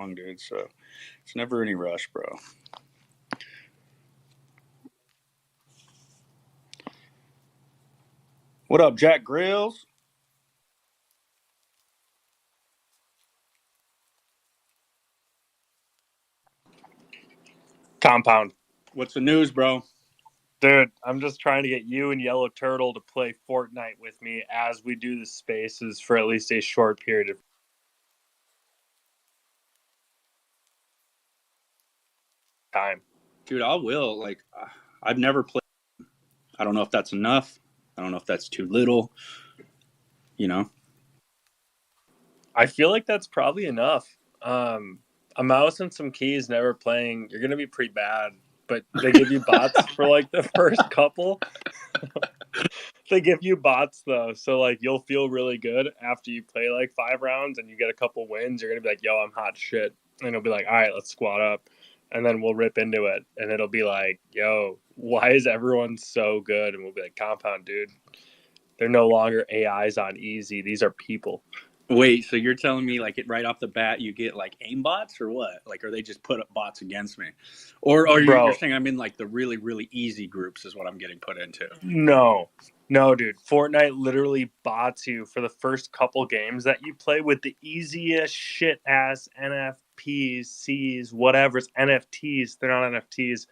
long, dude. So it's never any rush, bro. What up, Jack Grills? Compound. What's the news, bro? Dude, I'm just trying to get you and Yellow Turtle to play Fortnite with me as we do the spaces for at least a short period of time. Dude, I will. I've never played. I don't know if that's enough. I don't know if that's too little. You know. I feel like that's probably enough. A mouse and some keys never playing, you're going to be pretty bad. But they give you bots for like the first couple. They give you bots though, so like you'll feel really good after you play like 5 rounds and you get a couple wins. You're gonna be like, "Yo, I'm hot shit," and it'll be like, "All right, let's squat up," and then we'll rip into it, and it'll be like, "Yo, why is everyone so good?" And we'll be like, "Compound, dude, they're no longer AIs on easy. These are people." Wait, so you're telling me like it right off the bat you get like aim bots or what? Like, are they just put up bots against me, or you're Bro, saying I'm in like the really really easy groups is what I'm getting put into? no, dude. Fortnite literally bots you for the first couple games that you play with the easiest shit ass NFPs, Cs, whatever. It's NFTs. They're not NFTs.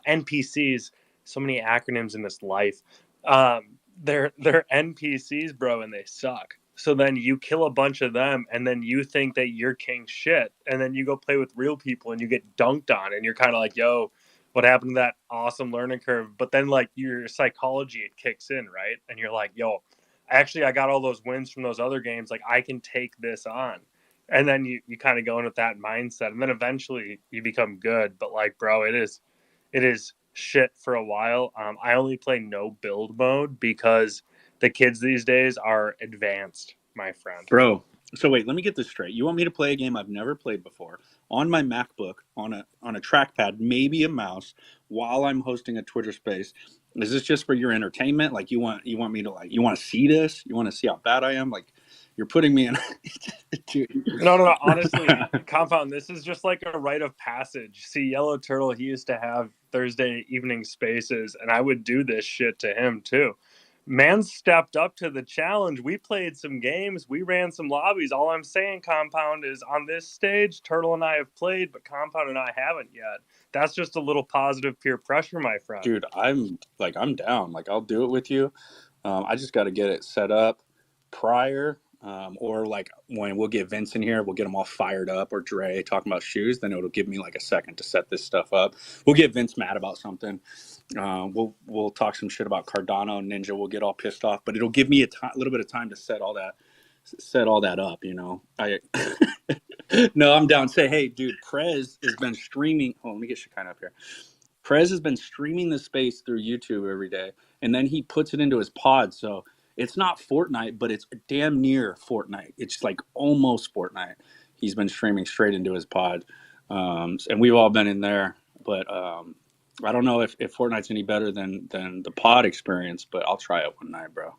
NPCs. So many acronyms in this life. They're NPCs, bro, and they suck. So then you kill a bunch of them, and then you think that you're king shit, and then you go play with real people, and you get dunked on, and you're kind of like, yo, what happened to that awesome learning curve? But then like your psychology it kicks in, right? And you're like, yo, actually I got all those wins from those other games. Like I can take this on. And then you kind of go in with that mindset. And then eventually you become good. But like, bro, it is shit for a while. I only play no build mode because the kids these days are advanced, my friend. Bro, so wait, let me get this straight. You want me to play a game I've never played before on my MacBook on a trackpad, maybe a mouse, while I'm hosting a Twitter space? Is this just for your entertainment? Like you want me to like you want to see this? You want to see how bad I am? Like you're putting me in. No. Honestly, Compound, this is just like a rite of passage. See, Yellow Turtle, he used to have Thursday evening spaces, and I would do this shit to him too. Man stepped up to the challenge. We played some games. We ran some lobbies. All I'm saying, Compound, is on this stage, Turtle and I have played, but Compound and I haven't yet. That's just a little positive peer pressure, my friend. Dude, I'm down. Like I'll do it with you. I just got to get it set up prior, or like when we'll get Vince in here, we'll get them all fired up, or Dre talking about shoes. Then it'll give me like a second to set this stuff up. We'll get Vince mad about something. We'll talk some shit about Cardano and Ninja. We'll get all pissed off, but it'll give me a little bit of time to set all that up. You know, I no, I'm down. Say, hey, dude, Prez has been streaming. Oh, let me get Shekinah up here. Prez has been streaming the space through YouTube every day, and then he puts it into his pod. So it's not Fortnite, but it's damn near Fortnite. It's like almost Fortnite. He's been streaming straight into his pod, and we've all been in there. But I don't know if Fortnite's any better than the pod experience, but I'll try it one night, bro.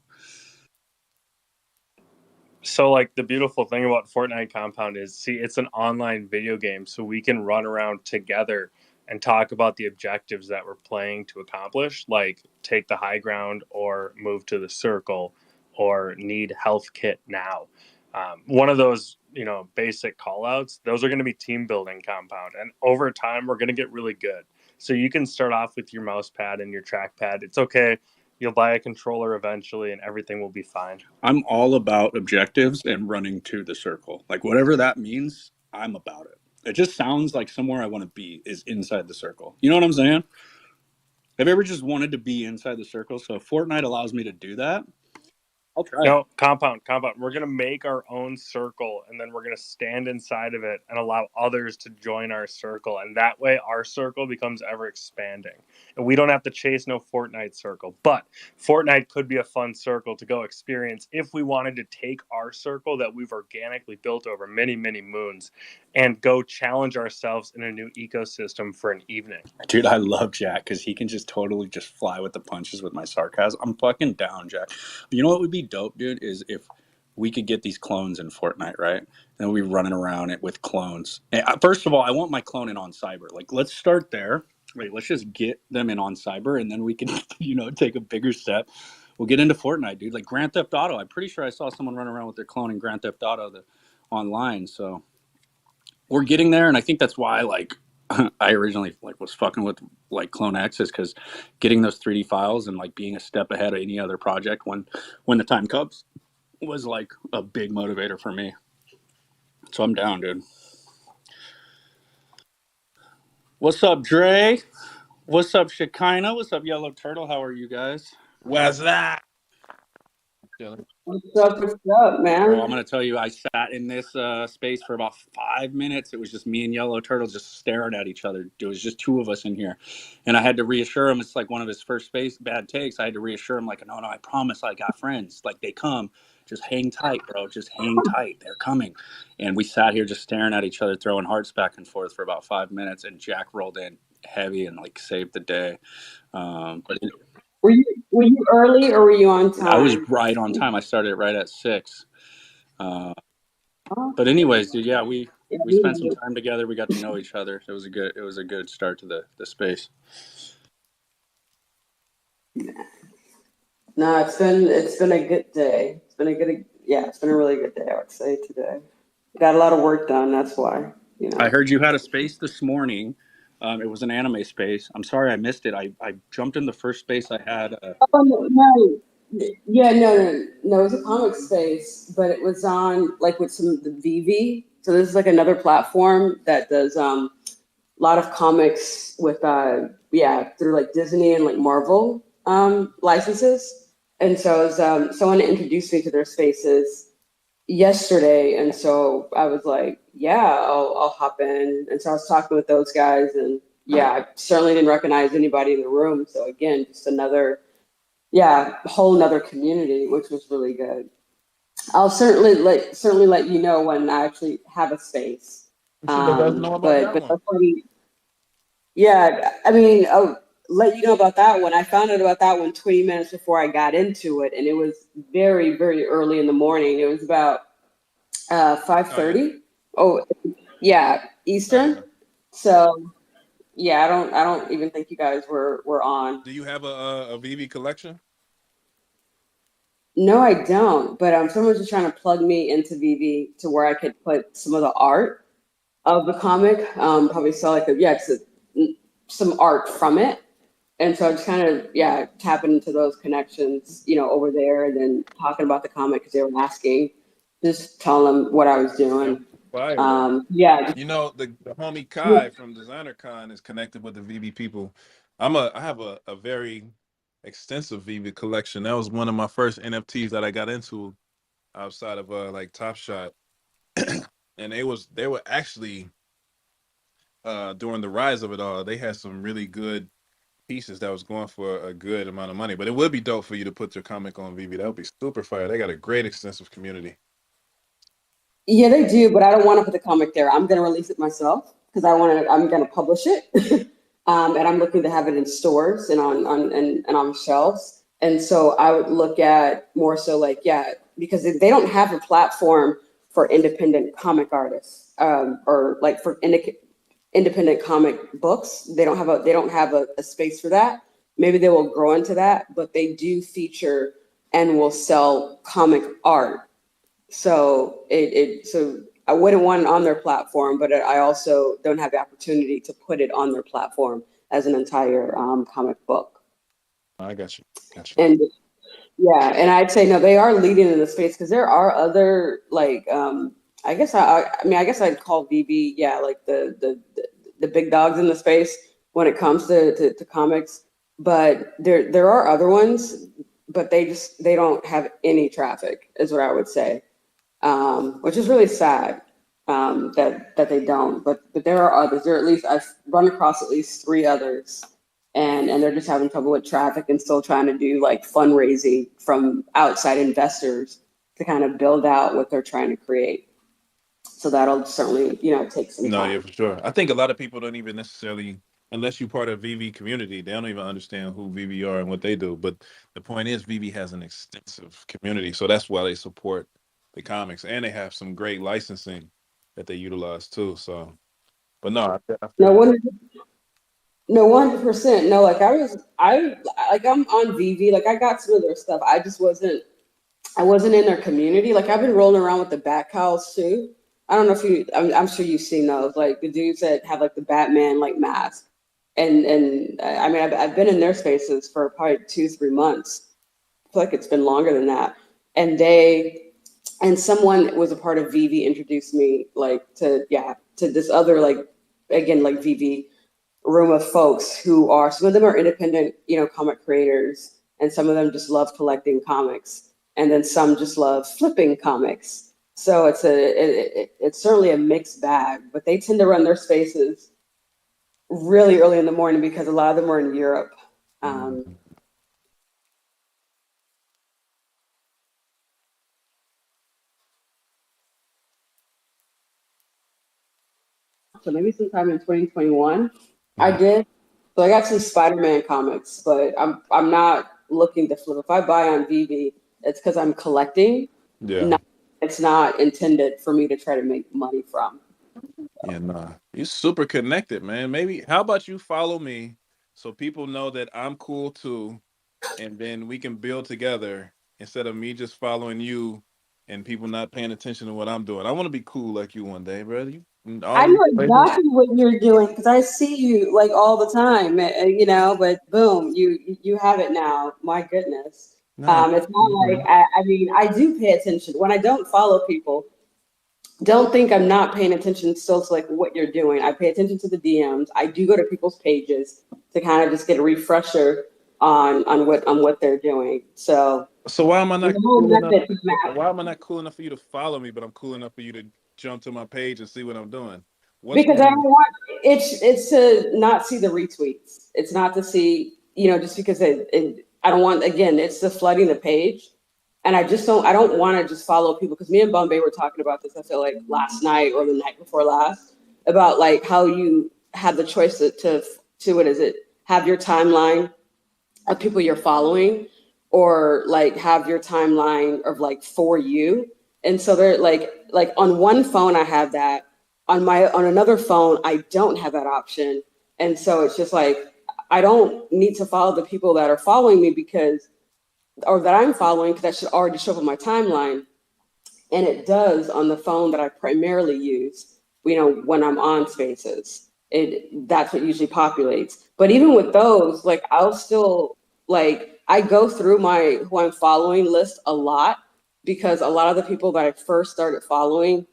So like the beautiful thing about Fortnite Compound is, see, it's an online video game, so we can run around together and talk about the objectives that we're playing to accomplish, like take the high ground or move to the circle or need health kit now. One of those, basic call outs, those are going to be team building Compound. And over time, we're going to get really good. So you can start off with your mouse pad and your trackpad. It's okay. You'll buy a controller eventually and everything will be fine. I'm all about objectives and running to the circle. Like whatever that means, I'm about it. It just sounds like somewhere I want to be is inside the circle. You know what I'm saying? Have you ever just wanted to be inside the circle? So if Fortnite allows me to do that, I'll try it. No, compound. We're gonna make our own circle, and then we're gonna stand inside of it and allow others to join our circle, and that way our circle becomes ever expanding, and we don't have to chase no Fortnite circle. But Fortnite could be a fun circle to go experience if we wanted to take our circle that we've organically built over many, many moons, and go challenge ourselves in a new ecosystem for an evening. Dude, I love Jack because he can just totally just fly with the punches with my sarcasm. I'm fucking down, Jack. You know what would be dope, dude, is if we could get these clones in Fortnite, right? And we'll be running around it with clones. And first of all, I want my clone in on Cyber. Like, let's start there. Wait, let's just get them in on Cyber, and then we can, take a bigger step. We'll get into Fortnite, dude. Like Grand Theft Auto. I'm pretty sure I saw someone run around with their clone in Grand Theft Auto online. So we're getting there, and I think that's why, like, I originally was fucking with like CloneX is because getting those 3D files and like being a step ahead of any other project when the time comes was like a big motivator for me. So I'm down, dude. What's up, Dre? What's up, Shekinah? What's up, Yellow Turtle? How are you guys? What's that? What's up, Bro, I'm man? gonna tell you, I sat in this space for about 5 minutes. It was just me and Yellow Turtle just staring at each other. It was just two of us in here, and I had to reassure him. It's like one of his first space bad takes. I had to reassure him, like, no, I promise, I got friends. Like they come, just hang tight, bro. Just hang tight. They're coming. And we sat here just staring at each other, throwing hearts back and forth for about 5 minutes. And Jack rolled in heavy and like saved the day. But Were you early or were you on I was time? right on time. I started right at 6. Uh, Oh, but anyways, dude, yeah, we yeah, spent some time together. We got to know each other. It was a good start to the space. no, it's been a good day. It's been a really good day, I would say today. Got a lot of work done. That's why. I heard you had a space this morning. It was an anime space. I'm sorry I missed it. I jumped in the first space I had. Oh no, yeah, no. It was a comic space, but it was on like with some of the VV. So this is like another platform that does a lot of comics with through like Disney and like Marvel licenses. And so it was, someone introduced me to their spaces yesterday, and so I was like, yeah, I'll hop in. And so I was talking with those guys, and yeah, I certainly didn't recognize anybody in the room. So again, just another whole another community, which was really good. I'll certainly let you know when I actually have a space. You should let us know about But that one. that's already, yeah, I mean, I'll let you know about that one. I found out about that one 20 minutes before I got into it, and it was very, very early in the morning. It was about Oh yeah. 5:30. Oh, yeah, Oh yeah. Eastern. So yeah, I don't even think you guys were on. Do you have a VV collection? No, I don't. But someone's just trying to plug me into VV to where I could put some of the art of the comic. Probably sell like some art from it. And so I just kind of tapping into those connections, over there, and then talking about the comic because they were asking, just telling them what I was That's doing. fire though. Yeah, You know, the homie yeah, Kai from Designer Con is connected with the VV people. I have a very extensive VV collection. That was one of my first NFTs that I got into outside of like Top Shot. And they were actually during the rise of it all, they had some really good pieces that was going for a good amount of money. But it would be dope for you to put your comic on VV. That would be super fire. They got a great extensive community. yeah, they do, but I don't want to put the comic there. I'm gonna release it myself because I'm gonna publish it, and I'm looking to have it in stores and and on shelves. And so I would look at more so like because they don't have a platform for independent comic artists, or like for independent comic books. They don't have a space for that. Maybe they will grow into that, but they do feature and will sell comic art. So I wouldn't want it on their platform, but I also don't have the opportunity to put it on their platform as an entire comic book. I got you. Got you. And and I'd say no, they are leading in the space because there are other like I guess I'd call VB like the big dogs in the space when it comes to comics, but there are other ones, but they don't have any traffic is what I would say, which is really sad, that they don't. But there are others. There are at least I've run across at least three others, and they're just having trouble with traffic and still trying to do like fundraising from outside investors to kind of build out what they're trying to create. So that'll certainly take some No, yeah, time. for sure. I think a lot of people don't even necessarily, unless you're part of VV community, they don't even understand who VV are and what they do. But the point is, VV has an extensive community, so that's why they support. the comics, and they have some great licensing that they utilize too. So, but no, I No feel one, no 100%. No, like I'm on VV. Like I got some of their stuff. I wasn't in their community. Like I've been rolling around with the Bat Cows too. I don't know if I'm sure you've seen those, like the dudes that have like the Batman like mask. And I mean, I've been in their spaces for probably 2, 3 months. I feel like it's been longer than that. And someone was a part of VV introduced me like to this other like, again, like VV room of folks who are, some of them are independent, comic creators, and some of them just love collecting comics, and then some just love flipping comics. So it's certainly a mixed bag, but they tend to run their spaces really early in the morning because a lot of them are in Europe. mm, So maybe sometime in 2021, I mm, did. So I got some Spider-Man comics, but I'm not looking to flip. If I buy on VV, it's because I'm collecting. yeah, Not, it's not intended for me to try to make money from. yeah, nah. You super connected, man. Maybe how about you follow me so people know that I'm cool too, and then we can build together instead of me just following you and people not paying attention to what I'm doing. I want to be cool like you one day, brother. You all I these know places. exactly what you're doing because I see you like all the time, but boom, you have it now. My goodness. Nah, It's not like mhm. I mean, I do pay attention when I don't follow people. Don't think I'm not paying attention still to like what you're doing. I pay attention to the DMs. I do go to people's pages to kind of just get a refresher on what they're doing. So So why am I the not whole cool enough? method is math. Why am I not cool enough for you to follow me, but I'm cool enough for you to jump to my page and see what I'm doing? What's Because I don't wrong? want it's to not see the retweets. It's not to see, just because I don't want, again, it's the flooding the page. And I don't want to just follow people because me and Bombay were talking about this, I feel like last night or the night before last, about like how you have the choice to what is it, have your timeline of people you're following, or like have your timeline of like for you. And so they're like on one phone I have that, on another phone I don't have that option. And so it's just like I don't need to follow the people that are following me because, or that I'm following, because that should already show up on my timeline. And it does on the phone that I primarily use, when I'm on spaces. That's what usually populates. But even with those, like I'll still, like, I go through my who I'm following list a lot, because a lot of the people that I first started following,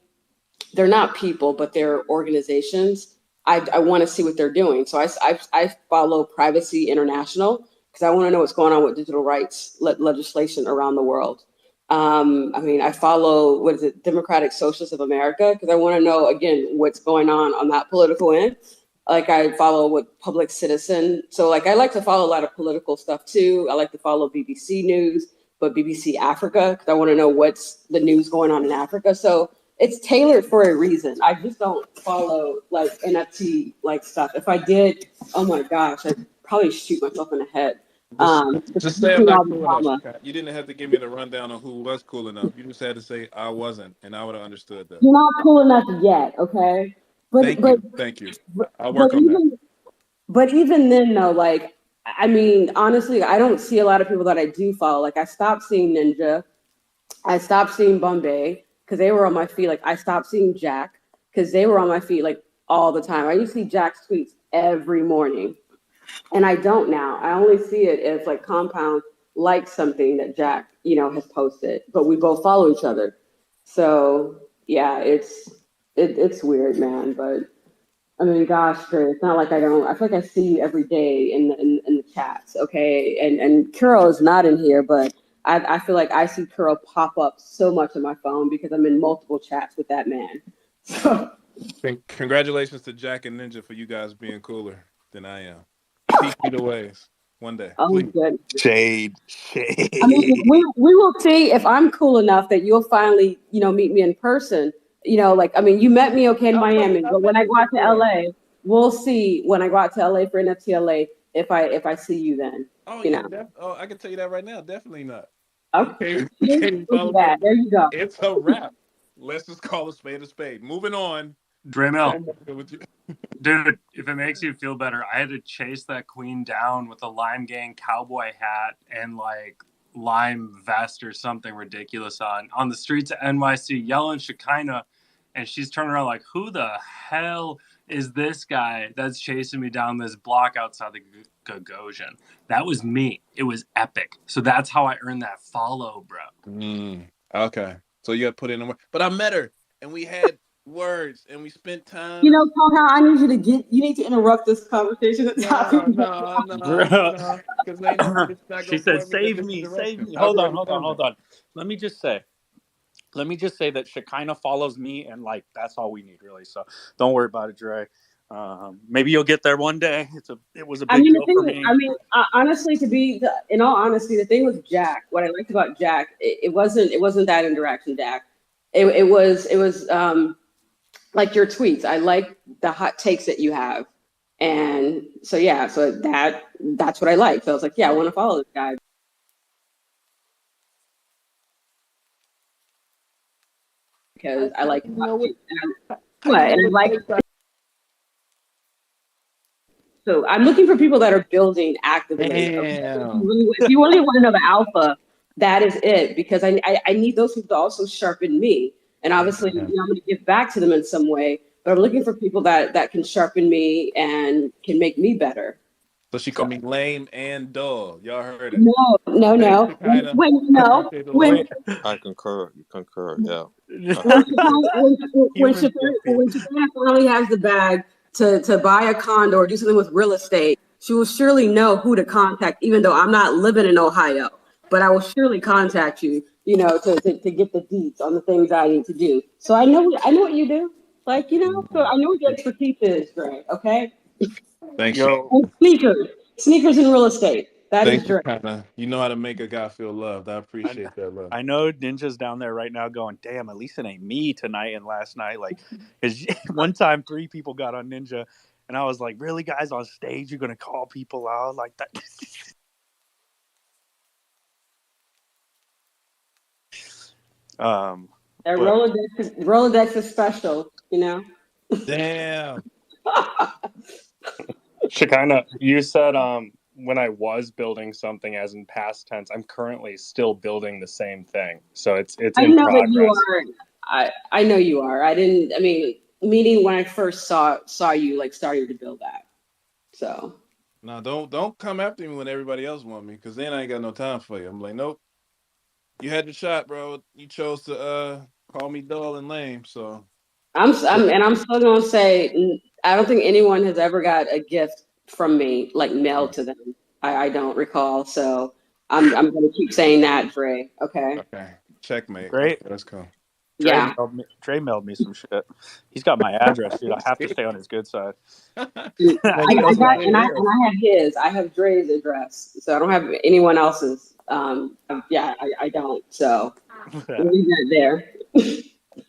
they're not people, but they're organizations. I want to see what they're doing. So I follow Privacy International because I want to know what's going on with digital rights legislation around the world. I mean, I follow, what is it, Democratic Socialists of America, because I want to know, again, what's going on that political end. Like I follow with Public Citizen. So like I like to follow a lot of political stuff too. I like to follow BBC News, but BBC Africa, because I want to know what's the news going on in Africa. So it's tailored for a reason. I just don't follow like NFT like stuff. If I did, oh my gosh, I'd probably shoot myself in the head. Just, Just just say I'm between all not the cool enough. drama. You didn't have to give me the rundown on who was cool enough. You just had to say I wasn't, and I would have understood that. You're not cool enough yet, okay? But Thank but you, thank you. I'll but work on that. even then though, like I mean, honestly, I don't see a lot of people that I do follow. Like I stopped seeing Ninja. I stopped seeing Bombay because they were on my feed. Like I stopped seeing Jack because they were on my feed like all the time. I used to see Jack's tweets every morning, and I don't now. I only see it if like Compound likes something that Jack, has posted, but we both follow each other. So yeah, it's weird, man. But I mean, gosh, Dre, it's not like I don't. I feel like I see you every day in the chats, okay? And Kuro is not in here, but I feel like I see Kuro pop up so much on my phone because I'm in multiple chats with that man. So Congratulations to Jack and Ninja for you guys being cooler than I am. Teach me the ways one day, oh please. good. Shade, I mean, shade. we will see if I'm cool enough that you'll finally, meet me in person. Like I mean, you met me okay in Miami, I but when met I you go out to before. LA, we'll see when I go out to LA for NFT LA if I see you then. Oh You yeah, know. I can tell you that right now. Definitely not. Okay. You can't even follow That. me. There you go. It's a wrap. Let's just call a spade a spade. Moving on. Dremel, With you. dude, if it makes you feel better, I had to chase that queen down with a Lime Gang cowboy hat and like lime vest or something ridiculous on the streets of NYC, yelling Shekinah, and she's turning around like, who the hell is this guy that's chasing me down this block outside the Gagosian? That was me. It was epic. So that's how I earned that follow, bro. Okay. So you got to put in the work. But I met her and we had words and we spent time. You know, Compound, I need you to you need to interrupt this conversation at top. No. Because ain't it's not She going to said, point me in a "Save different me, save direction. me." I've Hold on, already hold on, done hold that. on. Let me just say that Shekinah follows me, and like that's all we need, really. So don't worry about it, Dre. Maybe you'll get there one day. It was a I big mean, the deal for thing. me. I mean, honestly, in all honesty, the thing with Jack, what I liked about Jack, it wasn't that interaction, Jack. It was like your tweets. I like the hot takes that you have, and so yeah, so that's what I like. So I was like, yeah, I want to follow this guy because I like his hot takes. What? And I like. So I'm looking for people that are building actively. Okay? Damn. If you really want to know the alpha, that is it. Because I need those people to also sharpen me. And obviously, I'm going to give back to them in some way. But I'm looking for people that can sharpen me and can make me better. So she called me lame and dull. Y'all heard it. No. Thanks, Shekinah. I appreciate the love. When I concur. You concur. Yeah. when Human Shakira finally has the bag to buy a condo or do something with real estate, she will surely know who to contact, even though I'm not living in Ohio. But I will surely contact you, to get the deets on the things I need to do. So I know what you do. Like, so I know what your expertise is, Dre, okay? Thanks, Yo, And sneakers and real estate. That is thank you, Dre. Shekinah. You know how to make a guy feel loved. I appreciate that love. I know Ninja's down there right now going, damn, at least it ain't me tonight and last night. Like, cause one time 3 people got on Ninja, and I was like, really, guys, on stage, you're gonna call people out like that? That but Rolodex is special, Damn. Shekinah, you said when I was building something as in past tense, I'm currently still building the same thing. So it's I in know that you progress. are. I know you are. Meaning when I first saw you like starting to build that. So No, don't come after me when everybody else want me, because then I ain't got no time for you. I'm like, nope. You had your shot, bro. You chose to call me dull and lame. So I'm still gonna say I don't think anyone has ever got a gift from me like mailed to them. I don't recall. So I'm gonna keep saying that, Dre. Okay. okay, checkmate. Okay, great. let's go. Yeah. Dre mailed me some shit. He's got my address, dude. I have to stay on his good side. I He knows where I and live. I have his. I have Dre's address, so I don't have anyone else's. Yeah, I don't. So we'll leave that there.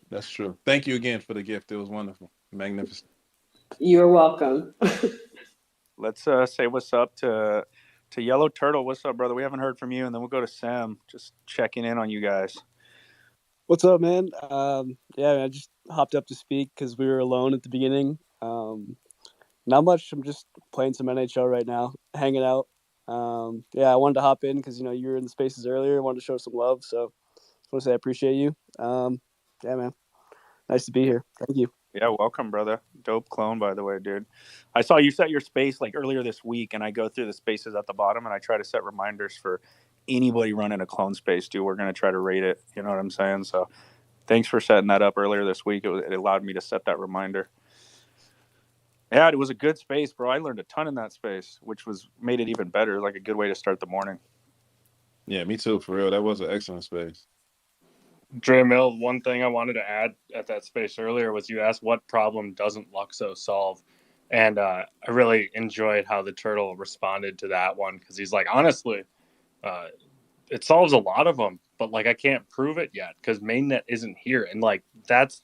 That's true. Thank you again for the gift. It was wonderful, magnificent. You're welcome. Let's say what's up to Yellow Turtle. What's up, brother? We haven't heard from you, and then we'll go to Sam. Just checking in on you guys. What's up, man? I just hopped up to speak because we were alone at the beginning. Not much. I'm just playing some NHL right now, hanging out. I wanted to hop in because you were in the spaces earlier. I wanted to show some love, so just want to say I appreciate you. Man, nice to be here. Thank you. Yeah, welcome, brother. Dope clone, by the way, dude. I saw you set your space like earlier this week, and I go through the spaces at the bottom, and I try to set reminders for anybody running a clone space, dude. We're gonna try to rate it. You know what I'm saying? So, thanks for setting that up earlier this week. It allowed me to set that reminder. Yeah, it was a good space, bro. I learned a ton in that space, which made it even better. Like a good way to start the morning. Yeah, me too. For real, that was an excellent space. Dre Mill, one thing I wanted to add at that space earlier was you asked what problem doesn't Luxo solve? And I really enjoyed how the turtle responded to that one because he's like, honestly, it solves a lot of them, but like I can't prove it yet because mainnet isn't here. And like that's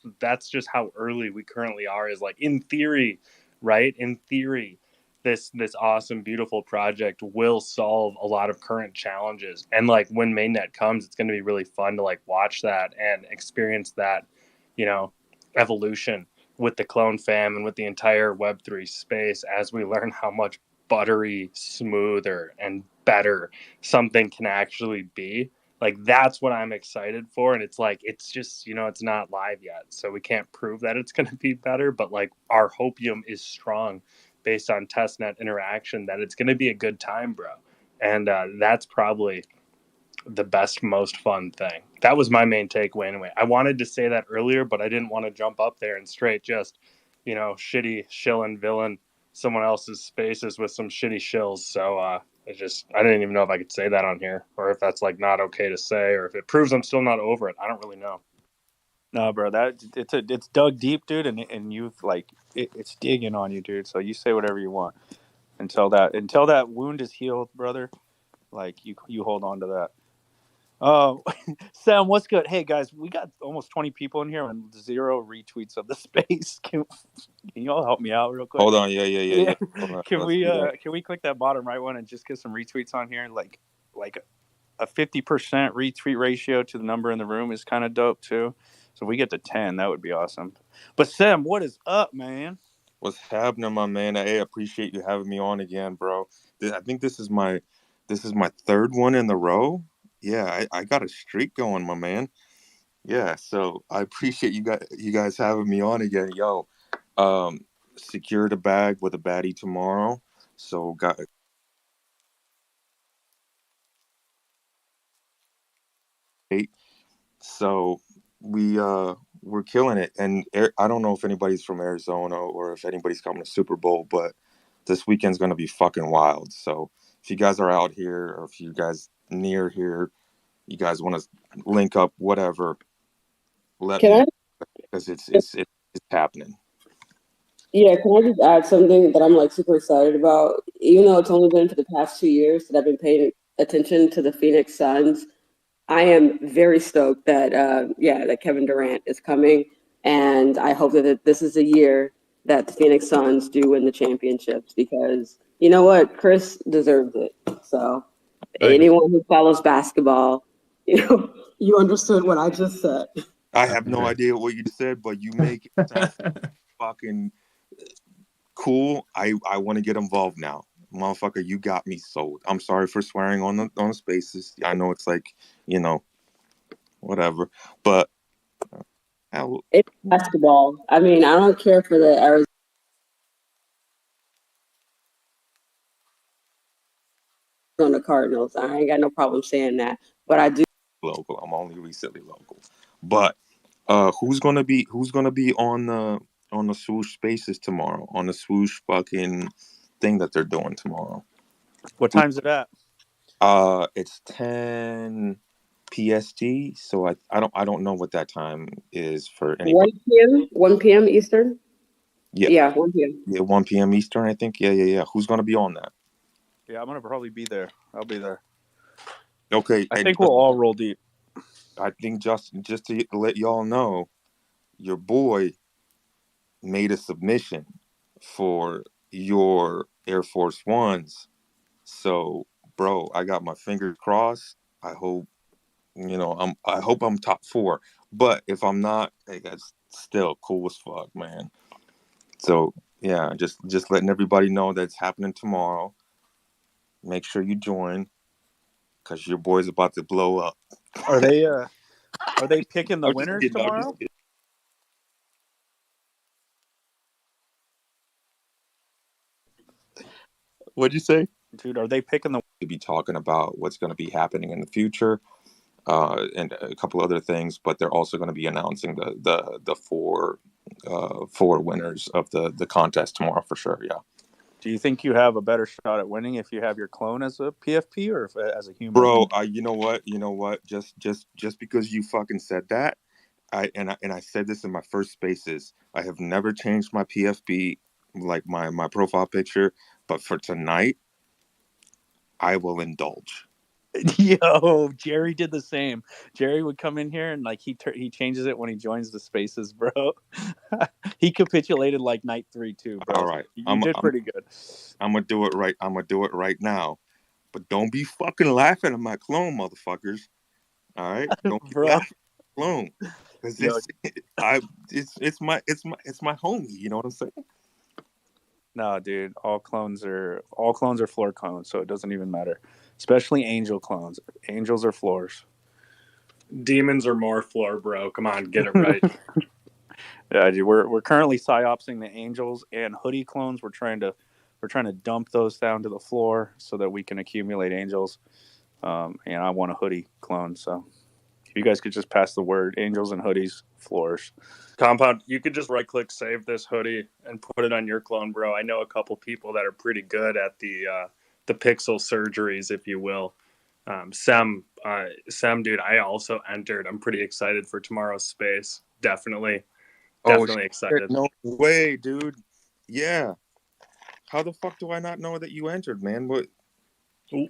just how early we currently are, is like in theory, right? In theory, this awesome, beautiful project will solve a lot of current challenges. And like when mainnet comes, it's going to be really fun to like watch that and experience that, evolution with the Clone fam and with the entire Web3 space as we learn how much buttery, smoother, and better something can actually be. Like that's what I'm excited for. And it's like, it's just, it's not live yet. So we can't prove that it's going to be better, but like our hopium is strong based on testnet interaction that it's going to be a good time, bro. And that's probably the best, most fun thing. That was my main takeaway anyway. I wanted to say that earlier, but I didn't want to jump up there and straight just, shitty shilling villain someone else's spaces with some shitty shills. So I didn't even know if I could say that on here or if that's like not okay to say or if it proves I'm still not over it. I don't really know. No, bro, it's dug deep, dude, and you've like it's digging on you, dude. So you say whatever you want until that wound is healed, brother. Like you hold on to that. Sam, what's good? Hey guys, we got almost 20 people in here and 0 retweets of the space. Can you all help me out real quick? Hold on, yeah. Hold on, Can let's we do that. can we click that bottom right one and just get some retweets on here? Like a 50% retweet ratio to the number in the room is kind of dope too. So if we get to 10, that would be awesome. But Sam, what is up, man? What's happening, my man? Hey, I appreciate you having me on again, bro. I think this is my third one in the row. Yeah, I got a streak going, my man. Yeah, so I appreciate you guys having me on again. Yo, secured a bag with a baddie tomorrow. So got eight. So we're killing it. And I don't know if anybody's from Arizona or if anybody's coming to Super Bowl, but this weekend's gonna be fucking wild. So if you guys are out here or if you guys near here, you guys want to link up, whatever, let me Can know I? because it's happening. Yeah, can I just add something that I'm like super excited about? Even though it's only been for the past 2 years that I've been paying attention to the Phoenix Suns, I am very stoked that that Kevin Durant is coming, and I hope that this is a year that the Phoenix Suns do win the championships because you know what, Chris deserves it. So anyone who follows basketball, you understood what I just said. I have no idea what you said, but you make it sound fucking cool. I want to get involved now. Motherfucker, you got me sold. I'm sorry for swearing on the spaces. I know it's like, whatever. But It's basketball. I mean, I don't care for the Arizona Cardinals. I ain't got no problem saying that, but I do. local. I'm only recently local. But who's gonna be on the swoosh spaces tomorrow? On the swoosh fucking thing that they're doing tomorrow. What time's it at? It's 10 PST, so I don't know what that time is for anybody. 1 p.m. Eastern? Yeah. Yeah, 1 p.m. Yeah, 1 p.m. Eastern, I think. Yeah. Who's gonna be on that? Yeah, I'm gonna probably be there. I'll be there. Okay. I think we'll all roll deep. I think just to let y'all know, your boy made a submission for your Air Force Ones. So, bro, I got my fingers crossed. I hope I hope I'm top 4. But if I'm not, hey, that's still cool as fuck, man. So yeah, just letting everybody know that's happening tomorrow. Make sure you join, cause your boy's about to blow up. Are they picking the I'm just winners kidding. tomorrow? What'd you say? Dude, are they picking the To be talking about what's going to be happening in the future, and a couple other things, but they're also going to be announcing the four winners of the contest tomorrow for sure. Yeah. Do you think you have a better shot at winning if you have your clone as a PFP or as a human? Bro, you know what? Just because you fucking said that, I said this in my first spaces. I have never changed my PFP, like my profile picture, but for tonight, I will indulge. Yo, Jerry did the same. Jerry would come in here and like he changes it when he joins the spaces, bro. He capitulated like night 3 too, bro. All So right, you did pretty good. I'm gonna do it right. I'm gonna do it right now. But don't be fucking laughing at my clone, motherfuckers. All right, don't be Bro, laughing at my clone, because yo, it's my homie. You know what I'm saying? no, dude, all clones are floor clones, so it doesn't even matter. Especially angel clones. Angels are floors. Demons are more floor, bro. Come on, get it right. Yeah, dude, we're currently psyopsing the angels and hoodie clones. We're trying to dump those down to the floor so that we can accumulate angels. And I want a hoodie clone, so if you guys could just pass the word, angels and hoodies, floors. Compound, you could just right click, save this hoodie, and put it on your clone, bro. I know a couple people that are pretty good at the pixel surgeries, if you will. Sam, dude, I also entered. I'm pretty excited for tomorrow's space. Definitely Shit, excited. no way, dude. Yeah. How the fuck do I not know that you entered, man? What?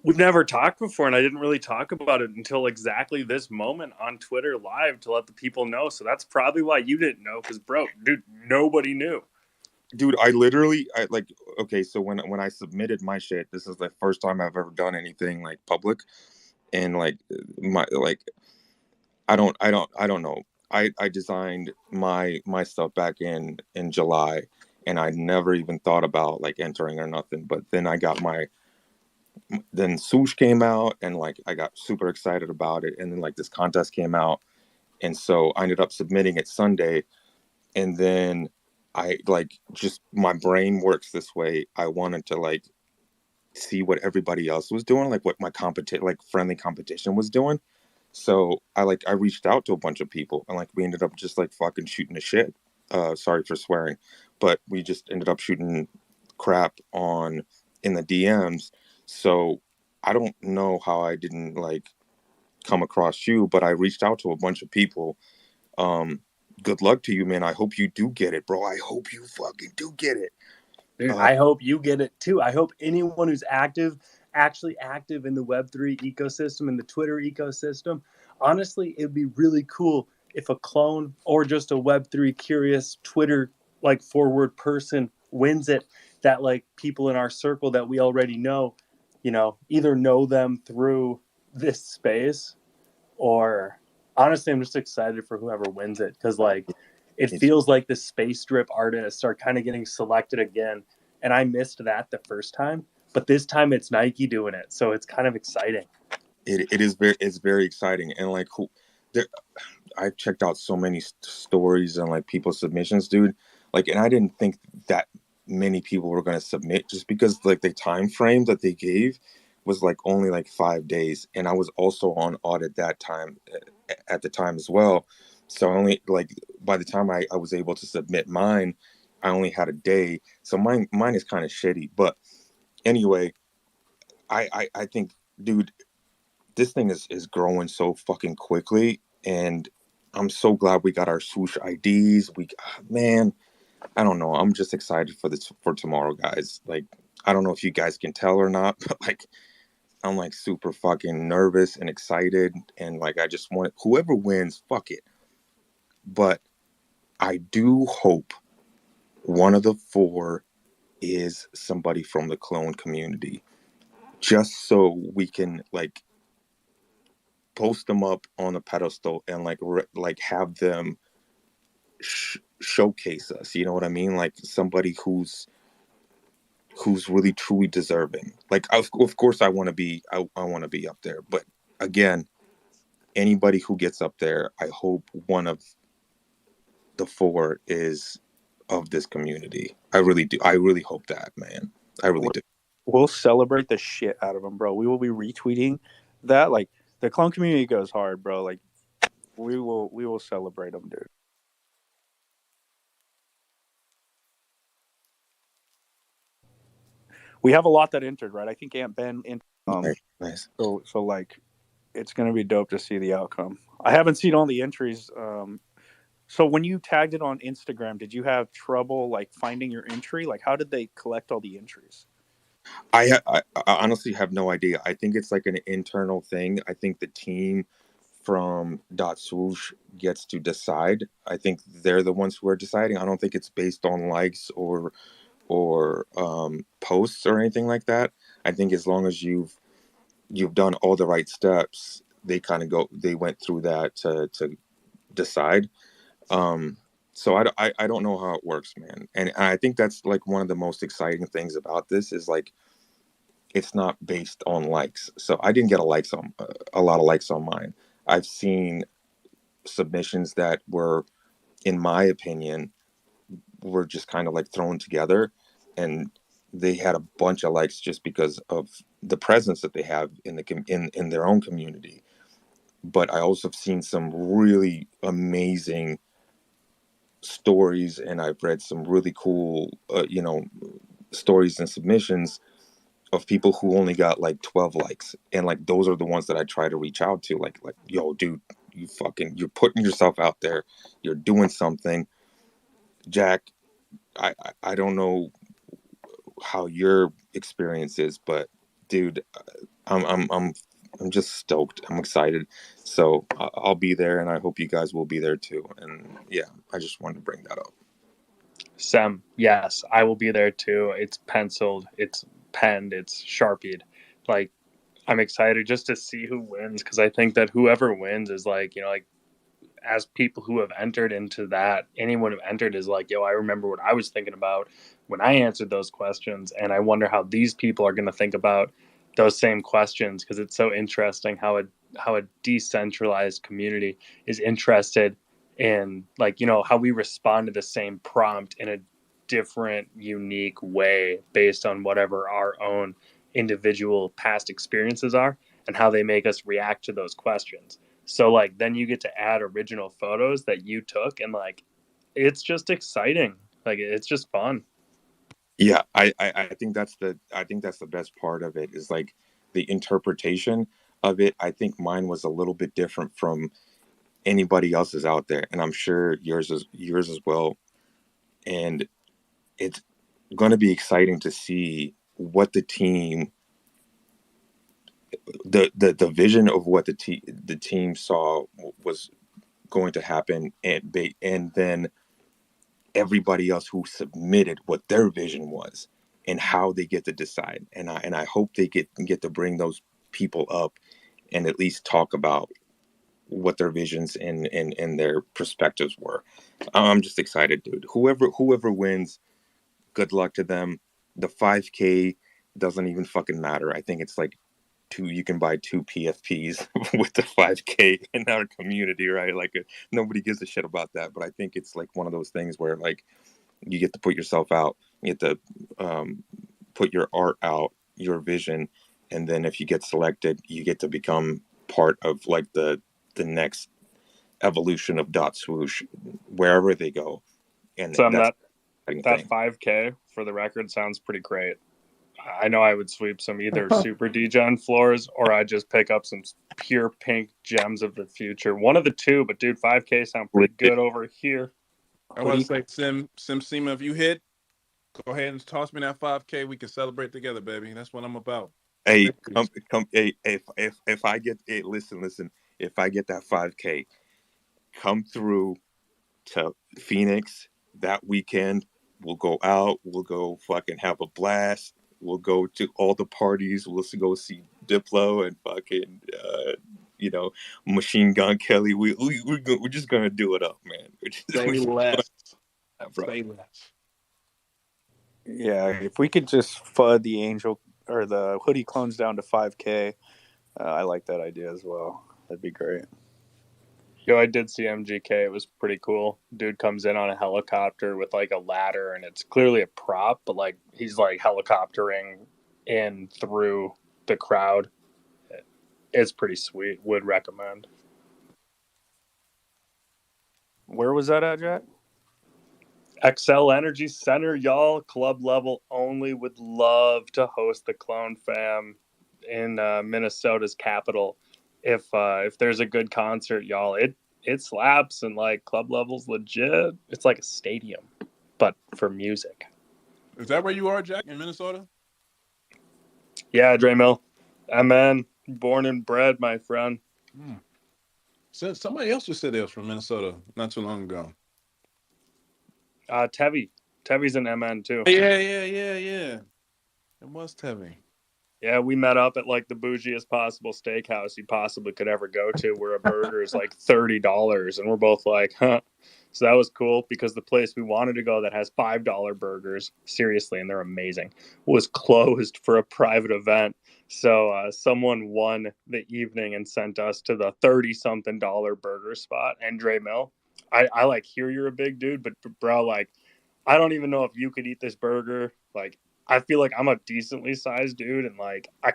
We've never talked before, and I didn't really talk about it until exactly this moment on Twitter live to let the people know. So that's probably why you didn't know, because, bro, dude, nobody knew. Dude, I literally, okay, so when I submitted my shit, this is the first time I've ever done anything like public, and like my like I don't know. I designed my stuff back in July, and I never even thought about like entering or nothing. But then then Swoosh came out, and like I got super excited about it, and then like this contest came out, and so I ended up submitting it Sunday, and then I like just my brain works this way. I wanted to like see what everybody else was doing, like what my friendly competition was doing. So I reached out to a bunch of people, and like we ended up just like fucking shooting the shit. Sorry for swearing, but we just ended up shooting crap on in the DMs. So I don't know how I didn't like come across you, but I reached out to a bunch of people. Good luck to you, man. I hope you do get it, bro. I hope you fucking do get it. Dude, I hope you get it too. I hope anyone who's actually active in the Web3 ecosystem, in the Twitter ecosystem, honestly, it'd be really cool if a clone or just a Web3 curious Twitter like forward person wins it, that like people in our circle that we already know, either know them through this space, or honestly, I'm just excited for whoever wins it, because like it feels like the space drip artists are kind of getting selected again, and I missed that the first time, but this time it's Nike doing it, so it's kind of exciting. It's very exciting, and like I've checked out so many stories and like people's submissions, dude. Like, and I didn't think that many people were going to submit, just because like the time frame that they gave was like only like 5 days, and I was also on audit that time at the time as well. So I only like by the time I was able to submit mine, I only had a day. So mine is kind of shitty, but anyway, I think, dude, this thing is growing so fucking quickly, and I'm so glad we got our swoosh IDs. Man, I don't know. I'm just excited for tomorrow, guys. Like, I don't know if you guys can tell or not, but like, I'm like super fucking nervous and excited, and like I just want whoever wins, fuck it. But I do hope one of the four is somebody from the clone community, just so we can like post them up on a pedestal and like have them showcase us. You know what I mean? Like somebody who's really truly deserving. Like of course I want to be I want to be up there, but again, anybody who gets up there, I hope one of the four is of this community. I really do. I really hope that, man. I really do. We'll celebrate the shit out of them, bro. We will be retweeting that. Like the clone community goes hard, bro. Like we will celebrate them, dude. We have a lot that entered, right? I think Aunt Ben entered. Nice. So like it's gonna be dope to see the outcome. I haven't seen all the entries. So when you tagged it on Instagram, did you have trouble like finding your entry? Like how did they collect all the entries? I honestly have no idea. I think it's like an internal thing. I think the team from Dot Swoosh gets to decide. I think they're the ones who are deciding. I don't think it's based on likes or posts or anything like that. I think as long as you've done all the right steps, they went through that to decide. Um, so I don't know how it works, man. And I think that's like one of the most exciting things about this is like it's not based on likes. So I didn't get a lot of likes on mine. I've seen submissions that were, in my opinion, were just kind of like thrown together, and they had a bunch of likes just because of the presence that they have in their own community. But I also have seen some really amazing stories, and I've read some really cool, stories and submissions of people who only got like 12 likes, and like those are the ones that I try to reach out to, like yo dude, you're putting yourself out there, you're doing something. Jack, I don't know how your experience is, but dude, i'm i'm i'm I'm just stoked. I'm excited. So I'll be there, and I hope you guys will be there too. And yeah, I just wanted to bring that up. Sem, yes, I will be there too. It's penciled, it's penned, it's sharpied. Like, I'm excited just to see who wins, because I think that whoever wins is like, like as people who have entered into that, anyone who entered is like, yo, I remember what I was thinking about when I answered those questions. And I wonder how these people are going to think about those same questions, because it's so interesting how a decentralized community is interested in, like, how we respond to the same prompt in a different, unique way based on whatever our own individual past experiences are, and how they make us react to those questions. So like then you get to add original photos that you took, and like it's just exciting. Like it's just fun. Yeah, I think that's the best part of it is like the interpretation of it. I think mine was a little bit different from anybody else's out there, and I'm sure yours as well. And it's going to be exciting to see what the vision of what the team saw was going to happen, and then everybody else who submitted what their vision was and how they get to decide. And I hope they get to bring those people up and at least talk about what their visions and their perspectives were. I'm just excited, dude. Whoever wins, good luck to them. The 5K doesn't even fucking matter. I think it's like you can buy two PFPs with the 5K in our community, right? Like nobody gives a shit about that, but I think it's like one of those things where like you get to put yourself out, you get to put your art out, your vision, and then if you get selected, you get to become part of like the next evolution of Dot Swoosh wherever they go, and So that's that an exciting that thing. 5K for the record sounds pretty great. I know I would sweep some either super degen floors, or I'd just pick up some pure pink gems of the future. One of the two, but dude, 5K sound pretty good over here. I want to say, Sim Sema, if you hit, go ahead and toss me that 5K. We can celebrate together, baby. That's what I'm about. Hey, Victories. hey, if I get, hey, listen, if I get that 5K, come through to Phoenix that weekend. We'll go out. We'll go fucking have a blast. We'll go to all the parties. We'll go see Diplo and fucking, you know, Machine Gun Kelly. We're just gonna do it up, man. Say less. Bro. Say less. Yeah, if we could just FUD the Angel or the hoodie clones down to 5K, I like that idea as well. That'd be great. Yo, I did see MGK. It was pretty cool. Dude comes in on a helicopter with like a ladder, and it's clearly a prop, but like he's like helicoptering in through the crowd. It's pretty sweet. Would recommend. Where was that at, Jack? XL Energy Center, y'all. Club level only. Would love to host the Clone Fam in Minnesota's capital. If there's a good concert, y'all, it slaps, and like club level's legit. It's like a stadium, but for music. Is that where you are, Jack, in Minnesota? Yeah, Dre Mill. MN, born and bred, my friend. So somebody else just said they was from Minnesota not too long ago. Tevi. Tevi's an MN too. Yeah. It was Tevin. Yeah, we met up at like the bougiest possible steakhouse you possibly could ever go to, where a burger is like $30, and we're both like, huh. So that was cool because the place we wanted to go that has $5 burgers, seriously, and they're amazing, was closed for a private event. So someone won the evening and sent us to the 30-something dollar burger spot, Andre Mill. I like hear you're a big dude, but bro, like, I don't even know if you could eat this burger. Like, I feel like I'm a decently sized dude, and like I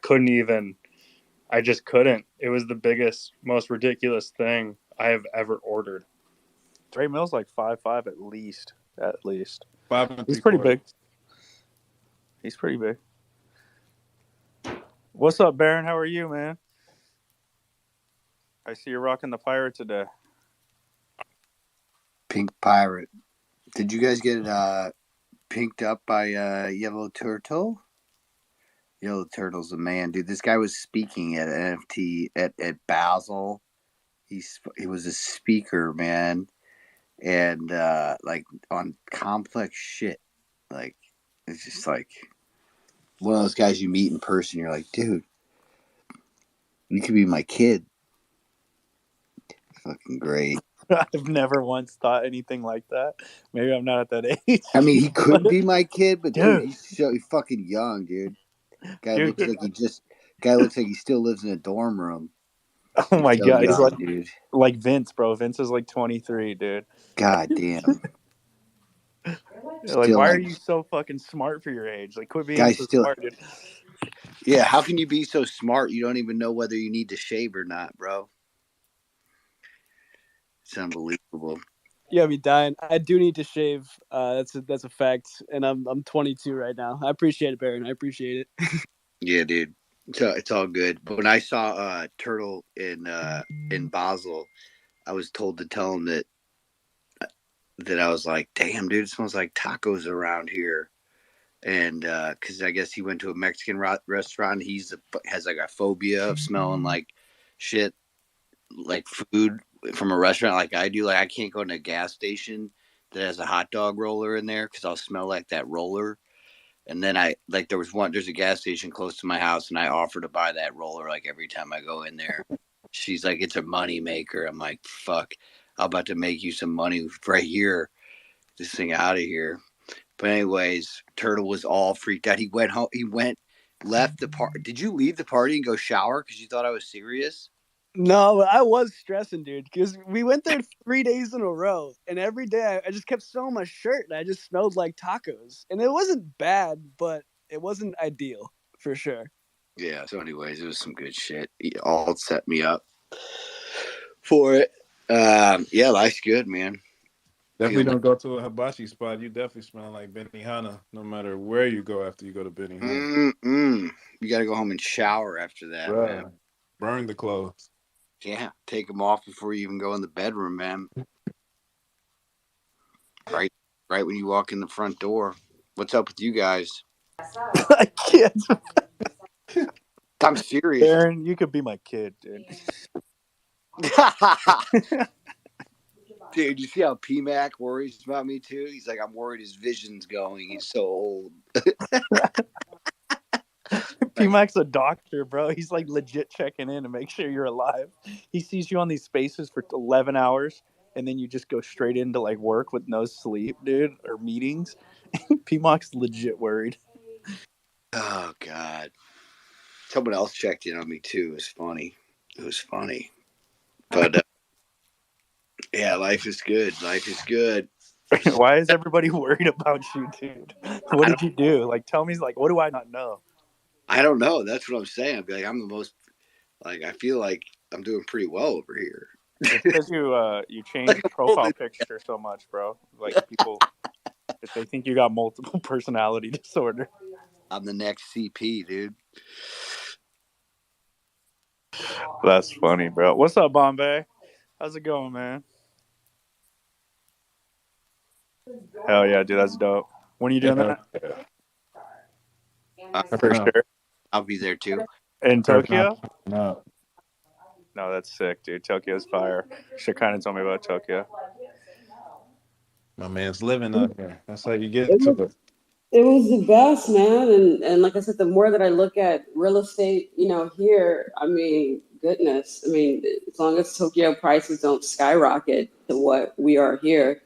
just couldn't. It was the biggest, most ridiculous thing I have ever ordered. Dre Mill's like 5'5" at least. At least. 5 and He's 3/4. pretty big. He's pretty big. What's up, Baron? How are you, man? I see you're rocking the pirate today. Pink pirate. Did you guys get pinked up by Yellow Turtle? Yellow Turtle's the man, dude. This guy was speaking at NFT at Basel. He was a speaker, man, and like on complex shit. Like it's just like one of those guys you meet in person. You're like, dude, you could be my kid. Fucking great. I've never once thought anything like that. Maybe I'm not at that age. I mean, he could be my kid, but dude, Dude. he's fucking young, dude. Guy Dude. looks like he still lives in a dorm room. Oh my So god, young, he's like, dude. like Vince, bro. Vince is like 23, dude. God damn. Like, why are you so fucking smart for your age? Like, quit being so smart, dude. Yeah, how can you be so smart? You don't even know whether you need to shave or not, bro. It's unbelievable. Yeah, I'd be dying. I do need to shave. That's a fact, and I'm 22 right now. I appreciate it, Baron. I appreciate it. Yeah, dude. So it's all good. But when I saw Turtle in Basel, I was told to tell him that I was like, damn, dude, it smells like tacos around here. And because I guess he went to a Mexican restaurant, has like a phobia of smelling like shit, like food from a restaurant, like I do. Like I can't go in a gas station that has a hot dog roller in there because I'll smell like that roller. And then there's a gas station close to my house, and I offer to buy that roller like every time I go in there. She's like, it's a money maker. I'm like, fuck, I'm about to make you some money right here. This thing out of here. But anyways, Turtle was all freaked out. He went home. Left the party. Did you leave the party and go shower because you thought I was serious? No, I was stressing, dude, because we went there 3 days in a row, and every day I just kept smelling my shirt, and I just smelled like tacos. And it wasn't bad, but it wasn't ideal, for sure. Yeah, so anyways, it was some good shit. He all set me up for it. Yeah, life's good, man. Definitely don't go to a hibachi spot. You definitely smell like Benihana no matter where you go after you go to Benihana. You got to go home and shower after that, man. Burn the clothes. Yeah, take them off before you even go in the bedroom, man. Right when you walk in the front door. What's up with you guys? I can't. I'm serious. Aaron, you could be my kid, dude. Dude, you see how PMAC worries about me too? He's like, I'm worried his vision's going. He's so old. PMAC's a doctor, bro. He's like legit checking in to make sure you're alive. He sees you on these spaces for 11 hours, and then you just go straight into like work with no sleep, dude, or meetings. PMAC's legit worried. Oh, God. Someone else checked in on me too. It was funny. But yeah, life is good. Why is everybody worried about you, dude? What did you do? Like, tell me, like, what do I not know? I don't know. That's what I'm saying. I'd be like, I'm the most, like, I feel like I'm doing pretty well over here. It's because you change your profile picture so much, bro. Like, people, if they think you got multiple personality disorder. I'm the next CP, dude. That's funny, bro. What's up, Bombay? How's it going, man? Hell yeah, dude. That's dope. When are you doing that? Uh, For sure. I'll be there too. In Tokyo? No. No, that's sick, dude. Tokyo's fire. Shakina told me about Tokyo. My man's living out here. That's how you get It to was, it. it was the best, man. And like I said, the more that I look at real estate, here, I mean, goodness, I mean, as long as Tokyo prices don't skyrocket to what we are here,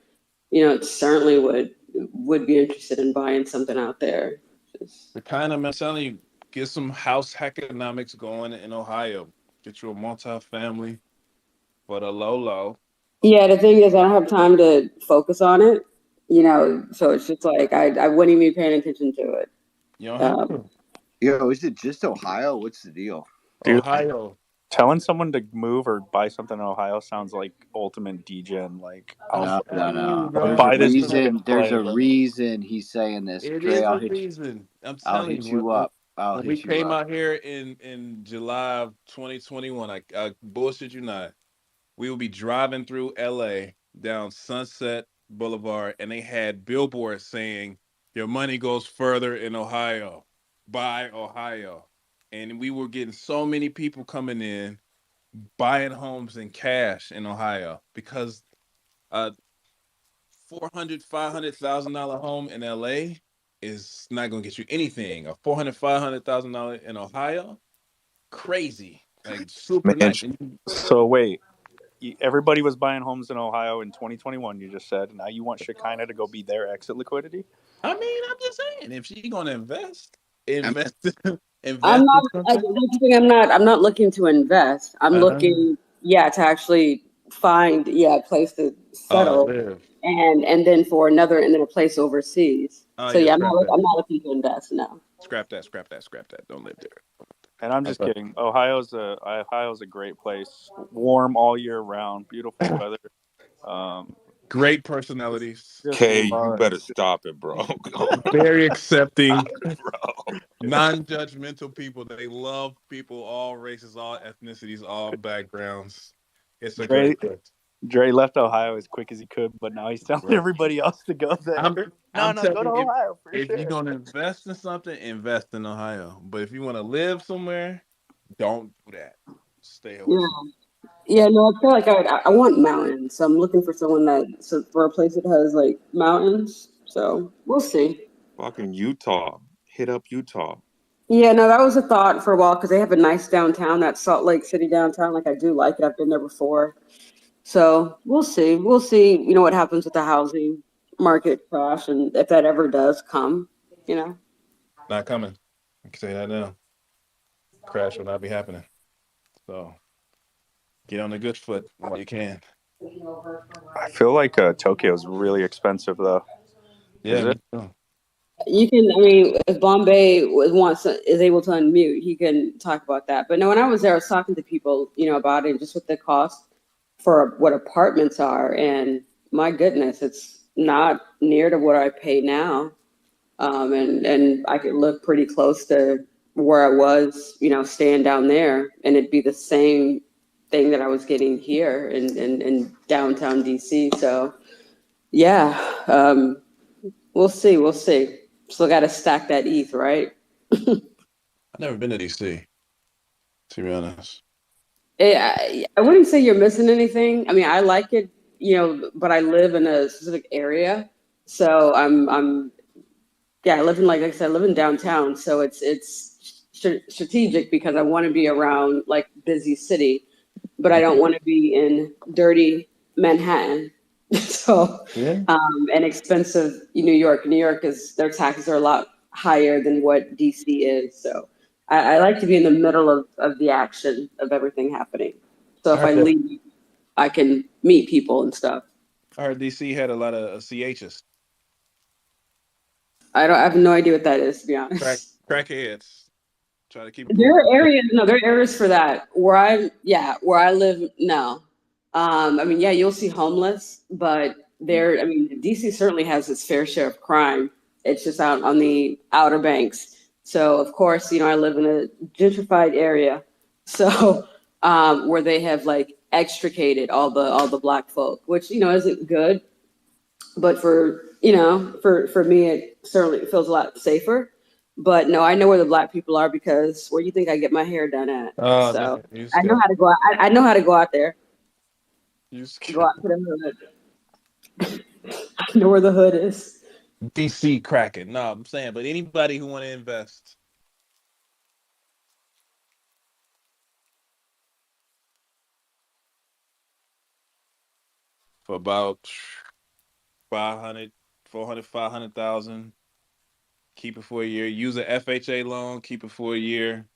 it certainly would be interested in buying something out there. The kind of, I'm telling you, get some house economics going in Ohio. Get you a multi-family for the low. Yeah, the thing is, I don't have time to focus on it, so it's just like I wouldn't even be paying attention to it. You don't have Um, to. Yo, is it just Ohio? What's the deal? Dude, Ohio. telling someone to move or buy something in Ohio sounds like ultimate degen. Like, I'm No, no, telling you, no. I'll There's bro. a buy this reason. There's play, a bro. reason he's saying this. It Dre, is a reason. I'm I'll telling hit you. you up. I'll When we hit you came up. out here in July of 2021, I bullshit you not. We will be driving through LA down Sunset Boulevard, and they had billboards saying, "Your money goes further in Ohio. Buy Ohio." And we were getting so many people coming in buying homes in cash in Ohio because a $400,000-$500,000 home in LA is not going to get you anything. A $400,000-$500,000 in Ohio, crazy, like super Man, nice. So, wait. Everybody was buying homes in Ohio in 2021, you just said. Now you want Shakina to go be their exit liquidity? I mean, I'm just saying, if she's going to invest, I'm- I'm invest in not. something. That's the thing. I'm not looking to invest. I'm Uh-huh. looking, to actually find, a place to Oh, settle, live. and then and then a place overseas. Oh So yeah, yeah, scrap that. I'm not looking to invest now. Scrap that. Scrap that. Scrap that. Don't live there. And I'm just kidding. Ohio's a great place. Warm all year round. Beautiful weather. Great personalities. Just Kay, you love better stop it, bro. Very accepting. Bro. Non-judgmental people. They love people, all races, all ethnicities, all backgrounds. It's a Dre, great place. Dre left Ohio as quick as he could, but now he's telling Right. everybody else to go there. I'm No, go to telling you, Ohio for if sure. you're gonna invest in something, invest in Ohio. But if you want to live somewhere, don't do that. Stay away. Yeah, no, I feel like I want mountains. So I'm looking for for a place that has like mountains. So we'll see. Fucking Utah. Hit up Utah. Yeah, no, that was a thought for a while because they have a nice downtown, that Salt Lake City downtown. Like I do like it. I've been there before. So we'll see. We'll see, what happens with the housing market crash and if that ever does come. Not coming. I can say that now. Crash will not be happening. So get on the good foot while you can. I feel like Tokyo's really expensive, though. Yeah, Is me it? too. You can, I mean, if Bombay is able to unmute, he can talk about that. But no, when I was there, I was talking to people, about it, just with the cost for what apartments are, and my goodness, it's not near to what I pay now. And I could look pretty close to where I was, staying down there, and it'd be the same thing that I was getting here in downtown DC. So, yeah, we'll see. We'll see. Still got to stack that ETH, right? I've never been to DC, to be honest. I wouldn't say you're missing anything. I mean, I like it, but I live in a specific area, so I live in, like I said, I live in downtown, so it's strategic because I want to be around like busy city, but I don't want to be in dirty Manhattan. So, Yeah. and expensive New York. New York their taxes are a lot higher than what DC is. So I like to be in the middle of the action of everything happening. So if I leave, I can meet people and stuff. I heard DC had a lot of CHs. I have no idea what that is, to be honest. Crackheads. Try to keep. There are areas for that. Where I live, no. I mean, yeah, you'll see homeless, but DC certainly has its fair share of crime. It's just out on the Outer Banks. So of course, I live in a gentrified area. So where they have like extricated all the black folk, which isn't good. But for me, it certainly feels a lot safer. But no, I know where the black people are because where you think I get my hair done at. Oh So man, you I know scared. how to go out. I know how to go out there. You Go scared. out to the hood. I know where the hood is. DC cracking. No, I'm saying, but anybody who want to invest for about 500, 400, 500,000, keep it for a year. Use an FHA loan, keep it for a year.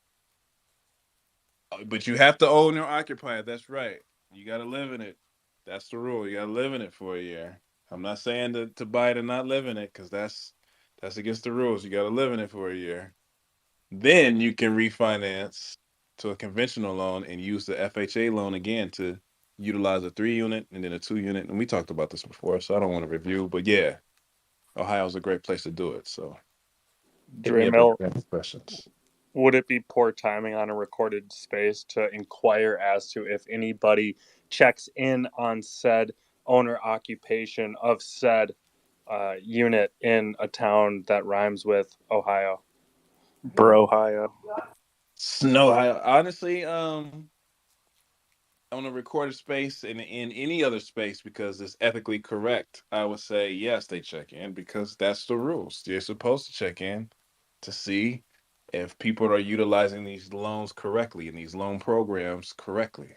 But you have to own or occupy it. That's right. You got to live in it. That's the rule. You got to live in it for a year. I'm not saying to buy it and not live in it because that's against the rules. You got to live in it for a year. Then you can refinance to a conventional loan and use the FHA loan again to utilize a 3-unit and then a 2-unit. And we talked about this before, so I don't want to review. But yeah, Ohio's a great place to do it. So hit me Dre up if Mill, you have any questions. would it be poor timing on a recorded space to inquire as to if anybody checks in on said owner occupation of said unit in a town that rhymes with Ohio? Bro, Ohio. Snow, honestly, on a recorded space and in any other space because it's ethically correct, I would say yes, they check in because that's the rules. You're supposed to check in to see if people are utilizing these loans correctly and these loan programs correctly.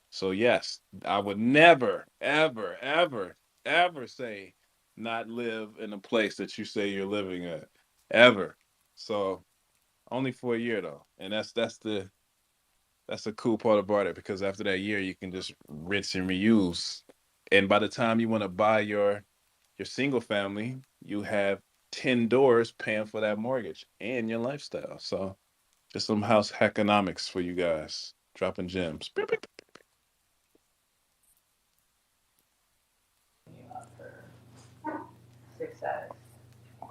So yes, I would never, ever, ever, ever say not live in a place that you say you're living at. Ever. So only for a year though. And that's a cool part about it because after that year, you can just rinse and reuse. And by the time you want to buy your single family, you have 10 doors paying for that mortgage and your lifestyle. So just some house economics for you guys. Dropping gems.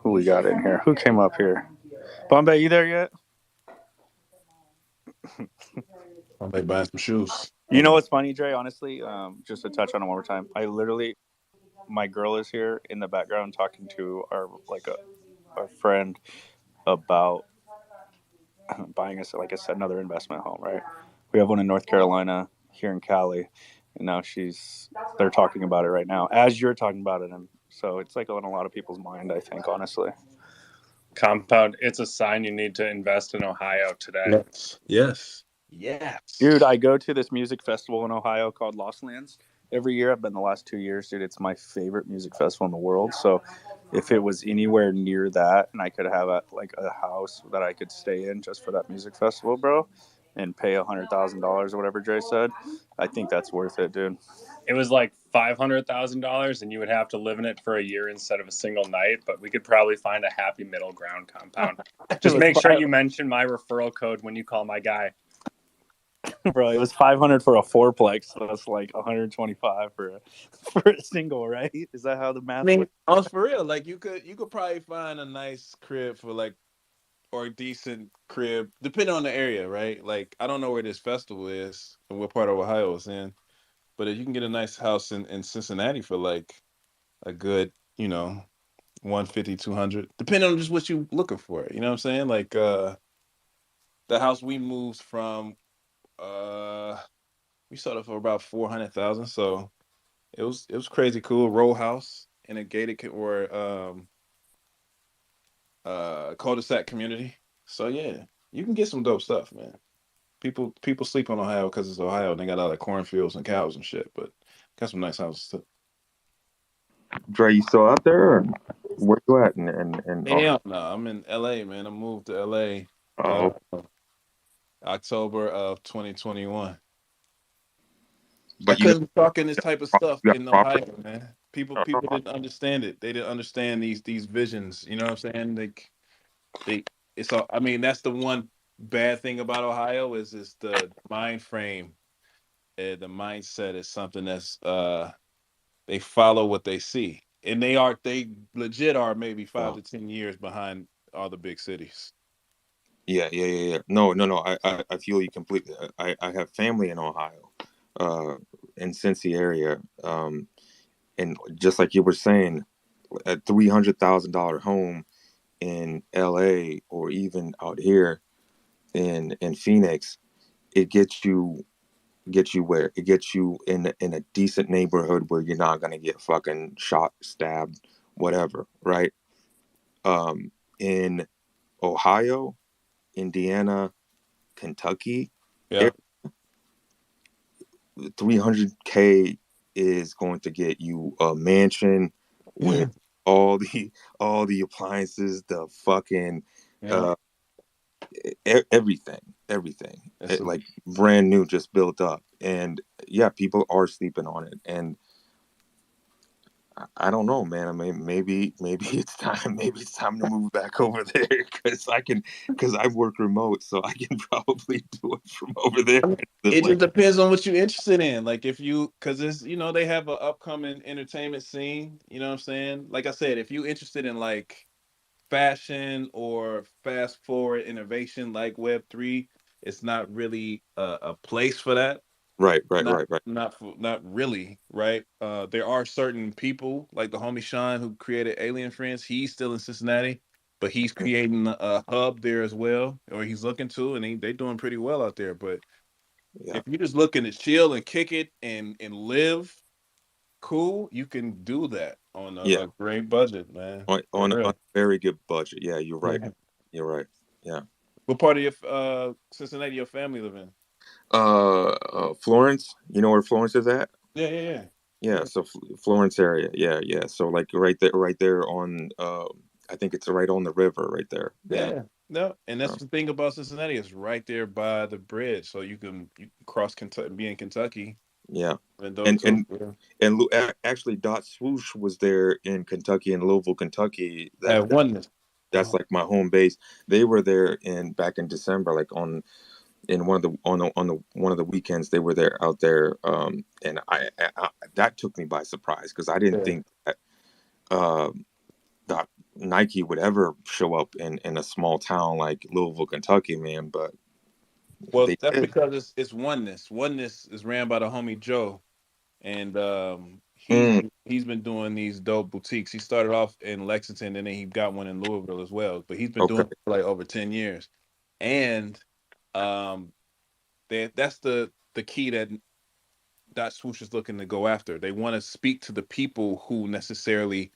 Who we got in here? Who came up here? Bombay, you there yet? I'm like buying some shoes. You know what's funny, Dre? Honestly, just to touch on it one more time, my girl is here in the background talking to our friend about buying us, like I said, another investment home. Right? We have one in North Carolina, here in Cali, and now they're talking about it right now as you're talking about it, and so it's like on a lot of people's mind. I think honestly. Compound, it's a sign you need to invest in Ohio today. Yes. Yes. Yes. Dude, I go to this music festival in Ohio called Lost Lands every year. I've been the last 2 years, dude. It's my favorite music festival in the world. So if it was anywhere near that and I could have a house that I could stay in just for that music festival, bro, and pay $100,000 or whatever Dre said, I think that's worth it, dude. It was like $500,000 and you would have to live in it for a year instead of a single night, but we could probably find a happy middle ground, Compound. Just make sure you mention my referral code when you call my guy. Bro, it was $500 for a fourplex, so that's like $125 for a single, right? Is that how the math works? I was for real. Like you could probably find a nice crib for like or a decent crib, depending on the area, right? Like I don't know where this festival is and what part of Ohio it's in, but if you can get a nice house in Cincinnati for like a good, 150, 200, depending on just what you looking for. You know what I'm saying? Like the house we moved from, we sold it for about 400,000. So it was crazy cool. Row house in a gated or cul-de-sac community. So yeah, you can get some dope stuff, man. People sleep on Ohio because it's Ohio and they got all the cornfields and cows and shit, but got some nice houses too. Dre, you still out there? Or where you at? And Hell no, I'm in LA, man. I moved to LA oh, October of 2021. I but you couldn't be talking this type of stuff got in property. Ohio, man. People didn't understand it. They didn't understand these visions. You know what I'm saying? They it's all. I mean, that's the one bad thing about Ohio is the mind frame. The mindset is something that's they follow what they see, and they legit are maybe 5 to 10 years behind all the big cities. Yeah. No. I feel you completely. I have family in Ohio, in Cincy area, and just like you were saying, a $300,000 home in LA or even out here in Phoenix, it gets you where it gets you in a decent neighborhood where you're not gonna get fucking shot, stabbed, whatever, right? In Ohio, Indiana, Kentucky, Yeah. 300K is going to get you a mansion with all the all the appliances, the fucking Yeah. uh everything, everything. That's Like brand new, just built up. And yeah, people are sleeping on it. And I don't know, man. I mean, maybe it's time. Maybe it's time to move back over there because I work remote, so I can probably do it from over there. it Like, just depends on what you're interested in. Like if you, because it's, they have an upcoming entertainment scene. You know what I'm saying? Like I said, if you're interested in like fashion or fast forward innovation like Web3, it's not really a place for that. right, right, Not right, right. not really, right? There are certain people like the homie Sean who created Alien Friends. He's still in Cincinnati, but he's creating a hub there as well, or he's looking to, and they doing pretty well out there. But Yeah, if you're just looking to chill and kick it and live cool, you can do that on yeah. a great budget, man. For On real. a very good budget. Yeah, you're right. Yeah. You're right. Yeah. What part of your Cincinnati your family live in? Florence. You know where Florence is at? Yeah, yeah, yeah. Yeah. Yeah. So Florence area. Yeah, yeah. So like right there on. I think it's right on the river, right there. Yeah. Yeah, no, and that's Uh, the thing about Cincinnati. It's right there by the bridge, so you can cross Kentucky, be in Kentucky, yeah. and go And to. Yeah. actually, Dot Swoosh was there in Kentucky, in Louisville, Kentucky. At oneness. That's like my home base. They were there in back in December, like on in one of the on the one of the weekends. They were there out there, and I that took me by surprise because I didn't Yeah. think uh, that Nike would ever show up in a small town like Louisville, Kentucky, man. But Well, they that's did. because it's oneness. Oneness is ran by the homie Joe, and Mm, he's been doing these dope boutiques. He started off in Lexington, and then he got one in Louisville as well. But he's been okay, doing it for like over 10 years, and um, that's the key that Swoosh is looking to go after. They want to speak to the people who necessarily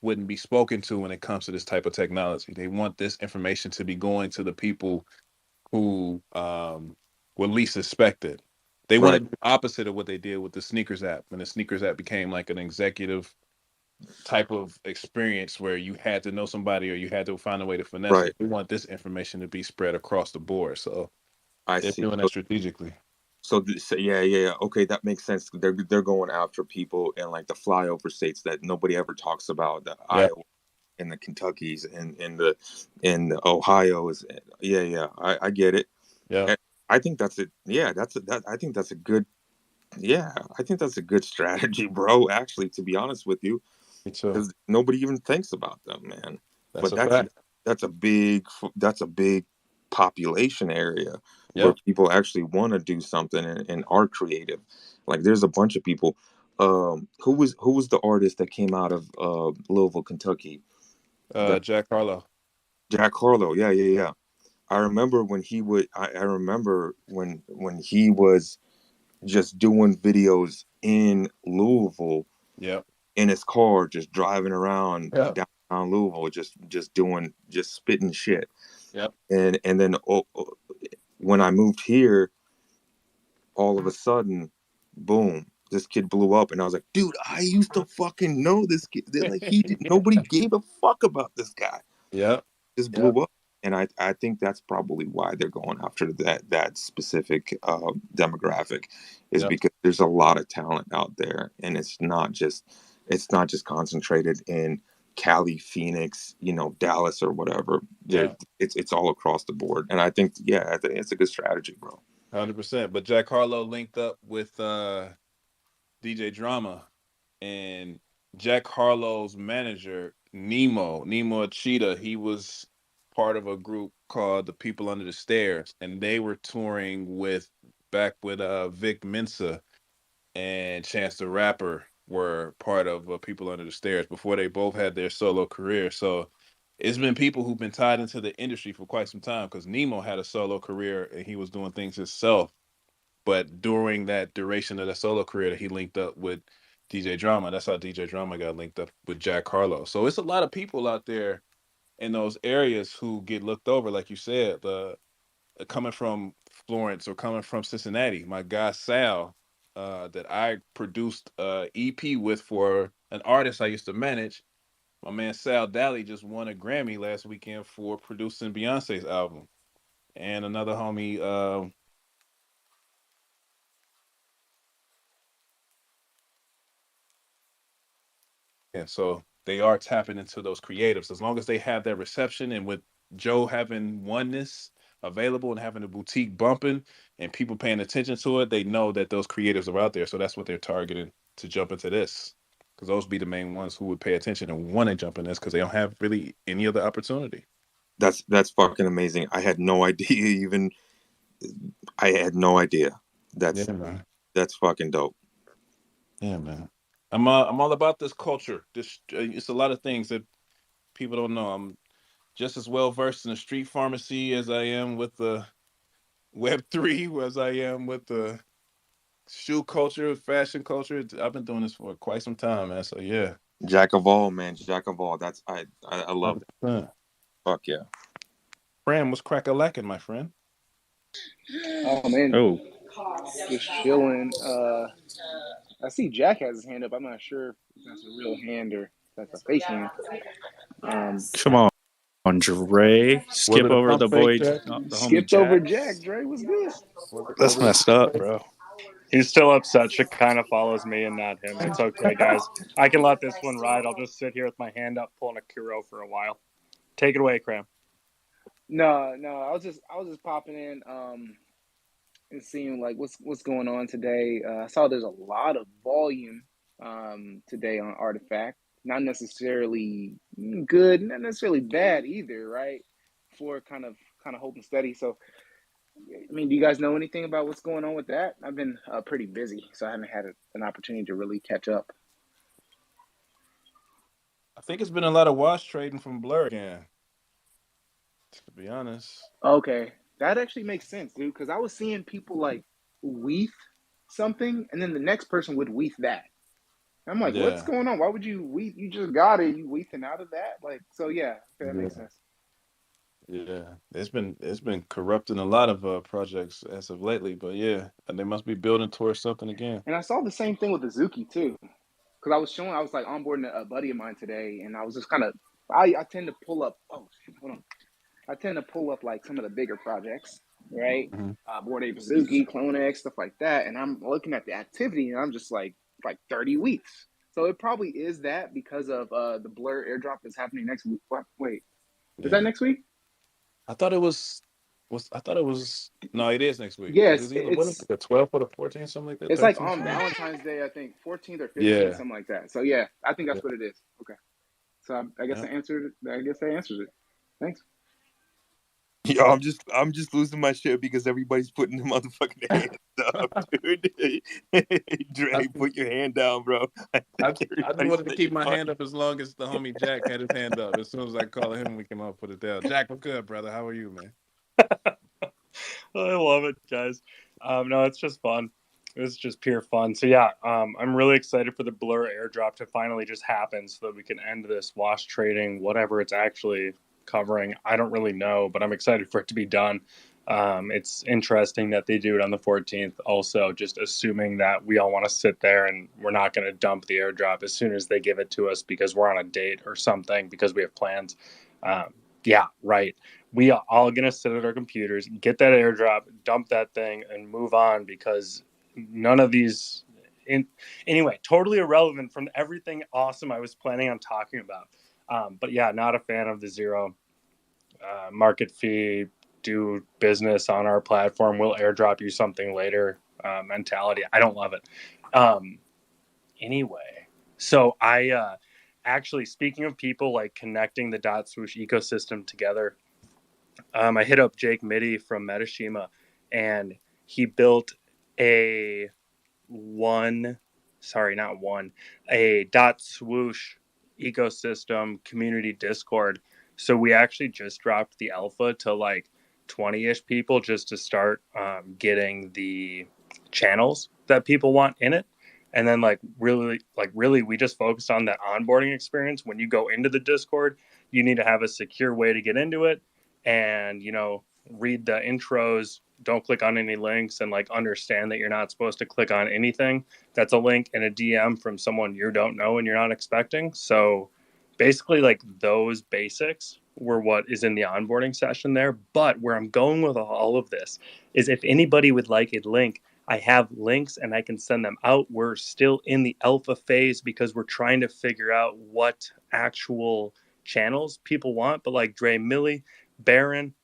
wouldn't be spoken to when it comes to this type of technology. They want this information to be going to the people who would least suspect it. They want to right, do the opposite of what they did with the sneakers app. When the sneakers app became like an executive type of experience where you had to know somebody or you had to find a way to finesse right. it. We want this information to be spread across the board. So I they're see. doing that strategically. So yeah, yeah, yeah. Okay, that makes sense. They're going after people in like the flyover states that nobody ever talks about, the Yeah. Iowa and the Kentuckys and the Ohio's. Yeah, yeah. I get it. Yeah. And I think that's it. Yeah, I think that's a good. Yeah, I think that's a good strategy, bro. Actually, to be honest with you, Me too. because nobody even thinks about them, man. That's But a fact. that's a big population area where Yep. people actually want to do something and are creative. Like there's a bunch of people. Who was the artist that came out of Louisville, Kentucky? The Jack Harlow. Jack Harlow. Yeah, yeah, yeah. I remember when he would. I remember when he was just doing videos in Louisville Yep. in his car, just driving around Yep. downtown Louisville, just doing, just spitting shit. Yep. And then when I moved here, all of a sudden, boom, this kid blew up, and I was like, dude, I used to fucking know this kid. They're like, he didn't. Nobody gave a fuck about this guy. Yep. Just blew Yep. up. And I think that's probably why they're going after that specific demographic, is Yep. because there's a lot of talent out there, and it's not just concentrated in Cali, Phoenix, Dallas or whatever. There, Yeah. it's all across the board, and I think it's a good strategy, bro. 100%. But Jack Harlow linked up with DJ Drama, and Jack Harlow's manager, Nemo Cheetah, he was part of a group called the People Under the Stairs, and they were touring back with Vic Mensa and Chance the Rapper were part of People Under the Stairs before they both had their solo career. So it's been people who've been tied into the industry for quite some time because Nemo had a solo career and he was doing things himself. But during that duration of the solo career, he linked up with DJ Drama. That's how DJ Drama got linked up with Jack Harlow. So it's a lot of people out there in those areas who get looked over, like you said, coming from Florence or coming from Cincinnati. My guy Sal, that I produced EP with for an artist I used to manage. My man Sal Daly just won a Grammy last weekend for producing Beyonce's album. And another homie, and so they are tapping into those creatives as long as they have that reception. And with Joe having oneness available and having a boutique bumping and people paying attention to it, they know that those creatives are out there. So that's what they're targeting to jump into this. Because those be the main ones who would pay attention and want to jump in this because they don't have really any other opportunity. That's fucking amazing. I had no idea even. I had no idea. Yeah, man. That's fucking dope. Yeah, man. I'm all about this culture. This it's a lot of things that people don't know. I'm just as well versed in the street pharmacy as I am with the Web3, as I am with the shoe culture, fashion culture. I've been doing this for quite some time, man. So yeah, Jack of all, man. Jack of all. That's I love it. 100%. Fuck yeah. Fran, what's crack a lacking, my friend? Oh man, Oh, just chilling. I see Jack has his hand up. I'm not sure if that's a real hand or if that's a fake hand. come on, Dre. Was Skip it a over pump the fake, boy, Jack? the homie Skipped over Jack. Jack. Dre was good. Was That's it a messed pump up, fake? bro. He's still upset. She kind of follows me and not him. It's okay, guys. I can let this one ride. I'll just sit here with my hand up, pulling a Kuro for a while. Take it away, Cram. No. I was just popping in and seeing like what's going on today. I saw there's a lot of volume today on Artifact. Not necessarily good, not necessarily bad either, right? For kind of holding steady. So I mean, do you guys know anything about what's going on with that? I've been pretty busy, so I haven't had an opportunity to really catch up. I think it's been a lot of wash trading from Blur again. To be honest. Okay, that actually makes sense, dude. Because I was seeing people like weeth something, and then the next person would weeth that. I'm like, what's Yeah. going on? Why would you weeth? You just got it. You weething out of that? Like, so yeah, okay, that Yeah. makes sense. Yeah. It's been corrupting a lot of projects as of lately, but yeah, and they must be building towards something again. And I saw the same thing with the Zuki too. Because I was like onboarding a buddy of mine today, and I was just kind of, I tend to pull up. Oh, shit, hold on. I tend to pull up like some of the bigger projects, right? Mm-hmm. Board Ape Suzuki, CloneX, stuff like that. And I'm looking at the activity and I'm just like 30 weeks. So it probably is that because of the Blur airdrop that's happening next week. Wait, is that Yeah. next week? I thought it was no, it is next week. Because Yes, it's either what is it, the 12th or the 14th, something like that, it's like 13th, on something like that. Valentine's Day, I think 14th or 15th, Yeah. something like that. So yeah, I think Yeah. that's what it is. Okay. So I guess Yeah. I guess that answers it. Thanks. Yo, I'm just losing my shit because everybody's putting the motherfucking hands up, dude. I, Dre, put your hand down, bro. I I, think I just everybody's wanted to keep making my fun. hand up as long as the homie Jack had his hand up. As soon as I call him, we can all put it down. Jack, what's good, brother? How are you, man? I love it, guys. No, it's just fun. It's just pure fun. So yeah, I'm really excited for the Blur airdrop to finally just happen so that we can end this wash trading, whatever it's actually covering. I don't really know, but I'm excited for it to be done. It's interesting that they do it on the 14th. Also, just assuming that we all want to sit there and we're not going to dump the airdrop as soon as they give it to us because we're on a date or something because we have plans. Yeah, right. We are all going to sit at our computers, get that airdrop, dump that thing, and move on because none of these. Anyway, totally irrelevant from everything awesome I was planning on talking about. But yeah, not a fan of the zero market fee, do business on our platform. We'll airdrop you something later mentality. I don't love it. Anyway, so I actually, speaking of people like connecting the dot swoosh ecosystem together, I hit up Jake Mitty from Metashima, and he built a a dot swoosh ecosystem community Discord So we actually just dropped the alpha to like 20-ish people just to start getting the channels that people want in it. And then really we just focused on that onboarding experience. When you go into the Discord, you need to have a secure way to get into it, and read the intros, don't click on any links, and like understand that you're not supposed to click on anything that's a link in a DM from someone you don't know and you're not expecting. So basically, like, those basics were what is in the onboarding session there. But where I'm going with all of this is, if anybody would like a link, I have links and I can send them out. We're still in the alpha phase because we're trying to figure out what actual channels people want. But like Dre, Millie, Baron,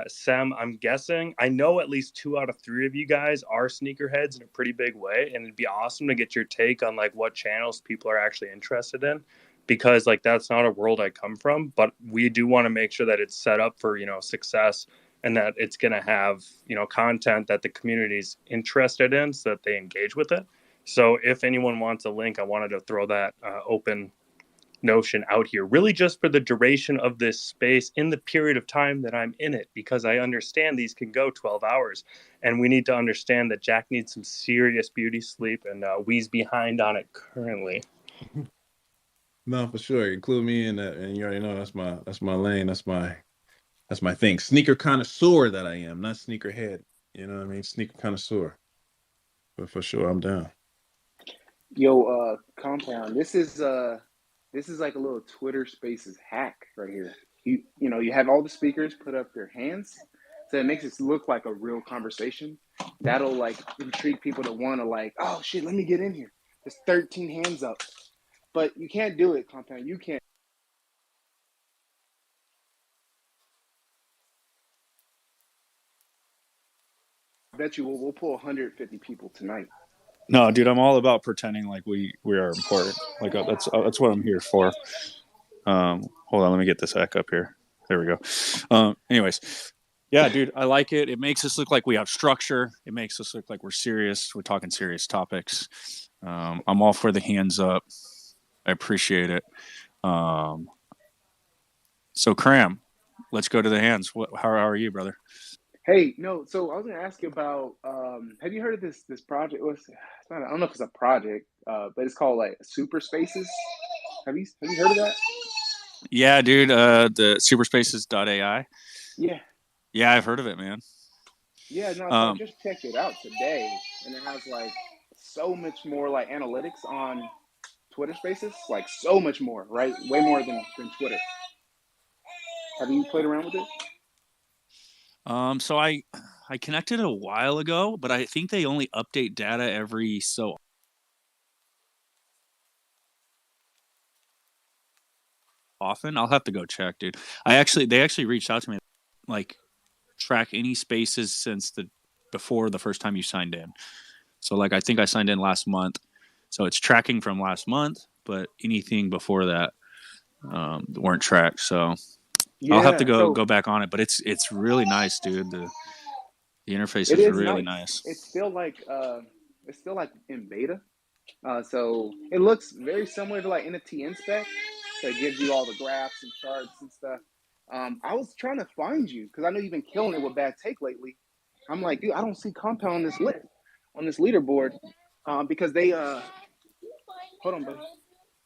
Sem, I'm guessing, I know at least 2 out of 3 of you guys are sneakerheads in a pretty big way. And it'd be awesome to get your take on like what channels people are actually interested in, because like that's not a world I come from. But we do want to make sure that it's set up for success, and that it's going to have content that the community's interested in, so that they engage with it. So if anyone wants a link, I wanted to throw that open notion out here, really just for the duration of this space in the period of time that I'm in it, because I understand these can go 12 hours, and we need to understand that Jack needs some serious beauty sleep, and we's behind on it currently. No, for sure. Include me in that, and you already know that's my lane. That's my thing. Sneaker connoisseur that I am, not sneaker head. You know what I mean? Sneaker connoisseur. But for sure, I'm down. Yo, Compound, this is like a little Twitter Spaces hack right here. You have all the speakers put up their hands, so it makes it look like a real conversation. That'll like intrigue people to want to like, oh shit, let me get in here. There's 13 hands up, but you can't do it, Compound. You can't. I bet you we'll pull 150 people tonight. No, dude, I'm all about pretending like we are important. Like that's what I'm here for. Hold on, let me get this back up here. There we go. Anyways, yeah, dude, I like it. It makes us look like we have structure. It makes us look like we're serious. We're talking serious topics. I'm all for the hands up. I appreciate it. So Cram, let's go to the hands. How are you, brother? Hey, no. So I was gonna ask you about. Have you heard of this project? It's not. I don't know if it's a project, but it's called like Super Spaces. Have you heard of that? Yeah, dude. The superspaces.ai. Yeah. Yeah, I've heard of it, man. Yeah, no. So I just checked it out today, and it has like so much more like analytics on Twitter Spaces, like so much more, right? Way more than Twitter. Have you played around with it? So I connected a while ago, but I think they only update data every so often. I'll have to go check, dude. They actually reached out to me, like, track any spaces since before the first time you signed in. So like I think I signed in last month, so it's tracking from last month, but anything before that weren't tracked. So yeah, I'll have to go back on it, but it's really nice, dude. The interface is really nice. It's still like in beta. So it looks very similar to like NFT Inspect. So it gives you all the graphs and charts and stuff. I was trying to find you because I know you've been killing it with Bad Take lately. I'm like, dude, I don't see Compound on this leaderboard because they hold on, buddy.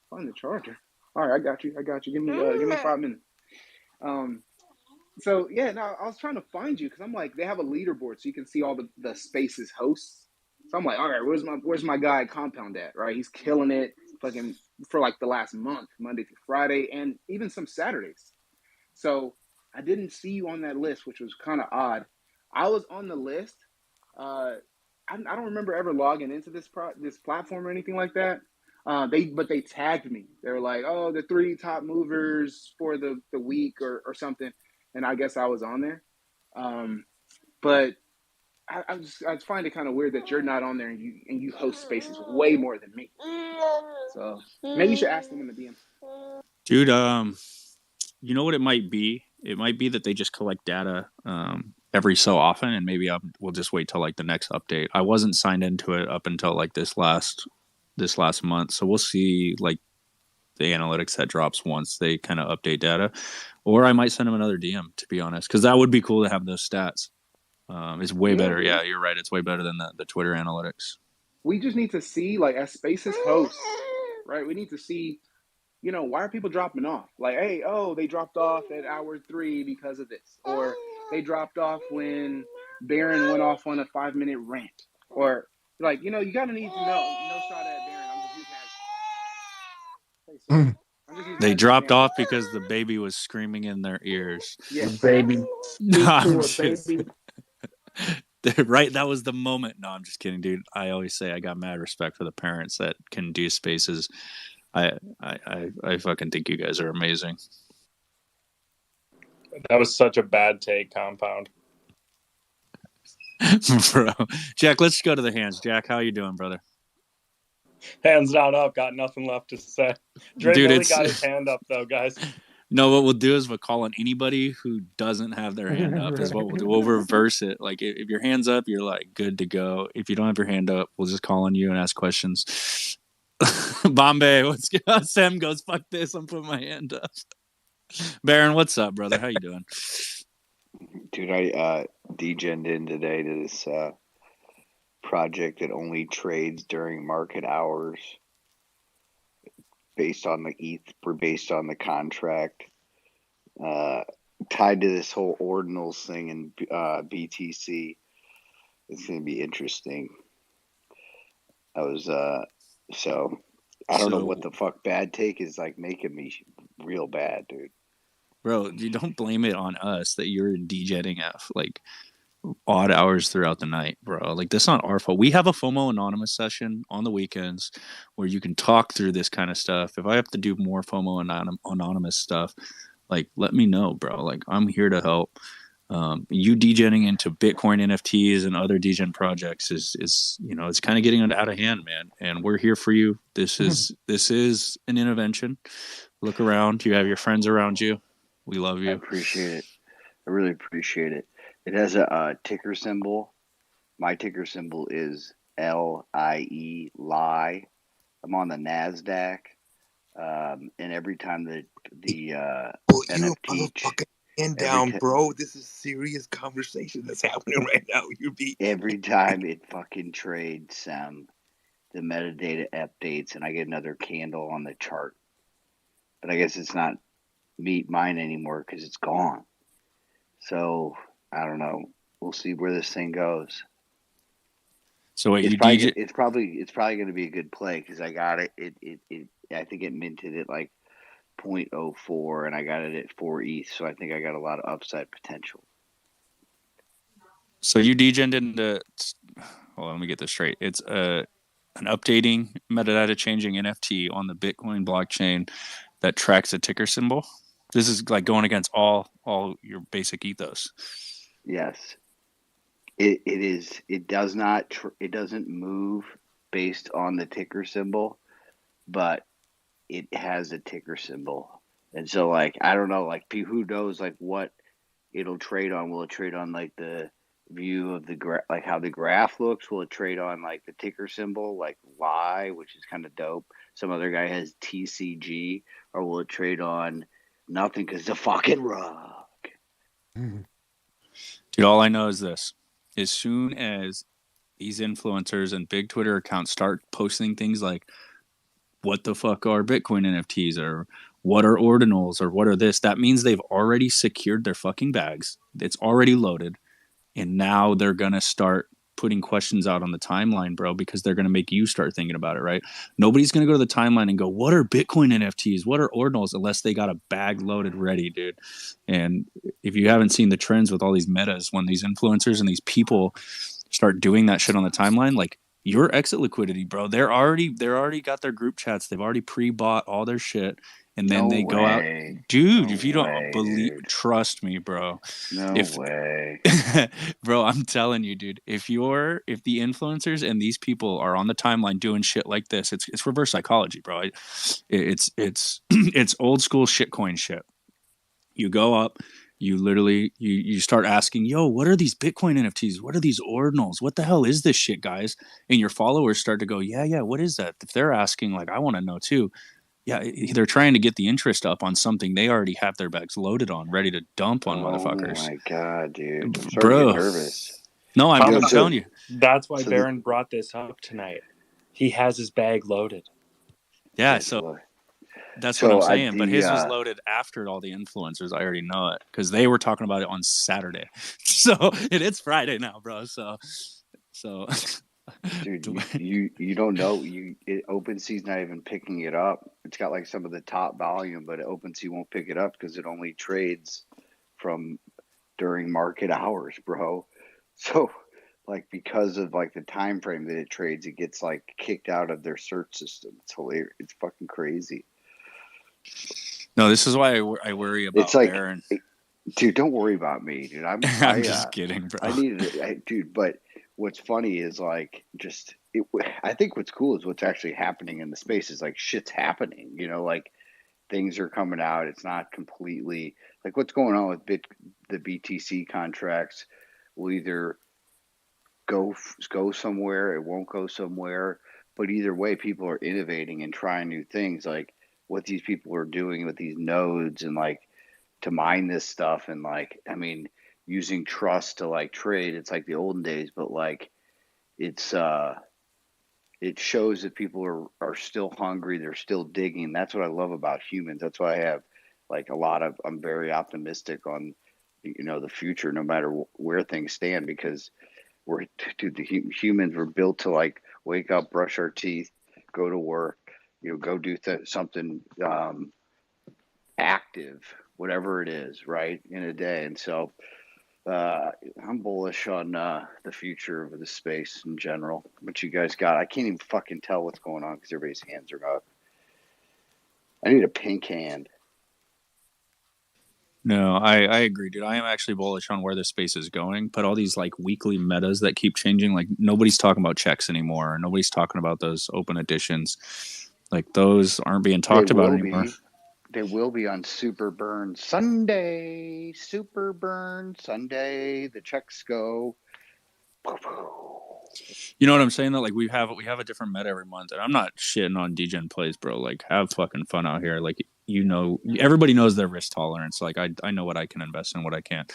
Find the charger. All right, I got you. Give me 5 minutes. So yeah, now I was trying to find you because I'm like, they have a leaderboard so you can see all the spaces hosts. So I'm like, all right, where's my guy Compound at? Right, he's killing it, fucking for like the last month, Monday through Friday, and even some Saturdays. So I didn't see you on that list, which was kind of odd. I was on the list. I don't remember ever logging into this platform or anything like that. They tagged me. They were like, oh, the 3 top movers for the week or something, and I guess I was on there. But I find it kind of weird that you're not on there and you host spaces way more than me. So maybe you should ask them in the DM. Dude, you know what it might be? It might be that they just collect data every so often, and maybe we'll just wait till like the next update. I wasn't signed into it up until like this last month, so we'll see like the analytics that drops once they kind of update data. Or I might send him another DM, to be honest, because that would be cool to have those stats. It's way better. Dude. Yeah, you're right. It's way better than the Twitter analytics. We just need to see, like, as Spaces hosts, right? We need to see, why are people dropping off? Like, hey, they dropped off at hour 3 because of this. Or they dropped off when Baron went off on a 5-minute rant. Or, like, you got to need to know. No shot at Baron. I'm just using They as an dropped example. off because the baby was screaming in their ears. Yes. Baby. No, I'm to a just baby. right. That was the moment. No, I'm just kidding, dude. I always say I got mad respect for the parents that can do spaces. I fucking think you guys are amazing. That was such a bad take, Compound. Bro. Jack, let's go to the hands. Jack, how you doing, brother? Hands down up. Got nothing left to say. Drake Dude, only got his hand up, though, guys. No, what we'll do is we'll call on anybody who doesn't have their hand up is what we'll do. We'll reverse it. Like if your hand's up, you're like good to go. If you don't have your hand up, we'll just call on you and ask questions. Bombay, what's good? Sam goes, fuck this. I'm putting my hand up. Baron, what's up, brother? How you doing? Dude, I degened in today to this project that only trades during market hours based on the ETH, based on the contract, tied to this whole ordinals thing in BTC. It's going to be interesting. So I don't know what the fuck bad take is like making me real bad, dude. Bro, you don't blame it on us that you're degenning at like odd hours throughout the night, bro. Like that's not our fault. We have a FOMO anonymous session on the weekends where you can talk through this kind of stuff. If I have to do more FOMO anonymous stuff, like let me know, bro. Like I'm here to help. You degenning into Bitcoin NFTs and other degen projects is it's kind of getting out of hand, man. And we're here for you. This is an intervention. Look around. You have your friends around you. We love you. I appreciate it. I really appreciate it. It has a ticker symbol. My ticker symbol is LIE, lie. I'm on the NASDAQ. And every time the NFT... And down, bro. This is serious conversation that's happening right now. Every time it fucking trades, the metadata updates, and I get another candle on the chart. But I guess it's not mine anymore because it's gone. So I don't know. We'll see where this thing goes. So wait, it's probably going to be a good play because I got it. I think it minted at like 0.04 and I got it at 4 ETH. So I think I got a lot of upside potential. So you degened into. Hold on, let me get this straight. It's an updating metadata changing NFT on the Bitcoin blockchain that tracks a ticker symbol. This is like going against all your basic ethos. Yes, it is. It does not. It doesn't move based on the ticker symbol, but it has a ticker symbol, and so like I don't know, like who knows like what it'll trade on? Will it trade on like the view of the like how the graph looks? Will it trade on like the ticker symbol, like Y, which is kind of dope? Some other guy has TCG, or will it trade on nothing because the fucking rug? Dude, all I know is this: as soon as these influencers and big Twitter accounts start posting things like what the fuck are Bitcoin NFTs or what are ordinals or what are this, that means they've already secured their fucking bags. It's already loaded. And now they're going to start putting questions out on the timeline, bro, because they're going to make you start thinking about it, right? Nobody's going to go to the timeline and go, what are Bitcoin NFTs? What are ordinals? Unless they got a bag loaded ready, dude. And if you haven't seen the trends with all these metas, when these influencers and these people start doing that shit on the timeline, like your exit liquidity, bro, they're already got their group chats. They've already pre-bought all their shit. And then they go out, dude. If you don't believe, trust me, bro. No way, bro. I'm telling you, dude. If the influencers and these people are on the timeline doing shit like this, it's reverse psychology, bro. It's it's old school shitcoin shit. You go up, you literally you start asking, yo, what are these Bitcoin NFTs? What are these ordinals? What the hell is this shit, guys? And your followers start to go, yeah, what is that? If they're asking, like, I want to know too. Yeah, they're trying to get the interest up on something they already have their bags loaded on, ready to dump on motherfuckers. Oh my god, dude! I'm starting to Bro. get nervous. No, I'm Yo, telling you. That's why so Baron brought this up tonight. He has his bag loaded. Yeah, Yes, so Lord. that's what So I'm saying. But the his was loaded after all the influencers. I already know it because they were talking about it on Saturday. So it's Friday now, bro. So dude, you don't know. OpenSea's not even picking it up. It's got like some of the top volume, but OpenSea won't pick it up because it only trades from during market hours, bro. So like because of like the time frame that it trades, it gets like kicked out of their search system. It's hilarious. It's fucking crazy. no, this is why I worry about It's like, Baron. dude, don't worry about me, dude. I'm just kidding, bro. I needed it, dude. But what's funny is like just it. I think what's cool is what's actually happening in the space is like shit's happening. You know, like things are coming out. It's not completely like what's going on with the BTC contracts will either go somewhere, it won't go somewhere. But either way, people are innovating and trying new things. Like what these people are doing with these nodes and like to mine this stuff and like I mean using trust to like trade. It's like the olden days, but like it's it shows that people are still hungry, they're still digging. That's what I love about humans. That's why I have like a lot of I'm very optimistic on the future no matter where things stand because we're dude, the humans were built to like wake up, brush our teeth, go to work, go do something active, whatever it is, right, in a day. And so I'm bullish on the future of the space in general. What you guys got? I can't even fucking tell what's going on because everybody's hands are up. I need a pink hand. No, I agree, dude. I am actually bullish on where this space is going. But all these like weekly metas that keep changing, like nobody's talking about checks anymore. Nobody's talking about those open editions. Like those aren't being talked about anymore. They will be on Super Burn Sunday. Super Burn Sunday. The checks go. You know what I'm saying though? Like we have a different meta every month, and I'm not shitting on DGen plays, bro. Like have fucking fun out here. Like everybody knows their risk tolerance. Like I know what I can invest in, what I can't.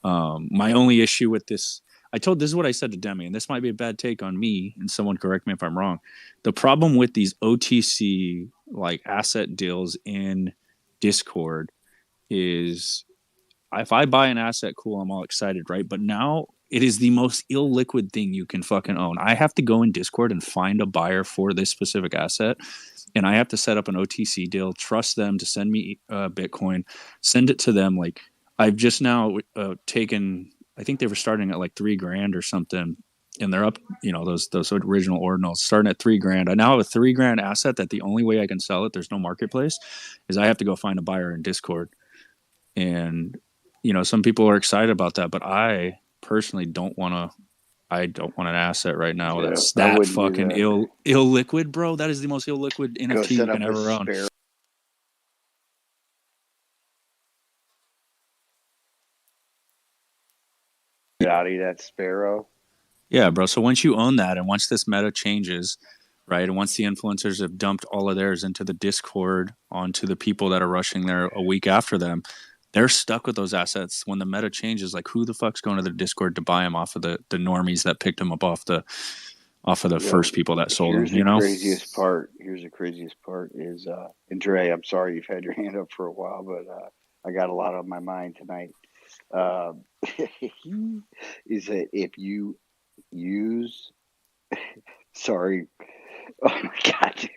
My only issue with this, this is what I said to Demi, and this might be a bad take on me, and someone correct me if I'm wrong. The problem with these OTC like asset deals in Discord is if I buy an asset, cool, I'm all excited, right? But now it is the most illiquid thing you can fucking own. I have to go in Discord and find a buyer for this specific asset, and I have to set up an OTC deal, trust them to send me Bitcoin, send it to them. Like I've just now taken, I think they were starting at like $3,000 or something, and they're up, those original ordinals starting at $3,000. I now have a $3,000 asset that the only way I can sell it, there's no marketplace, is I have to go find a buyer in Discord. And some people are excited about that, but I personally don't want to. I don't want an asset right now that's that fucking illiquid, bro. That is the most illiquid NFT you can ever own. Get out of that Sparrow. Yeah, bro. So once you own that, and once this meta changes, right, and once the influencers have dumped all of theirs into the Discord onto the people that are rushing there a week after them, they're stuck with those assets. When the meta changes, like who the fuck's going to the Discord to buy them off of the normies that picked them up off the first people that sold them? Here's the craziest part is, and Dre, I'm sorry you've had your hand up for a while, but I got a lot on my mind tonight. Is that if you use, sorry, oh my God,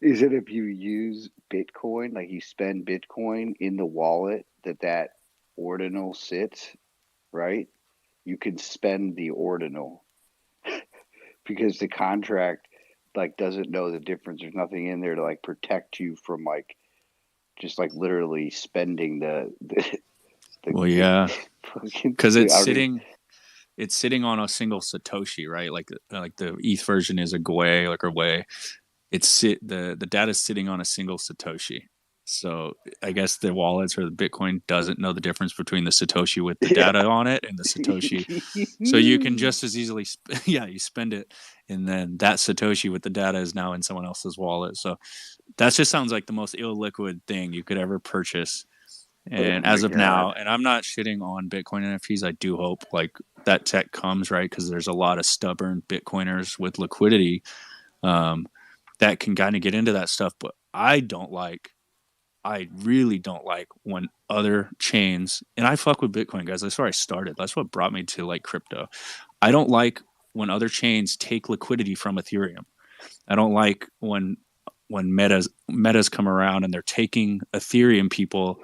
is it if you use Bitcoin, like you spend Bitcoin in the wallet that ordinal sits, right? You can spend the ordinal because the contract like doesn't know the difference. There's nothing in there to like protect you from like just like literally spending the well, yeah, because it's sitting on a single Satoshi, right? Like the ETH version is a Gwei, like a Way. The data's sitting on a single Satoshi. So I guess the wallets or the Bitcoin doesn't know the difference between the Satoshi with the Yeah. data on it and the Satoshi. So you can just as easily, you spend it, and then that Satoshi with the data is now in someone else's wallet. So that just sounds like the most illiquid thing you could ever purchase. And Oh my as of God. now, and I'm not shitting on Bitcoin NFTs, I do hope like that tech comes, right? Because there's a lot of stubborn Bitcoiners with liquidity that can kind of get into that stuff. But I really don't like when other chains, and I fuck with Bitcoin, guys. That's where I started. That's what brought me to like crypto. I don't like when other chains take liquidity from Ethereum. I don't like when metas come around and they're taking Ethereum people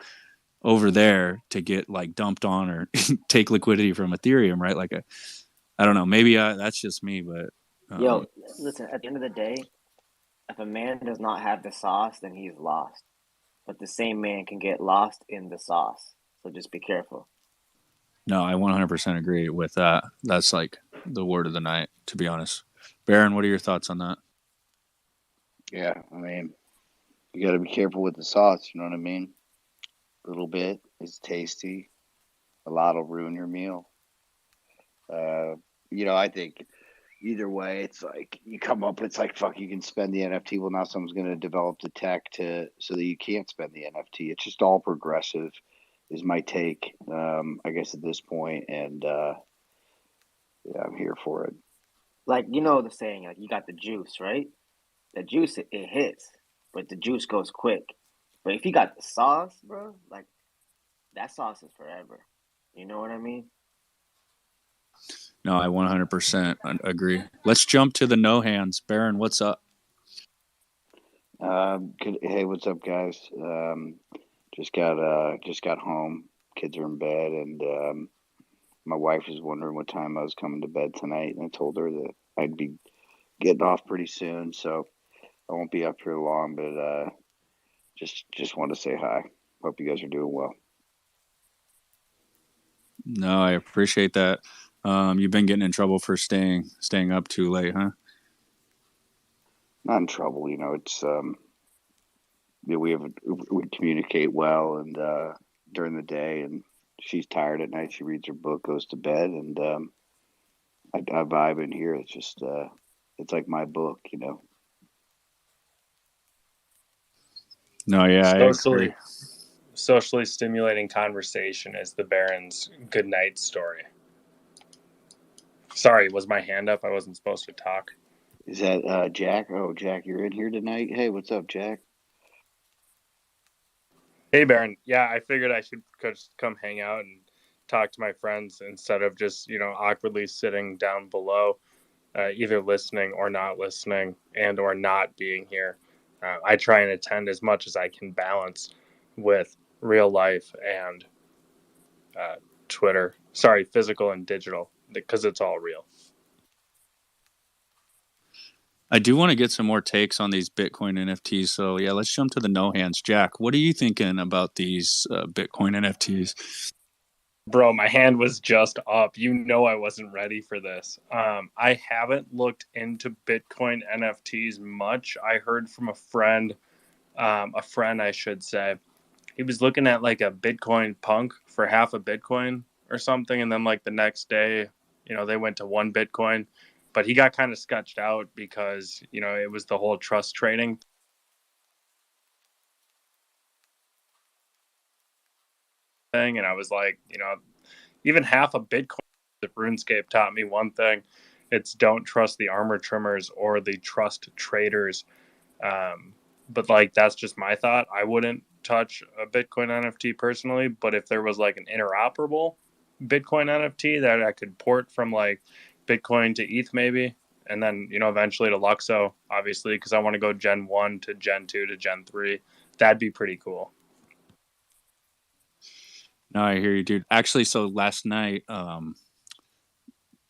over there to get like dumped on or take liquidity from Ethereum, right? Like I don't know. Maybe that's just me, but Yo, listen, at the end of the day, if a man does not have the sauce, then he's lost. But the same man can get lost in the sauce. So just be careful. no, I 100% agree with that. That's like the word of the night, to be honest. Baron, what are your thoughts on that? Yeah, I mean, you got to be careful with the sauce. You know what I mean? A little bit is tasty. A lot will ruin your meal. I think either way, it's like you come up. It's like fuck. You can spend the NFT. Well, now someone's going to develop the tech so that you can't spend the NFT. It's just all progressive, is my take. I guess at this point, and yeah, I'm here for it. Like, you know the saying, like, you got the juice, right? The juice, it hits, but the juice goes quick. But if you got the sauce, bro, like, that sauce is forever. You know what I mean? No, I 100% agree. Let's jump to the no hands. Baron, what's up? Hey, what's up, guys? Just got home. Kids are in bed, and my wife was wondering what time I was coming to bed tonight, and I told her that I'd be getting off pretty soon, so I won't be up here long. But just want to say hi. Hope you guys are doing well. No, I appreciate that. You've been getting in trouble for staying up too late, huh? Not in trouble, It's we communicate well, and during the day, and she's tired at night. She reads her book, goes to bed, and I vibe in here. It's just it's like my book. No, yeah, I agree. Socially stimulating conversation is the Baron's good night story. Sorry, was my hand up? I wasn't supposed to talk. Is that Jack? Oh, Jack, you're in here tonight. Hey, what's up, Jack? Hey, Baron. Yeah, I figured I should just come hang out and talk to my friends instead of just, awkwardly sitting down below, either listening or not listening and or not being here. I try and attend as much as I can balance with real life and Twitter. Sorry, physical and digital, because it's all real. I do want to get some more takes on these Bitcoin NFTs. So yeah, let's jump to the no hands. Jack, what are you thinking about these Bitcoin NFTs? Bro, my hand was just up. I wasn't ready for this. I haven't looked into Bitcoin NFTs much. I heard from a friend, I should say. He was looking at like a Bitcoin punk for half a Bitcoin or something. And then like the next day, they went to 1 Bitcoin. But he got kind of sketched out because, it was the whole trust trading thing. And I was like, even half a Bitcoin, if RuneScape taught me one thing, it's don't trust the armor trimmers or the trust traders. But like, that's just my thought. I wouldn't touch a Bitcoin NFT personally, but if there was like an interoperable Bitcoin NFT that I could port from like Bitcoin to ETH maybe, and then, eventually to Luxo, obviously, because I want to go Gen 1 to Gen 2 to Gen 3, that'd be pretty cool. No, I hear you, dude. Actually, so last night,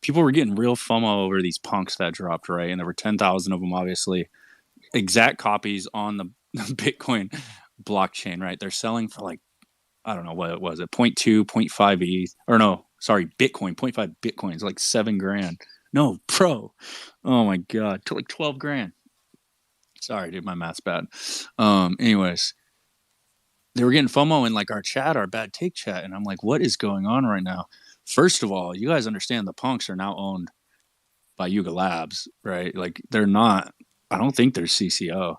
people were getting real FOMO over these punks that dropped, right? And there were 10,000 of them, obviously. Exact copies on the Bitcoin blockchain, right? They're selling for like, I don't know, what was it, 0.2, 0.5 ETH, or no, sorry, Bitcoin, 0.5 Bitcoins, like $7,000. No, bro. Oh my God, to like 12 grand. Sorry, dude, my math's bad. Anyways, they were getting FOMO in like our chat, our bad take chat, and I'm like, what is going on right now? First of all, you guys understand the punks are now owned by Yuga Labs, right? Like they're not. I don't think they're CCO,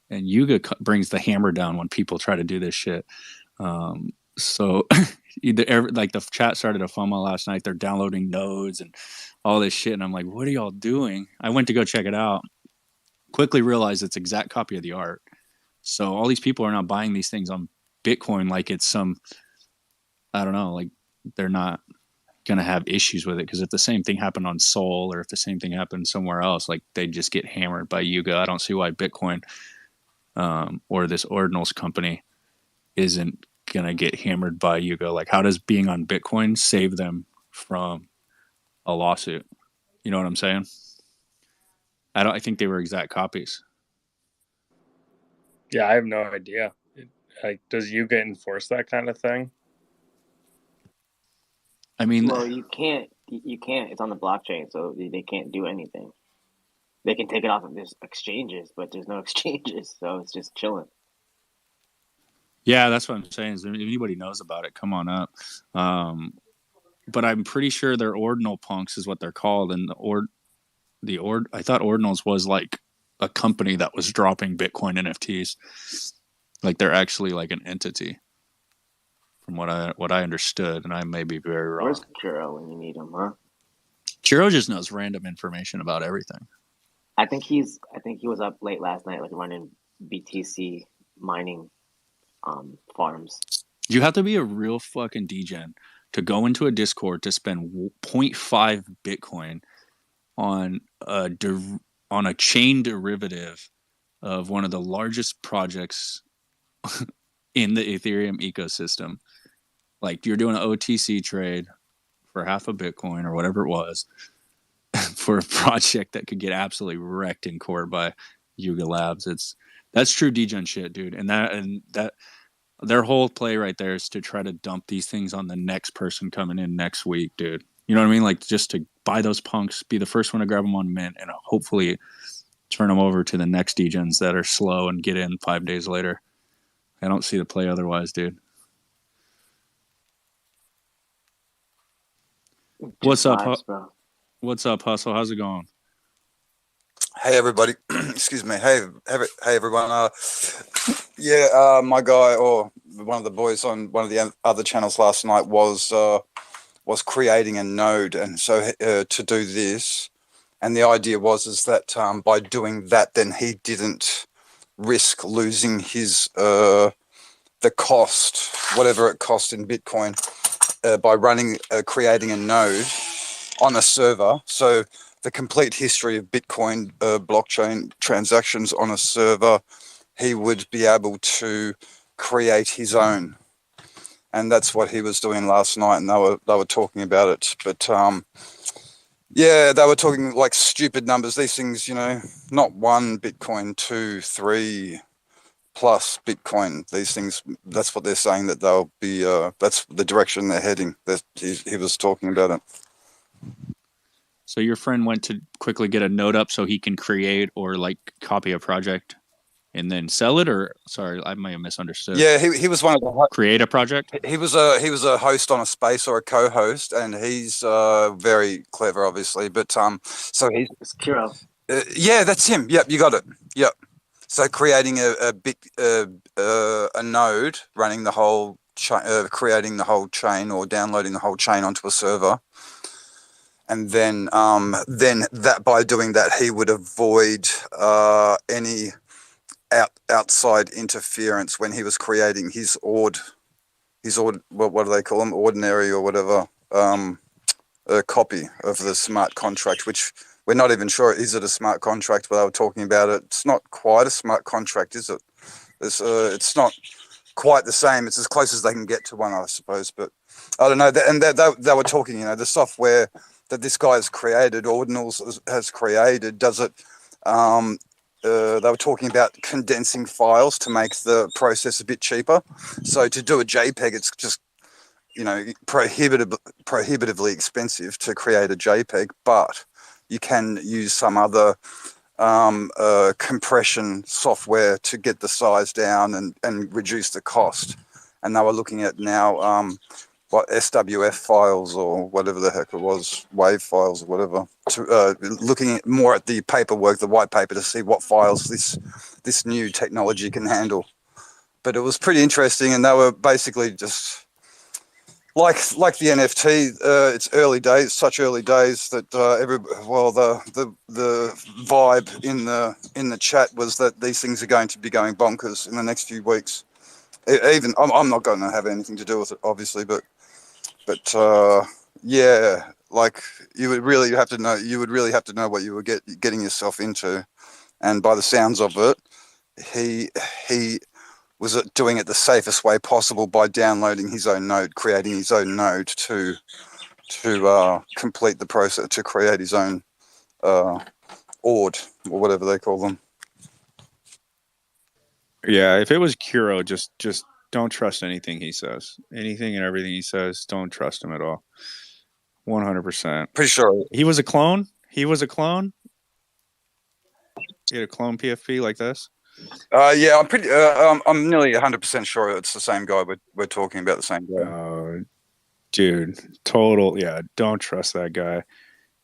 and Yuga brings the hammer down when people try to do this shit. So like the chat started a FOMO last night. They're downloading nodes and all this shit, and I'm like, what are y'all doing? I went to go check it out. Quickly realized it's exact copy of the art. So all these people are now buying these things on Bitcoin like it's some, I don't know, like they're not gonna have issues with it, because if the same thing happened on Sol or if the same thing happened somewhere else, like they just get hammered by Yuga. I don't see why Bitcoin or this Ordinals company isn't gonna get hammered by Yuga. Like, how does being on Bitcoin save them from a lawsuit? You know what I'm saying? I think they were exact copies. Yeah, I have no idea. Like, does Yuga enforce that kind of thing? I mean, well, you can't. It's on the blockchain, so they can't do anything. They can take it off of this exchanges, but there's no exchanges, so it's just chilling. yeah, that's what I'm saying. Is if anybody knows about it, come on up. But I'm pretty sure they're ordinal punks is what they're called, and I thought Ordinals was like a company that was dropping Bitcoin NFTs. Like they're actually like an entity, from what I understood, and I may be very wrong. Where's Kuro when you need him, huh? Chiro just knows random information about everything. I think he was up late last night, like running BTC mining farms. You have to be a real fucking degen to go into a Discord to spend 0.5 Bitcoin on a chain derivative of one of the largest projects in the Ethereum ecosystem. Like, you're doing an OTC trade for half a Bitcoin or whatever it was for a project that could get absolutely wrecked in court by Yuga Labs. That's true degen shit, dude. And that their whole play right there is to try to dump these things on the next person coming in next week, dude. You know what I mean? Like, just to buy those punks, be the first one to grab them on mint, and hopefully turn them over to the next degens that are slow and get in 5 days later. I don't see the play otherwise, dude. What's up, bro? What's up, Hustle? How's it going? Hey, everybody. Excuse me. Hey, everyone. My guy, or one of the boys on one of the other channels last night was creating a node, and so to do this, and the idea was that by doing that, then he didn't risk losing his the cost, whatever it cost in Bitcoin, by creating a node on a server. So the complete history of Bitcoin blockchain transactions on a server, he would be able to create his own. And that's what he was doing last night, and they were talking about it. But they were talking like stupid numbers. These things, not 1 Bitcoin, 2, 3 plus Bitcoin. These things, that's what they're saying, that they'll be, that's the direction they're heading. He was talking about it. So your friend went to quickly get a node up so he can create or like copy a project and then sell it, or sorry, I may have misunderstood. Yeah, he was one of the create a project. He was a host on a space, or a co-host, and he's very clever, obviously. But so he's Kiro. Yeah, that's him. Yep, you got it. Yep. So creating a node, running the whole creating the whole chain, or downloading the whole chain onto a server. And then that by doing that, he would avoid any outside interference when he was creating his what do they call them? Ordinary or whatever, a copy of the smart contract, which we're not even sure, is it a smart contract, but they were talking about it. It's not quite a smart contract, is it? It's not quite the same. It's as close as they can get to one, I suppose, but I don't know. And they were talking, the software that this guy has created, Ordinals has created, does it, they were talking about condensing files to make the process a bit cheaper. So to do a JPEG, it's just, prohibitively expensive to create a JPEG, but you can use some other compression software to get the size down and reduce the cost. And they were looking at now what SWF files or whatever the heck it was, WAV files or whatever, to looking more at the paperwork, the white paper, to see what files this new technology can handle. But it was pretty interesting, and they were basically just like the NFT. It's early days, such early days that the vibe in the chat was that these things are going to be going bonkers in the next few weeks. Even I'm not going to have anything to do with it, obviously, but yeah, like you would really have to know. You would really have to know what you were getting yourself into, and by the sounds of it, he was doing it the safest way possible by downloading his own node, creating his own node to complete the process, to create his own ord or whatever they call them. Yeah, if it was Kuro, just don't trust anything he says. Anything and everything he says, don't trust him at all. 100%. Pretty sure he was a clone. He was a clone. He had a clone PFP like this. Yeah, I'm nearly 100% sure it's the same guy. We're talking about the same guy. Dude, total. Yeah, don't trust that guy.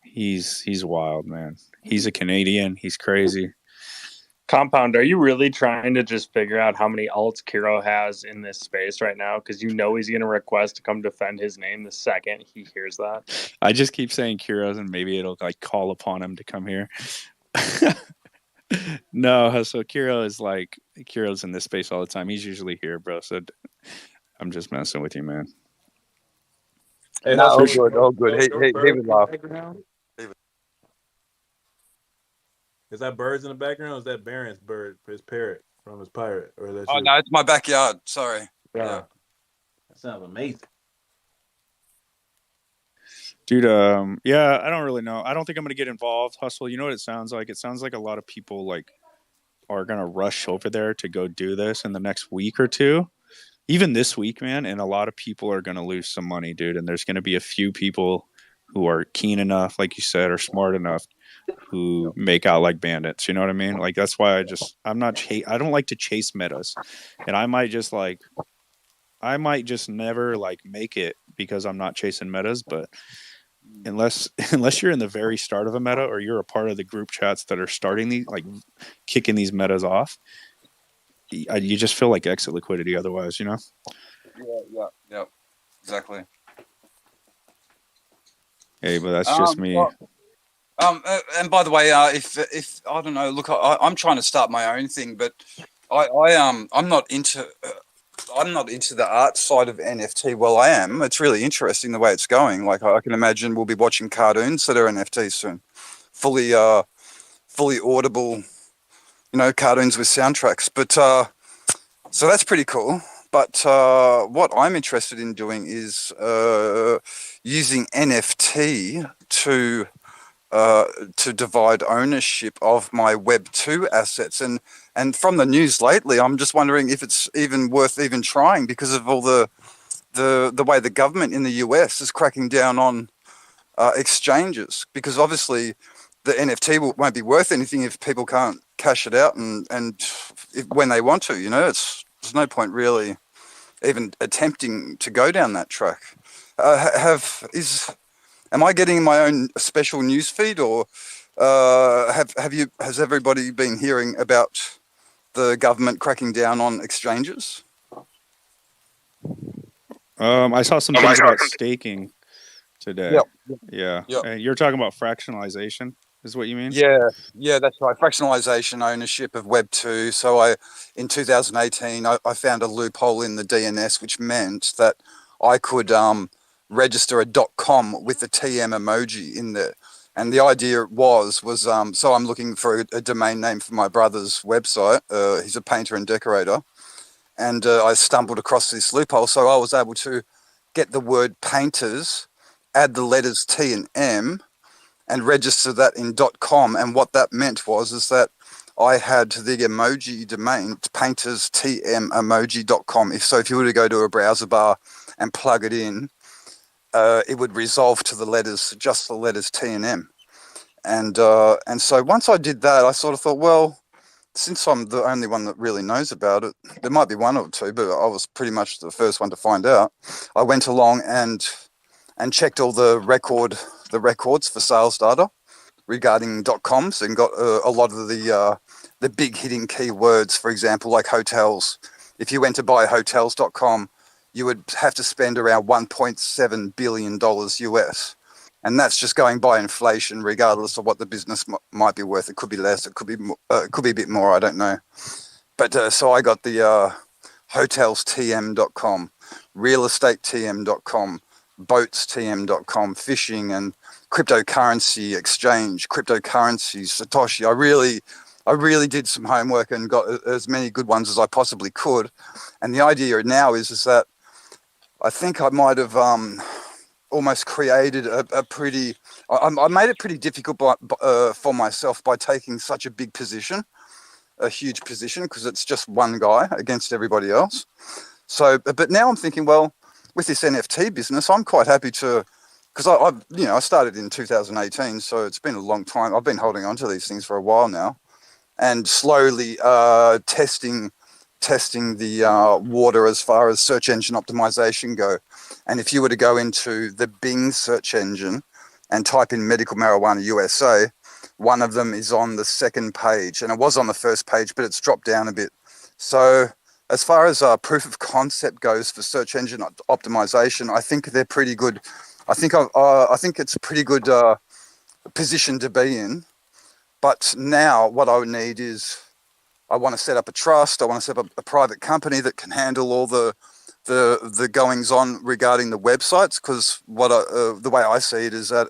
He's wild, man. He's a Canadian. He's crazy. Compound, are you really trying to just figure out how many alts Kiro has in this space right now? Because you know he's going to request to come defend his name the second he hears that. I just keep saying Kiro's, and maybe it'll like call upon him to come here. No, so Kiro's in this space all the time. He's usually here, bro. So I'm just messing with you, man. Hey, no, all good. He would laugh. Is that birds in the background? Or is that Baron's bird, his parrot from his pirate? Or is that no, it's my backyard. Sorry. Yeah. That sounds amazing. Dude, yeah, I don't really know. I don't think I'm gonna get involved. Hustle, you know what it sounds like? It sounds like a lot of people like are gonna rush over there to go do this in the next week or two. Even this week, man, and a lot of people are gonna lose some money, dude. And there's gonna be a few people who are keen enough, like you said, or smart enough, who make out like bandits. You know what I mean? Like that's why I don't like to chase metas, and I might just never like make it because I'm not chasing metas. But unless you're in the very start of a meta or you're a part of the group chats that are starting these, like kicking these metas off, you just feel like exit liquidity otherwise, you know? Yeah, exactly. Hey, but that's just me. And by the way, if I don't know, look, I'm trying to start my own thing, but I'm not into the art side of NFT. Well, I am. It's really interesting the way it's going. Like I can imagine we'll be watching cartoons that are NFTs soon, fully audible, cartoons with soundtracks. But so that's pretty cool. But what I'm interested in doing is using NFT to divide ownership of my Web2 assets. And from the news lately, I'm just wondering if it's even worth even trying because of all the way the government in the US is cracking down on exchanges. Because obviously the NFT won't be worth anything if people can't cash it out and when they want to. There's no point really even attempting to go down that track. Am I getting my own special news feed, or has everybody been hearing about the government cracking down on exchanges? I saw some things about staking today. Yep. Yeah. And you're talking about fractionalization, is what you mean? Yeah, that's right. Fractionalization ownership of Web2. So in 2018, I found a loophole in the DNS, which meant that I could register a .com with the TM emoji in there. And the idea was so I'm looking for a domain name for my brother's website. He's a painter and decorator. And I stumbled across this loophole. So I was able to get the word painters, add the letters T and M, and register that in .com. And what that meant is that I had the emoji domain, painterstmemoji.com. If you were to go to a browser bar and plug it in, it would resolve to just the letters T and M. And so once I did that, I sort of thought, well, since I'm the only one that really knows about it, there might be one or two, but I was pretty much the first one to find out. I went along and checked all the records for sales data regarding .coms, and got a lot of the big hitting keywords. For example, like hotels. If you went to buy hotels.com, you would have to spend around $1.7 billion US. And that's just going by inflation, regardless of what the business might be worth. It could be less, it could be a bit more, I don't know. But so I got the hotelstm.com, realestatetm.com, boatstm.com, fishing and cryptocurrency exchange, cryptocurrencies, Satoshi. I really did some homework and got as many good ones as I possibly could. And the idea now is that I think I might have almost created a pretty. I made it pretty difficult for myself by taking such a big position, a huge position, because it's just one guy against everybody else. So, but now I'm thinking, well, with this NFT business, I'm quite happy to, because I started in 2018, so it's been a long time. I've been holding on to these things for a while now, and slowly testing the water as far as search engine optimization go. And if you were to go into the Bing search engine and type in medical marijuana USA, one of them is on the second page, and it was on the first page, but it's dropped down a bit. So as far as proof of concept goes for search engine optimization, I think they're pretty good. I think it's a pretty good position to be in. But now what I would need is, I want to set up a trust. I want to set up a private company that can handle all the goings on regarding the websites. Because the way I see it is that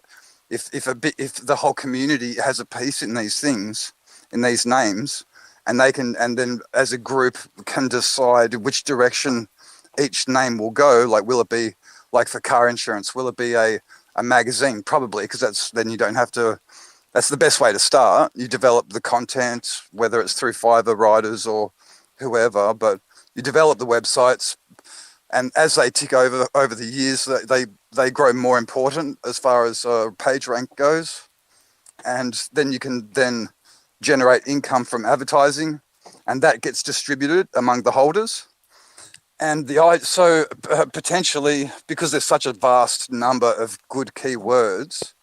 if the whole community has a piece in these things, in these names, and then as a group can decide which direction each name will go. Like, will it be like for car insurance? Will it be a magazine? Probably, because then you don't have to. That's the best way to start. You develop the content, whether it's through Fiverr writers or whoever, but you develop the websites, and as they tick over the years, they grow more important as far as page rank goes, and then you can then generate income from advertising, and that gets distributed among the holders. And so potentially, because there's such a vast number of good keywords,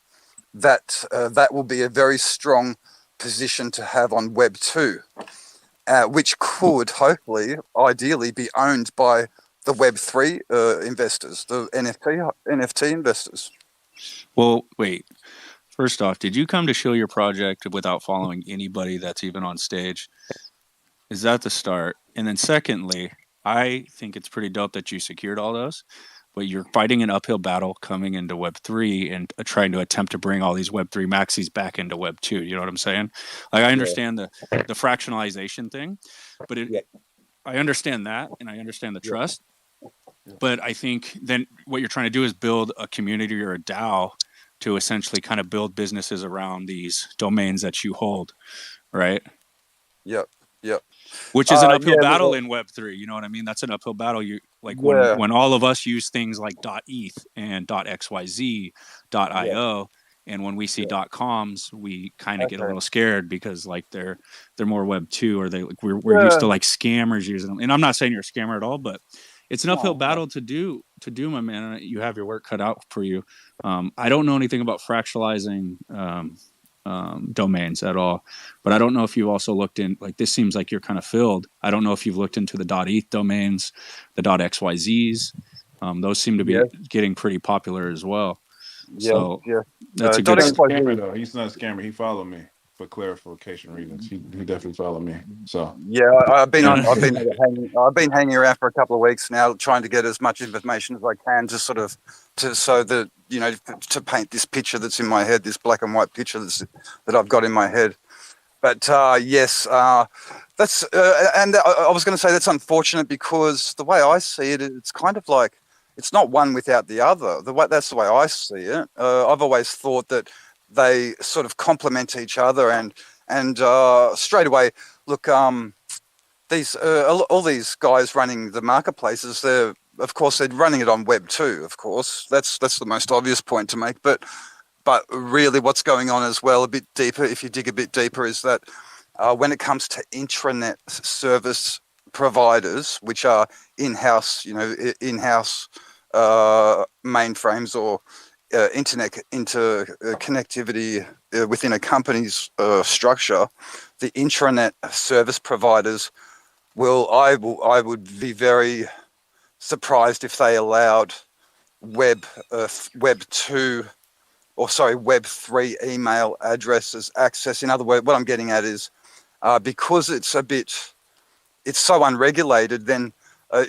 that will be a very strong position to have on Web 2, which could hopefully, ideally, be owned by the Web 3 investors, the NFT investors. Well, wait. First off, did you come to show your project without following anybody that's even on stage? Is that the start? And then secondly, I think it's pretty dope that you secured all those, but you're fighting an uphill battle coming into Web 3 and trying to attempt to bring all these Web 3 maxis back into Web 2. You know what I'm saying? Like, I understand the fractionalization thing, but I understand that, and I understand the trust. But I think then what you're trying to do is build a community or a DAO to essentially kind of build businesses around these domains that you hold, right? Yep. Which is an uphill battle in Web 3. You know what I mean? That's an uphill battle. When all of us use things like .eth and .xyz, .io, and when we see .coms, we kind of get a little scared because like they're more Web 2, or we're used to like scammers using them. And I'm not saying you're a scammer at all, but it's an uphill battle to do, my man. You have your work cut out for you. I don't know anything about fractionalizing domains at all, but I don't know if you've also looked in, like, this seems like you're kind of filled. I don't know if you've looked into the .eth domains, the .xyzs. Those seem to be getting pretty popular as well. That's a good scammer though. He's not a scammer. He followed me for clarification reasons. He definitely followed me. So I've been hanging around for a couple of weeks now, trying to get as much information as I can, so that to paint this picture that's in my head, this black and white picture that I've got in my head. But that's and I was going to say that's unfortunate, because the way I see it, it's kind of like it's not one without the other. That's the way I see it. I've always thought that they sort of complement each other, and straight away, look, these all these guys running the marketplaces, they're running it on Web 2. Of course, that's the most obvious point to make. But But really what's going on as well, a bit deeper, if you dig a bit deeper, is that when it comes to intranet service providers, which are in-house, in-house mainframes or internet interconnectivity within a company's structure, the intranet service providers I would be very surprised if they allowed Web 2 Web 3 email addresses access. In other words, what I'm getting at is because it's so unregulated, then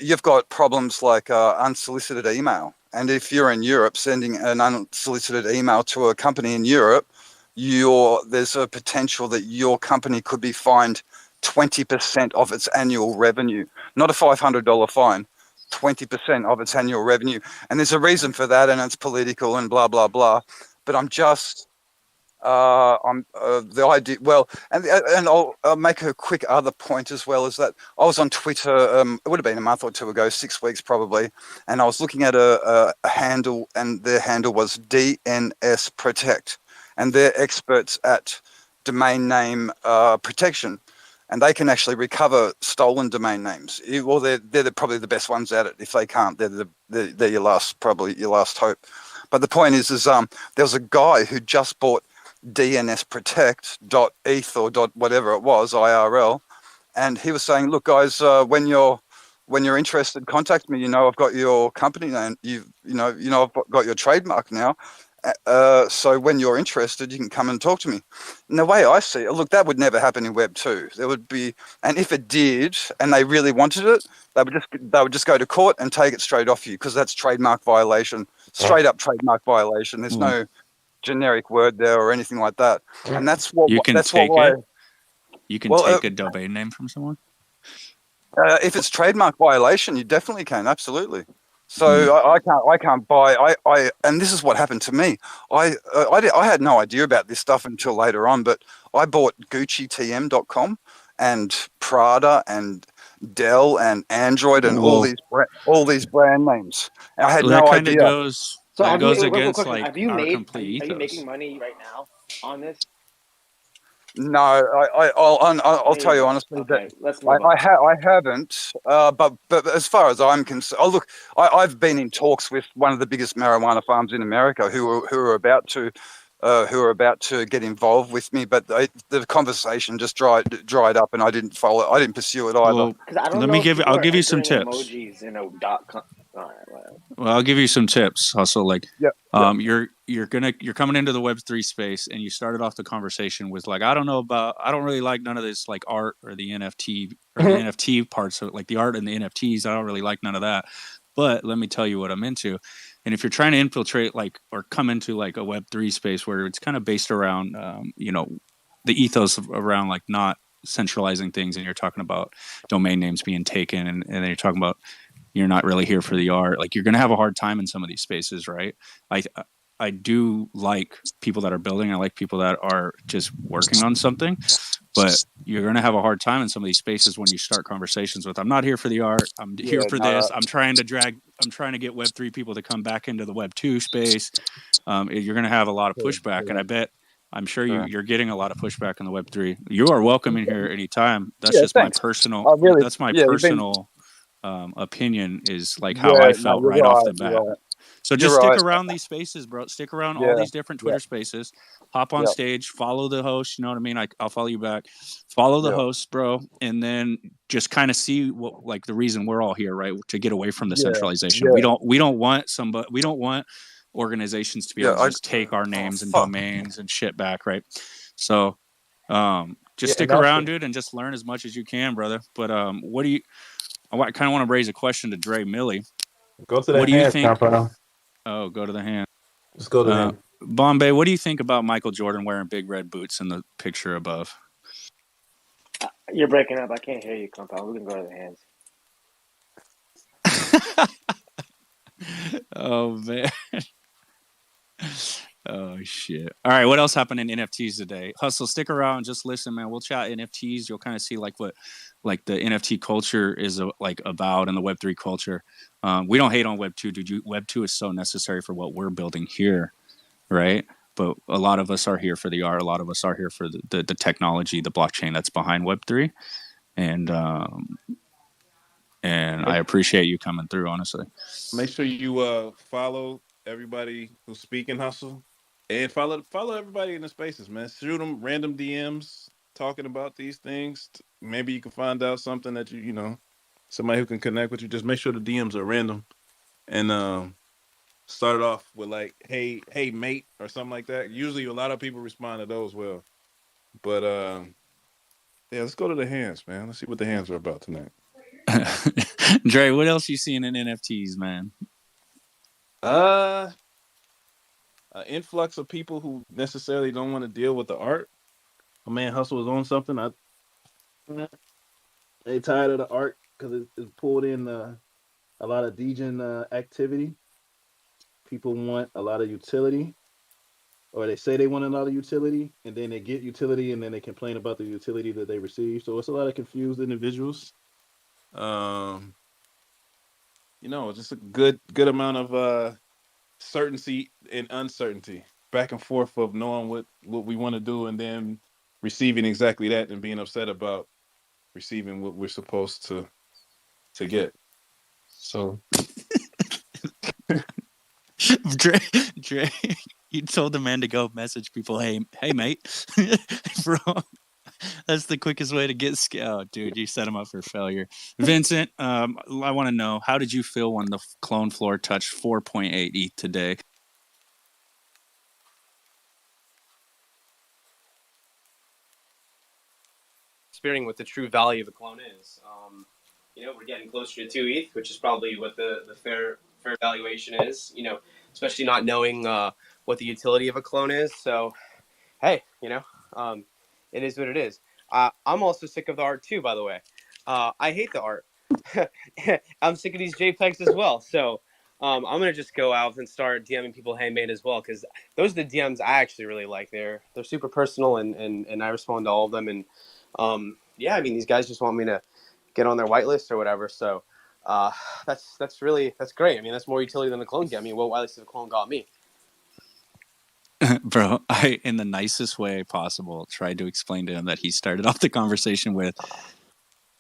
you've got problems like unsolicited email. And if you're in Europe sending an unsolicited email to a company in Europe, there's a potential that your company could be fined 20% of its annual revenue, not a $500 fine, 20% of its annual revenue. And there's a reason for that, and it's political and blah, blah, blah. But I'm just, the idea, well, and I'll make a quick other point as well, is that I was on Twitter, it would have been a month or two ago, 6 weeks probably, and I was looking at a handle, and their handle was DNS Protect, and they're experts at domain name protection, and they can actually recover stolen domain names. Well, they're probably the best ones at it. If they can't, they're your last hope. But the point is there was a guy who just bought DNSprotect.eth or whatever it was, IRL, and he was saying, look guys, when you're interested, contact me. I've got your company name, I've got your trademark now, so when you're interested, you can come and talk to me. And the way I see it, look, that would never happen in Web 2. There would be, and if it did and they really wanted it, they would just go to court and take it straight off you, because that's trademark violation, straight up trademark violation. There's no generic word there or anything like that, and that's what you can that's take what it. You can take a domain name from someone. If it's trademark violation, you definitely can, absolutely. So I can't buy. And this is what happened to me. I had no idea about this stuff until later on, but I bought GucciTM.com and Prada and Dell and Android and all these brand names. I had no idea. That goes against question. like our complete ethos. Are you making money right now on this? No, I'll tell you honestly that I haven't. But as far as I'm concerned, look, I've been in talks with one of the biggest marijuana farms in America who are about to get involved with me, but the conversation just dried up, and I didn't follow. I didn't pursue it either. I'll give you some tips. Emojis in a .com. Well, I'll give you some tips. Also, like, you're coming into the Web3 space, and you started off the conversation with like, I don't really like none of this like art or the NFT or the NFT parts of it, like the art and the NFTs. I don't really like none of that. But let me tell you what I'm into. And if you're trying to infiltrate like or come into like a Web3 space where it's kind of based around, the ethos around like not centralizing things, and you're talking about domain names being taken, and then you're talking about you're not really here for the art, like you're going to have a hard time in some of these spaces, right? I do like people that are building. I like people that are just working on something, but you're going to have a hard time in some of these spaces when you start conversations with, I'm not here for the art. I'm here for this. I'm trying to get Web3 people to come back into the Web 2 space. You're going to have a lot of pushback, and I'm sure you're getting a lot of pushback in the Web 3. You are welcome in here anytime. That's just my personal, personal opinion, is like how I felt right off the bat. So just stick around these spaces, bro. Stick around all these different Twitter spaces. Hop on stage, follow the host. You know what I mean? I'll follow you back. Follow the host, bro, and then just kind of see what, like, the reason we're all here, right? To get away from the centralization. We don't want organizations to be able to just take our names and domains and shit back, right? So just stick around, dude, and just learn as much as you can, brother. But I kind of want to raise a question to Dre Millie. Go to the what do you think? Oh, go to the hand. Just go to the hand. Bombay, what do you think about Michael Jordan wearing big red boots in the picture above? You're breaking up. I can't hear you, compound. We can go to the hands. Oh, man. Oh, shit. All right, what else happened in NFTs today? Hustle, stick around. Just listen, man. We'll chat NFTs. You'll kind of see like what like the NFT culture is like about, and the Web3 culture. We don't hate on Web2, dude. Web2 is so necessary for what we're building here, right? but a lot of us are here for the art. A lot of us are here for the technology, the blockchain that's behind Web3, and I appreciate you coming through. Honestly, Make sure you follow everybody who's speaking hustle, and follow everybody in the spaces, man. Shoot them random DMs talking about these things. Maybe you can find out something that you know somebody who can connect with you. Just make sure the DMs are random, and start it off with like, hey mate, or something like that. Usually a lot of people respond to those well. But yeah, let's go to the hands, man. Let's see what the hands are about tonight. Dre, what else you seeing in NFTs, man? Influx of people who necessarily don't want to deal with the art. My man Hustle is on something. They tired of the art because it's pulled in a lot of degen activity. People want a lot of utility, or they say they want a lot of utility, and then they get utility, and then they complain about the utility that they receive. So it's a lot of confused individuals. Um, just a good amount of certainty and uncertainty, back and forth of knowing what we want to do, and then receiving exactly that, and being upset about receiving what we're supposed to get. So Dre, you told the man to go message people, hey mate, bro. That's the quickest way to get scout, dude. You set him up for failure. Vincent, I want to know, how did you feel when the clone floor touched 4.8 ETH today? Experiencing what the true value of a clone is. We're getting closer to 2 ETH, which is probably what the fair valuation is. Especially not knowing what the utility of a clone is. So, hey, it is what it is. I'm also sick of the art too, by the way. I hate the art. I'm sick of these JPEGs as well. So I'm gonna just go out and start DMing people handmade as well, because those are the DMs I actually really like. They're super personal, and I respond to all of them. And these guys just want me to get on their whitelist or whatever. So that's great. I mean, that's more utility than the clone get. I mean, what whitelist did the clone got me? Bro, I, in the nicest way possible, tried to explain to him that he started off the conversation with,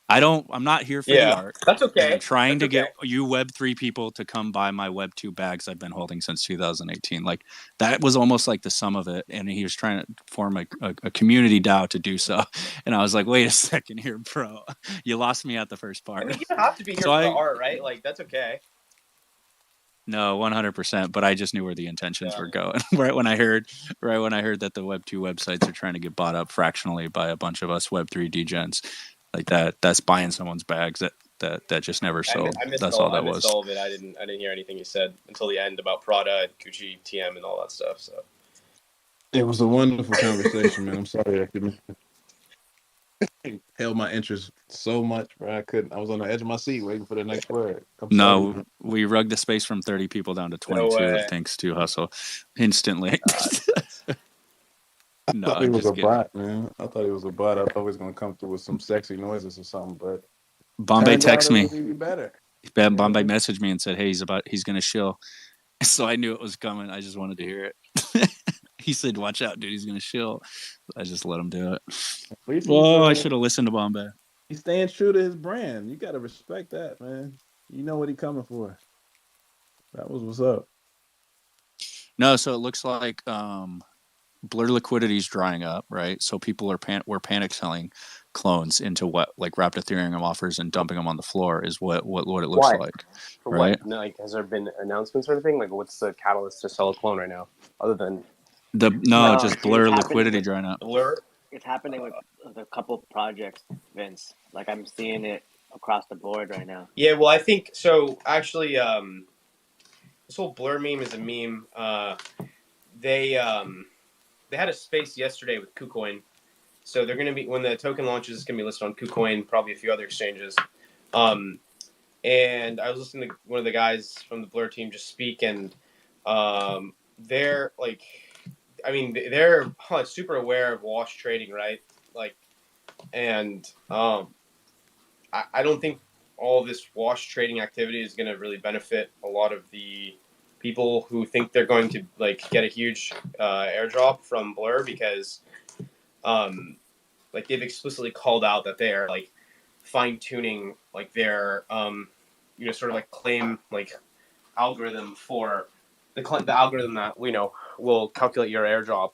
I'm not here for the art. That's okay. I'm trying to get you Web3 people to come buy my Web2 bags I've been holding since 2018. Like, that was almost like the sum of it. And he was trying to form a community DAO to do so. And I was like, wait a second here, bro. You lost me at the first part. I mean, you don't have to be here for the art, right? Like, that's okay. No, 100%. But I just knew where the intentions were going. right when I heard that the Web2 websites are trying to get bought up fractionally by a bunch of us Web3 degens, like that's buying someone's bags that just never sold. I missed that's all, all that I missed was. all of it. I didn't hear anything you said until the end about Prada and Gucci TM and all that stuff. So it was a wonderful conversation, man. I'm sorry I couldn't held my interest so much, bro. I was on the edge of my seat waiting for the next word. No, we rugged the space from 30 people down to 22 thanks to Hustle instantly. No, I thought it was a bot, man. I thought it was a bot. I thought it was gonna come through with some sexy noises or something, but Bombay texted me. Be better. Bombay messaged me and said, "Hey, he's gonna shill." So I knew it was coming. I just wanted to hear it. He said, "Watch out, dude. He's gonna shill." I just let him do it. Oh, I should have listened to Bombay. He's staying true to his brand. You gotta respect that, man. You know what he's coming for. That was what's up. No, so it looks like Blur liquidity is drying up, right? So people were panic selling clones into what, like, wrapped Ethereum offers and dumping them on the floor is what it looks like. For right? what? No, like, has there been announcements or anything? Like, what's the catalyst to sell a clone right now, other than just Blur liquidity drying up. Blur. It's happening with a couple of projects, Vince. Like, I'm seeing it across the board right now. Yeah, well, I think so. Actually, this whole Blur meme is a meme. They had a space yesterday with KuCoin, so they're going to be, when the token launches, it's going to be listed on KuCoin, probably a few other exchanges. And I was listening to one of the guys from the Blur team just speak, and they're like, I mean, they're super aware of wash trading, right? Like, and I don't think all this wash trading activity is going to really benefit a lot of the people who think they're going to like get a huge airdrop from Blur because like they've explicitly called out that they are like fine tuning like their sort of like claim like algorithm for the algorithm that will calculate your airdrop.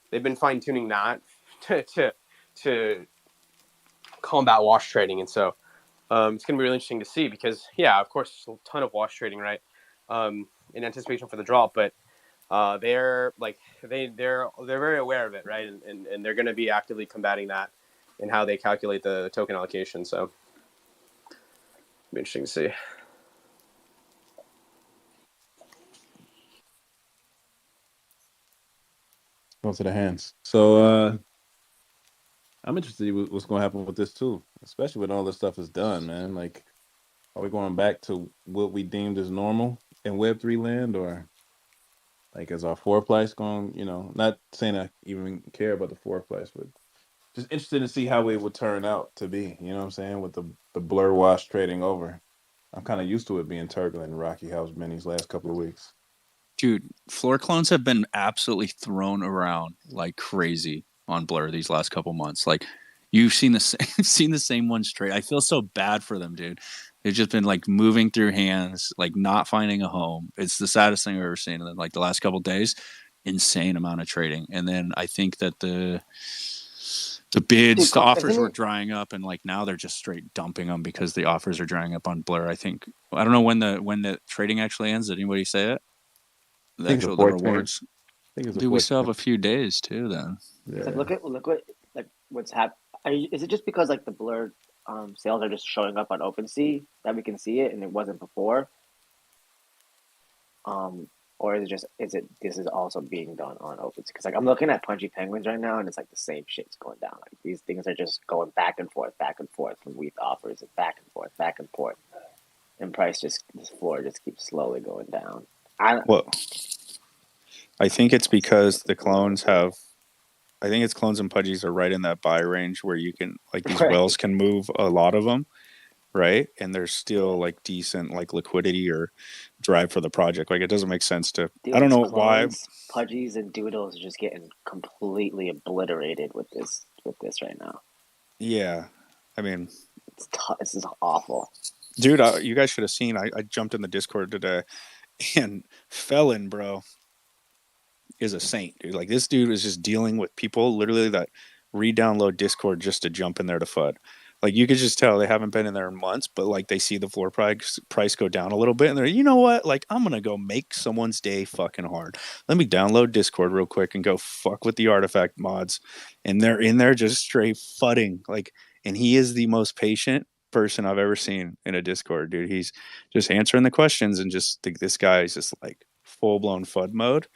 They've been fine tuning that to combat wash trading, and so it's going to be really interesting to see because of course there's a ton of wash trading, right, in anticipation for the drop, but they're like they're very aware of it, right, and they're going to be actively combating that in how they calculate the token allocation. So it'll be interesting to see. Go to the hands. So I'm interested in what's going to happen with this too, especially when all this stuff is done, man. Like, are we going back to what we deemed as normal in Web3 land, or like is our floor price going? Not saying I even care about the floor price, but just interested to see how it would turn out to be. You know what I'm saying? With the blur wash trading over, I'm kind of used to it being turbulent and rocky how it's been these last couple of weeks. Dude, floor clones have been absolutely thrown around like crazy on Blur these last couple months. Like, you've seen the same one straight. I feel so bad for them, dude. They've just been like moving through hands, like not finding a home. It's the saddest thing I've ever seen. And then like the last couple of days, insane amount of trading. And then I think that the bids, the offers were drying up, and like now they're just straight dumping them because the offers are drying up on Blur. I don't know when the trading actually ends. Did anybody say it? The rewards. Dude, we still have a few days too. Then like, look what like what's happening. Is it just because like the Blur sales are just showing up on OpenSea that we can see it and it wasn't before? Or is it this is also being done on OpenSea? Because like I'm looking at Punchy Penguins right now and it's like the same shit's going down. Like these things are just going back and forth from week offers and back and forth, and price this floor just keeps slowly going down. I think it's because the clones have. I think it's clones and pudgies are right in that buy range where you can like these whales can move a lot of them, right? And there's still like decent like liquidity or drive for the project. Like it doesn't make sense to. Dude, I don't know clones, why pudgies and doodles are just getting completely obliterated with this right now. Yeah, I mean, this is awful, dude. You guys should have seen. I jumped in the Discord today, and Felon, bro, is a saint, dude. Like this dude is just dealing with people literally that re-download Discord just to jump in there to FUD. Like you could just tell they haven't been in there in months, but like they see the floor price go down a little bit, and they're, you know what? Like I'm gonna go make someone's day fucking hard. Let me download Discord real quick and go fuck with the artifact mods, and they're in there just straight fudding. Like, and he is the most patient person I've ever seen in a Discord, dude. He's just answering the questions and just think this guy is just like full blown FUD mode.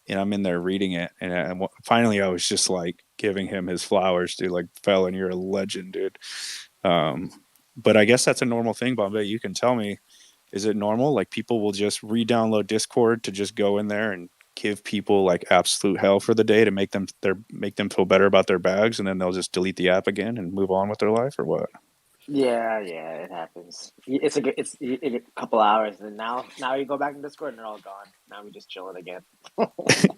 And I'm in there reading it, and finally I was just like giving him his flowers, dude. Like, Felon, you're a legend, dude. But I guess that's a normal thing, Bombay. You can tell me, is it normal? Like people will just re-download Discord to just go in there and give people like absolute hell for the day to make them feel better about their bags, and then they'll just delete the app again and move on with their life, or what? Yeah, it happens. It's a couple hours, and now you go back to Discord and they're all gone. Now we just chilling again.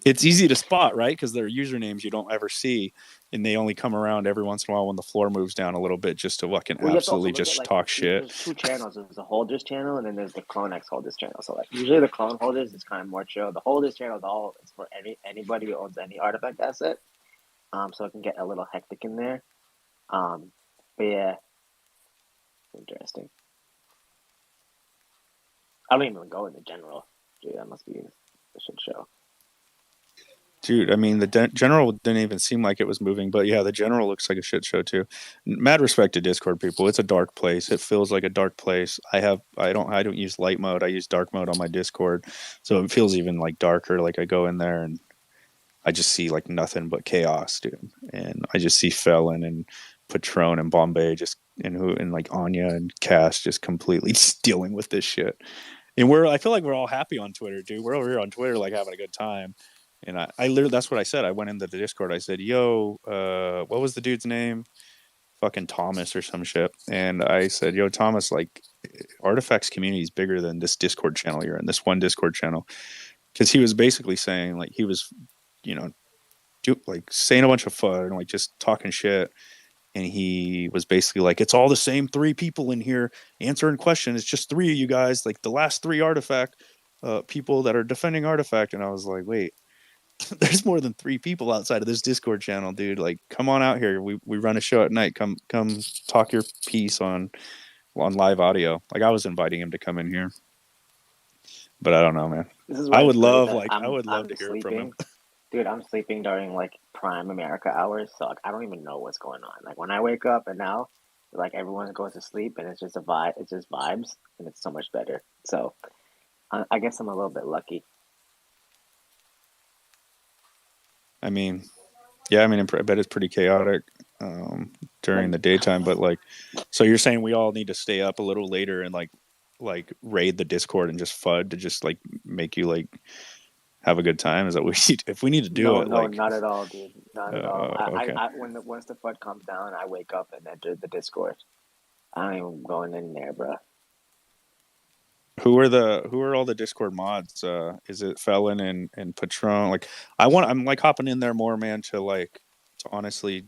It's easy to spot, right? Because they're usernames you don't ever see, and they only come around every once in a while when the floor moves down a little bit, just to fucking absolutely just like, talk shit. There's two channels. There's the holders channel, and then there's the CloneX holders channel. So like usually the clone holders is kind of more chill. The holders channel is for anybody who owns any artifact asset. So it can get a little hectic in there. But yeah. Interesting. I don't even go in the general. Dude, that must be a shit show. Dude, I mean, the general didn't even seem like it was moving, but yeah, the general looks like a shit show too. Mad respect to Discord people. It's a dark place. It feels like a dark place. I don't use light mode. I use dark mode on my Discord, so it feels even like darker. Like I go in there and I just see like nothing but chaos, dude. And I just see Felon and Patron and Bombay and like Anya and Cass just completely just dealing with this shit. And I feel like we're all happy on Twitter, dude. We're over here on Twitter like having a good time. And I literally, that's what I said. I went into the Discord. I said, yo, what was the dude's name? Fucking Thomas or some shit. And I said, yo, Thomas, like, Artifacts community is bigger than this Discord channel you're in, this one Discord channel. Because he was basically saying, like, he was, like saying a bunch of fun and like just talking shit. And he was basically like, it's all the same 3 people in here answering questions. It's just 3 of you guys, like the last 3 Artifact people that are defending Artifact. And I was like, wait, there's more than 3 people outside of this Discord channel, dude. Like, come on out here. We run a show at night. Come talk your piece on live audio. Like, I was inviting him to come in here, but I don't know, man. This is I why would it's great love, that like, I would love I'm to hear it from him. sleeping. Dude, I'm sleeping during like prime America hours, so like I don't even know what's going on. Like when I wake up and now, like everyone goes to sleep and it's just a vibe. It's just vibes, and it's so much better. So I guess I'm a little bit lucky. I mean, yeah, I mean, I bet it's pretty chaotic during the daytime. But like, so you're saying we all need to stay up a little later and like raid the Discord and just FUD to just like make you like have a good time? Is that what we need? If we need to do it, No, like, not at all, dude. Not at all. okay. Once the FUD comes down, I wake up and enter the Discord. I ain't even going in there, bro. Who are all the Discord mods? Is it Felon and Patron? Like, I'm like hopping in there more, man, to honestly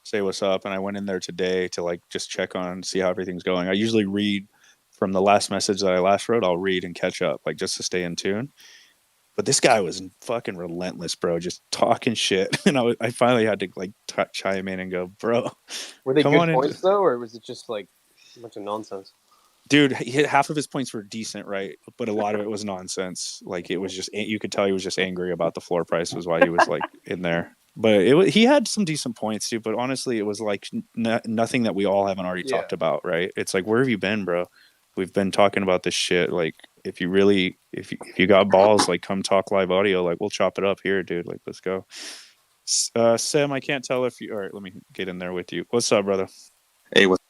say what's up. And I went in there today to like just check on, see how everything's going. I usually read from the last message that I last wrote. I'll read and catch up, like just to stay in tune. But this guy was fucking relentless, bro, just talking shit. And I finally had to like chime in and go, bro, Were they come good on in. points though, or was it just like a bunch of nonsense? Dude, half of his points were decent, right? But a lot of it was nonsense. Like, it was just, you could tell he was just angry about the floor price was why he was like in there. But he had some decent points too. But honestly, it was like nothing that we all haven't already talked about, right? It's like, where have you been, bro? We've been talking about this shit. Like, if you got balls, like, come talk live audio. Like, we'll chop it up here, dude. Like, let's go. Sam, I can't tell if you. All right, let me get in there with you. What's up, brother? Hey, what's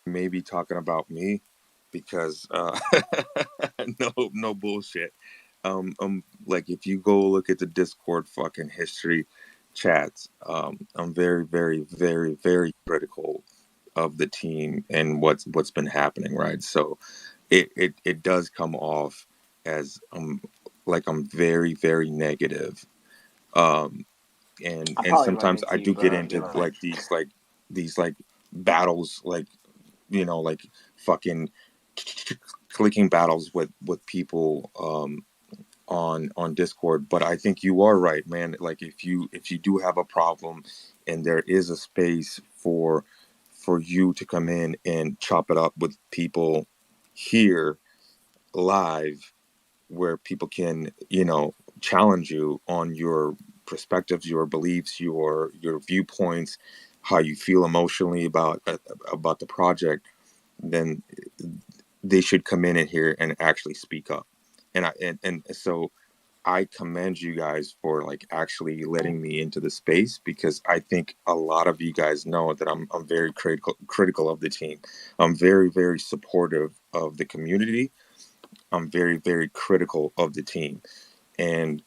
maybe talking about me because no bullshit. Like if you go look at the Discord fucking history chats, I'm very, very, very, very critical of the team and what's been happening, right? So it does come off as like I'm very, very negative. And I probably run sometimes I into you, do get bro. into like these battles, like, like fucking clicking battles with people on Discord. But I think you are right, man. Like if you do have a problem and there is a space for you to come in and chop it up with people here live, where people can, challenge you on your perspectives, your beliefs, your viewpoints, how you feel emotionally about the project, then they should come in here and actually speak up. And so I commend you guys for like actually letting me into the space, because I think a lot of you guys know that I'm very critical of the team. I'm very, very supportive of the community. I'm very, very critical of the team. And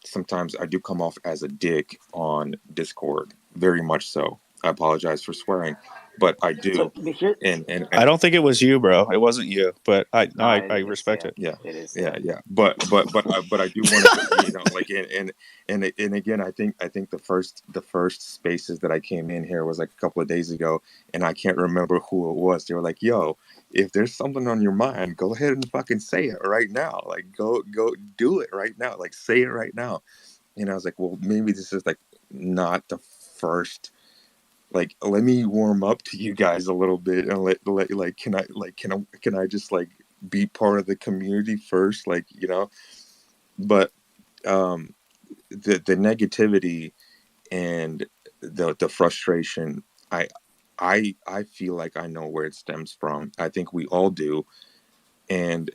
sometimes I do come off as a dick on Discord, very much so. I apologize for swearing, but I So do. here, And I don't think it was you, bro. It wasn't you, but I it's respect Sam. it. yeah, It is yeah, Sam. yeah. But I do want to, like, and again, I think the first spaces that I came in here was like a couple of days ago, and I can't remember who it was. They were like, "Yo, if there's something on your mind, go ahead and fucking say it right now. Like, go do it right now. Like, say it right now." And I was like, "Well, maybe this is like not the first." Like, let me warm up to you guys a little bit and let like can I just like be part of the community first, like, but the negativity and the frustration, I feel like I know where it stems from. I think we all do. And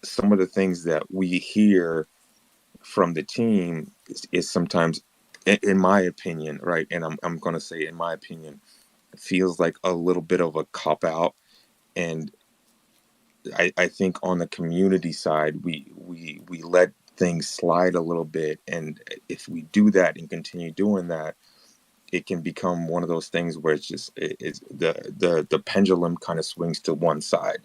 some of the things that we hear from the team is sometimes, in my opinion, right, and I'm going to say in my opinion, feels like a little bit of a cop out. And I think on the community side, we let things slide a little bit. And if we do that and continue doing that, it can become one of those things where it's just it's the pendulum kind of swings to one side,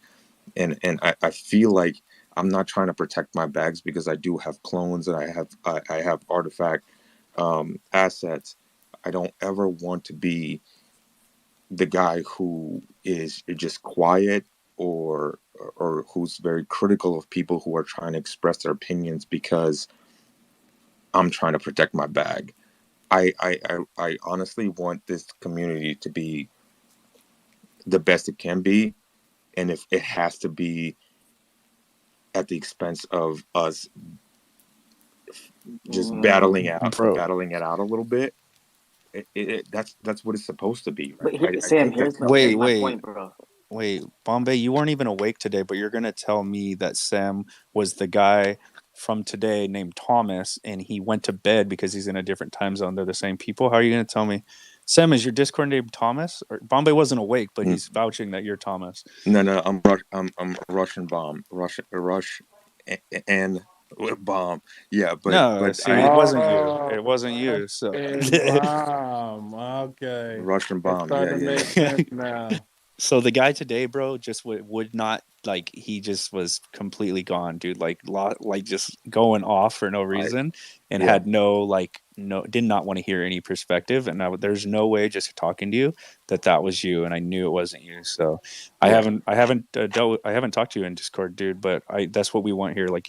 and I feel like I'm not trying to protect my bags because I do have clones and I have artifact assets. I don't ever want to be the guy who is just quiet or who's very critical of people who are trying to express their opinions because I'm trying to protect my bag. I honestly want this community to be the best it can be, and if it has to be at the expense of us just battling it Bro. out a little bit, that's what it's supposed to be, But right? I Sam, think that's Wait, here's my wait, point, bro. wait. Bombay, you weren't even awake today, but you're going to tell me that Sam was the guy from today named Thomas and he went to bed because he's in a different time zone. They're the same people. How are you going to tell me? Sam, is your Discord named Thomas? Or Bombay wasn't awake, but he's vouching that you're Thomas. no. I'm a Russian bomb, rush and bomb. Yeah, No, but see, I it wasn't you. Oh, It wasn't you. So Russian bomb. Okay. Russian It's bomb. starting to Yeah. make sense now. So the guy today, bro, just would not like. He just was completely gone, dude. Like just going off for no reason, and Yeah. had did not want to hear any perspective. And there's no way, just talking to you, that was you. And I knew it wasn't you. So I haven't talked to you in Discord, dude. But that's what we want here. Like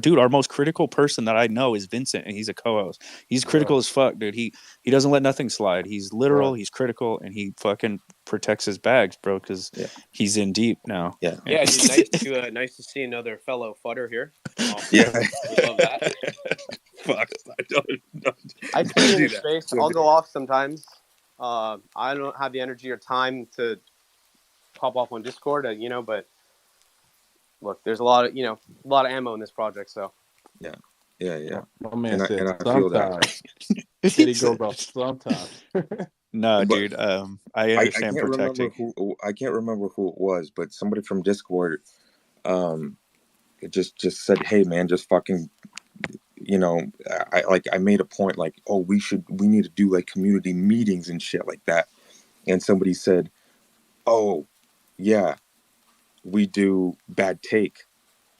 dude, our most critical person that I know is Vincent, and he's a co-host. He's critical as fuck, dude. He doesn't let nothing slide. He's literal. He's critical, and he fucking protects his bags, bro, because he's in deep now. Yeah, dude, nice to see another fellow fudder here. Yeah. We love that. Fuck, I don't I can be in do the that. space. I'll go off sometimes. I don't have the energy or time to pop off on Discord, but look, there's a lot of ammo in this project, so. Yeah. My man And said I feel that. sometimes. Said he goes off sometimes. No, But dude. I understand protecting. I can't remember who it was, but somebody from Discord it just said, "Hey man, just fucking I made a point like, oh, we need to do like community meetings and shit like that." And somebody said, "Oh, yeah, we do bad take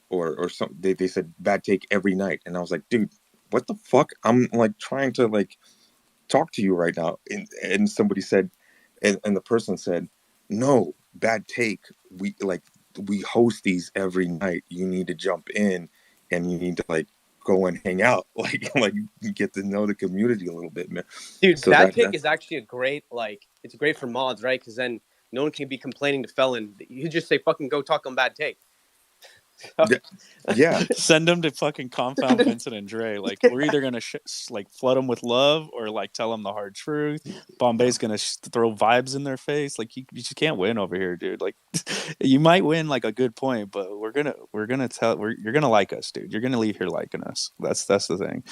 or something." They said bad take every night. And I was like, "Dude, what the fuck? I'm like trying to like talk to you right now." And somebody said and the person said, "No, bad take. We host these every night. You need to jump in and you need to like go and hang out, like get to know the community a little bit, man." Dude, So bad take is actually it's great for mods, right? Because then no one can be complaining to Felon. You just say fucking go talk on bad take. Yeah. Send them to fucking confound Vincent and Dre. Like we're either gonna flood them with love or like tell them the hard truth. Bombay's gonna throw vibes in their face. Like you just can't win over here, dude. Like you might win like a good point, but you're gonna like us, dude. You're gonna leave here liking us. That's the thing.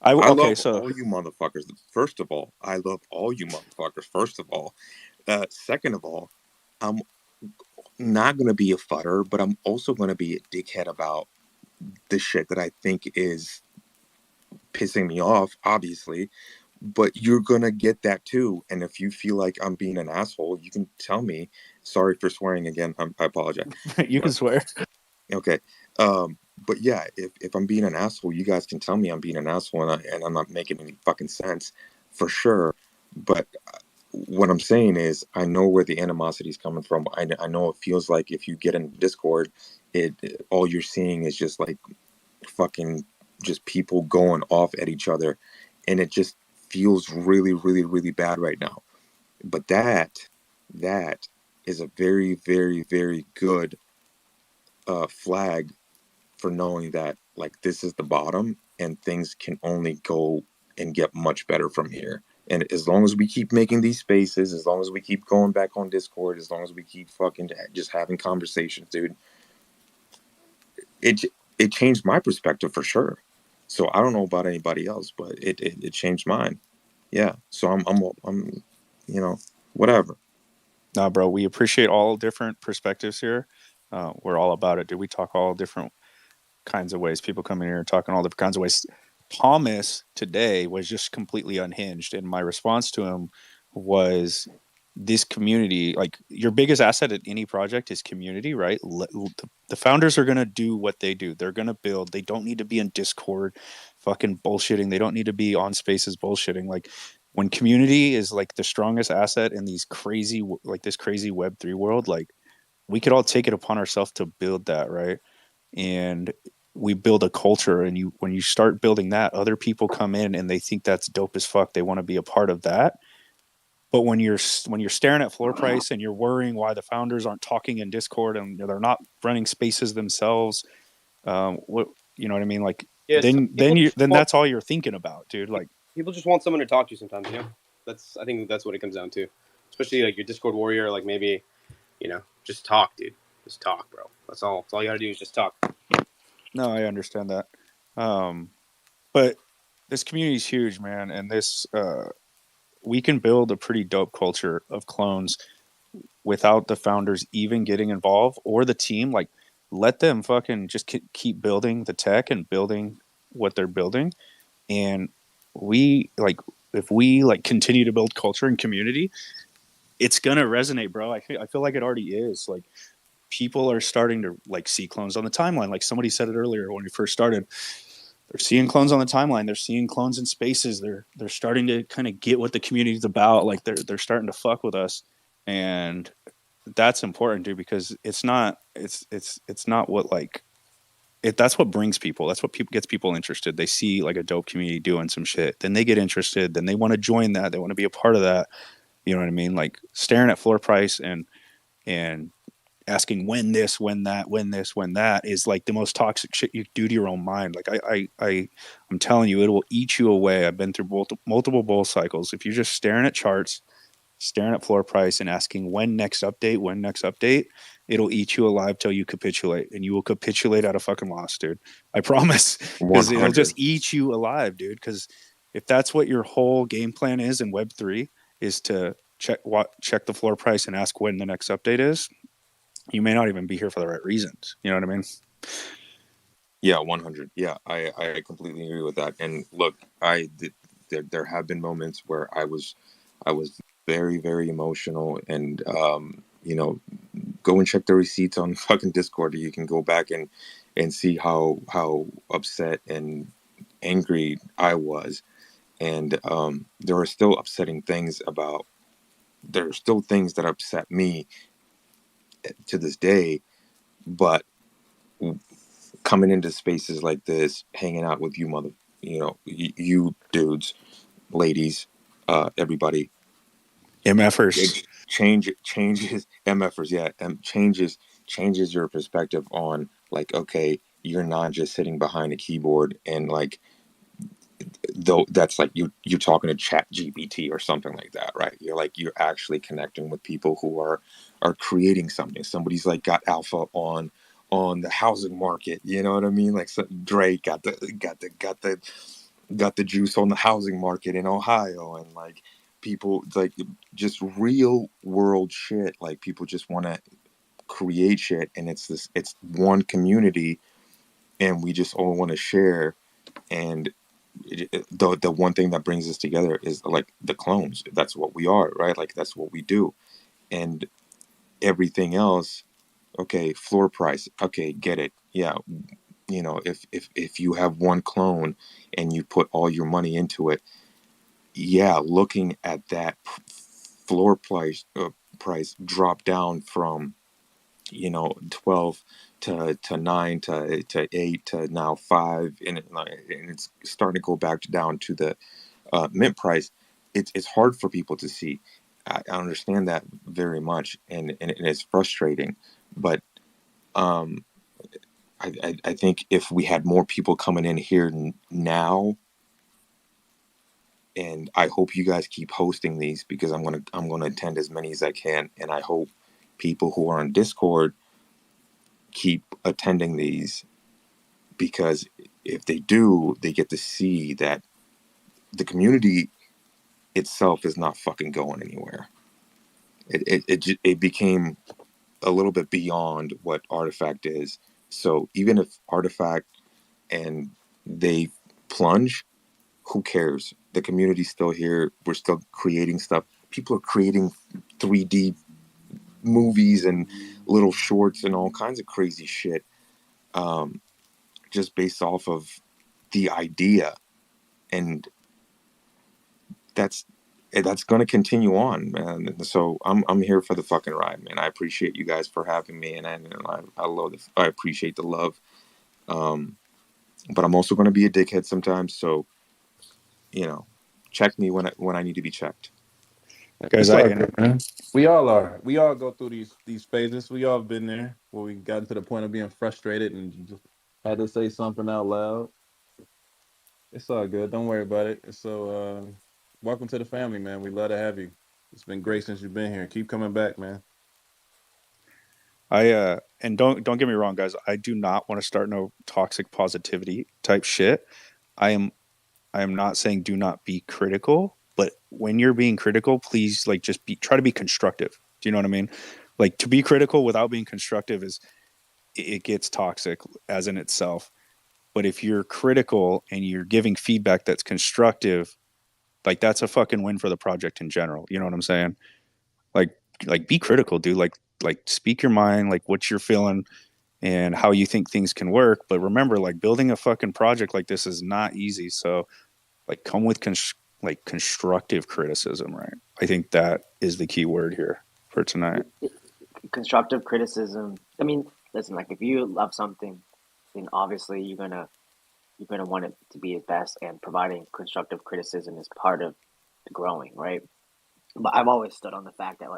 I love all you motherfuckers. First of all, I love all you motherfuckers. First of all, second of all, I'm not going to be a futter, but I'm also going to be a dickhead about the shit that I think is pissing me off, obviously. But you're going to get that too. And if you feel like I'm being an asshole, you can tell me. Sorry for swearing again. I apologize. You can swear. Okay. But yeah, if I'm being an asshole, you guys can tell me I'm being an asshole and I'm not making any fucking sense for sure. But what I'm saying is, I know where the animosity is coming from. I know it feels like if you get in Discord, all you're seeing is just like fucking just people going off at each other, and it just feels really, really, really bad right now. But that is a very, very, very good flag for knowing that like this is the bottom and things can only go and get much better from here. And as long as we keep making these spaces, as long as we keep going back on Discord, as long as we keep fucking just having conversations, dude, it changed my perspective for sure. So I don't know about anybody else, but it changed mine. Yeah. So I'm whatever. Nah, bro, we appreciate all different perspectives here. We're all about it, dude. We talk all different kinds of ways. People come in here and talking all different kinds of ways. Thomas today was just completely unhinged, and my response to him was, this community, like, your biggest asset at any project is community, right? The founders are going to do what they do. They're going to build. They don't need to be in Discord fucking bullshitting. They don't need to be on Spaces bullshitting. Like, when community is like the strongest asset in these crazy, like this crazy Web3 world, like, we could all take it upon ourselves to build that, right? And we build a culture, and when you start building that, other people come in and they think that's dope as fuck. They want to be a part of that. But when you're staring at floor price and you're worrying why the founders aren't talking in Discord and they're not running Spaces themselves, what, you know what I mean? Like, then that's all you're thinking about, dude. Like, people just want someone to talk to sometimes, you know. I think that's what it comes down to, especially like your Discord warrior. Like, maybe, you know, just talk, dude. Just talk, bro. That's all you gotta do is just talk. No, I understand that. But this community is huge, man, and this we can build a pretty dope culture of clones without the founders even getting involved, or the team. Like, let them fucking just keep building the tech and building what they're building. And if we like continue to build culture and community, it's gonna resonate, bro. I feel like it already is. Like, people are starting to like see clones on the timeline. Like somebody said it earlier when we first started. They're seeing clones on the timeline. They're seeing clones in Spaces. They're starting to kind of get what the community's about. Like, they're starting to fuck with us, and that's important, dude, because it's not what like it. That's what brings people. That's what gets people interested. They see like a dope community doing some shit, then they get interested. Then they want to join that. They want to be a part of that. You know what I mean? Like, staring at floor price and asking when this, when that, when this, when that is like the most toxic shit you do to your own mind. Like, I'm telling you, it will eat you away. I've been through multiple bull cycles. If you're just staring at charts, staring at floor price, and asking when next update, it'll eat you alive till you capitulate, and you will capitulate at a fucking loss, dude. I promise, because it'll just eat you alive, dude. Because if that's what your whole game plan is in Web3, is to check the floor price and ask when the next update is, you may not even be here for the right reasons. You know what I mean? Yeah, 100. Yeah, I completely agree with that. And look, there have been moments where I was very, very emotional, and you know, go and check the receipts on fucking Discord. You can go back and see how upset and angry I was. And there are still upsetting things there are still things that upset me to this day, but coming into spaces like this, hanging out with you you dudes, ladies, everybody, MFers. it changes MFers, yeah, changes your perspective on, like, okay, you're not just sitting behind a keyboard and like, though that's like you're talking to Chat GPT or something like that, right? You're actually connecting with people who are creating something. Somebody's like got alpha on the housing market, you know what I mean? Like, so Dre got the juice on the housing market in Ohio, and like people, like, just real world shit. Like, people just want to create shit, and it's one community, and we just all want to share. And the one thing that brings us together is like the clones. That's what we are, right? Like, that's what we do. And everything else, okay, floor price, okay, get it. Yeah, you know, if you have one clone and you put all your money into it, yeah, looking at that floor price drop down from, you know, 12 to 9 to 8 to now 5, and it's starting to go back down to the mint price. It's hard for people to see. I understand that very much, and it's frustrating. But I think if we had more people coming in here now, and I hope you guys keep hosting these, because I'm gonna attend as many as I can, and I hope people who are on Discord keep attending these, because if they do, they get to see that the community itself is not fucking going anywhere. It became a little bit beyond what Artifact is. So even if Artifact and they plunge, who cares? The community's still here. We're still creating stuff. People are creating 3D movies and little shorts and all kinds of crazy shit, just based off of the idea. And that's going to continue on, man. And so I'm here for the fucking ride, man. I appreciate you guys for having me, and I appreciate the love. But I'm also going to be a dickhead sometimes, so check me when I need to be checked. Guys, we all are. We all go through these phases. We all been there where we got to the point of being frustrated and just had to say something out loud. It's all good. Don't worry about it. So, welcome to the family, man. We love to have you. It's been great since you've been here. Keep coming back, man. And don't get me wrong, guys. I do not want to start no toxic positivity type shit. I am not saying do not be critical, but when you're being critical, please just try to be constructive. Do you know what I mean? Like, to be critical without being constructive it gets toxic as in itself. But if you're critical and you're giving feedback that's constructive, that's a fucking win for the project in general. You know what I'm saying? Like be critical, dude. Like speak your mind, like what you're feeling and how you think things can work. But remember, building a fucking project like this is not easy. So come with constructive criticism, right? I think that is the key word here for tonight. Constructive criticism. I mean, listen, if you love something, then obviously you're gonna want it to be the best, and providing constructive criticism is part of the growing, right? But I've always stood on the fact that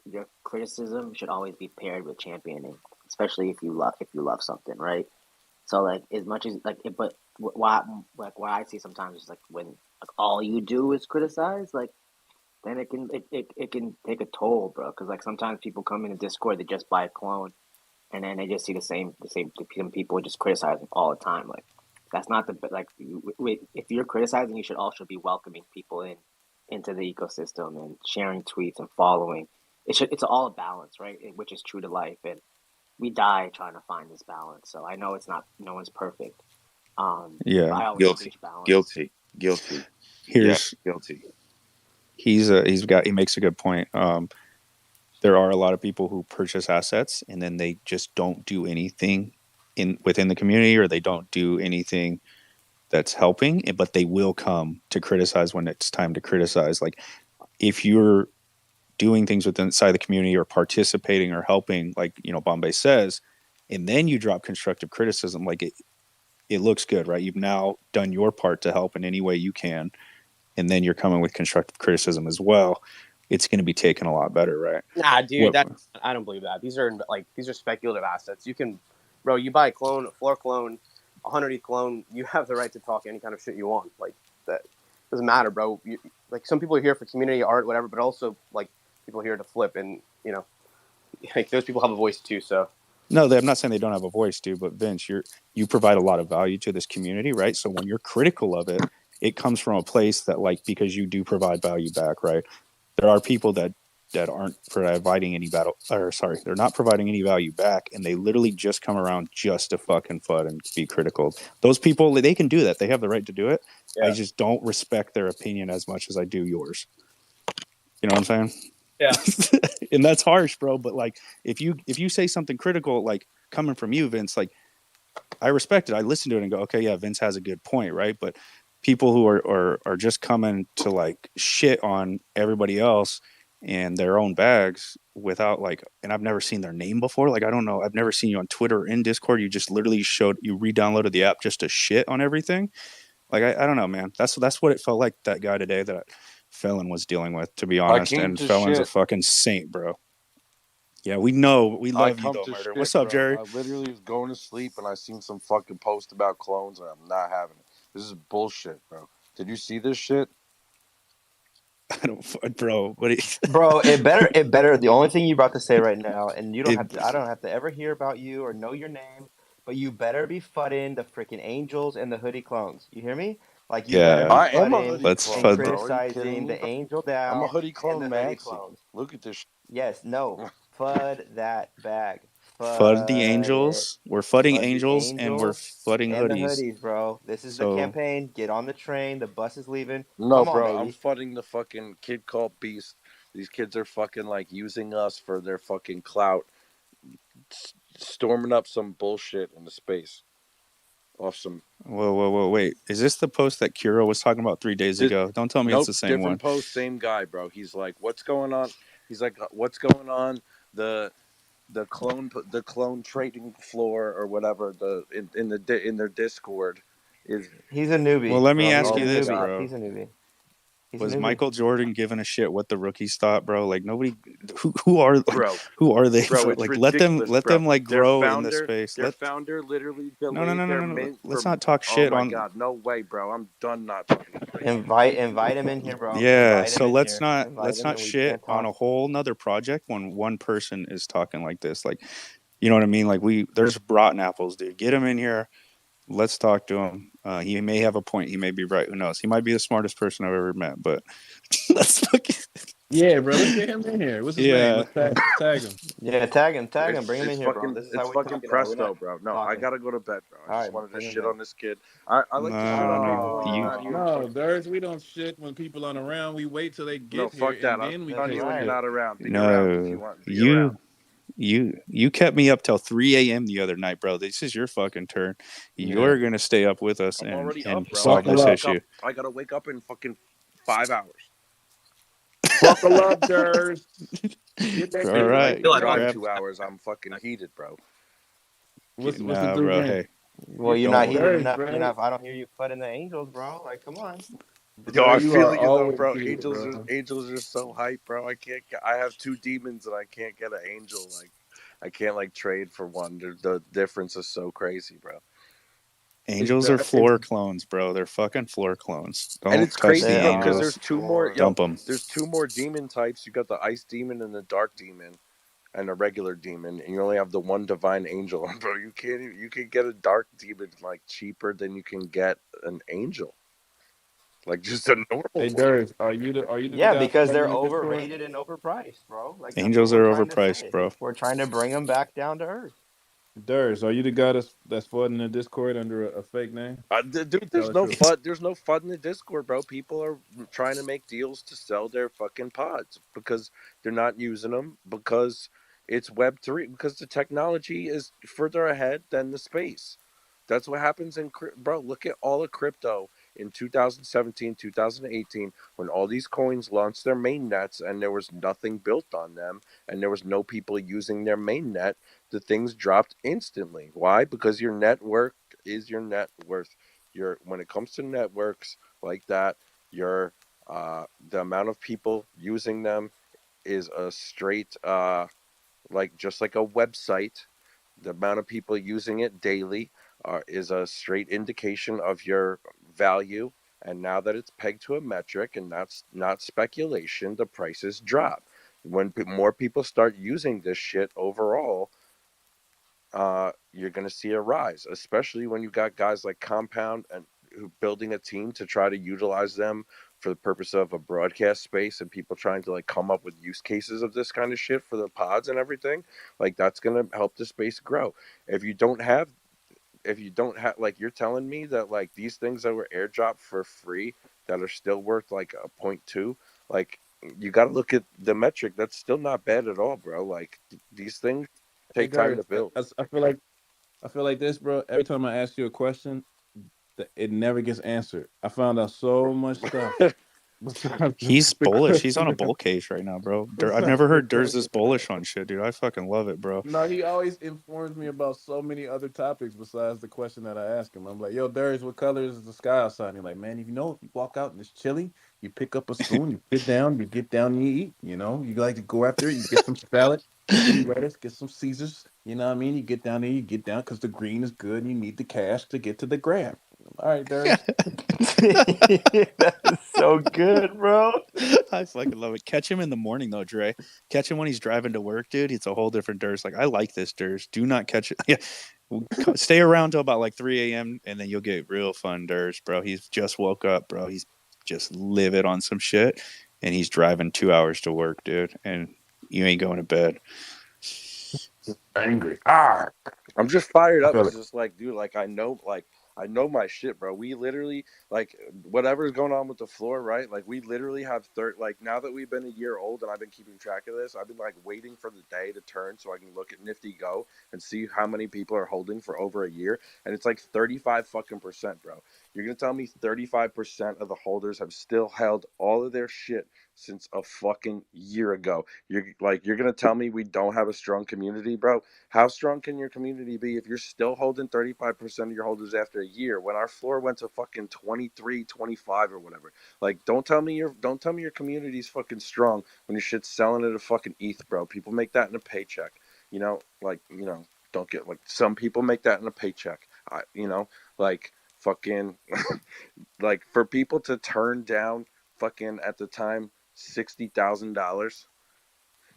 your criticism should always be paired with championing, especially if you love something, right? So as much as but why I see sometimes is when all you do is criticize, then it can take a toll, bro. Because sometimes people come in Discord, they just buy a clone, and then they just see the same people just criticizing all the time. That's not if you're criticizing, you should also be welcoming people into the ecosystem and sharing tweets and following. It's all a balance, right? Which is true to life, and we die trying to find this balance. So I know no one's perfect. Yeah, I always preach balance. Guilty. Guilty. He makes a good point. There are a lot of people who purchase assets and then they just don't do anything within the community, or they don't do anything that's helping, but they will come to criticize when it's time to criticize. If you're doing things inside the community or participating or helping, Bombay says, and then you drop constructive criticism, it looks good, right? You've now done your part to help in any way you can, and then you're coming with constructive criticism as well. It's going to be taken a lot better, right? Nah, dude, I don't believe that. These are speculative assets. You can, bro, you buy a clone, a floor clone, 100 ETH clone, you have the right to talk any kind of shit you want. That doesn't matter, bro. Some people are here for community, art, whatever, but also people are here to flip, and those people have a voice too. So no, I'm not saying they don't have a voice, dude. But Vince, you provide a lot of value to this community, right? So when you're critical of it, it comes from a place that because you do provide value back, right? There are people that aren't providing any they're not providing any value back, and they literally just come around just to fucking FUD and be critical. Those people, they can do that. They have the right to do it. Yeah. I just don't respect their opinion as much as I do yours. You know what I'm saying? Yeah. And that's harsh, bro. But if you say something critical, coming from you, Vince, I respect it. I listen to it and go, okay, yeah, Vince has a good point, right? But people who are just coming to shit on everybody else and their own bags without and I've never seen their name before. I don't know. I've never seen you on Twitter or in Discord. You just literally you re-downloaded the app just to shit on everything. I don't know, man. That's what it felt like that guy today that Felon was dealing with, to be honest. And Felon's a fucking saint, bro. Yeah, we know. We love you though, Murder. What's up, Jerry? I literally was going to sleep and I seen some fucking post about clones and I'm not having it. This is bullshit, bro. Did you see this shit? I don't, bro. Bro, it better. The only thing you about to say right now, and you don't have to. I don't have to ever hear about you or know your name, but you better be fudding the freaking angels and the hoodie clones. You hear me? You better be I am a hoodie fudding clone, and criticizing the angel down. I'm a hoodie clone, and the Maxi. hoodie clones. Look at this. Yes, no, FUD that bag. FUD the Angels. We're fudding FUD the Angels, and we're fudding and hoodies. the hoodies, bro. This is the So campaign. Get on the train. The bus is leaving. No, Come on, bro, I'm baby. fucking the fucking kid called Beast. These kids are fucking like using us for their fucking clout, storming up some bullshit into space. Off some whoa, wait. Is this the post that Kiro was talking about 3 days ago? Don't tell me it's nope, the same different one. post, same guy, bro. He's like, "What's going on?" He's like, "What's going on?" The clone trading floor or whatever in their Discord is. He's a newbie. Well, let me ask Oh you my this, god, bro. He's a newbie. Was Michael Jordan giving a shit what the rookies thought, bro? Like nobody, who are bro, who are they? bro, For, it's like ridiculous, let bro. them like Their grow in the founder, space. their founder literally No, delayed their no. mint Let's from. not talk Oh shit my on. god, no way, bro. I'm done not talking. Invite him in here, bro. Yeah, Invite him so in let's here. not Invite him and we shit can on a talk. whole nother project when one person is talking like this. Like, you know what I mean? Like there's rotten apples, dude. Get him in here. Let's talk to him. He may have a point. He may be right. Who knows? He might be the smartest person I've ever met. But let's fucking Yeah, bro. Let's get him in here. What's his name? Let's tag him. Yeah, tag him. Bring him in It's here, bro. This is how we fucking talk it out. We're presto, not bro. No, I talking. gotta go to bed, bro. I All just right, wanted to bring him shit in. on this kid. I like to shit on people when you're not here. No, Durs, we don't shit when people aren't around. We wait till they No, get here fuck that. and I'll then we shit on take you when you're shit. not around. Be around if you No, want. Be around. you kept me up till 3 a.m. the other night, bro. This is your fucking turn. You're gonna stay up with us I'm and already up, bro. solve this issue. I gotta wake up in fucking 5 hours. Buckle up, Durs. All right, Wake up in 2 hours. I'm fucking heated, bro. What's the nah, do bro. again? Hey, Well, you're not heated Durs, enough. bro. You're not. I don't hear you putting the Angels, bro. Like, come on. Yo, I You feel are you though, always bro. heated, bro. Angels are so hype, bro. I have 2 demons and I can't get an angel. Like, I can't like trade for one. The difference is so crazy, bro. Angels are floor clones, bro. They're fucking floor clones. And Don't it's touch crazy, the bro, because Angels. there's 2 more. Dump them. There's 2 more demon types. You got the ice demon and the dark demon, and a regular demon, and you only have the one divine angel, bro. You can get a dark demon like cheaper than you can get an angel, like just a normal Hey, one. Durs, are you the Yeah, guy because they're in the Discord? overrated and overpriced, bro. Like Angels are overpriced, bro. We're trying to bring them back down to earth. Durs, are you the guy that's flooding the Discord under a fake name? Dude, Tell there's the no truth. FUD. There's no FUD in the Discord, bro. People are trying to make deals to sell their fucking pods because they're not using them because it's Web3 because the technology is further ahead than the space. That's what happens bro. Look at all of crypto in 2017, 2018, when all these coins launched their main nets and there was nothing built on them and there was no people using their main net. The things dropped instantly. Why? Because your network is your net worth. When it comes to networks like that, your the amount of people using them is a straight like just like a website. The amount of people using it daily is a straight indication of your value. And now that it's pegged to a metric and that's not speculation, the prices drop. When more people start using this shit overall, you're going to see a rise, especially when you got guys like Compound and who building a team to try to utilize them for the purpose of a broadcast space and people trying to like come up with use cases of this kind of shit for the pods and everything. Like that's going to help the space grow. If you don't have like you're telling me that like these things that were airdropped for free that are still worth like a 0.2, like you got to look at the metric. That's still not bad at all, bro. Like these things Hey, take time to Durs, build. I feel like this, bro. Every time I ask you a question, it never gets answered. I found out so much stuff. He's The bullish. He's question, on a bull case right now, bro. I've besides never the heard Durs this question. bullish on shit, dude. I fucking love it, bro. No, he always informs me about so many other topics besides the question that I ask him. I'm like, yo, Darius, what color is the sky outside? And he's like, man, if you walk out and it's chilly, you pick up a spoon, you get down and you eat. You know, you like to go after it, you get some salad, get some lettuce, get some Caesars. You know what I mean? You get down there, you get down because the green is good and you need the cash to get to the grab. All right, Darius. That is so good, bro. I fucking love it. Catch him in the morning though, Dre. Catch him when he's driving to work, dude. It's a whole different Durs. Like I like this Durs. Do not catch it. Yeah, stay around till about like 3 a.m. and then you'll get real fun Durs, bro. He's just woke up, bro. He's just livid on some shit, and he's driving 2 hours to work, dude. And you ain't going to bed. Angry. I'm just fired I up feel because it. it's like, dude, like I know my shit, bro. We literally like whatever's going on with the floor, right? Like we literally have like now that we've been a year old and I've been keeping track of this, I've been like waiting for the day to turn so I can look at Nifty Go and see how many people are holding for over a year, and it's like 35 fucking percent, bro. You're gonna tell me 35% of the holders have still held all of their shit since a fucking year ago? You're gonna tell me we don't have a strong community, bro? How strong can your community be if you're still holding 35% of your holders after a year when our floor went to fucking 23, 25 or whatever? Like, don't tell me your community's fucking strong when your shit's selling at a fucking ETH, bro. People make that in a paycheck. Don't get like some people make that in a paycheck. Like fucking like for people to turn down fucking at the time $60,000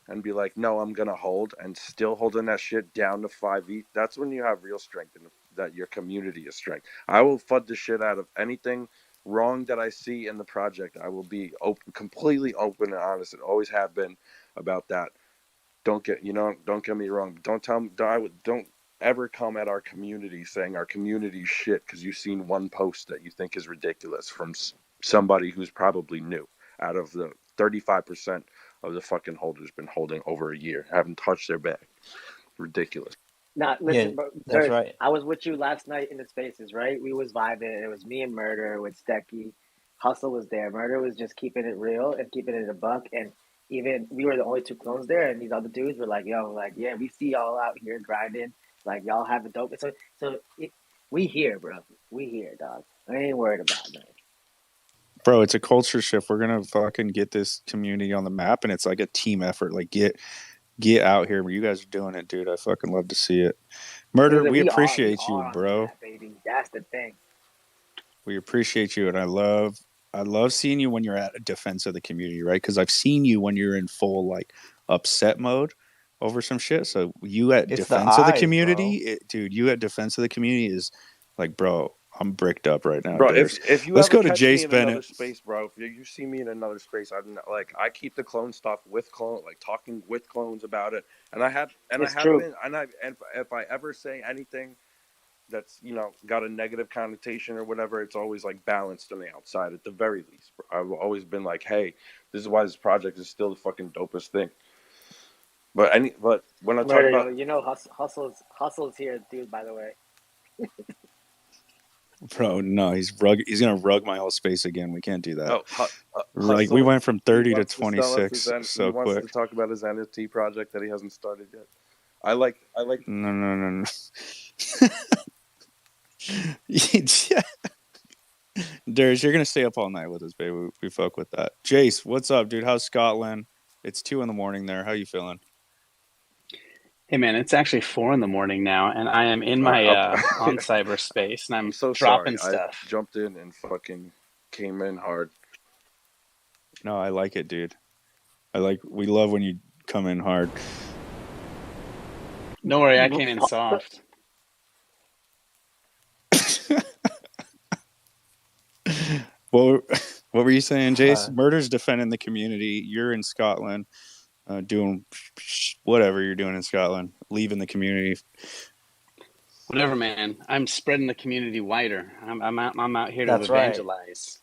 and be like, no, I'm gonna hold, and still holding that shit down to 5 ETH. That's when you have real strength and that your community is strength. I will FUD the shit out of anything wrong that I see in the project. I will be completely open and honest, and always have been about that. Don't get me wrong. Don't ever come at our community saying our community shit because you've seen one post that you think is ridiculous from somebody who's probably new. Out of the 35% of the fucking holders been holding over a year, haven't touched their bag. Ridiculous. Nah, Yeah, listen, bro, that's Dirk, right. I was with you last night in the spaces, right? We was vibing. It was me and Murder with Stecky. Hustle was there. Murder was just keeping it real and keeping it a buck. And even we were the only two clones there, and these other dudes were like, "Yo, like, yeah, we see y'all out here grinding. Like, y'all have a dope." We here, bro. We here, dog. I ain't worried about it. Bro, it's a culture shift. We're gonna fucking get this community on the map, and it's like a team effort. Like get out here. You guys are doing it, dude. I fucking love to see it. Murder, we We appreciate you, are on the bro. map, baby. That's the thing. We appreciate you, and I love seeing you when you're at a defense of the community, right? Because I've seen you when you're in full like upset mode over some shit. So you at It's the defense of the eyes, bro. community, dude. You at defense of the community is like, bro. I'm bricked up right now, Bro, Durs. if you Let's ever go to catch me Jace in another Bennett. space, bro, if you see me in another space, I keep the clone stuff with clone, like talking with clones about it, and It's true. if I ever say anything that's got a negative connotation or whatever, it's always like balanced on the outside at the very least. I've always been like, hey, this is why this project is still the fucking dopest thing. But when I talk Murder, about hustle's here, dude. By the way. Bro, no, he's gonna rug my whole space again. We can't do that. Like we Hustle, went from he 30 to wants to sell us his 26 he so wants to quick. talk about his NFT project that he hasn't started yet. I like No. Darius, you're gonna stay up all night with us, baby. We fuck with that. Jace, what's up, dude? How's Scotland? It's 2 a.m. there. How you feeling? Hey man, it's actually 4 a.m. now, and I am in my on cyberspace, and I'm so dropping sorry. stuff. I jumped in and fucking came in hard. No, I like it, dude. We love when you come in hard. Don't worry, I came in soft. What were you saying, Jace? Murder's defending the community. You're in Scotland, doing whatever you're doing in Scotland, leaving the community. Whatever, man. I'm spreading the community wider. I'm out here to That's right. evangelize.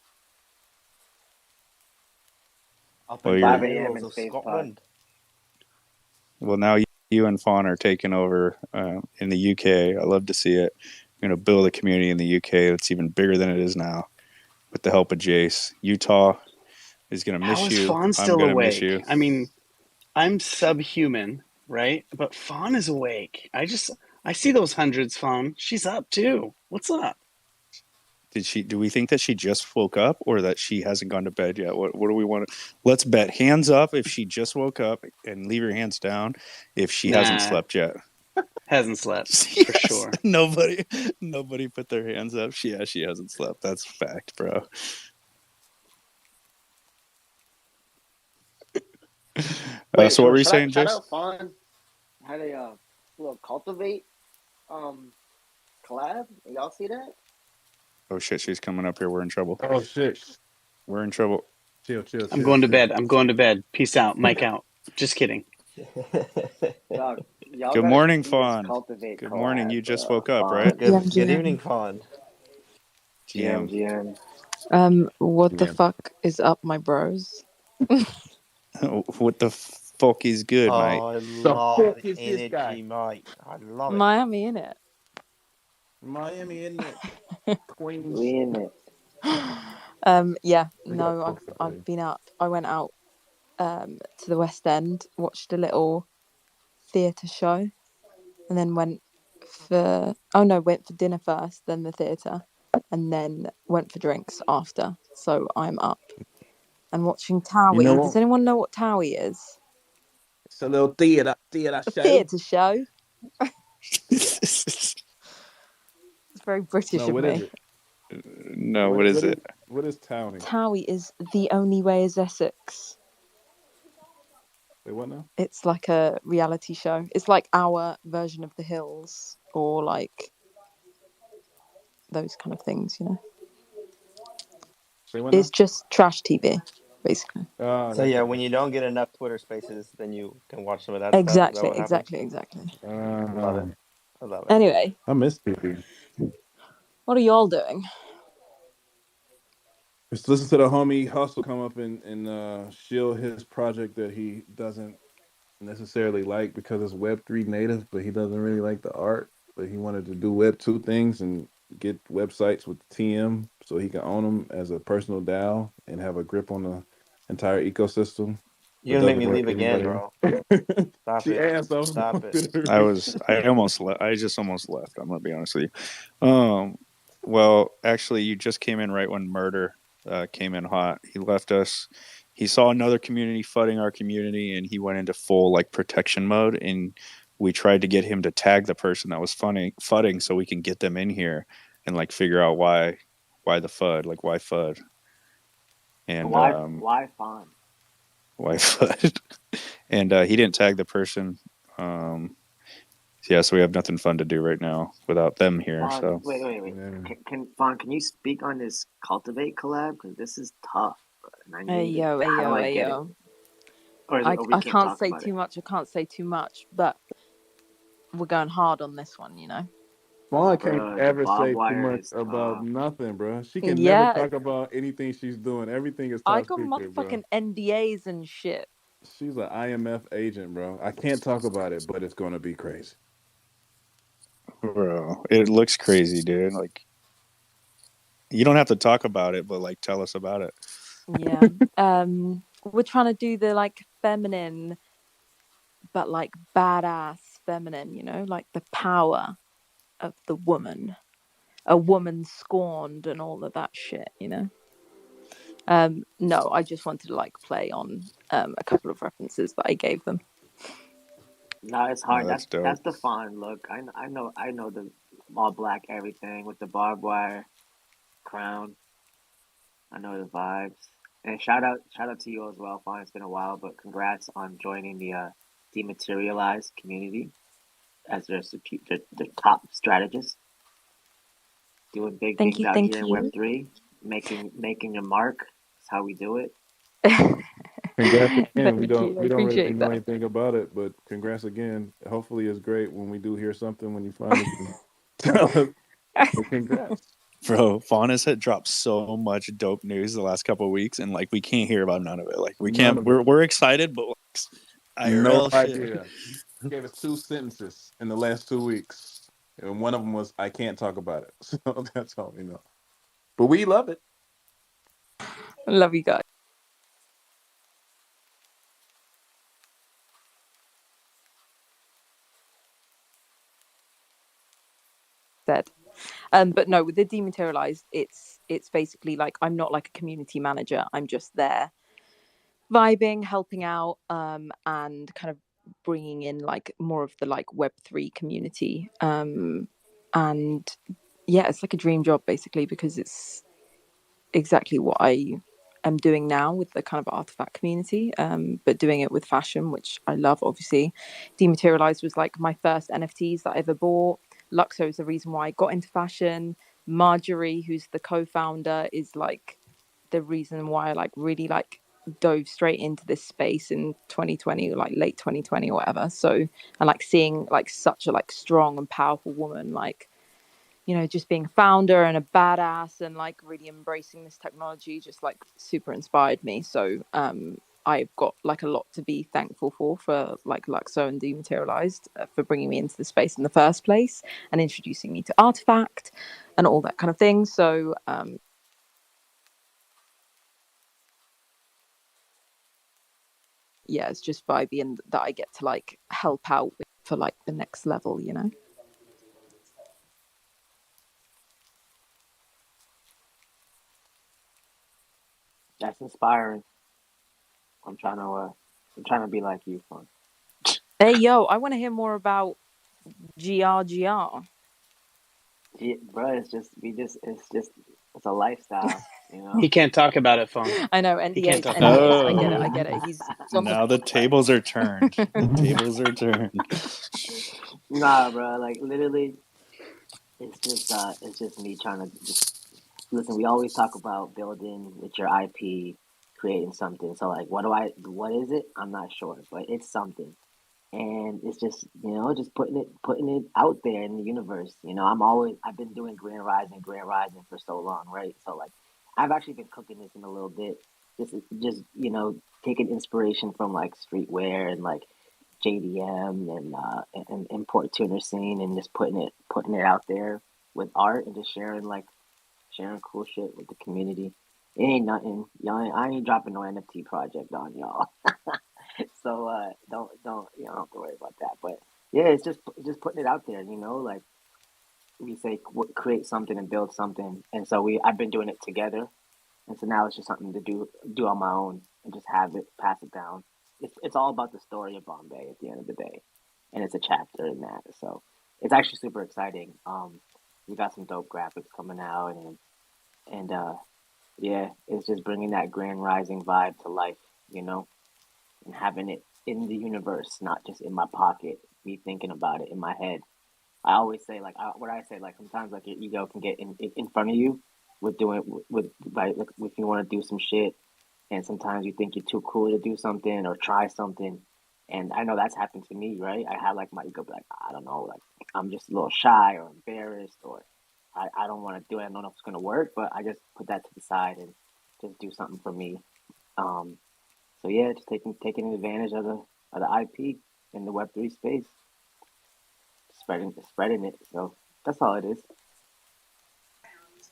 Up Well, in you're- the hills of Scotland. Well, now you and Fawn are taking over in the UK. I love to see it. You're going to build a community in the UK that's even bigger than it is now with the help of Jace. Utah is going to How miss is you. Fawn I'm still going to miss awake? you. I mean, I'm subhuman, right? But Fawn is awake. I see those hundreds, Fawn. She's up too. What's up? Do we think that she just woke up or that she hasn't gone to bed yet? What do we want to? Let's bet hands up if she just woke up, and leave your hands down if she hasn't slept yet. Hasn't slept, yes. for sure. Nobody put their hands up. She hasn't slept. That's fact, bro. So what were you saying, Shout Jace? out Fawn. Had a little cultivate collab. Y'all see that? Oh shit, she's coming up here. We're in trouble. Oh shit. We're in trouble. Chill. I'm going to bed. Peace out. Mike out. Just kidding. Dog, Y'all Good gotta morning, see this Fawn. cultivate Good morning. collab, You just bro. woke up, right? Fawn. Good evening, Fawn. GM. What the Yeah. fuck is up, my bros? What the fuck is good, mate? Oh, I The love fuck the is this guy? energy, mate. I love it. Miami, innit? Miami, isn't it? Queens. We in it. Yeah, We got no, folks to play. I've been out. I went out to the West End, watched a little theatre show, and then went for dinner first, then the theatre, and then went for drinks after. So I'm up and watching You know Towie. Does what? anyone know what Towie is? It's a little theater A show. theatre show. It's very British No, of what is me. it? No, what is it? What is Townie? Towie is The Only Way is Essex. Wait, what now? It's like a reality show. It's like our version of The Hills, or like those kind of things, you know. Say what It's now? just trash TV, basically. Oh, So that's yeah, okay. when you don't get enough Twitter Spaces, then you can watch some of that stuff. Is that what happens? Exactly. I love it. I love it. Anyway, I miss TV. what are y'all doing? Just listen to the homie Hustle come up and shield his project that he doesn't necessarily like because it's Web3 native, but he doesn't really like the art. But he wanted to do Web2 things and get websites with TM so he can own them as a personal DAO and have a grip on the entire ecosystem. You're That gonna make doesn't me work leave for again, anybody bro. else. Stop She it. asked, so Stop it. I almost left. I just almost left. I'm gonna be honest with you. Well, actually, you just came in right when Murder came in hot. He left us. He saw another community fudding our community, and he went into full like protection mode. And we tried to get him to tag the person that was fudding, so we can get them in here and like figure out why the FUD, like why FUD, and Why Fawn? why FUD, and he didn't tag the person. Yeah, so we have nothing fun to do right now without them here. Fawn, So wait. Yeah. Fawn, can you speak on this cultivate collab? Because this is tough, bro, and I Hey need it. yo, hey How do yo, I hey get it? yo. Or we I can't can't talk say about too it. much. I can't say too much, but we're going hard on this one, you know. Vaughn can't Bro, the ever barbed say too wire much is about tough. nothing, bro. She can never Yeah, talk about anything she's doing. Everything is I top got secret, bro. motherfucking NDAs and shit. She's an IMF agent, bro. I can't talk about it, but it's gonna be crazy. bro, it looks crazy, dude. Like you don't have to talk about it, but like tell us about it. Yeah. We're trying to do the like feminine, but like badass feminine, you know, like the power of the woman, a woman scorned and all of that shit, you know. No, I just wanted to like play on a couple of references that I gave them. No, it's No, hard. that's dope. That's the Fawn look. I know the all black everything with the barbed wire crown. I know the vibes. And shout out to you as well, Fawn. It's been a while, but congrats on joining the dematerialized community as their top strategist, doing big Thank things you, out thank here in you. Web3, making your mark. That's how we do it. Congrats again. Thank you. I We don't really appreciate know that. anything about it, but congrats again. Hopefully it's great when we do hear something when you finally can tell us. But congrats. Bro, Faunus had dropped so much dope news the last couple of weeks, and like we can't hear about none of it. Like we None can't. of it. We're excited, but like, No IRL shit. idea. Gave us 2 sentences in the last 2 weeks. And one of them was I can't talk about it. So that's all we know. But we love it. Love you guys. Said. But no, with the dematerialized, it's basically like I'm not like a community manager. I'm just there, vibing, helping out, and kind of bringing in like more of the like Web3 community. And yeah, it's like a dream job basically because it's exactly what I am doing now with the kind of artifact community, but doing it with fashion, which I love. Obviously, Dematerialized was like my first NFTs that I ever bought. Luxo is the reason why I got into fashion. Marjorie, who's the co-founder, is like the reason why I like really like dove straight into this space in 2020, like late 2020 or whatever. So, and like seeing like such a like strong and powerful woman, like, you know, just being a founder and a badass and like really embracing this technology just like super inspired me. So I've got like a lot to be thankful for like Luxo and Dematerialized for bringing me into the space in the first place and introducing me to Artifact and all that kind of thing. So yeah, it's just vibing that I get to like help out with for like the next level, you know. That's inspiring. I'm trying to be like you, fun. Hey yo, I want to hear more about GRGR. Bro, it's a lifestyle, you know. He can't talk about it, Fun. I know, He can't NDAs, talk NDAs. about I get it, Oh, I get it. He's on the now the tables are turned. The tables are turned. Nah, bro, like literally, it's just me trying to just listen. We always talk about building with your IP, creating something. So like, what is it? I'm not sure, but it's something. And it's just, you know, just putting it out there in the universe. You know, I've been doing Grand Rising for so long, right? So like I've actually been cooking this in a little bit, just you know, taking inspiration from like streetwear and like JDM and import tuner scene, and just putting it out there with art and just sharing cool shit with the community. It ain't nothing, y'all. I ain't dropping no NFT project on y'all. So don't you don't have to worry about that. But yeah, it's just putting it out there. You know, like we say, create something and build something. And so I've been doing it together, and so now it's just something to do on my own and just have it pass it down. It's all about the story of Bombay at the end of the day, and it's a chapter in that. So it's actually super exciting. We got some dope graphics coming out, and yeah, it's just bringing that Grand Rising vibe to life. You know, and having it in the universe, not just in my pocket, me thinking about it in my head. I always say, like, what I say, like, sometimes, like, your ego can get in front of you with doing, like, if you want to do some shit, and sometimes you think you're too cool to do something or try something. And I know that's happened to me, right? I had, like, my ego be like, I don't know, like, I'm just a little shy or embarrassed, or I don't want to do it. I don't know if it's going to work, but I just put that to the side and just do something for me. Um, so yeah, just taking advantage of the IP in the Web3 space, spreading it. So that's all it is.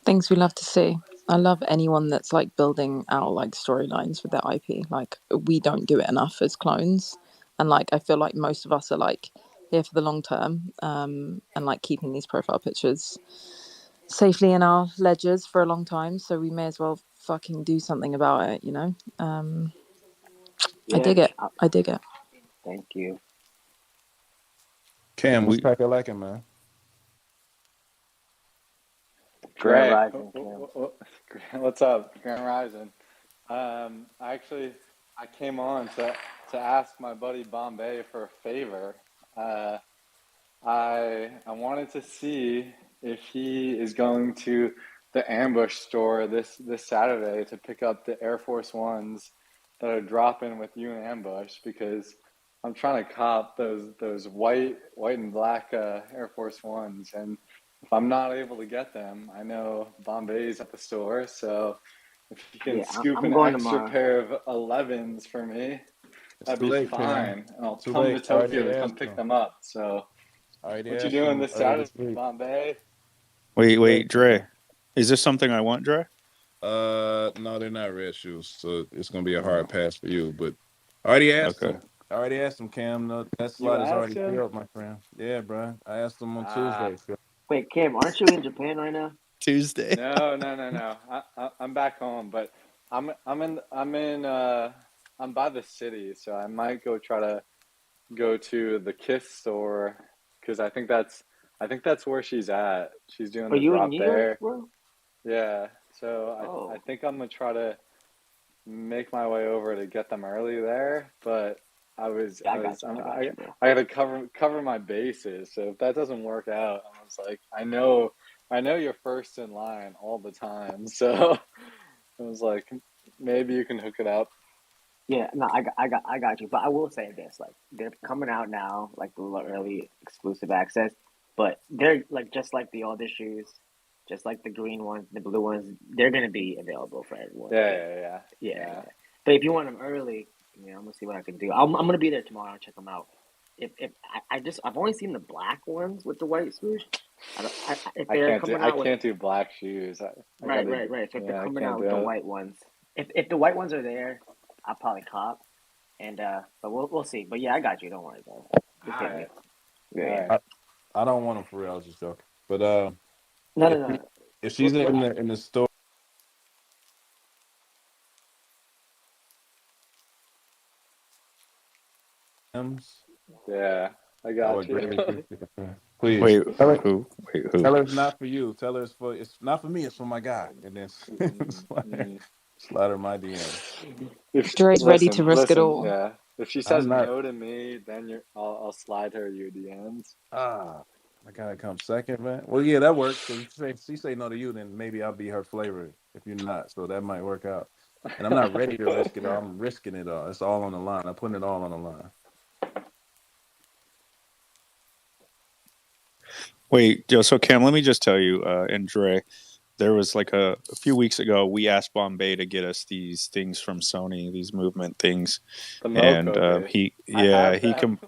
things we love to see. I love anyone that's like building out like storylines with their IP. Like we don't do it enough as clones, and like I feel like most of us are like here for the long term, and like keeping these profile pictures safely in our ledgers for a long time. So we may as well fucking do something about it, you know. I Yeah, dig it. I dig it. thank you. Cam, what's cracking like it, man? Grand Great. Rising, Kim. What's up, Grand Rising? Actually, I came on to ask my buddy Bombay for a favor. I wanted to see if he is going to the ambush store this Saturday to pick up the Air Force Ones that are dropping with you in ambush, because I'm trying to cop those white and black Air Force Ones, and if I'm not able to get them, I know Bombay's at the store, so if you can Yeah, scoop I'm an going extra tomorrow. pair of 11s for me, It's that'd too be late, Cam. fine, and I'll Too come to late. I already Tokyo to come asked pick him. them up. So, I already what you asked doing him this earlier this Saturday, week. Bombay? Too Wait, late, Dre. Cam. Is this something I want, Dre? No, they're not red shoes, so it's gonna be a Oh, hard pass for you. But I already asked okay. him. I already asked him, Cam. No, that You slot is asked already him? filled, my friend. Yeah, bro. I asked him on Ah, Tuesday. So. Wait, Kim, aren't you in Japan right now? Tuesday. no. I'm back home, but I'm by the city, so I might try to go to the Kiss store, because I think that's where she's at. She's doing Are the you in drop New York, there. bro? Yeah, so I Oh, think I'm gonna try to make my way over to get them early there, but yeah, I got you, bro. I got to cover my bases. So if that doesn't work out, I was like, I know you're first in line all the time. So I was like, maybe you can hook it up. Yeah, no, I got you. But I will say this: like, they're coming out now, like the little early exclusive access. But they're like just like the older shoes, just like the green ones, the blue ones. They're gonna be available for everyone. Yeah, But yeah, yeah, yeah. yeah. But if you want them early, I'm gonna see what I can do. I'm gonna be there tomorrow and check them out. If I've only seen the black ones with the white swoosh. If they're coming I out with can't do black shoes. I right, gotta, right, right. So if they're yeah, I coming can't out do with the it. white ones, if the white ones are there, I'll probably cop. And but we'll see. But yeah, I got you. Don't worry, bro. Just All hit me. right, Yeah, all yeah. right. I don't want them for real. I was just joking. But No, no, if no. if she's in the store, Yeah, I I got would you. greatly appreciate it. Please Wait, tell who? her it's not for you. Tell her it's not for me. It's for my guy. And then Mm. slide her my DM. Dre's ready to risk it Listen, all. yeah. If she says I'm not. no to me, then I'll slide her your DMs. Ah, I gotta come second, man. Well, yeah, that works. Because if she say no to you, then maybe I'll be her flavor. If you're not, so that might work out. And I'm not ready to risk it all. I'm risking it all. It's all on the line. I'm putting it all on the line. Wait, Joe. So Cam, let me just tell you, and Dre, there was like a few weeks ago, we asked Bombay to get us these things from Sony, these movement things, The and Moco he, I yeah, have them.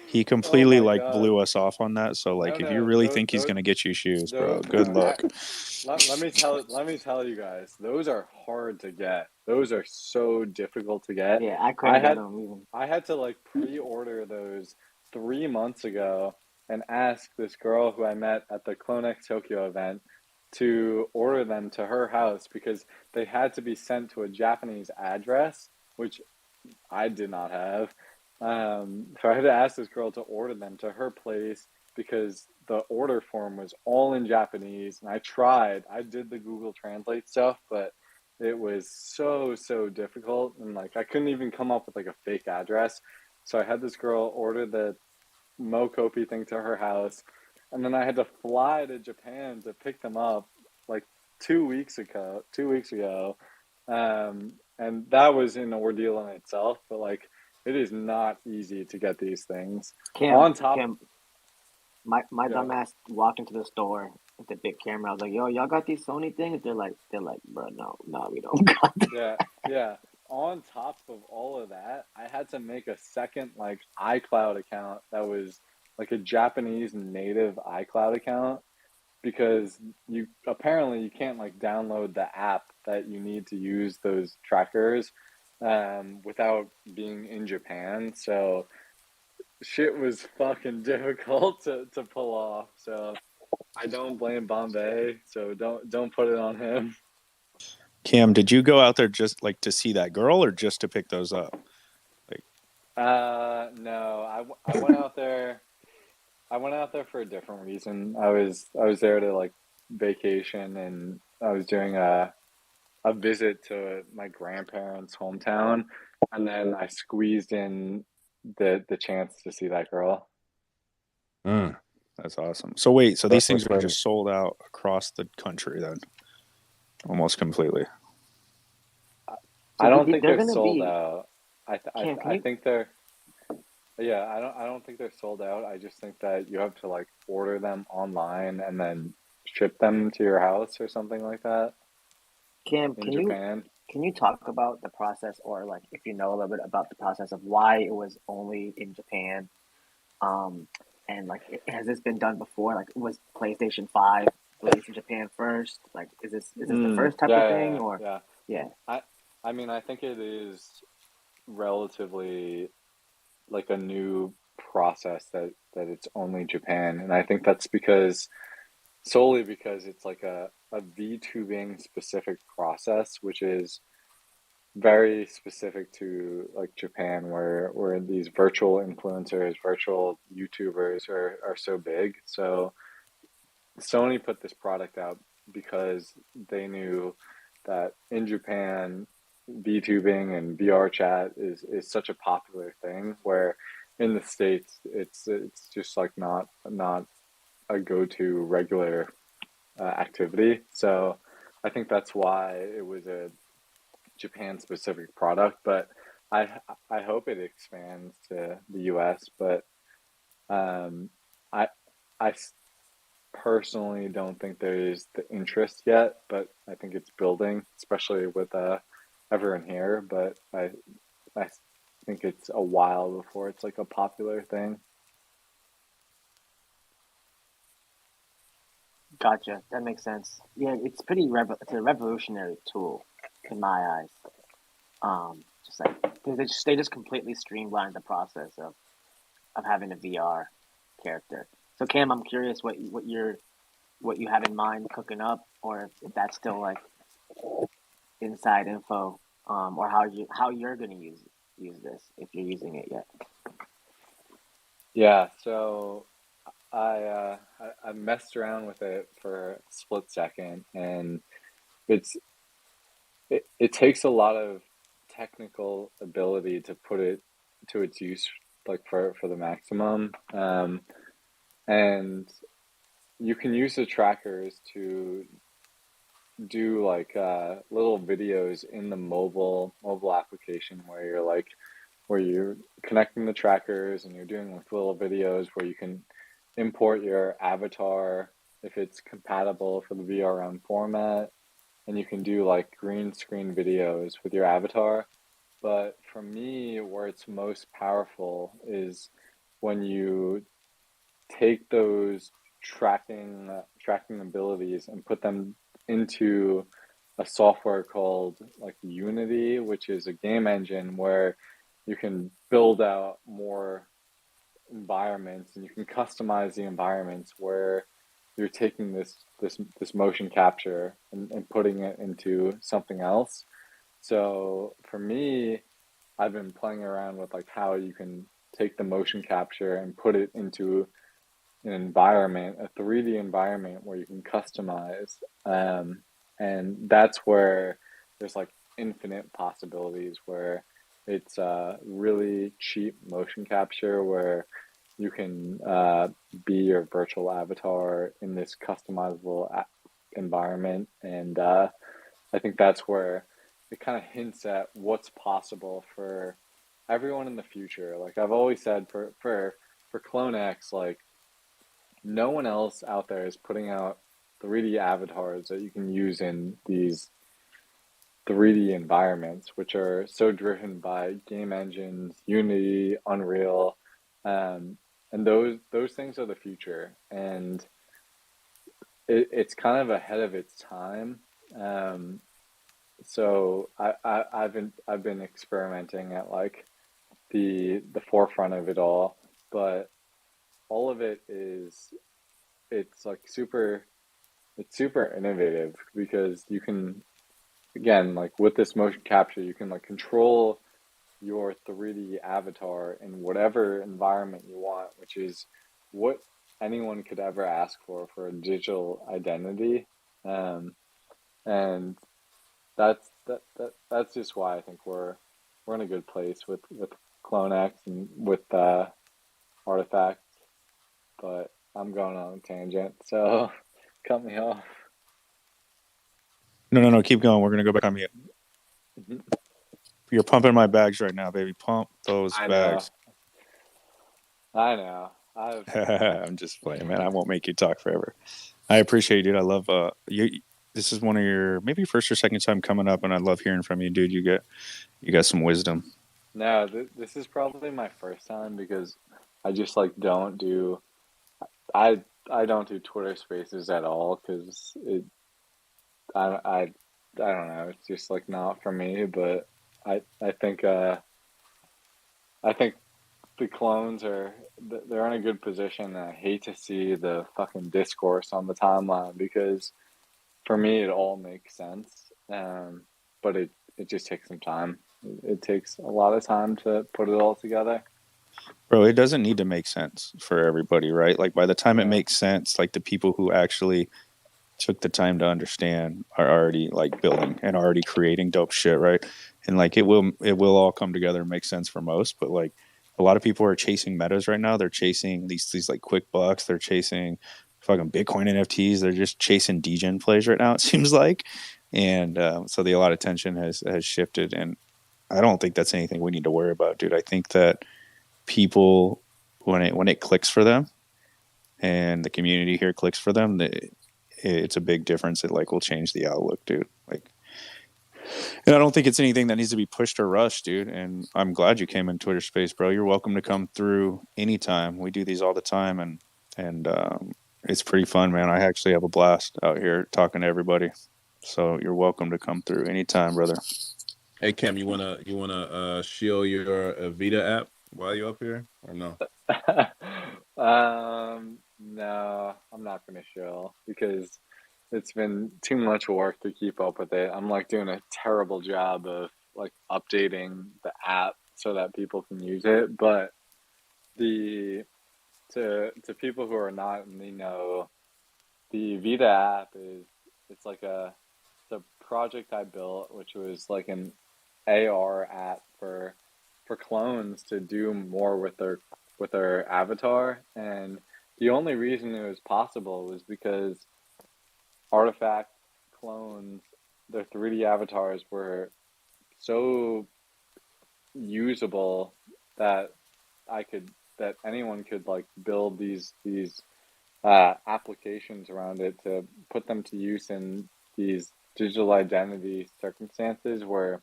he Oh completely my like god. blew us off on that. So No, like, if you no, really think he's gonna get you shoes, bro, good luck. let me tell you guys, those are hard to get. Those are so difficult to get. Yeah, I I couldn't get had them even. I had to like pre-order those 3 months ago and ask this girl who I met at the CloneX Tokyo event to order them to her house because they had to be sent to a Japanese address, which I did not have. So I had to ask this girl to order them to her place because the order form was all in Japanese. And I tried, I did the Google Translate stuff, but it was so difficult. And like, I couldn't even come up with like a fake address. So I had this girl order the Mokopi thing to her house. And then I had to fly to Japan to pick them up like 2 weeks ago. 2 weeks ago. And that was an ordeal in itself, but like it is not easy to get these things. On top, Cam, my yeah, dumbass walked into the store with the big camera. I was like, "Yo, y'all got these Sony things?" They're like, "Bro, no, we don't got them." yeah. On top of all of that, I had to make a second like iCloud account that was like a Japanese native iCloud account because you apparently you can't like download the app that you need to use those trackers without being in Japan. So shit was fucking difficult to pull off. So I don't blame Bombay. So don't put it on him. Cam, did you go out there just like to see that girl or just to pick those up? Like, No, I went out there. I went out there for a different reason. I was there to like vacation, and I was doing a visit to my grandparents' hometown, and then I squeezed in the chance to see that girl. that's awesome. So wait, so these That's things are exciting. just sold out across the country then, almost completely. I don't think they're they're gonna sold be. out. Cam, can I you? think they're yeah. I don't think they're sold out. I just think that you have to like order them online and then ship them to your house or something like that Cam, in Japan. can you talk about the process, or like if you know a little bit about the process of why it was only in Japan? Um, and like, has this been done before? Like, was PlayStation 5 released in Japan first? Like, is this the first type of thing, or Yeah. yeah? I mean, I think it is relatively like a new process that it's only Japan, and I think that's because solely because it's like a VTubing specific process, which is very specific to like Japan, where these virtual influencers, virtual YouTubers are so big. So Sony put this product out because they knew that in Japan, VTubing and VR chat is such a popular thing. Where in the States, it's just like not a go-to regular activity. So I think that's why it was a Japan specific product. But I hope it expands to the U.S., but um, I I personally don't think there is the interest yet, but I think it's building, especially with everyone here. But I think it's a while before it's like a popular thing. Gotcha. That makes sense. Yeah, it's it's a revolutionary tool in my eyes. Just like they just completely streamlined the process of having a VR character. So Cam, I'm curious what you have in mind cooking up, or if that's still like inside info, or how you're gonna use this if you're using it yet. Yeah, so I messed around with it for a split second, and it's it takes a lot of technical ability to put it to its use, like for the maximum. And you can use the trackers to do like little videos in the mobile application where you're connecting the trackers and you're doing like little videos where you can import your avatar if it's compatible for the VRM format, and you can do like green screen videos with your avatar. But for me, where it's most powerful is when you take those tracking abilities and put them into a software called like Unity, which is a game engine where you can build out more environments and you can customize the environments where you're taking this motion capture and putting it into something else. So for me, I've been playing around with like how you can take the motion capture and put it into an environment, a 3D environment where you can customize. And that's where there's like infinite possibilities where it's really cheap motion capture where you can be your virtual avatar in this customizable environment. And I think that's where it kind of hints at what's possible for everyone in the future. Like I've always said for CloneX, like no one else out there is putting out 3D avatars that you can use in these 3D environments, which are so driven by game engines, Unity, Unreal, and those things are the future, and it's kind of ahead of its time. Um, so I've been experimenting at like the forefront of it all, but all of it is it's like it's super innovative because you can, again, like with this motion capture, you can like control your 3D avatar in whatever environment you want, which is what anyone could ever ask for a digital identity. Um, and that's just why I think we're in a good place with CloneX and with Artifact. But I'm going on a tangent, so cut me off. No. Keep going. We're gonna go back on mute. Mhm. You're pumping my bags right now, baby. Pump those I know. bags. I know. I'm just playing, man. I won't make you talk forever. I appreciate you, dude. I love you. This is one of your maybe first or second time coming up, and I love hearing from you, dude. You got some wisdom. No, this is probably my first time because I just like don't do I don't do Twitter Spaces at all because I don't know, it's just like not for me. But I think I think the clones they're in a good position. And I hate to see the fucking discourse on the timeline because for me it all makes sense. But it just takes some time. It takes a lot of time to put it all together. Bro, it doesn't need to make sense for everybody, right? Like by the time it Yeah. makes sense, like the people who actually took the time to understand are already like building and already creating dope shit, right? And like it will all come together and make sense for most, but like a lot of people are chasing metas right now. They're chasing these like quick bucks. They're chasing fucking Bitcoin NFTs. They're just chasing degen plays right now. It seems like, and so a lot of tension has shifted, and I don't think that's anything we need to worry about, dude. I think that people, when it clicks for them, and the community here clicks for them, it's a big difference. It like will change the outlook, dude. Like, and I don't think it's anything that needs to be pushed or rushed, dude. And I'm glad you came in Twitter Space, bro. You're welcome to come through anytime. We do these all the time, and it's pretty fun, man. I actually have a blast out here talking to everybody. So you're welcome to come through anytime, brother. Hey Cam, you wanna shield your Vita app while you're up here or no? No, I'm not gonna show because it's been too much work to keep up with it. I'm like doing a terrible job of like updating the app so that people can use it. But the to people who are not in the know, the Vita app it's like it's a project I built, which was like an AR app for clones to do more with their avatar. And the only reason it was possible was because Artifact clones, their 3D avatars were so usable that that anyone could like build these applications around it to put them to use in these digital identity circumstances where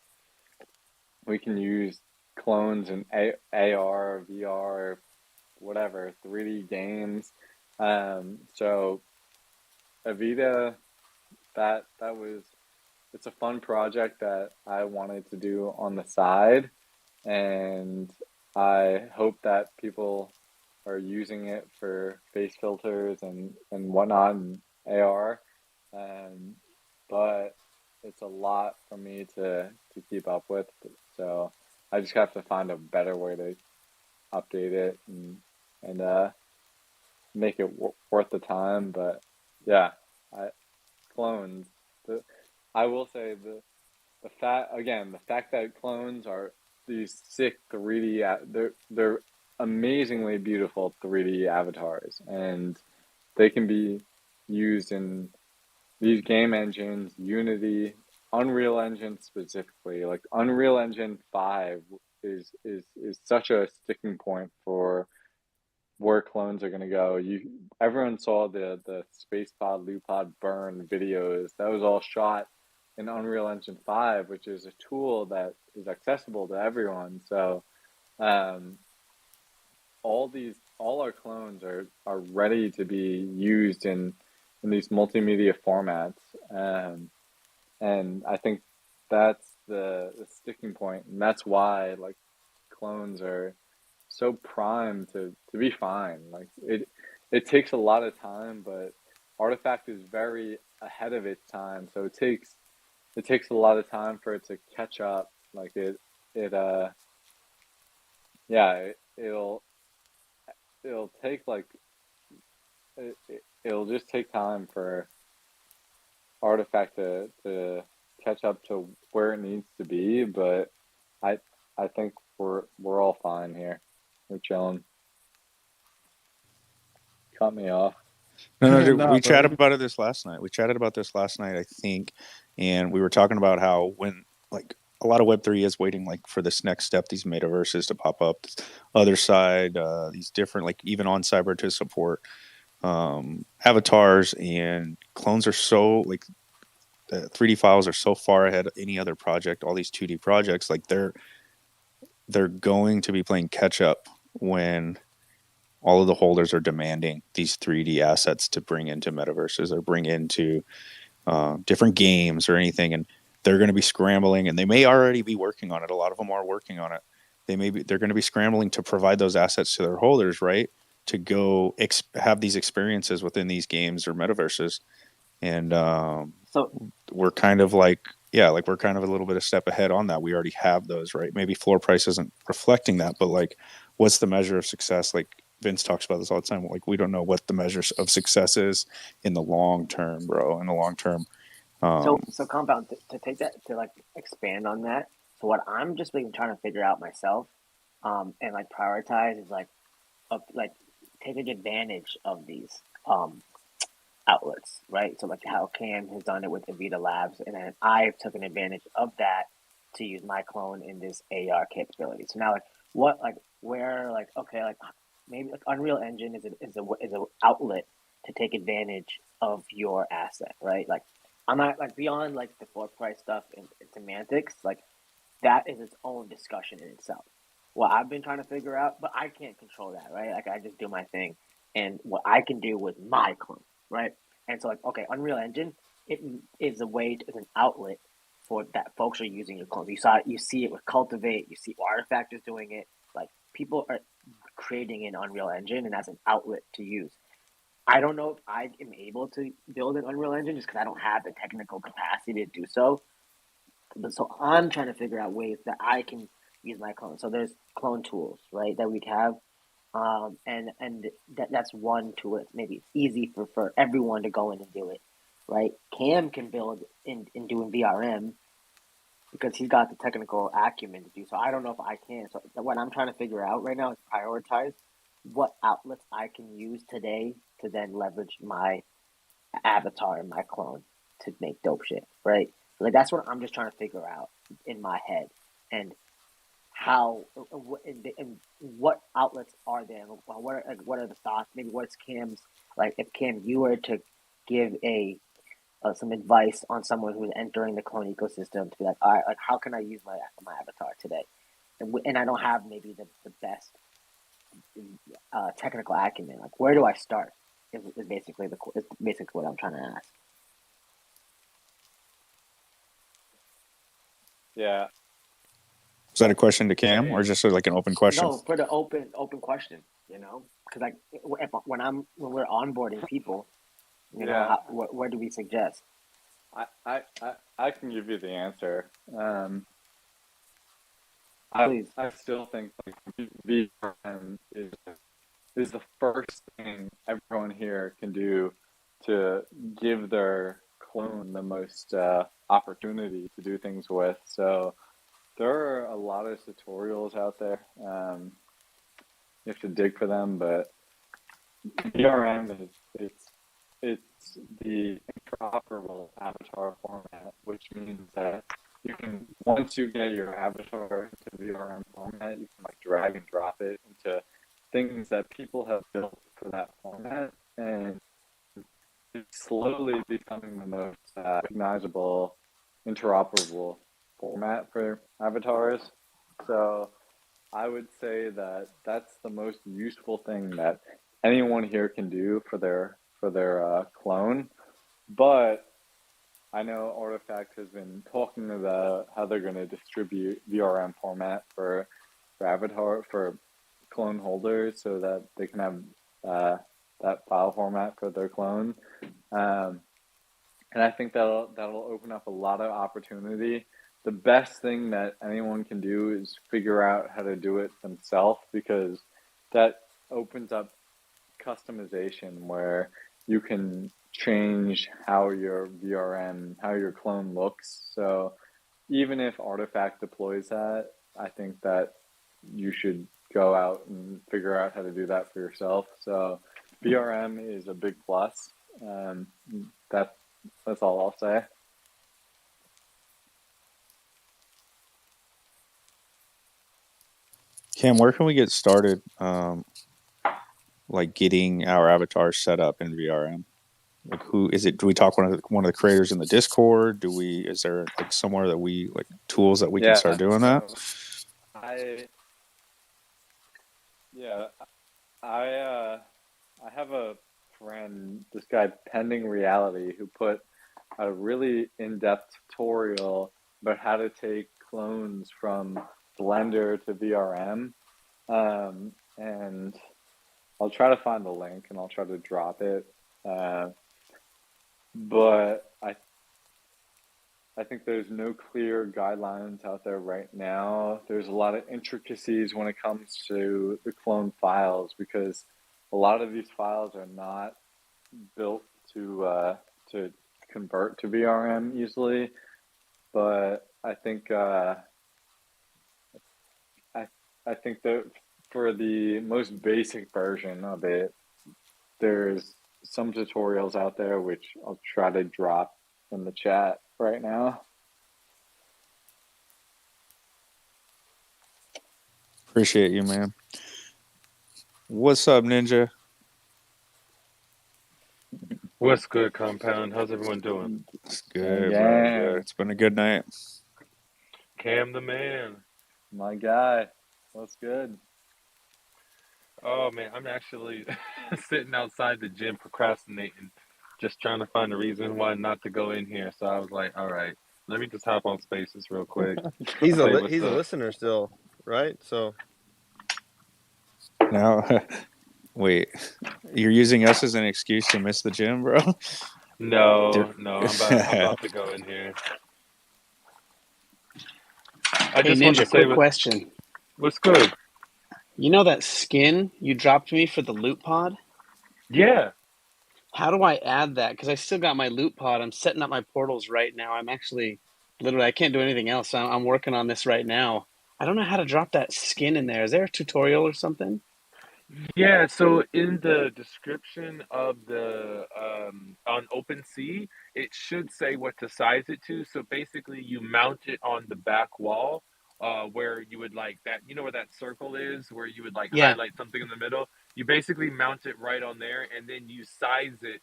we can use clones in AR, VR, whatever, 3D games. So Avita, that was it's a fun project that I wanted to do on the side, and I hope that people are using it for face filters and whatnot and AR. But it's a lot for me to keep up with, so I just have to find a better way to update it and make it worth the time. But yeah, clones. I will say the fact that clones are these sick 3D they're amazingly beautiful 3D avatars, and they can be used in these game engines, Unity, Unreal Engine specifically. Like Unreal Engine 5 is such a sticking point for where clones are going to go. Everyone saw the space pod, loop pod burn videos. That was all shot in Unreal Engine 5, which is a tool that is accessible to everyone. So all our clones are ready to be used in these multimedia formats. And I think that's the sticking point, and that's why like clones are so primed to be fine. Like it takes a lot of time, but Artifact is very ahead of its time, so it takes a lot of time for it to catch up. Like it'll take like it'll just take time for Artifact to catch up to where it needs to be, but I think we're all fine here. We're chilling. Cut me off. No, dude, Nah, we bro. chatted about this last night. We chatted about this last night, I think, and we were talking about how when like a lot of Web3 is waiting like for this next step, these metaverses to pop up, other side, these different like even on Cyber to support avatars, and clones are so like the 3D files are so far ahead of any other project. All these 2D projects, like they're going to be playing catch up when all of the holders are demanding these 3D assets to bring into metaverses or bring into different games or anything, and they're going to be scrambling, and they may already be working on it. A lot of them are working on it. They're going to be scrambling to provide those assets to their holders, right? To go have these experiences within these games or metaverses, and So we're kind of like we're kind of a little bit a step ahead on that. We already have those, right? Maybe floor price isn't reflecting that, but like, what's the measure of success? Like Vince talks about this all the time. Like, we don't know what the measure of success is in the long term, bro. In the long term. so compound to take that to like expand on that. So what I'm just been trying to figure out myself, and like prioritize is like taking advantage of these outlets, right? So like how Cam has done it with Avita Labs, and then I've taken advantage of that to use my clone in this AR capability. So now, like, what, like, where, like, okay, like, maybe like Unreal Engine is a outlet to take advantage of your asset, right? Like, I'm not like beyond like the floor price stuff and semantics, like that is its own discussion in itself. What I've been trying to figure out, but I can't control that, right? Like I just do my thing, and what I can do with my clone, right? And so, like, okay, Unreal Engine, it is a way, is an outlet for that folks are using your clones. You see it with Cultivate, you see Artifact is doing it. Like people are creating in Unreal Engine, and that's an outlet to use. I don't know if I am able to build an Unreal Engine just because I don't have the technical capacity to do so. But so I'm trying to figure out ways that I can use my clone. So there's clone tools, right, that we have, and that's one tool. It's maybe easy for everyone to go in and do it, right? Cam can build in doing VRM because he's got the technical acumen to do so. I don't know if I can. So what I'm trying to figure out right now is prioritize what outlets I can use today to then leverage my avatar and my clone to make dope shit, right? Like that's what I'm just trying to figure out in my head, and how and what outlets are there? What are the thoughts? Maybe what's Cam's, like if Cam, you were to give some advice on someone who's entering the clone ecosystem to be like, all right, like how can I use my avatar today? And I don't have maybe the best technical acumen. Like where do I start? Is basically what I'm trying to ask. Yeah. Is that a question to Cam or just like an open question? No, for the open question, you know, because like when we're onboarding people, you know, where do we suggest? I can give you the answer. Please. I still think like VRM is the first thing everyone here can do to give their clone the most opportunity to do things with. So there are a lot of tutorials out there. You have to dig for them, but VRM it's the interoperable avatar format, which means that you can, once you get your avatar into VRM format, you can like drag and drop it into things that people have built for that format, and it's slowly becoming the most recognizable, interoperable format for avatars. So I would say that that's the most useful thing that anyone here can do for their clone. But I know Artifact has been talking about how they're going to distribute VRM format for avatar for clone holders so that they can have that file format for their clone. And I think that'll open up a lot of opportunity. The best thing that anyone can do is figure out how to do it themselves, because that opens up customization where you can change how your clone looks. So even if Artifact deploys that, I think that you should go out and figure out how to do that for yourself. So VRM is a big plus. That's all I'll say. Cam, where can we get started? Like getting our avatars set up in VRM. Like who is it? Do we talk one of the creators in the Discord? Is there like somewhere that we like tools that we can start doing that? I have a friend, this guy Pending Reality, who put a really in-depth tutorial about how to take clones from Blender to VRM, and I'll try to find the link and I'll try to drop it. But I think there's no clear guidelines out there right now. There's a lot of intricacies when it comes to the clone files, because a lot of these files are not built to convert to VRM easily. But I think that for the most basic version of it, there's some tutorials out there which I'll try to drop in the chat right now. Appreciate you, man. What's up, Ninja? What's good, Compound? How's everyone doing? It's good, bro. Good. It's been a good night. Cam the man. My guy. What's good? Oh man, I'm actually sitting outside the gym procrastinating, just trying to find a reason why not to go in here. So I was like, all right, let me just hop on Spaces real quick. He's Say a what's he's a up. listener still, right? So Now, wait, you're using us as an excuse to miss the gym, bro? No, I'm about to go in here. I Hey just wanted Ninja, to say quick question. what's good. You know that skin you dropped me for the loot pod? Yeah. How do I add that? Because I still got my loot pod. I'm setting up my portals right now. I'm actually literally I can't do anything else. I'm working on this right now. I don't know how to drop that skin in there. Is there a tutorial or something? Yeah, so in the description of the on OpenSea, it should say what to size it to. So basically, you mount it on the back wall, where you would like that. You know where that circle is, where you would like Yeah. highlight something in the middle. You basically mount it right on there, and then you size it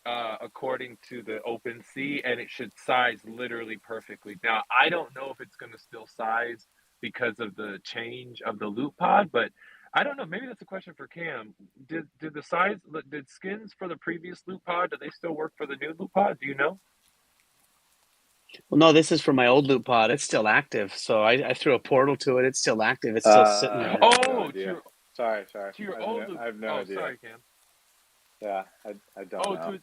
according to the OpenSea, and it should size literally perfectly. Now, I don't know if it's going to still size because of the change of the loop pod, but I don't know. Maybe that's a question for Cam. Did the size did skins for the previous loop pod? Do they still work for the new loop pod? Do you know? Well, no, this is for my old loot pod. It's still active. So I threw a portal to it. It's still active. It's still sitting I there. have no Oh, idea. Sorry. to your I have old loop. I have no Oh, idea. sorry, Cam. Yeah, I don't Oh, know.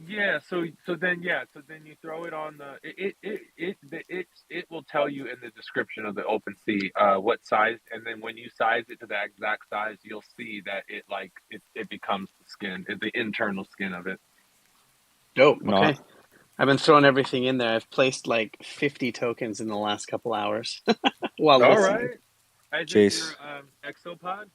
Yeah, so then you throw it on the it will tell you in the description of the OpenSea what size, and then when you size it to the exact size, you'll see that it becomes the skin, the internal skin of it. Dope. Not Okay. I've been throwing everything in there. I've placed like 50 tokens in the last couple hours while All listening. right. Is it Jace. your exopod?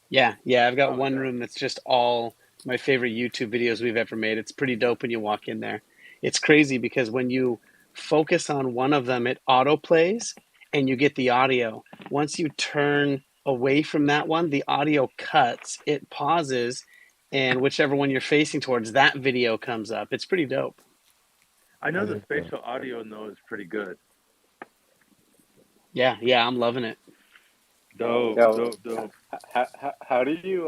Yeah, I've got Oh, one dope. room that's just all my favorite YouTube videos we've ever made. It's pretty dope when you walk in there. It's crazy because when you focus on one of them, it auto plays and you get the audio. Once you turn away from that one, the audio cuts, it pauses, and whichever one you're facing towards, that video comes up. It's pretty dope. I know that the is dope. spatial audio though is pretty good. Yeah, I'm loving it. Dope. Yo, how do you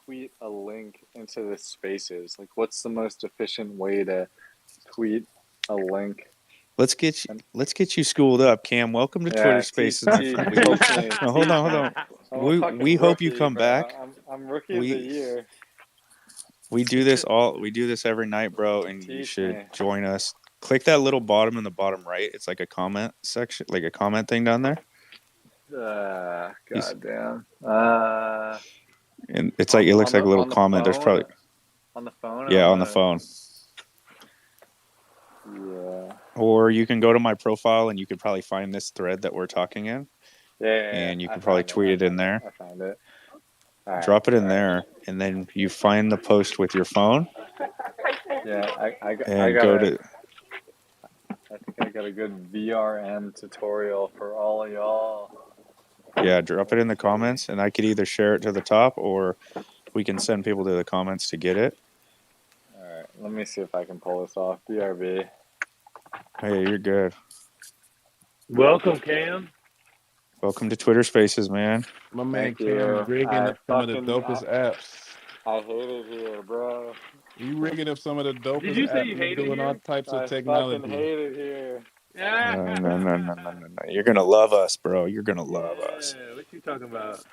tweet a link into the Spaces? Like, what's the most efficient way to tweet a link? Let's get you schooled up, Cam. Welcome to Twitter Yeah, Spaces, my friend. teach me. No, hold Teach on, hold me. on. I'm a fucking We hope you rookie, come bro. back. I'm rookie of the We year. we do this every night, bro, and you Teach should me. join us. Click that little bottom in the bottom right. It's like a comment section, like a comment thing down there. Goddamn. And it's like it looks like a little On the comment. There's probably phone, on the phone, or yeah, on on the phone. Yeah. Or you can go to my profile and you could probably find this thread that we're talking in. Yeah. And you I can probably found tweet it in there. I found it. All right. Drop it in there, and then you find the post with your phone. Yeah, I go to. I think I got a good VRM tutorial for all of y'all. Yeah, drop it in the comments, and I could either share it to the top, or we can send people to the comments to get it. All right, let me see if I can pull this off. BRB. Hey, you're good. Welcome, Cam. Welcome to Twitter Spaces, man. My man Cam rigging up some of the dopest apps. I hate it here, bro. You rigging up some of the dopest Did you say apps. you You hate it doing all here? types of I technology. fucking hate it here. No. You're gonna love us, bro. You're gonna love us. What you talking about?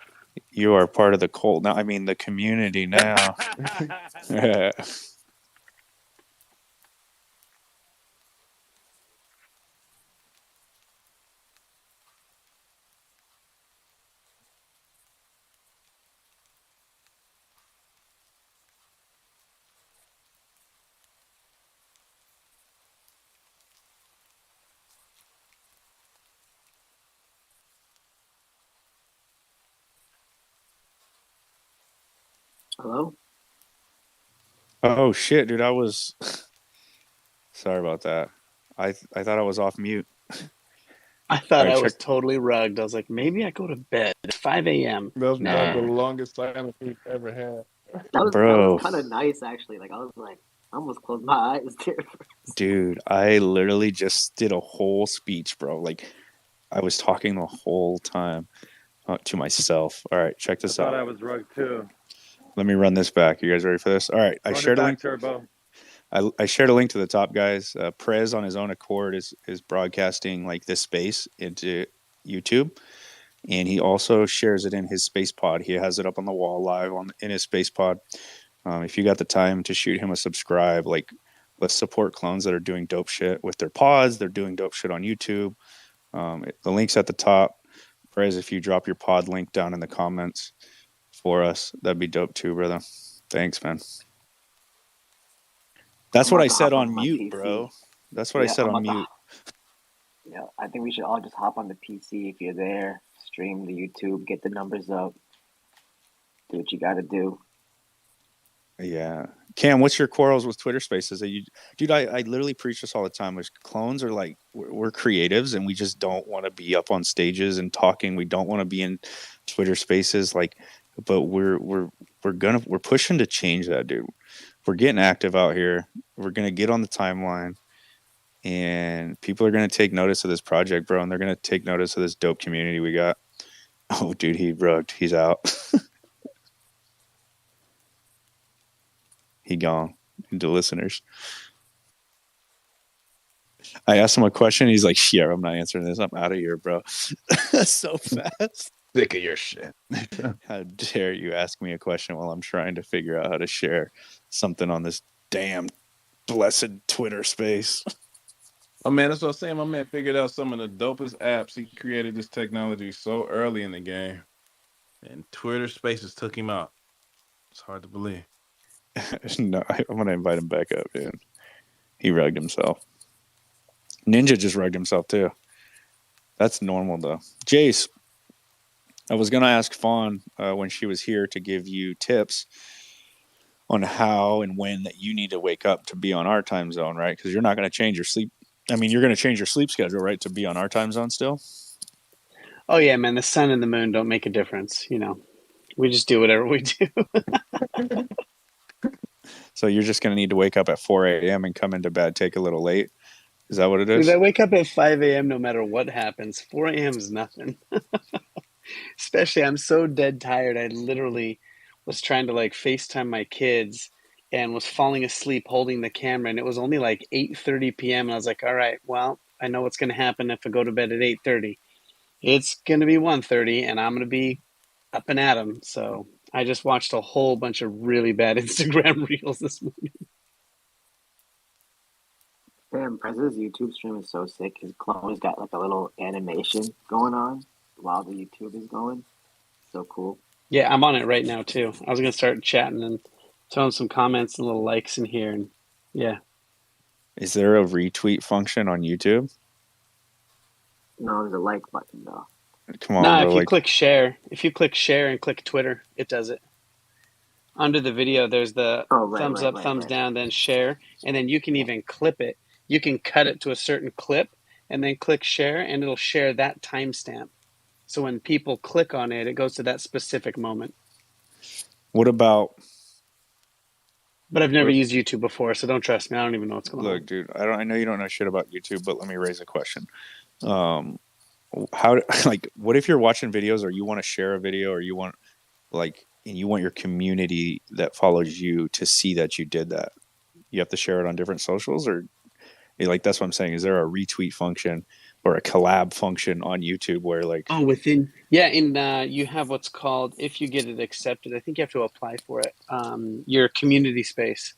You are part of the cult now. I mean, the community now. Hello? Oh shit, dude! I was sorry about that. I thought I was off mute. I thought All right, I check. was totally rugged. I was like, maybe I go to bed at 5 a.m. That's the Nah. longest silence we've ever had. That was Bro, kind of nice actually. Like I was like, I almost closed my eyes there. dude, I literally just did a whole speech, bro. Like I was talking the whole time to myself. All right, check I this thought out. I was rugged too. Let me run this back. You guys ready for this? All right, I Run it shared a back, link. Turbo. I shared a link to the top, guys. Prez on his own accord is broadcasting like this space into YouTube, and he also shares it in his space pod. He has it up on the wall live in his space pod. If you got the time to shoot him a subscribe, like let's support clones that are doing dope shit with their pods. They're doing dope shit on YouTube. The link's at the top. Prez, if you drop your pod link down in the comments for us, that'd be dope too, brother. Thanks, man. That's what I said on mute, bro. That's what I said on mute. Yeah, I think we should all just hop on the PC if you're there, stream the YouTube, get the numbers up, do what you got to do. Yeah. Cam, what's your quarrels with Twitter Spaces? Dude, I literally preach this all the time. Which clones are like, we're creatives and we just don't want to be up on stages and talking. We don't want to be in Twitter Spaces, like, but we're pushing to change that, dude. We're getting active out here. We're gonna get on the timeline, and people are gonna take notice of this project, bro. And they're gonna take notice of this dope community we got. Oh, dude, he rugged. He's out. He gone into listeners. I asked him a question. He's like, "Yeah, I'm not answering this. I'm out of here, bro." So fast. Sick of your shit. How dare you ask me a question while I'm trying to figure out how to share something on this damn blessed Twitter space? Oh man, that's what I'm saying. My man figured out some of the dopest apps. He created this technology so early in the game, and Twitter Spaces took him out. It's hard to believe. No, I'm gonna invite him back up, dude. He rugged himself. Ninja just rugged himself too. That's normal though. Jace, I was gonna ask Fawn when she was here to give you tips on how and when that you need to wake up to be on our time zone, right? Because you're not gonna change your sleep. I mean, you're gonna change your sleep schedule, right, to be on our time zone still. Oh yeah, man. The sun and the moon don't make a difference. You know, we just do whatever we do. So you're just gonna need to wake up at 4 a.m. and come into bed, take a little late. Is that what it Dude, is? I wake up at 5 a.m. no matter what happens. 4 a.m. is nothing. Especially, I'm so dead tired. I literally was trying to like FaceTime my kids and was falling asleep holding the camera, and it was only like 8:30 p.m. And I was like, all right, well, I know what's going to happen if I go to bed at 8:30. It's going to be 1:30, and I'm going to be up and at 'em. So I just watched a whole bunch of really bad Instagram reels this morning. Damn, Prez's YouTube stream is so sick. His clone's got like a little animation going on while the YouTube is going. So cool. Yeah, I'm on it right now too. I was going to start chatting and throwing some comments and little likes in here, and yeah. Is there a retweet function on YouTube? No, there's a like button though. Come on, Nah, bro. if you Like, click share and click Twitter, it does it. Under the video, there's the thumbs up, thumbs down, then share, and then you can even clip it. You can cut it to a certain clip and then click share, and it'll share that timestamp. So when people click on it, it goes to that specific moment. what about? But I've never used YouTube before, so don't trust me. I don't even know what's going on. Look, dude, I know you don't know shit about YouTube, but let me raise a question. How like what if you're watching videos or you want to share a video or you want like and you want your community that follows you to see that you did that? You have to share it on different socials or like that's what I'm saying. Is there a retweet function or a collab function on YouTube where like you have what's called, if you get it accepted, I think you have to apply for it, your community space.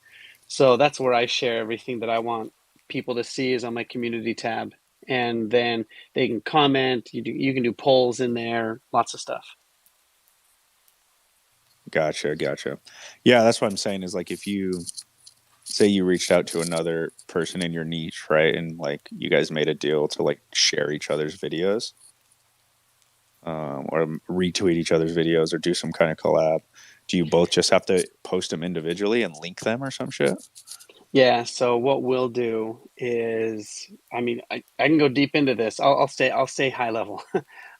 So that's where I share everything that I want people to see is on my community tab, and then they can comment. You can do polls in there, lots of stuff. Gotcha. Yeah, that's what I'm saying is like if you say you reached out to another person in your niche, right? And like you guys made a deal to like share each other's videos or retweet each other's videos or do some kind of collab. Do you both just have to post them individually and link them or some shit? Yeah, so what we'll do is, I mean, I can go deep into this. I'll stay high level.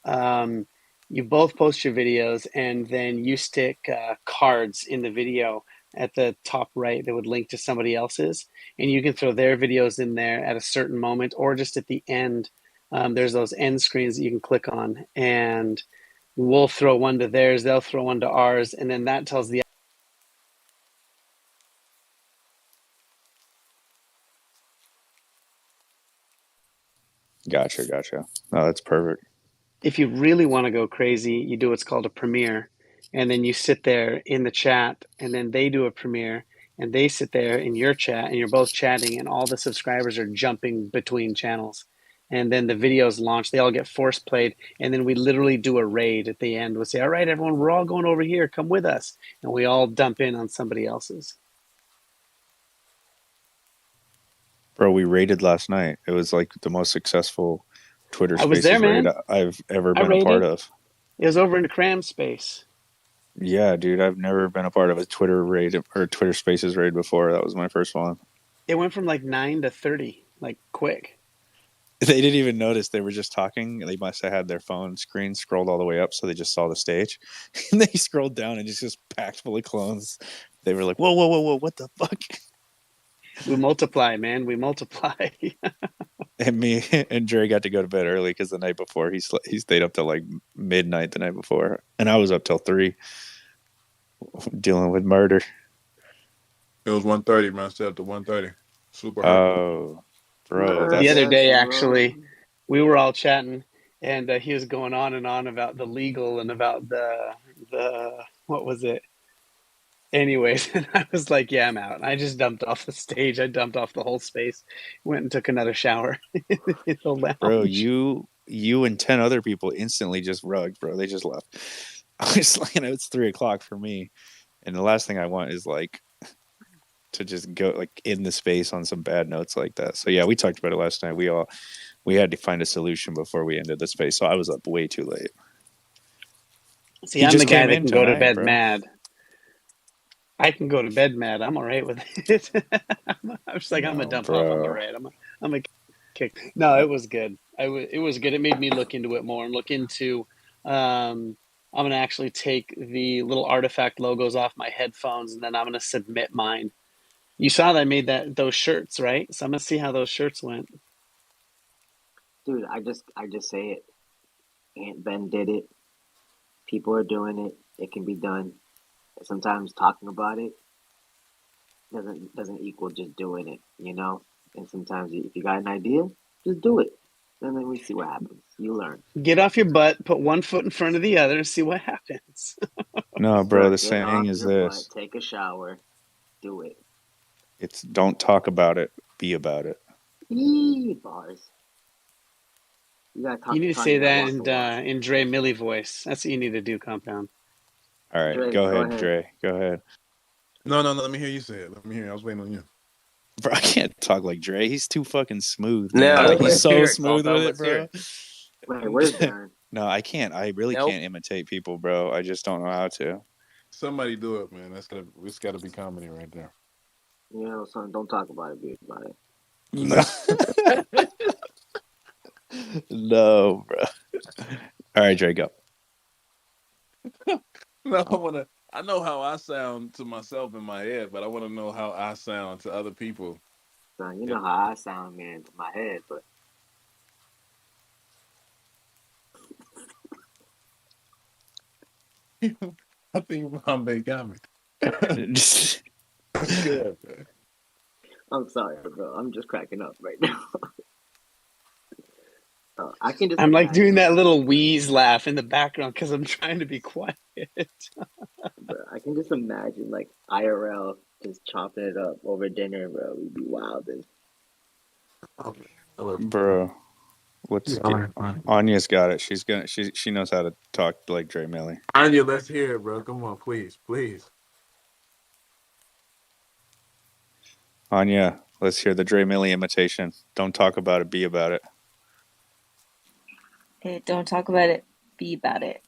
Um, you both post your videos, and then you stick cards in the video at the top right that would link to somebody else's, and you can throw their videos in there at a certain moment, or just at the end. There's those end screens that you can click on, and we'll throw one to theirs, they'll throw one to ours, and then that tells the Gotcha. No, that's perfect. if you really want to go crazy, you do what's called a premiere. And then you sit there in the chat, and then they do a premiere, and they sit there in your chat, and you're both chatting, and all the subscribers are jumping between channels. And then the videos launch, they all get force played, and then we literally do a raid at the end. We'll say, all right, everyone, we're all going over here, come with us. And we all dump in on somebody else's. Bro, we raided last night. It was like the most successful Twitter I was there, Spaces raid man. I've ever I been a part raided. of. It was over in the cram space. Yeah, dude, I've never been a part of a Twitter raid or Twitter Spaces raid before. That was my first one. It went from like 9 to 30, like quick. They didn't even notice. They were just talking. They must have had their phone screen scrolled all the way up, so they just saw the stage. And they scrolled down, and it's just packed full of clones. They were like, "Whoa, whoa, whoa, whoa! What the fuck?" We multiply, man. We multiply. And me and Jerry got to go to bed early because the night before he stayed up till like midnight the night before, and I was up till 3 dealing with murder. It was 1:30, man. I stayed up to 1:30. Super hot. Oh, bro, The other that's day, actually, we were all chatting, and he was going on and on about the legal and about the what was it? Anyways, and I was like, "Yeah, I'm out." I just dumped off the stage. I dumped off the whole space. Went and took another shower in the lounge. bro. You and 10 other people instantly just rugged, bro. They just left. I was like, it's 3 o'clock for me, and the last thing I want is like to just go like in the space on some bad notes like that. So yeah, we talked about it last night. We had to find a solution before we ended the space. So I was up way too late. See, He I'm the just guy came that in can go to tonight, bed bro. mad. I can go to bed mad. I'm all right with it. I'm just like, I'm No, gonna dump off. I'm all bro. right. I'm gonna kick. No, it was good. It was good. It made me look into it more and look into. I'm gonna actually take the little artifact logos off my headphones, and then I'm gonna submit mine. You saw that I made those shirts, right? So I'm gonna see how those shirts went. Dude, I just say it. Aunt Ben did it. People are doing it. It can be done. Sometimes talking about it doesn't equal just doing it, you know. And sometimes if you got an idea, just do it, and then we see what happens. You learn. Get off your butt, put one foot in front of the other, and see what happens. No, bro. Sir, The get saying off is your butt, this: take a shower, do it. it's don't talk about it, be about it. Eee, bars. You gotta talk You the need to talk, say you gotta that walk the walk. in Dre Millie voice. That's what you need to do, Compound. All right, Dre, go go ahead, ahead. Dre. Go ahead. No. Let me hear you say it. Let me hear. I was waiting on you. Bro, I can't talk like Dre. He's too fucking smooth, No, man. Like he's let's so hear it, smooth with Compound. it, Let's hear bro. it. Wait, where's Darren? No, I can't. I really Nope. can't imitate people, bro. I just don't know how to. Somebody do it, man. It's gotta be comedy right there. You know, son, don't talk about it, be about it. No, no, bro. All right, Dre, go. No, I know how I sound to myself in my head, but I want to know how I sound to other people. Son, you know how I sound, man, in my head, but I think Bombay got me. That's good, man. I'm sorry, bro. I'm just cracking up right now. I can just I'm like doing imagine, that little wheeze laugh in the background because I'm trying to be quiet. bro. I can just imagine like IRL just chopping it up over dinner, bro. We'd be wilding. Bro. Let's get Anya's got it. She knows how to talk like Dre Millie. Anya, let's hear it, bro. Come on, please. Anya, let's hear the Dre Millie imitation. Don't talk about it, be about it. Hey, don't talk about it, be about it.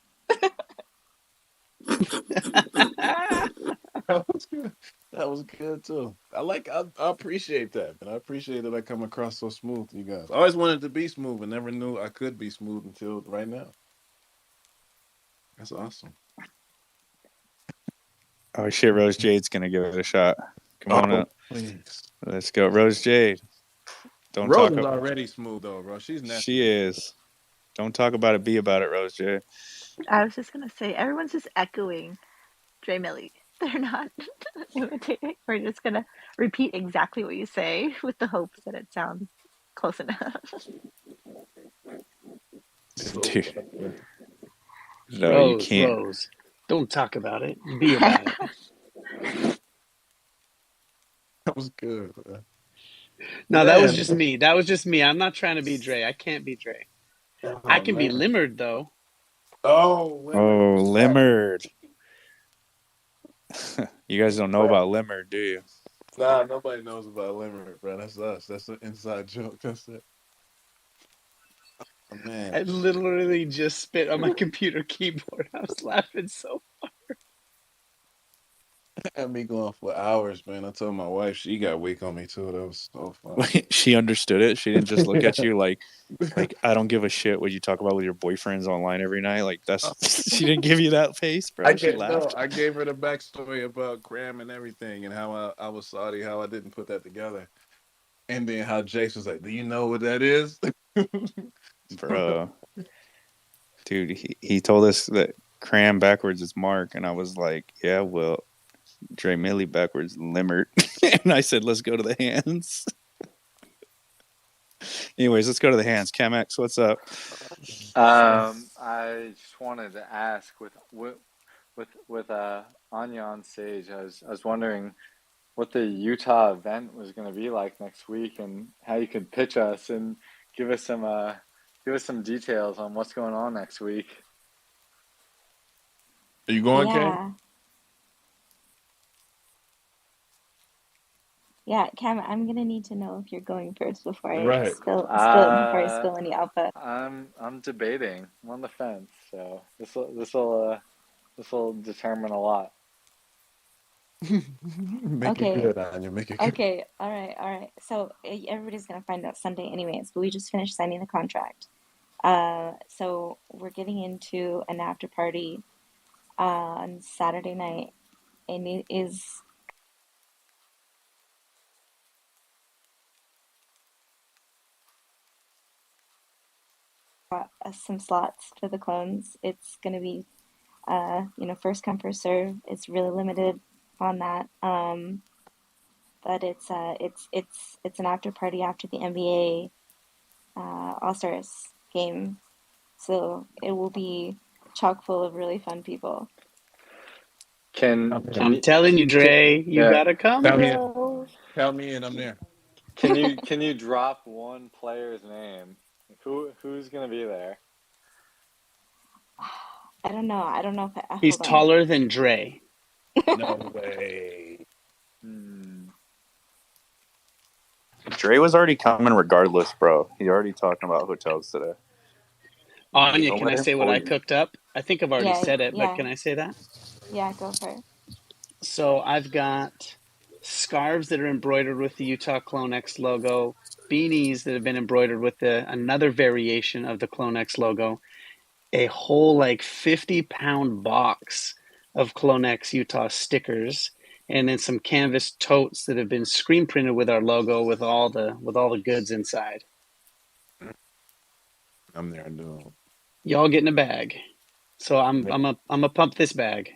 That was good. That was good too. I appreciate that, man. I appreciate that I come across so smooth to you guys. I always wanted to be smooth and never knew I could be smooth until right now. That's awesome. Oh shit, Rose Jade's gonna give it a shot. Come on Oh, up. please. Let's go. Rose Jade. Don't Rose talk is up. already smooth though, bro. She's She naturally. is. Don't talk about it, be about it, Rose Jade. I was just gonna say everyone's just echoing Dre Millie. They're not imitating. We're just gonna repeat exactly what you say with the hopes that it sounds close enough. Dude. No, you Rose, can't. Rose. Don't talk about it. Be about it. That was good, man. No, that was Man. just me. That was just me. I'm not trying to be Dre. I can't be Dre. I Oh can be man. Limmered though. Oh, women. Oh, Limmered. You guys don't know about Limmered, do you? Nah, nobody knows about Limerick, bro. That's us. That's an inside joke. That's it. Oh, man. I literally just spit on my computer keyboard. I was laughing so. Had me going for hours, man. I told my wife she got weak on me too. That was so funny. She understood it. She didn't just look at Yeah. you like I don't give a shit what you talk about with your boyfriends online every night. Like that's she didn't give you that face, bro. She laughed. I gave her the backstory about Cram and everything, and how I was Saudi, how I didn't put that together, and then how Jace was like, "Do you know what that is?" Bro. Dude, he told us that Cram backwards is Mark, and I was like, yeah, well, Dre Millie backwards Limmert. And I said, let's go to the hands. Anyways, let's go to the hands. Camex, what's up? I just wanted to ask with Anya on stage. I was wondering what the Utah event was going to be like next week, and how you could pitch us and give us some details on what's going on next week. Are you going, Cam? Yeah. Yeah, Cam, I'm gonna need to know if you're going first before I Right. spill any alpha. I'm debating. I'm on the fence, so this will determine a lot. Make it Okay. good, Anya. Make it good. Okay. All right. So everybody's gonna find out Sunday anyways, but we just finished signing the contract. So we're getting into an after party on Saturday night, and it is some slots for the clones. It's gonna be first come first serve. It's really limited on that. But it's an after party after the NBA All Stars game, so it will be chock full of really fun people. Can I'm you telling you, Dre, you yeah? gotta come, Count me in. bro. Count me in. I'm there. Can you drop one player's name? Who's gonna be there? I don't know. I don't know if He's hold on. taller than Dre. No way. Dre was already coming regardless, bro. He already talking about hotels today. Anya, Don't can let I him say what fool I you. cooked up? I think I've already said it, but Yeah, can I say that? yeah. Go for it. So I've got scarves that are embroidered with the Utah CloneX logo, beanies that have been embroidered with another variation of the CloneX logo, a whole like 50-pound box of CloneX Utah stickers, and then some canvas totes that have been screen printed with our logo with all the goods inside. I'm there doing. Y'all get in a bag. So I'm a pump this bag.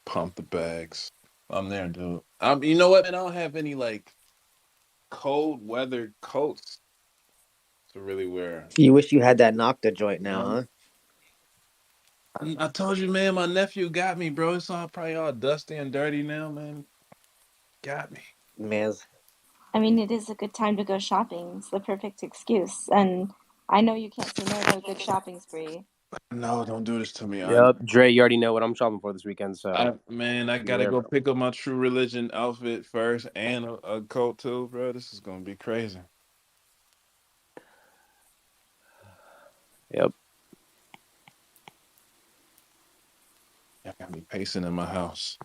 Pump the bags. I'm there, dude. You know what? And I don't have any like cold weather coats to really wear. You wish you had that Nocta joint now, huh? I told you, man. My nephew got me, bro. It's all probably all dusty and dirty now, man. Got me, man. I mean, it is a good time to go shopping. It's the perfect excuse, and I know you can't say no to a good shopping spree. No, don't do this to me. Yep, Dre, you already know what I'm shopping for this weekend, so I gotta beware, go bro. pick up my True Religion outfit first and a coat too, bro. This is gonna be crazy. Yep. I got me pacing in my house.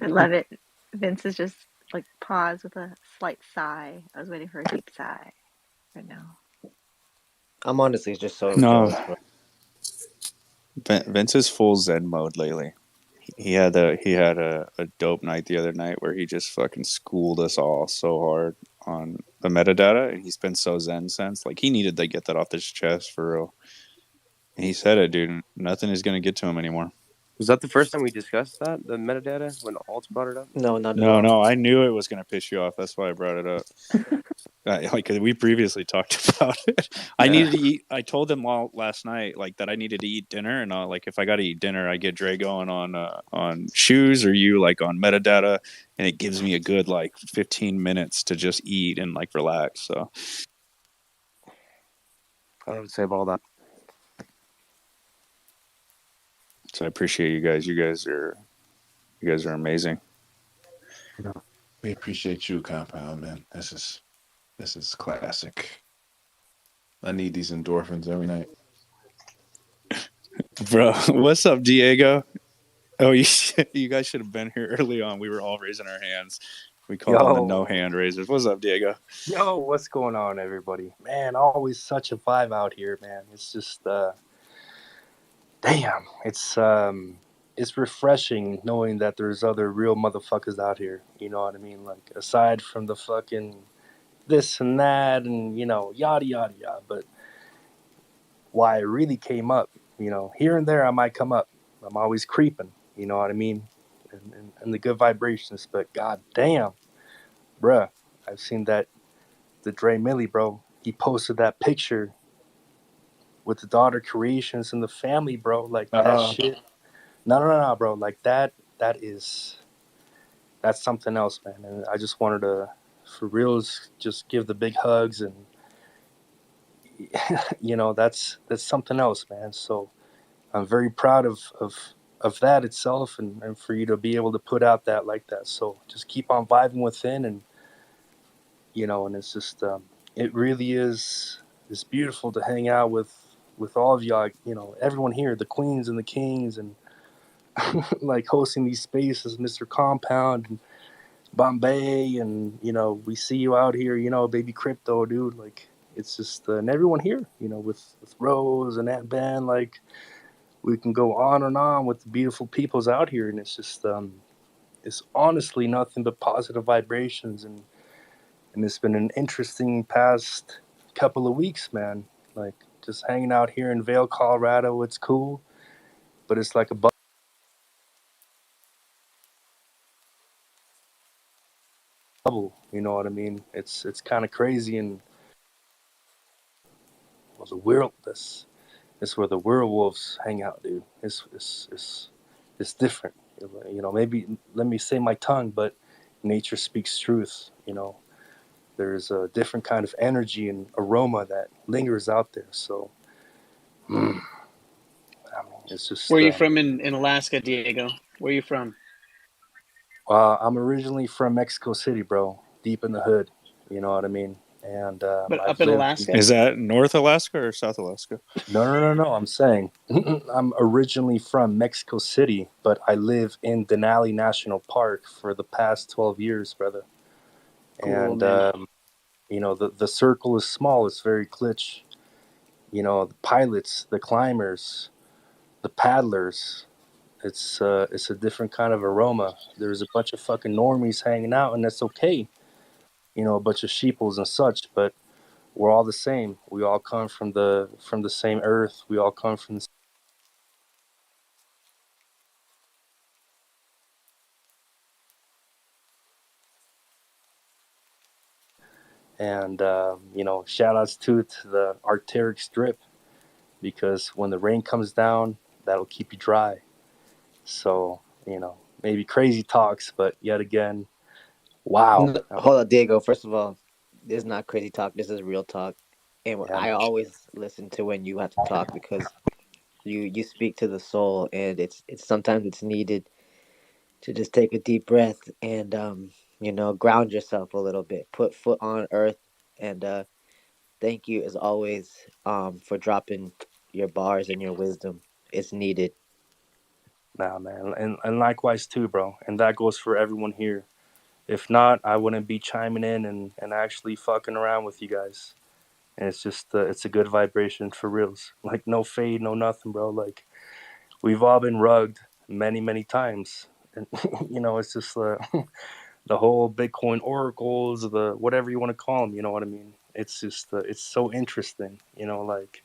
I love it. Vince is just like pause with a slight sigh. I was waiting for a deep sigh right now. I'm honestly just so No, jealous, bro. Vince is full Zen mode lately. He had a dope night the other night where he just fucking schooled us all so hard on the metadata, and he's been so Zen since. Like he needed to get that off his chest for real. And he said it, dude. Nothing is gonna get to him anymore. Was that the first time we discussed that, the metadata, when Alt brought it up? No, not at No, all. no, I knew it was gonna piss you off. That's why I brought it up. Like we previously talked about it. I needed to eat. I told them all last night, like that I needed to eat dinner, and like if I got to eat dinner, I get Dre going on shoes, or you like on metadata, and it gives me a good like 15 minutes to just eat and like relax. So I don't say about all that. So I appreciate you guys. You guys are amazing. We appreciate you, Compound, man. This is classic. I need these endorphins every night. Bro, what's up, Diego? Oh, you guys should have been here early on. We were all raising our hands. We called them the no hand raisers. What's up, Diego? Yo, what's going on, everybody? Man, always such a vibe out here, man. It's just, damn. It's refreshing knowing that there's other real motherfuckers out here. You know what I mean? Like, aside from the fucking this and that and, yada, yada, yada. But why I really came up, here and there I might come up. I'm always creeping, you know what I mean? And the good vibrations. But god damn, bruh, I've seen that the Dre Millie, bro. He posted that picture with the daughter creations and the family, bro. Like that shit. No, bro. Like that's something else, man. And I just wanted to, for reals, just give the big hugs and that's something else, man. So I'm very proud of that itself and for you to be able to put out that like that. So just keep on vibing within and and it's just it really is it's beautiful to hang out with all of y'all, everyone here, the queens and the kings and like hosting these spaces, Mr. Compound and Bombay and we see you out here, baby crypto dude, like it's just and everyone here, with Rose and Aunt Ben, like we can go on and on with the beautiful peoples out here and it's just it's honestly nothing but positive vibrations and it's been an interesting past couple of weeks, man. Like just hanging out here in Vail, Colorado. It's cool, but it's like a bubble. You know what I mean? It's kind of crazy and well, the world. This where the werewolves hang out, dude. It's different. Maybe let me say my tongue, but nature speaks truth. There's a different kind of energy and aroma that lingers out there. So. It's just. Where are you from in Alaska, Diego? Where are you from? I'm originally from Mexico City, bro. Deep in the hood. You know what I mean? And But I've up in lived. Alaska? Is that North Alaska or South Alaska? No. I'm saying I'm originally from Mexico City, but I live in Denali National Park for the past 12 years, brother. Cool, And man. the circle is small. It's very glitch. The pilots, the climbers, the paddlers. It's a different kind of aroma. There's a bunch of fucking normies hanging out, and that's okay. A bunch of sheeples and such, but we're all the same. We all come from the same earth. We all come from the and shout outs to the Arctic strip because when the rain comes down, that'll keep you dry. So maybe crazy talks, but yet again, wow. No, hold on, Diego. First of all, this is not crazy talk. This is real talk. And Yeah, I always listen to when you have to talk because you speak to the soul, and it's sometimes it's needed to just take a deep breath and ground yourself a little bit, put foot on earth, and thank you as always for dropping your bars and your wisdom. It's needed. Nah, man, and likewise too, bro. And that goes for everyone here. If not, I wouldn't be chiming in and actually fucking around with you guys. And it's just it's a good vibration for reals. Like no fade, no nothing, bro. Like we've all been rugged many times, and you know it's just the whole Bitcoin oracles, the whatever you want to call them. You know what I mean? It's just it's so interesting. You know, like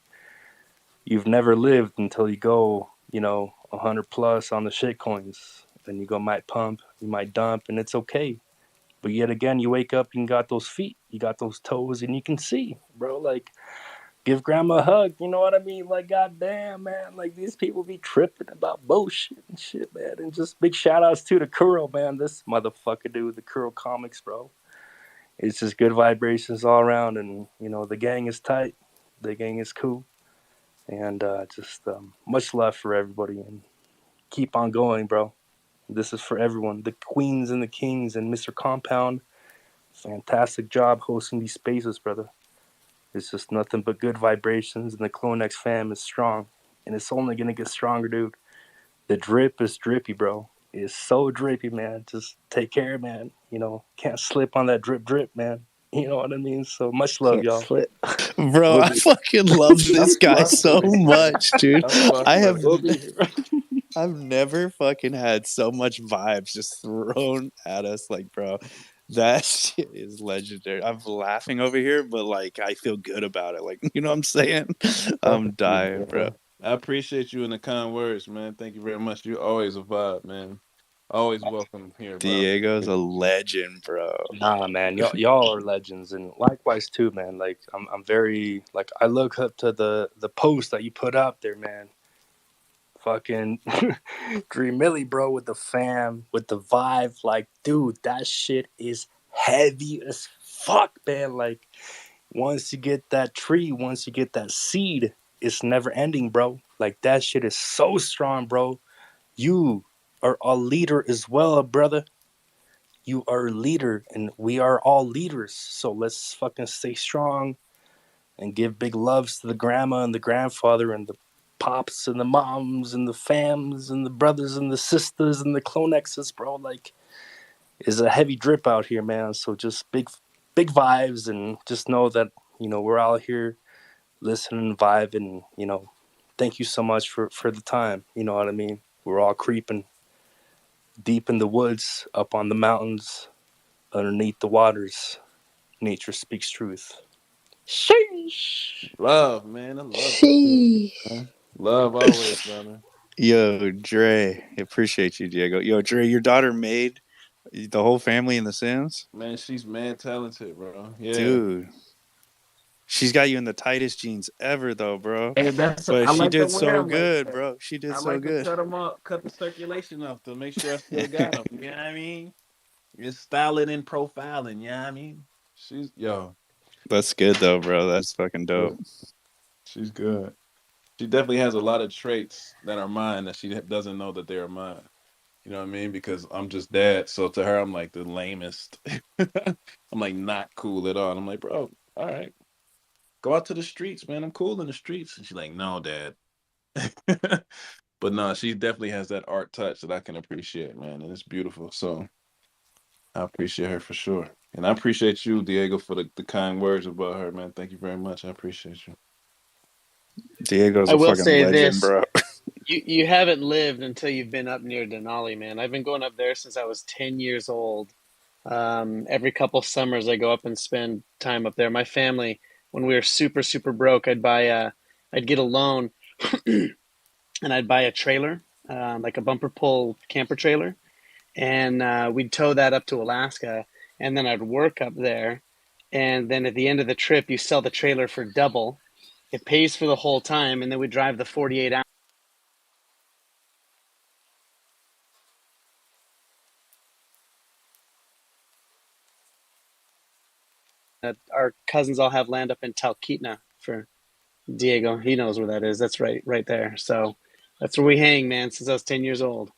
you've never lived until you go, you know, 100 plus on the shit coins. Then you go might pump, you might dump, and it's okay. But yet again, you wake up and you got those feet, you got those toes, and you can see, bro. Like, give grandma a hug. You know what I mean? Like, goddamn, man. Like, these people be tripping about bullshit and shit, man. And just big shout outs to the Kuro, man. This motherfucker dude, the Kuro comics, bro. It's just good vibrations all around. And, you know, the gang is tight. The gang is cool. And just much love for everybody. And keep on going, bro. This is for everyone. The queens and the kings and Mr. Compound. Fantastic job hosting these spaces, brother. It's just nothing but good vibrations, and the CloneX fam is strong. And it's only going to get stronger, dude. The drip is drippy, bro. It's so drippy, man. Just take care, man. You know, can't slip on that drip, man. You know what I mean? So much love, Can't y'all. slip. Bro, We'll I be fucking love this I'm guy fucking so with it. much, dude. I'm fucking I have with We'll it. be here. I've never fucking had so much vibes just thrown at us, like, bro. That shit is legendary. I'm laughing over here, but like I feel good about it. Like, you know what I'm saying? I'm Thank you, dying, bro. bro. I appreciate you and the kind words, man. Thank you very much. You always a vibe, man. Always welcome here, bro. Diego's a legend, bro. Nah, man, y'all are legends, and likewise too, man. Like I'm very like I look up to the post that you put out there, man. Fucking Dream Millie, bro, with the fam, with the vibe. Like, dude, that shit is heavy as fuck, man. Like, once you get that tree, once you get that seed, it's never ending, bro. Like, that shit is so strong, bro. You are a leader as well, brother. You are a leader, and we are all leaders. So let's fucking stay strong and give big loves to the grandma and the grandfather and the pops and the moms and the fams and the brothers and the sisters and the clonexes, bro. Like, is a heavy drip out here, man. So just big vibes, and just know that you know we're all here listening, vibing. You know, thank you so much for the time. You know what I mean? We're all creeping deep in the woods, up on the mountains, underneath the waters. Nature speaks truth. Sheesh. Love, man. I love that shit, Sheesh. man. Love always, brother. Yo, Dre, appreciate you, Diego. Yo, Dre, your daughter made the whole family in The Sims, Man, she's mad talented, bro. Yeah. dude. She's got you in the tightest jeans ever, though, bro. Hey, that's But I she like to did wear so them like good, that. bro. She did I so like to good. cut them up, cut the circulation up to make sure I still got them. You know what I mean? It's styling and profiling. You know what I mean? She's yo, That's good, though, bro. That's fucking dope. good. She's good. She definitely has a lot of traits that are mine that she doesn't know that they are mine. You know what I mean? Because I'm just dad. So to her, I'm like the lamest. I'm like not cool at all. And I'm like, bro, all right, go out to the streets, man. I'm cool in the streets. And she's like, no, dad. But no, she definitely has that art touch that I can appreciate, man. And it's beautiful. So I appreciate her for sure. And I appreciate you, Diego, for the kind words about her, man. Thank you very much. I appreciate you. Diego's I a will fucking say legend, this. bro. You haven't lived until you've been up near Denali, man. I've been going up there since I was 10 years old. Every couple summers, I go up and spend time up there. My family, when we were super broke, I'd get a loan and I'd buy a trailer, like a bumper pull camper trailer, and we'd tow that up to Alaska, and then I'd work up there, and then at the end of the trip, you sell the trailer for double. It pays for the whole time, and then we drive the 48 hours. Our cousins all have land up in Talkeetna for Diego. He knows where that is. That's right there. So that's where we hang, man, since I was 10 years old.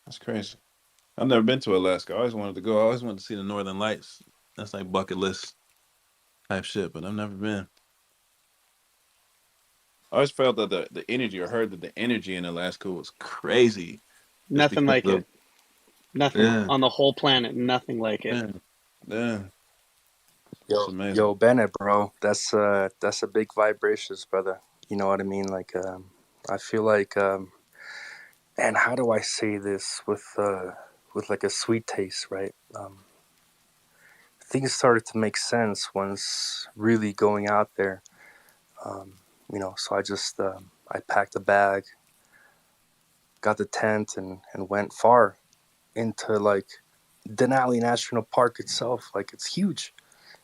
That's crazy. I've never been to Alaska. I always wanted to go. I always wanted to see the Northern Lights. That's like bucket list type shit, but I've never been. I always felt that the energy, or heard that the energy in Alaska was crazy, just Nothing because like of it. Nothing yeah, on the whole planet. Nothing like it. yeah, yeah. It's Yo, amazing. Bennett, bro, that's a big vibrations, brother. You know what I mean? Like, I feel like, and how do I say this with like a sweet taste, right? Things started to make sense once really going out there. Um, so I just I packed a bag, got the tent, and went far into like Denali National Park itself. Like it's huge.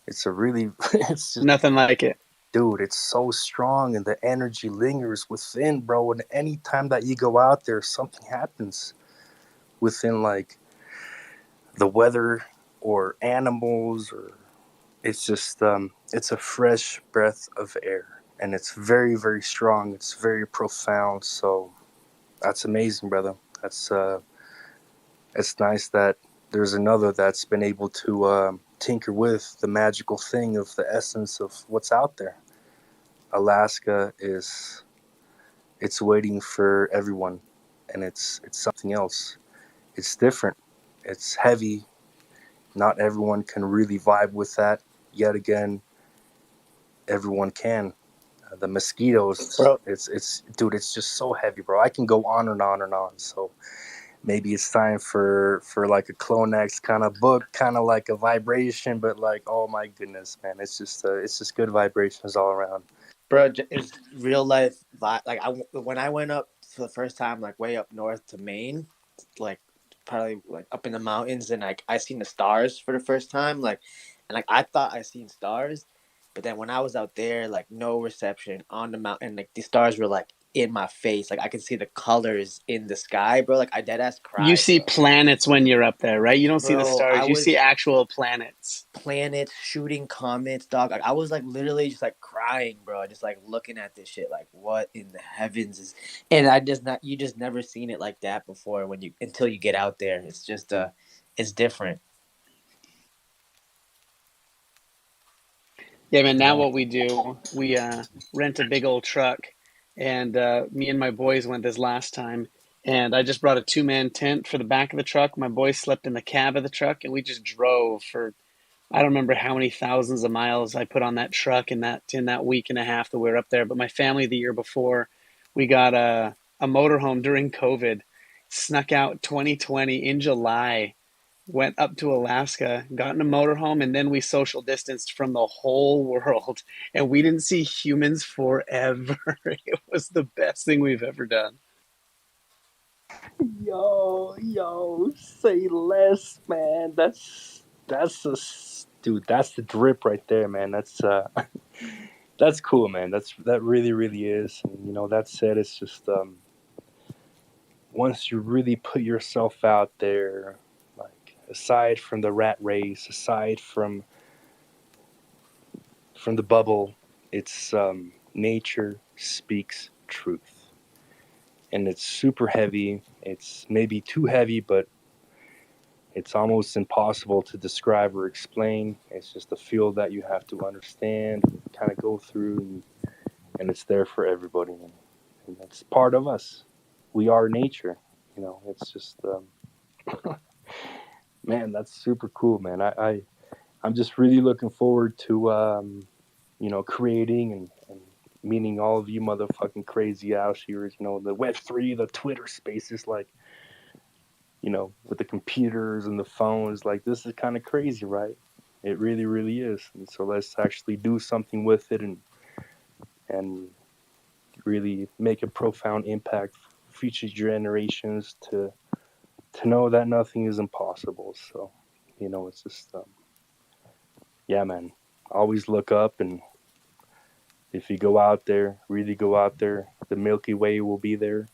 It's a really, it's just, Nothing like it. dude, it's so strong and the energy lingers within, bro. And any time that you go out there, something happens within like the weather or animals, or it's just it's a fresh breath of air, and it's very, very strong. It's very profound. So that's amazing, brother. That's it's nice that there's another that's been able to tinker with the magical thing of the essence of what's out there. Alaska is, it's waiting for everyone, and it's something else. It's different. It's heavy. Not everyone can really vibe with that. Yet again, everyone can. The mosquitoes, Bro, it's dude, it's just so heavy, bro. I can go on and on and on. So maybe it's time for like a CloneX kind of book, kind of like a vibration, but like, oh my goodness, man, it's just good vibrations all around. bro, is real life like when I went up for the first time, like way up north to Maine, like probably like up in the mountains, and like I seen the stars for the first time, like, and like I thought I seen stars, but then when I was out there, like no reception on the mountain, like the stars were like in my face, like I could see the colors in the sky, bro. Like I dead ass You cried, see bro. planets when you're up there, right? You don't see the Bro, I stars. You see was actual planets. planets shooting comets, dog. Like, I was like literally just like crying, bro. Just like looking at this shit, like what in the heavens is? And I just not you just never seen it like that before when you until you get out there. It's just it's different. Yeah, man. Now what we do, we rent a big old truck, and me and my boys went this last time, and I just brought a two-man tent for the back of the truck. My boys slept in the cab of the truck, and we just drove for I don't remember how many thousands of miles I put on that truck in that week and a half that we were up there. But my family the year before, we got a motorhome during COVID, snuck out 2020 in July, went up to Alaska, got in a motorhome, and then we social distanced from the whole world. And we didn't see humans forever. It was the best thing we've ever done. Yo, say less, man. That's a dude. That's the drip right there, man. That's that's cool, man. That really, really is. And that said, it's just once you really put yourself out there, like aside from the rat race, aside from the bubble, it's nature speaks truth, and it's super heavy. It's maybe too heavy, but it's almost impossible to describe or explain. It's just a field that you have to understand, kind of go through, and it's there for everybody. And it's part of us. We are nature. It's just, man, that's super cool, man. I'm just really looking forward to, creating and meeting all of you motherfucking crazy out here, the Web3, the Twitter spaces, like, with the computers and the phones, like this is kind of crazy, right? It really, really is. And so let's actually do something with it and really make a profound impact for future generations to know that nothing is impossible. So, it's just, yeah, man, always look up. And if you go out there, really go out there, the Milky Way will be there,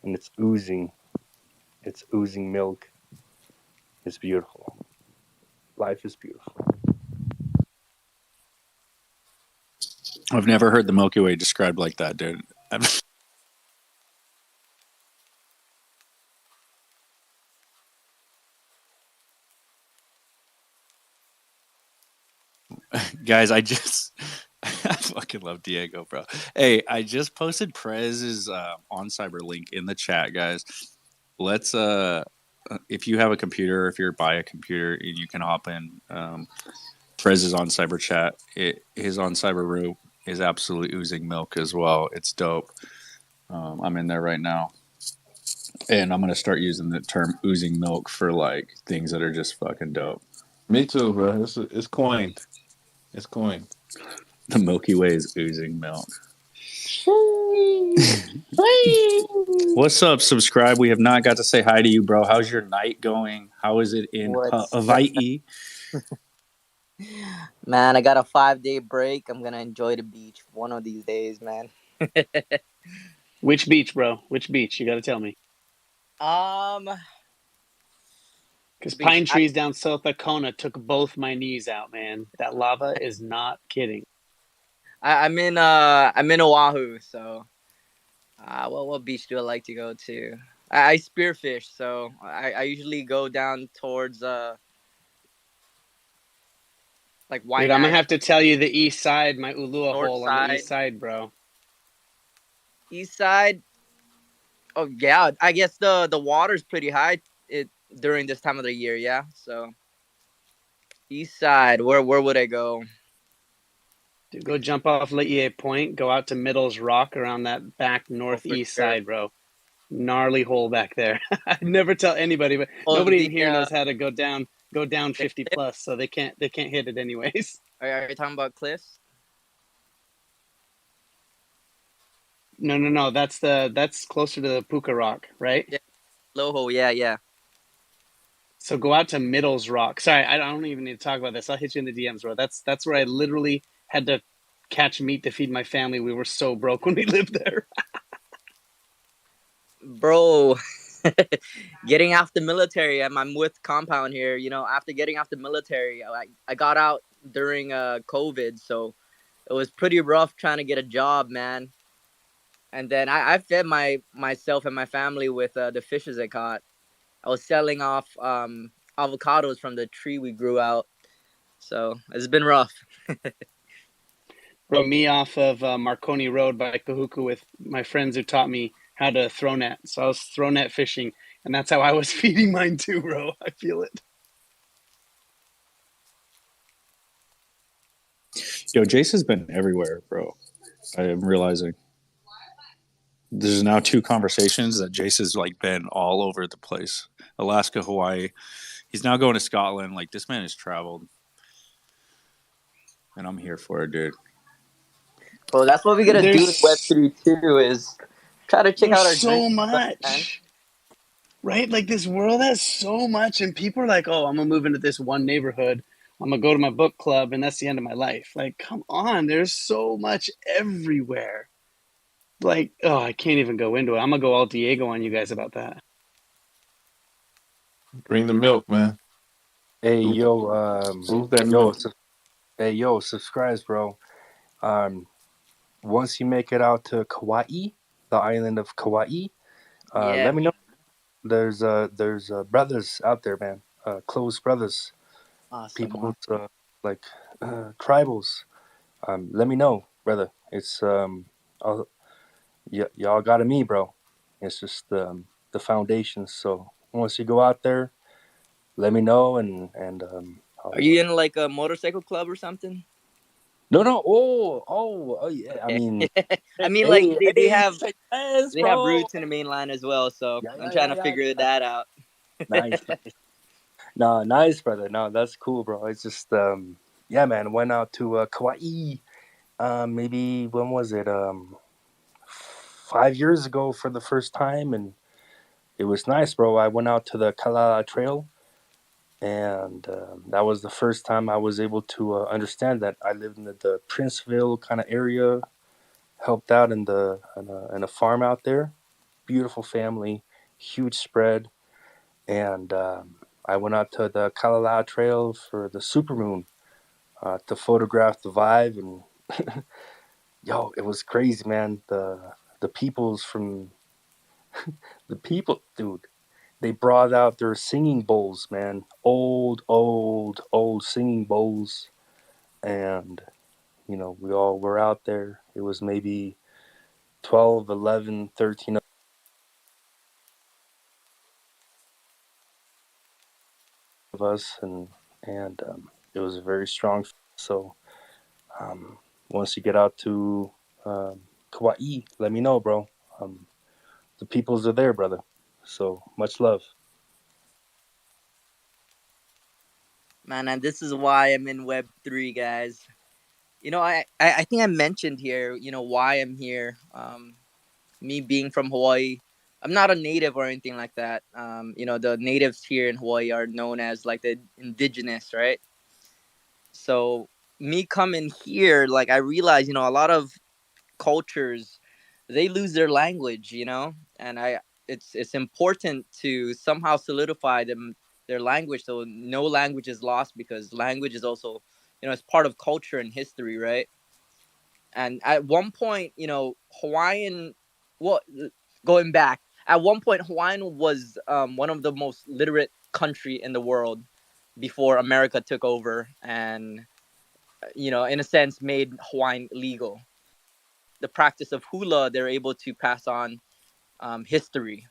and it's oozing milk. It's beautiful. Life is beautiful. I've never heard the Milky Way described like that, dude. Guys, I just fucking love Diego, bro. Hey, I just posted Prez's on cyber link in the chat, guys. Let's if you have a computer, if you're by a computer, you can hop in. Prez is on cyber chat. His on cyber room is absolutely oozing milk as well. It's dope. I'm in there right now, and I'm gonna start using the term oozing milk for like things that are just fucking dope. Me too, bro. It's coined. It's coined. The Milky Way is oozing milk. What's up? Subscribe. We have not got to say hi to you, bro. How's your night going? How is it in Hawaii? Man, I got a 5-day break. I'm gonna enjoy the beach one of these days, man. Which beach, bro? Which beach? You got to tell me. Because pine trees down south of Kona took both my knees out, man. That lava is not kidding. I'm in Oahu, so what beach do I like to go to? I spearfish, so I usually go down towards like Waianae. Dude, I'm gonna have to tell you the east side, my Ulua North hole side. on the east side, bro. East side. Oh yeah, I guess the water's pretty high during this time of the year, yeah. So east side, where would I go? Dude, go jump off Le'ie Point, go out to Middles Rock around that back northeast side, bro. Gnarly hole back there. I never tell anybody, but nobody in here knows how to go down 50 plus, so they can't hit it anyways. Are you talking about cliffs? No. That's closer to the Puka Rock, right? Yeah, Loho. Yeah. So go out to Middles Rock. Sorry, I don't even need to talk about this. I'll hit you in the DMs, bro. That's where I literally had to catch meat to feed my family. We were so broke when we lived there. Bro, getting off the military, I'm with compound here. You know, after getting off the military, I got out during COVID, so it was pretty rough trying to get a job, man. And then I fed myself and my family with the fishes I caught. I was selling off avocados from the tree we grew out, so it's been rough. Bro, me off of Marconi Road by Kahuku with my friends who taught me how to throw net. So I was throw net fishing, and that's how I was feeding mine too, bro. I feel it. Yo, Jace has been everywhere, bro. I am realizing there's now 2 conversations that Jace has like been all over the place. Alaska, Hawaii. He's now going to Scotland. Like, this man has traveled, and I'm here for it, dude. Well, that's what we gotta do with Web3 too, is try to check out our so dreams. much. Right? Like, this world has so much, and people are like, oh, I'm gonna move into this one neighborhood. I'm gonna go to my book club, and that's the end of my life. Like, come on, there's so much everywhere. Like, oh, I can't even go into it. I'm gonna go all Diego on you guys about that. Bring the milk, man. Hey, yo, that milk. subscribe, bro. Once you make it out to Kauai, the island of Kauai, let me know. There's brothers out there, man. Close brothers. Awesome. People like tribals. Let me know, brother. It's y'all got me, bro. It's just the foundation. So once you go out there, let me know, and are you in like a motorcycle club or something? No. Oh, yeah. I mean, like they have roots in the mainland as well. So I'm trying to figure that out. Nice. No, nice, brother. No, that's cool, bro. It's just yeah, man. Went out to Kauai. Maybe when was it? 5 years ago for the first time, and it was nice, bro. I went out to the Kalala Trail, and that was the first time I was able to understand that. I lived in the Princeville kind of area, helped out in a farm out there. Beautiful family, huge spread, and I went out to the Kalala Trail for the supermoon to photograph the vibe, and yo, it was crazy, man. The people's from the people, dude. They brought out their singing bowls, man. Old singing bowls, and You know, we all were out there. It was maybe 12, 11, 13 of us, and it was very strong. So once you get out to Kauai, let me know, bro. The peoples are there, brother. So much love. Man, and this is why I'm in Web3, guys. You know, I think I mentioned here, you know, why I'm here. Me being from Hawaii, I'm not a native or anything like that. You know, the natives here in Hawaii are known as like the indigenous, right? So me coming here, like I realize, you know, a lot of cultures they lose their language, you know, and it's important to somehow solidify them their language so no language is lost because language is also, you know, it's part of culture and history, right? And at one point, you know, Hawaiian, well, going back, at one point, Hawaiian was one of the most literate country in the world before America took over and, you know, in a sense, made Hawaiian legal. The practice of hula, they're able to pass on history,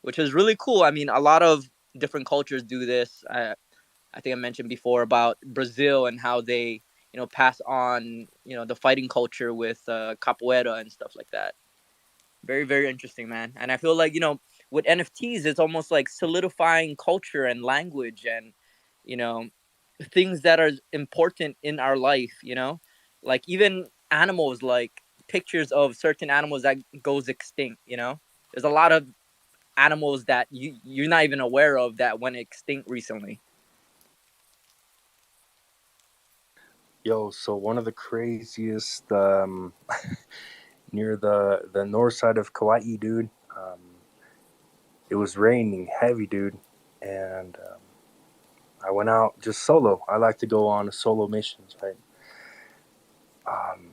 which is really cool. I mean, a lot of different cultures do this. I think I mentioned before about Brazil and how they, you know, pass on, you know, the fighting culture with capoeira and stuff like that. Very, very interesting, man. And I feel like, you know, with NFTs, it's almost like solidifying culture and language and, you know, things that are important in our life, you know, like even animals, like pictures of certain animals that goes extinct, you know, there's a lot of animals that you're not even aware of that went extinct recently. Yo, so one of the craziest near the north side of Kauai, dude. It was raining heavy, dude, and I went out just solo. I like to go on solo missions, right? Um,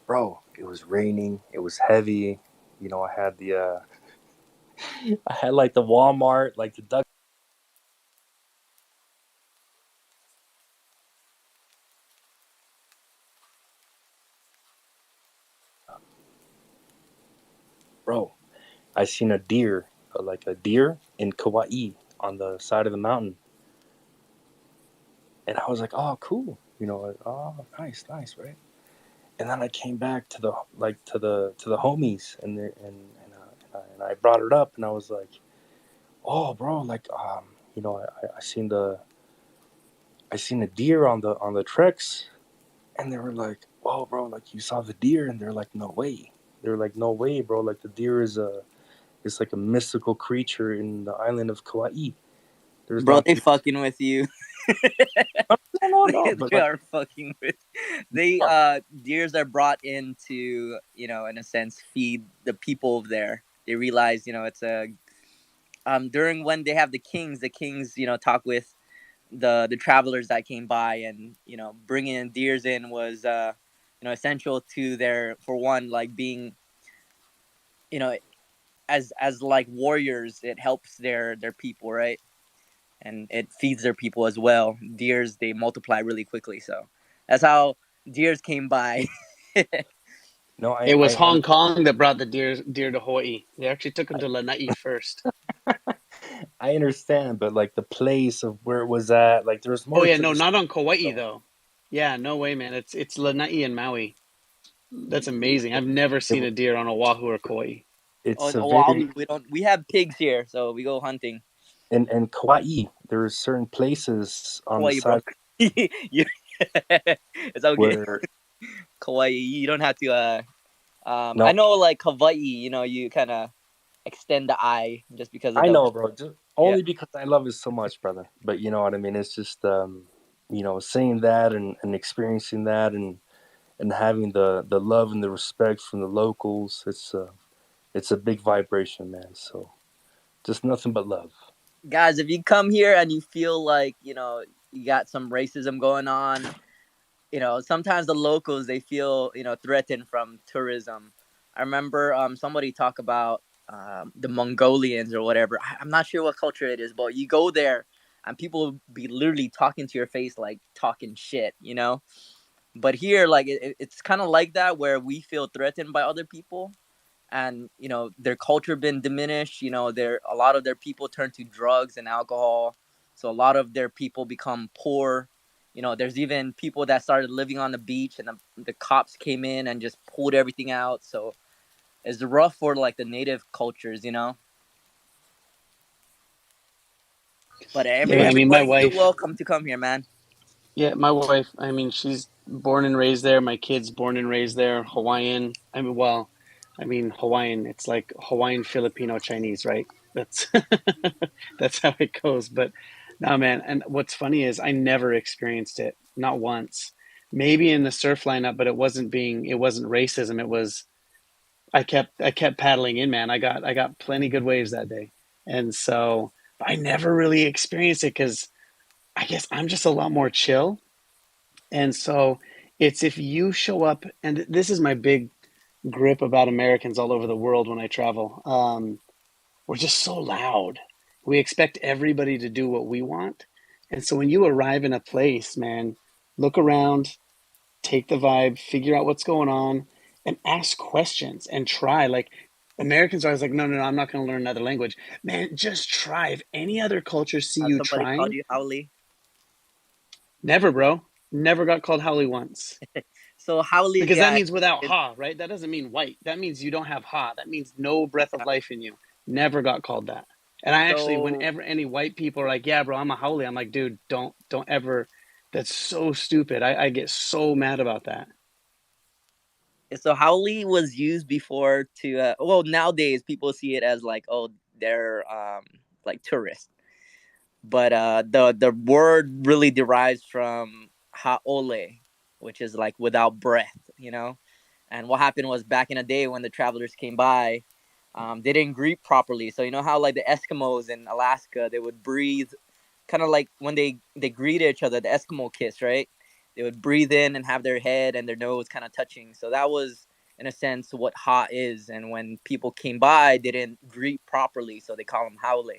Bro, it was raining. It was heavy. You know, I had the I had like the Walmart, like the duck. Bro, I seen a deer, like a deer in Kauai on the side of the mountain, and I was like, oh, cool. You know, like, oh, nice, nice, right? And then I came back to the like to the homies, and I brought it up, and I was like, oh, bro, like you know, I seen a deer on the treks, and they were like, "Whoa, bro! Like you saw the deer?" And they're like, "No way!" They're like, "No way, bro! Like the deer is like a mystical creature in the island of Kauai. There's Bro, not they too fucking with you. no, but They like are fucking with. They deers are brought in to, you know, in a sense, feed the people of there. They realize, you know, it's a during when they have the kings, you know, talk with the travelers that came by, and you know, bringing deers in was you know, essential to their, for one, like being, you know, as like warriors, it helps their people, right? And it feeds their people as well. Deers, they multiply really quickly, so that's how deers came by. no, It was I Hong Kong that brought the deer to Hawaii. They actually took them to Lanai first. I understand, but like the place of where it was at, like there's Oh more yeah, to no, the not story. on Kauai So though. Yeah, no way, man. It's Lanai and Maui. That's amazing. I've never it, seen a deer on Oahu or Kauai. Oh, it's in a very Oahu, we don't. We have pigs here, so we go hunting. in Kauai. There's certain places on the Hawaii, bro. side You, it's okay. where Kauai, you don't have to. I no, know, like Hawaii, you know, you kind of extend the eye just because of I the. know, bro. Just Yeah, only because I love it so much, brother. But you know what I mean. It's just you know, seeing that and experiencing that and having the love and the respect from the locals. It's a big vibration, man. So just nothing but love. guys, if you come here and you feel like, you know, you got some racism going on, you know, sometimes the locals, they feel, you know, threatened from tourism. I remember somebody talk about the Mongolians or whatever. I'm not sure what culture it is, but you go there and people be literally talking to your face, like talking shit, you know. But here, like it's kind of like that where we feel threatened by other people, and their culture been diminished. Their a lot of their people turn to drugs and alcohol, so a lot of their people become poor. There's even people that started living on the beach, and the cops came in and just pulled everything out. So it's rough for like the native cultures. But Yeah, I mean, my everybody's still wife. welcome to come here, man. Yeah, my wife. I mean, she's born and raised there. My kids born and raised there. Hawaiian. Hawaiian. It's like Hawaiian, Filipino, Chinese, right? That's that's how it goes. But no, man. And what's funny is I never experienced it, not once. Maybe in the surf lineup, but it wasn't racism. It was I kept paddling in, man. I got plenty good waves that day, and so I never really experienced it because I guess I'm just a lot more chill. And so it's if you show up, and this is my big grip about Americans all over the world when I travel. We're just so loud. We expect everybody to do what we want. And so when you arrive in a place, man, look around, take the vibe, figure out what's going on, and ask questions and try. Like Americans are always like, no, no, no, I'm not going to learn another language. Man, just try. If any other culture see Has you somebody called trying, you Howley? never, bro. Never got called Howley once. So Howley, Because that yeah, means without is ha, right? That doesn't mean white. That means you don't have ha. That means no breath of life in you. Never got called that. And I actually, so whenever any white people are like, "Yeah, bro, I'm a haole," I'm like, "Dude, don't ever." That's so stupid. I get so mad about that. so Howley was used before to well, nowadays people see it as like, oh, they're like tourists. But the word really derives from haole, which is like without breath. And what happened was back in the day when the travelers came by, they didn't greet properly. So you know how like the Eskimos in Alaska, they would breathe kind of like when they greet each other, the Eskimo kiss, right? They would breathe in and have their head and their nose kind of touching. So that was in a sense what ha is. And when people came by, they didn't greet properly, so they call them haole.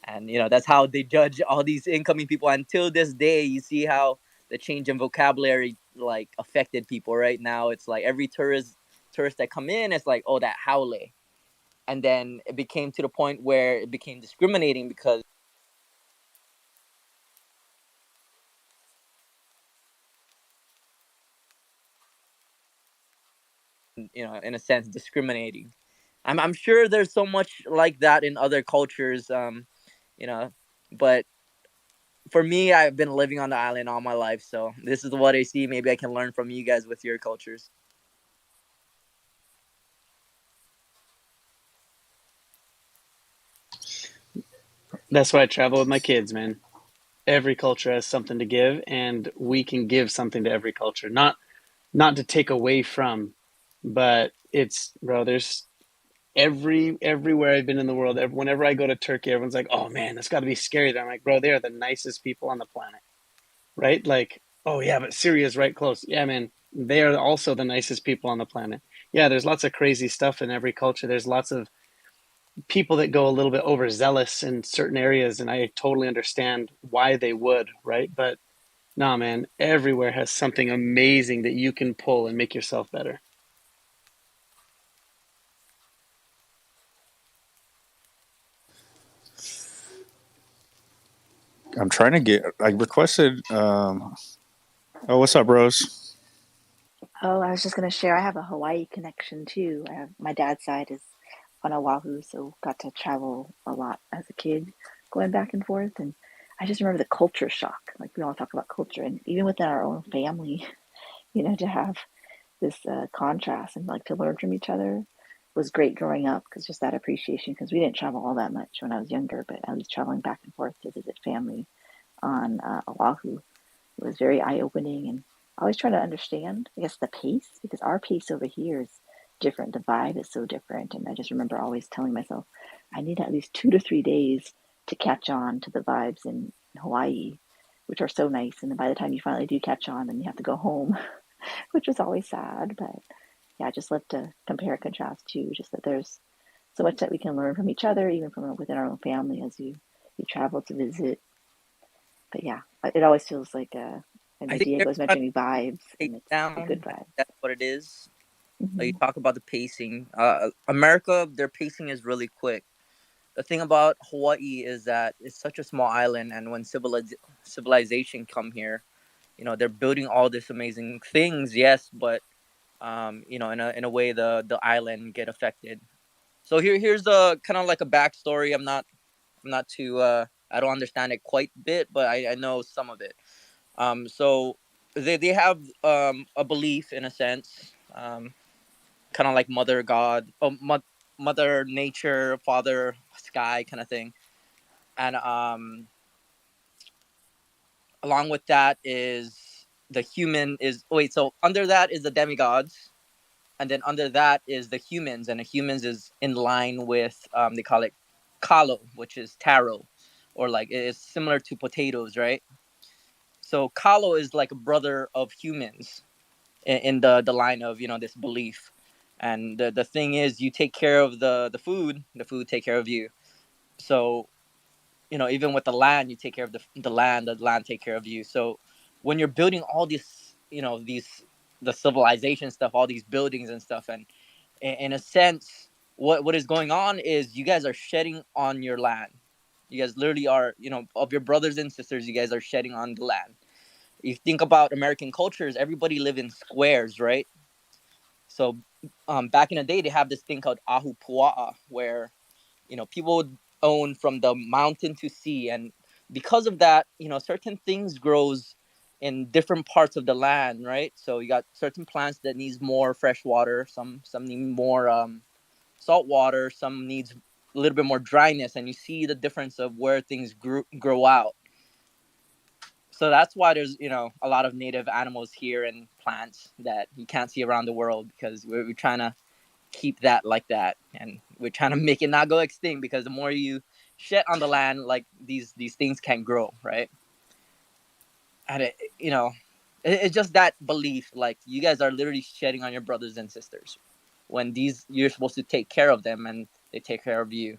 And that's how they judge all these incoming people. Until this day, you see how the change in vocabulary like affected people. Right now, it's like every tourist that come in, it's like, oh, that haole. And then it became to the point where it became discriminating because in a sense discriminating. I'm sure there's so much like that in other cultures, you know but for me, I've been living on the island all my life, so this is what I see. Maybe I can learn from you guys with your cultures. That's why I travel with my kids, man. Every culture has something to give, and we can give something to every culture. Not to take away from, but it's bro. There's everywhere I've been in the world. Whenever I go to Turkey, everyone's like, "Oh man, that's got to be scary." There, I'm like, "Bro, they are the nicest people on the planet." Right? Like, "Oh yeah, but Syria's right close." Yeah, man, they are also the nicest people on the planet. Yeah, there's lots of crazy stuff in every culture. There's lots of people that go a little bit overzealous in certain areas, and I totally understand why they would, right? But nah, man, everywhere has something amazing that you can pull and make yourself better. I'm trying to get. I requested. Oh, what's up, Rose? Oh, I was just gonna share. I have a Hawaii connection too. I have my dad's side is on Oahu, so got to travel a lot as a kid, going back and forth. And I just remember the culture shock. Like we all talk about culture, and even within our own family, to have this contrast and like to learn from each other was great growing up because just that appreciation. Because we didn't travel all that much when I was younger, but I was traveling back and forth to visit family on Oahu. It was very eye opening, and I always try to understand, I guess, the pace because our pace over here is different. The vibe is so different, and I just remember always telling myself, I need at least 2 to 3 days to catch on to the vibes in Hawaii, which are so nice. And then by the time you finally do catch on, then you have to go home, which was always sad. But yeah, I just love to compare and contrast too. Just that there's so much that we can learn from each other, even from within our own family as you travel to visit. But yeah, it always feels like And I then think they're Diego's trying to mentioning vibes, pace and it's the down. good I think vibes. that's what it is. You Hmm. talk about the pacing. America, their pacing is really quick. The thing about Hawaii is that it's such a small island, and when civilization come here, they're building all these amazing things. Yes, but in a way, the island get affected. So here's the kind of like a backstory. I'm not too. I don't understand it quite bit, but I know some of it. So they have a belief in a sense, kind of like Mother God, Mother Nature, Father Sky, kind of thing, and along with that is the human is wait. So under that is the demigods, and then under that is the humans, and the humans is in line with they call it kalo, which is taro, or like it's similar to potatoes, right? So kalo is like a brother of humans in the line of this belief, and the thing is you take care of the food take care of you. So even with the land, you take care of the land take care of you. So when you're building all these the civilization stuff, all these buildings and stuff, and in a sense what is going on is you guys are shedding on your land. You guys literally are, of your brothers and sisters, you guys are shedding on the land. You think about American cultures, everybody live in squares, right? So back in the day, they have this thing called ahu pua'a, where people would own from the mountain to sea, and because of that, certain things grows in different parts of the land, right? So you got certain plants that needs more fresh water, some need more salt water, some needs a little bit more dryness, and you see the difference of where things grow out. So that's why there's a lot of native animals here and plants that you can't see around the world, because we're trying to keep that like that, and we're trying to make it not go extinct, because the more you shed on the land, like these things can grow, right? And it's just that belief, like you guys are literally shedding on your brothers and sisters when these you're supposed to take care of them, and they take care of you.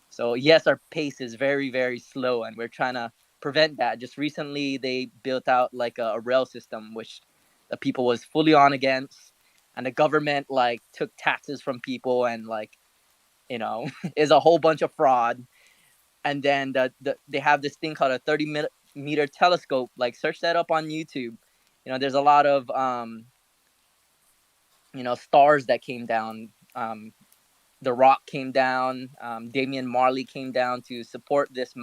So yes, our pace is very, very slow, and we're trying to prevent that. Just recently, they built out like a rail system, which the people was fully on against, and the government like took taxes from people, and like is a whole bunch of fraud. And then they have this thing called a 30-meter telescope. Like search that up on YouTube. There's a lot of stars that came down. The Rock came down. Damian Marley came down to support this.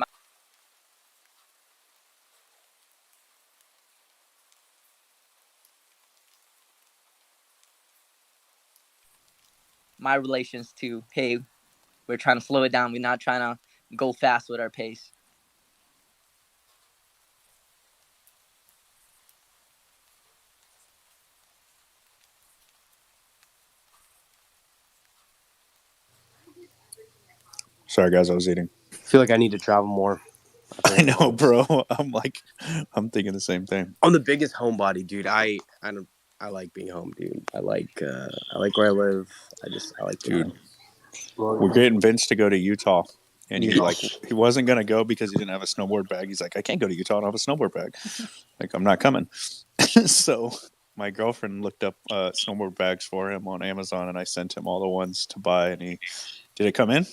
My relations to, hey, we're trying to slow it down. We're not trying to go fast with our pace. Sorry, guys, I was eating. I feel like I need to travel more. I know, bro. I'm thinking the same thing. I'm the biggest homebody, dude. I like being home, dude. I like where I live. I like being Dude, home. we're getting Vince to go to Utah. And he Utah. he wasn't going to go because he didn't have a snowboard bag. He's like, I can't go to Utah. I don't have a snowboard bag. Like, I'm not coming. So my girlfriend looked up snowboard bags for him on Amazon, and I sent him all the ones to buy. And did it come in?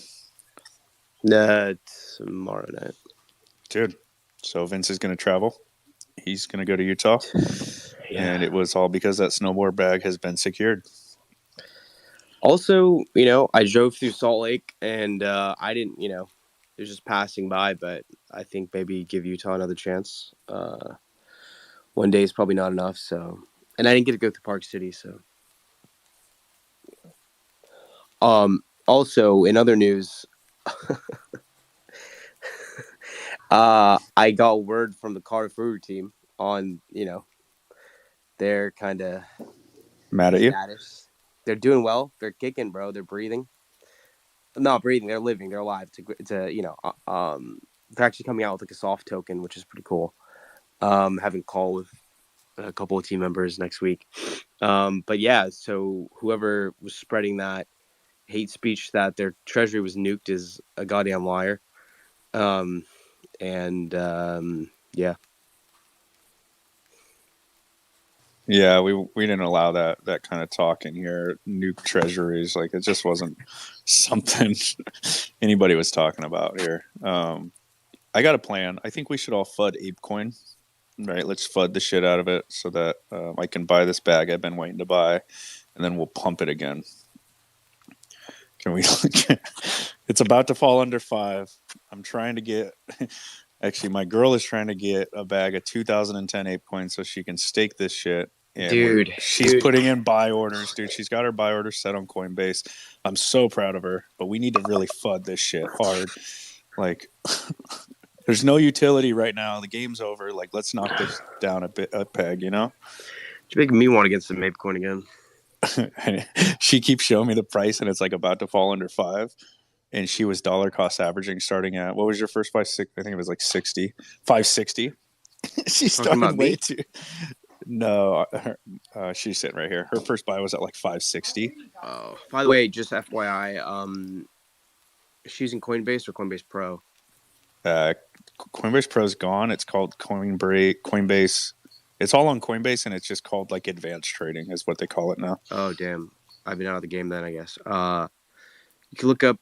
Tomorrow night. Dude, so Vince is going to travel. He's going to go to Utah. Yeah. And it was all because that snowboard bag has been secured. Also, I drove through Salt Lake, and I didn't, it was just passing by, but I think maybe give Utah another chance. One day is probably not enough, so. And I didn't get to go through Park City, so. Also, in other news, I got word from the Carrefour team on, their kind of mad at you. Status. They're doing well. They're kicking, bro. They're breathing. Not breathing. They're living. They're alive. They're actually coming out with like a soft token, which is pretty cool. Having a call with a couple of team members next week. But yeah, so whoever was spreading that hate speech that their treasury was nuked is a goddamn liar. Yeah. Yeah, we didn't allow that kind of talk in here. Nuke treasuries, like it just wasn't something anybody was talking about here. I got a plan. I think we should all FUD ApeCoin. Right, let's FUD the shit out of it so that I can buy this bag I've been waiting to buy, and then we'll pump it again. Can we? It's about to fall under 5. I'm trying to get. Actually, my girl is trying to get a bag of 2010 ApeCoin so she can stake this shit. And she's putting in buy orders, dude. She's got her buy orders set on Coinbase. I'm so proud of her, but we need to really FUD this shit hard. Like, there's no utility right now. The game's over. Like, let's knock this down a peg, you know? It's making me want to get some ApeCoin again. She keeps showing me the price, and it's like about to fall under 5. And she was dollar cost averaging starting at, what was your first buy? I think it was like 560. She started way too. No, she's sitting right here. Her first buy was at like 560. Oh, by the way, just FYI, she's in Coinbase or Coinbase Pro? Coinbase Pro's gone. It's called Coinbase. It's all on Coinbase, and it's just called like advanced trading is what they call it now. Oh, damn. I've been out of the game then, I guess. You can look up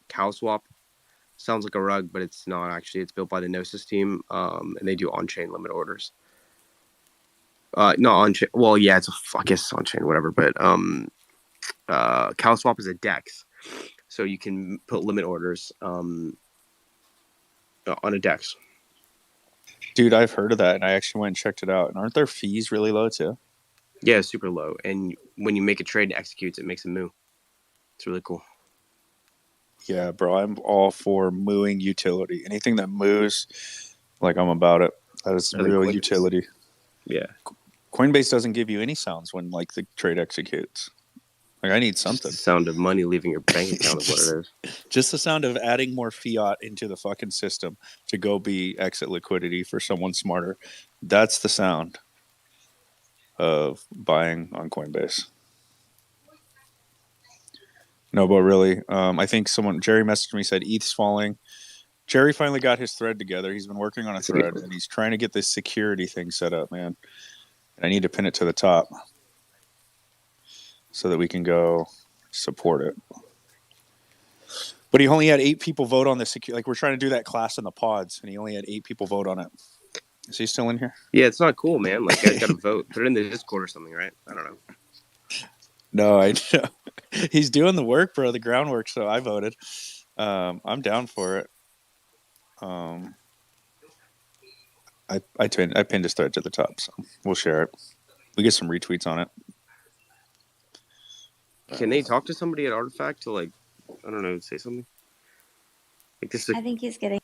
CowSwap. Sounds like a rug, but it's not actually. It's built by the Gnosis team, and they do on-chain limit orders. No, on-chain. Well, yeah, I guess it's on-chain, whatever. But CowSwap is a DEX, so you can put limit orders on a DEX. Dude, I've heard of that, and I actually went and checked it out. And aren't their fees really low too? Yeah, super low. And when you make a trade and executes, it makes a moo. It's really cool. Yeah, bro, I'm all for mooing utility. Anything that moves, like I'm about it. That is real utility. Yeah. Coinbase doesn't give you any sounds when like the trade executes. Like I need something. Just the sound of money leaving your bank account is what it is. Just the sound of adding more fiat into the fucking system to go be exit liquidity for someone smarter. That's the sound of buying on Coinbase. No, but really, I think Jerry messaged me, said ETH's falling. Jerry finally got his thread together. He's been working on a thread, and he's trying to get this security thing set up, man. And I need to pin it to the top so that we can go support it. But he only had 8 people vote on the security. Like, we're trying to do that class in the pods, and he only had 8 people vote on it. Is he still in here? Yeah, it's not cool, man. Like, guys got to vote. Put it in the Discord or something, right? I don't know. No, I know. He's doing the work, bro, the groundwork, so I voted. I'm down for it. I pinned his thread to the top, so we'll share it. We get some retweets on it. Can they talk to somebody at Artifact to, like, I don't know, say something? Like this. I think he's getting.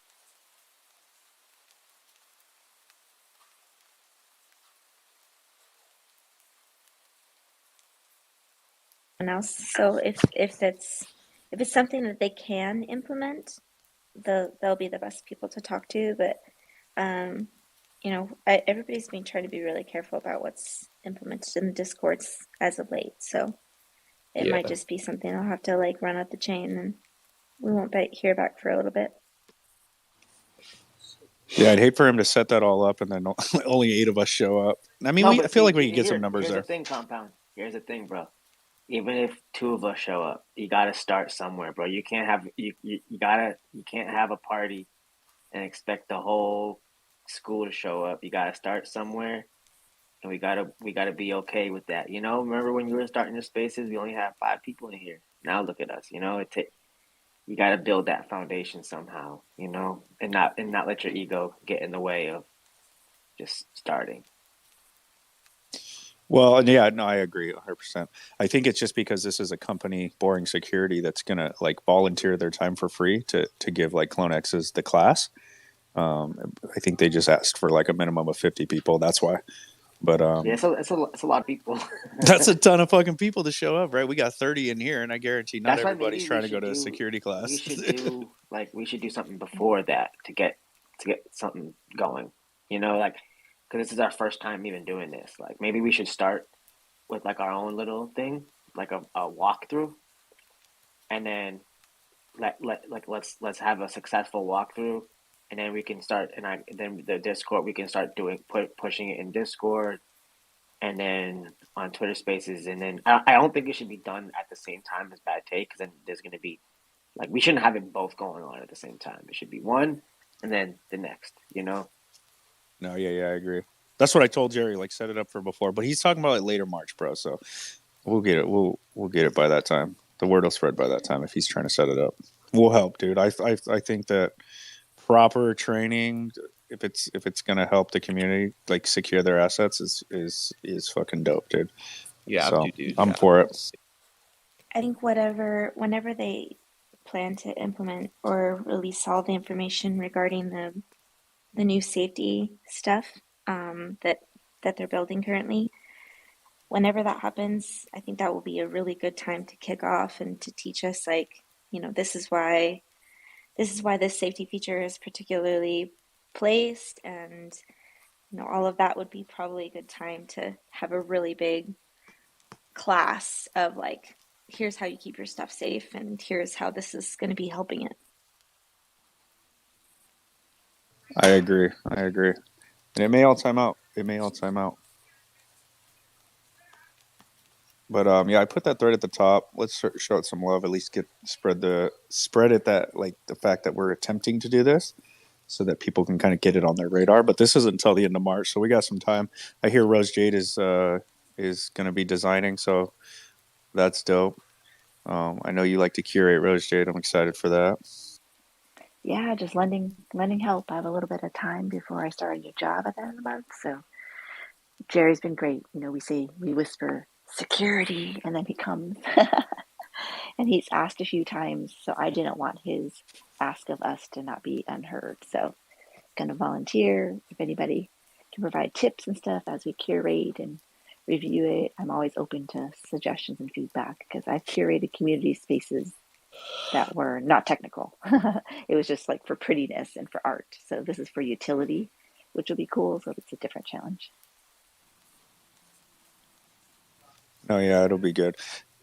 Else. So if it's something that they can implement, they'll be the best people to talk to. But everybody's been trying to be really careful about what's implemented in the Discords as of late. So it might just be something I'll have to like run up the chain, and we won't hear back for a little bit. Yeah, I'd hate for him to set that all up and then only 8 of us show up. I mean, I feel like we can get some numbers there. Here's the thing, Compound. Here's the thing, bro. Even if 2 of us show up, you gotta start somewhere, bro. You can't have you can't have a party and expect the whole school to show up. You gotta start somewhere, and we gotta be okay with that. You know, remember when you were starting your spaces, we only had 5 people in here. Now look at us. You know, you gotta build that foundation somehow. You know, and not let your ego get in the way of just starting. Well, yeah, no, I agree 100%. I think it's just because this is a company, Boring Security, that's going to like volunteer their time for free to give like CloneX's the class. I think they just asked for like a minimum of 50 people. That's why. But yeah, it's a lot of people. That's a ton of fucking people to show up, right? We got 30 in here, and I guarantee not everybody's trying to go to a security class. We should do something before that to get something going. You know, like. Because this is our first time even doing this. Like maybe we should start with like our own little thing, like a walkthrough, and then let's have a successful walkthrough, and then we can start. And then the Discord we can start pushing it in Discord, and then on Twitter Spaces, and then I don't think it should be done at the same time as Bad Take, because then there's going to be like, we shouldn't have it both going on at the same time. It should be one and then the next, you know? No, yeah, I agree. That's what I told Jerry. Like, set it up for before, but he's talking about like later March, bro. So we'll get it. We'll get it by that time. The word will spread by that time if he's trying to set it up. We'll help, dude. I think that proper training, if it's gonna help the community like secure their assets, is fucking dope, dude. You have So to, dude. I'm Yeah. for it. I think whenever they plan to implement or release all the information regarding the new safety stuff that they're building currently, whenever that happens, I think that will be a really good time to kick off and to teach us, like, this is why this safety feature is particularly placed, and all of that would be probably a good time to have a really big class of like, here's how you keep your stuff safe, and here's how this is going to be helping it. I agree. And it may all time out. But yeah, I put that thread at the top. Let's show it some love. At least spread it, that like the fact that we're attempting to do this, so that people can kind of get it on their radar. But this isn't until the end of March, so we got some time. I hear Rose Jade is going to be designing, so that's dope. I know you like to curate, Rose Jade. I'm excited for that. Yeah, just lending help. I have a little bit of time before I start a new job at the end of the month, so Jerry's been great. We whisper security, and then he comes. And he's asked a few times, so I didn't want his ask of us to not be unheard. So, gonna volunteer if anybody can provide tips and stuff as we curate and review it. I'm always open to suggestions and feedback, because I've curated community spaces that were not technical. It was just like for prettiness and for art. So this is for utility, which will be cool. So it's a different challenge. Oh yeah, it'll be good.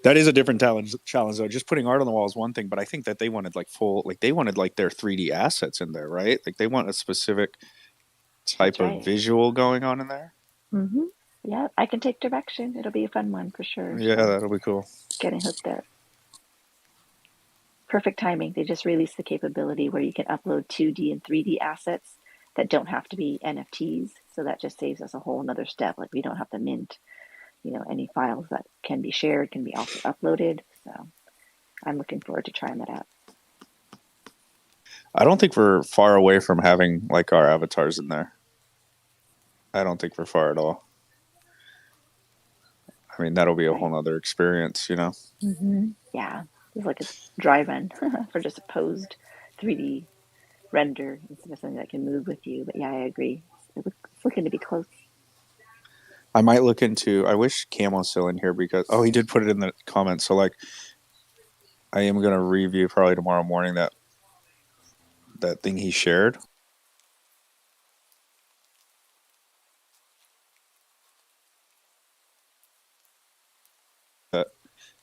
That is a different challenge though. Just putting art on the wall is one thing, but I think that they wanted like their 3D assets in there, right? Like they want a specific type of visual going on in there. Mm-hmm. Yeah, I can take direction. It'll be a fun one for sure. Yeah, so that'll be cool. Getting hooked there. Perfect timing. They just released the capability where you can upload 2D and 3D assets that don't have to be NFTs. So that just saves us a whole another step. Like, we don't have to mint, any files that can be shared, can be also uploaded. So I'm looking forward to trying that out. I don't think we're far away from having like our avatars in there. I don't think we're far at all. I mean, that'll be a whole nother experience, Mm-hmm. Yeah, it's like a drive-in for just a posed 3D render instead of something that can move with you. But yeah, I agree. It's looking to be close. I might look into. I wish Cam was still in here because he did put it in the comments. So like, I am gonna review probably tomorrow morning that thing he shared. That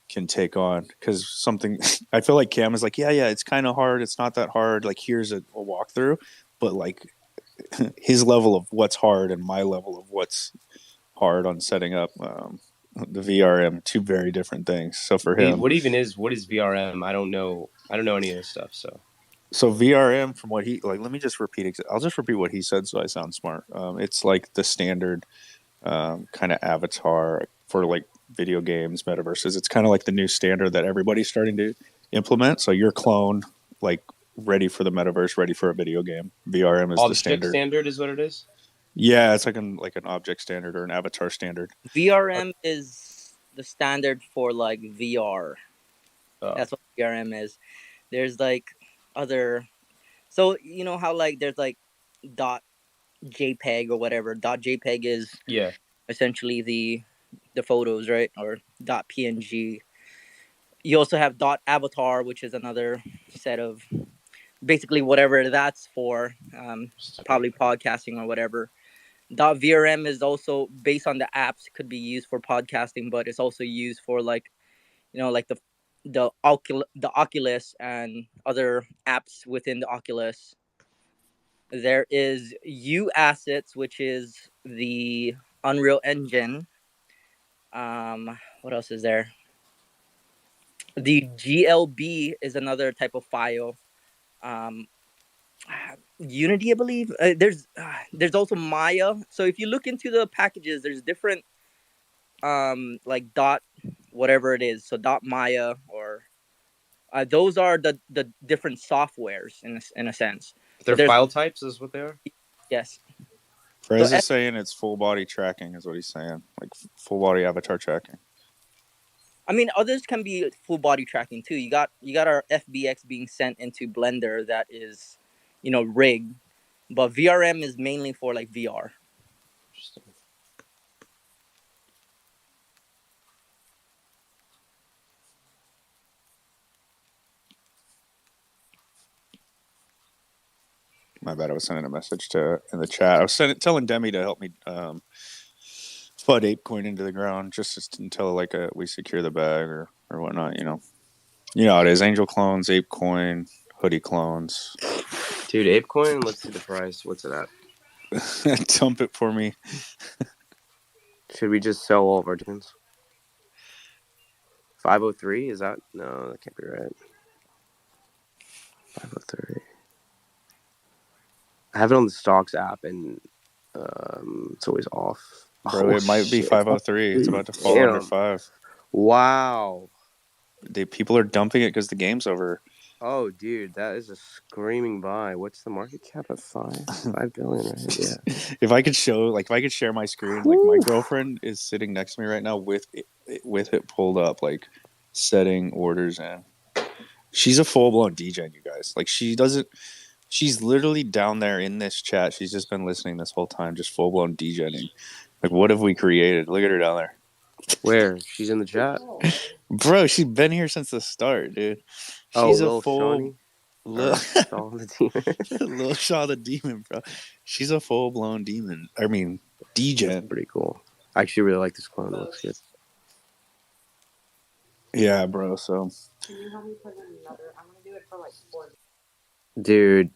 can take on, because something I feel like Cam is like, yeah, it's kind of hard. It's not that hard. Like, here's a walkthrough, but like his level of what's hard and my level of what's hard on setting up the VRM, two very different things. So for him, what is VRM? I don't know any of this stuff. So VRM, from what he let me just repeat. I'll just repeat what he said so I sound smart. It's like the standard kind of avatar for like video games, metaverses. It's kind of like the new standard that everybody's starting to implement. So your clone, like, ready for the metaverse, ready for a video game. VRM is the standard. Standard is what it is. Yeah, it's like an object standard or an avatar standard. VRM is the standard for like VR. That's what VRM is. There's like other, so how like there's like dot JPEG or whatever. Dot JPEG is essentially the photos, right? Or dot PNG. You also have dot avatar, which is another set of basically whatever that's for, probably podcasting or whatever. Dot VRM is also based on the apps, could be used for podcasting, but it's also used for like like the Oculus and other apps within the Oculus. There is U assets, which is the Unreal Engine, What else is there? The GLB is another type of file. Um, Unity, I believe. There's also Maya. So if you look into the packages, there's different like dot whatever it is. So dot Maya or those are the different softwares in a sense. They're But there's file types, is what they are. yes. So Perez is saying it's full body tracking, is what he's saying, like full body avatar tracking. I mean, others can be full body tracking too. You got our FBX being sent into Blender that is, rigged, but VRM is mainly for like VR. Interesting. My bad. I was sending a message in the chat. I was telling Demi to help me flood ApeCoin into the ground just until like we secure the bag or whatnot. You know how it is. Angel clones, ApeCoin, hoodie clones. Dude, ApeCoin. Let's see the price. What's it at? Dump it for me. Should we just sell all of our tokens? 503? Is that no? That can't be right. 503. I have it on the stocks app, and it's always off. Bro, it might be 503. It's about to fall under 5. Wow. People are dumping it because the game's over. Oh, dude, that is a screaming buy. What's the market cap at 5 billion, right? Yeah. If I could share my screen, like my girlfriend is sitting next to me right now with it pulled up, like setting orders in. She's a full blown DJ, you guys. Like she's literally down there in this chat. She's just been listening this whole time, just full blown DJing. Like, what have we created? Look at her down there. Where? She's in the chat? Bro, she's been here since the start, dude. She's a full Lil Shaw the Demon. Lil Shaw the Demon, bro. She's a full blown demon. I mean, DJ. That's pretty cool. I actually really like this clone. It looks good. Yeah, bro. So. Can you help me put in another? I'm gonna do it for like 4. Dude,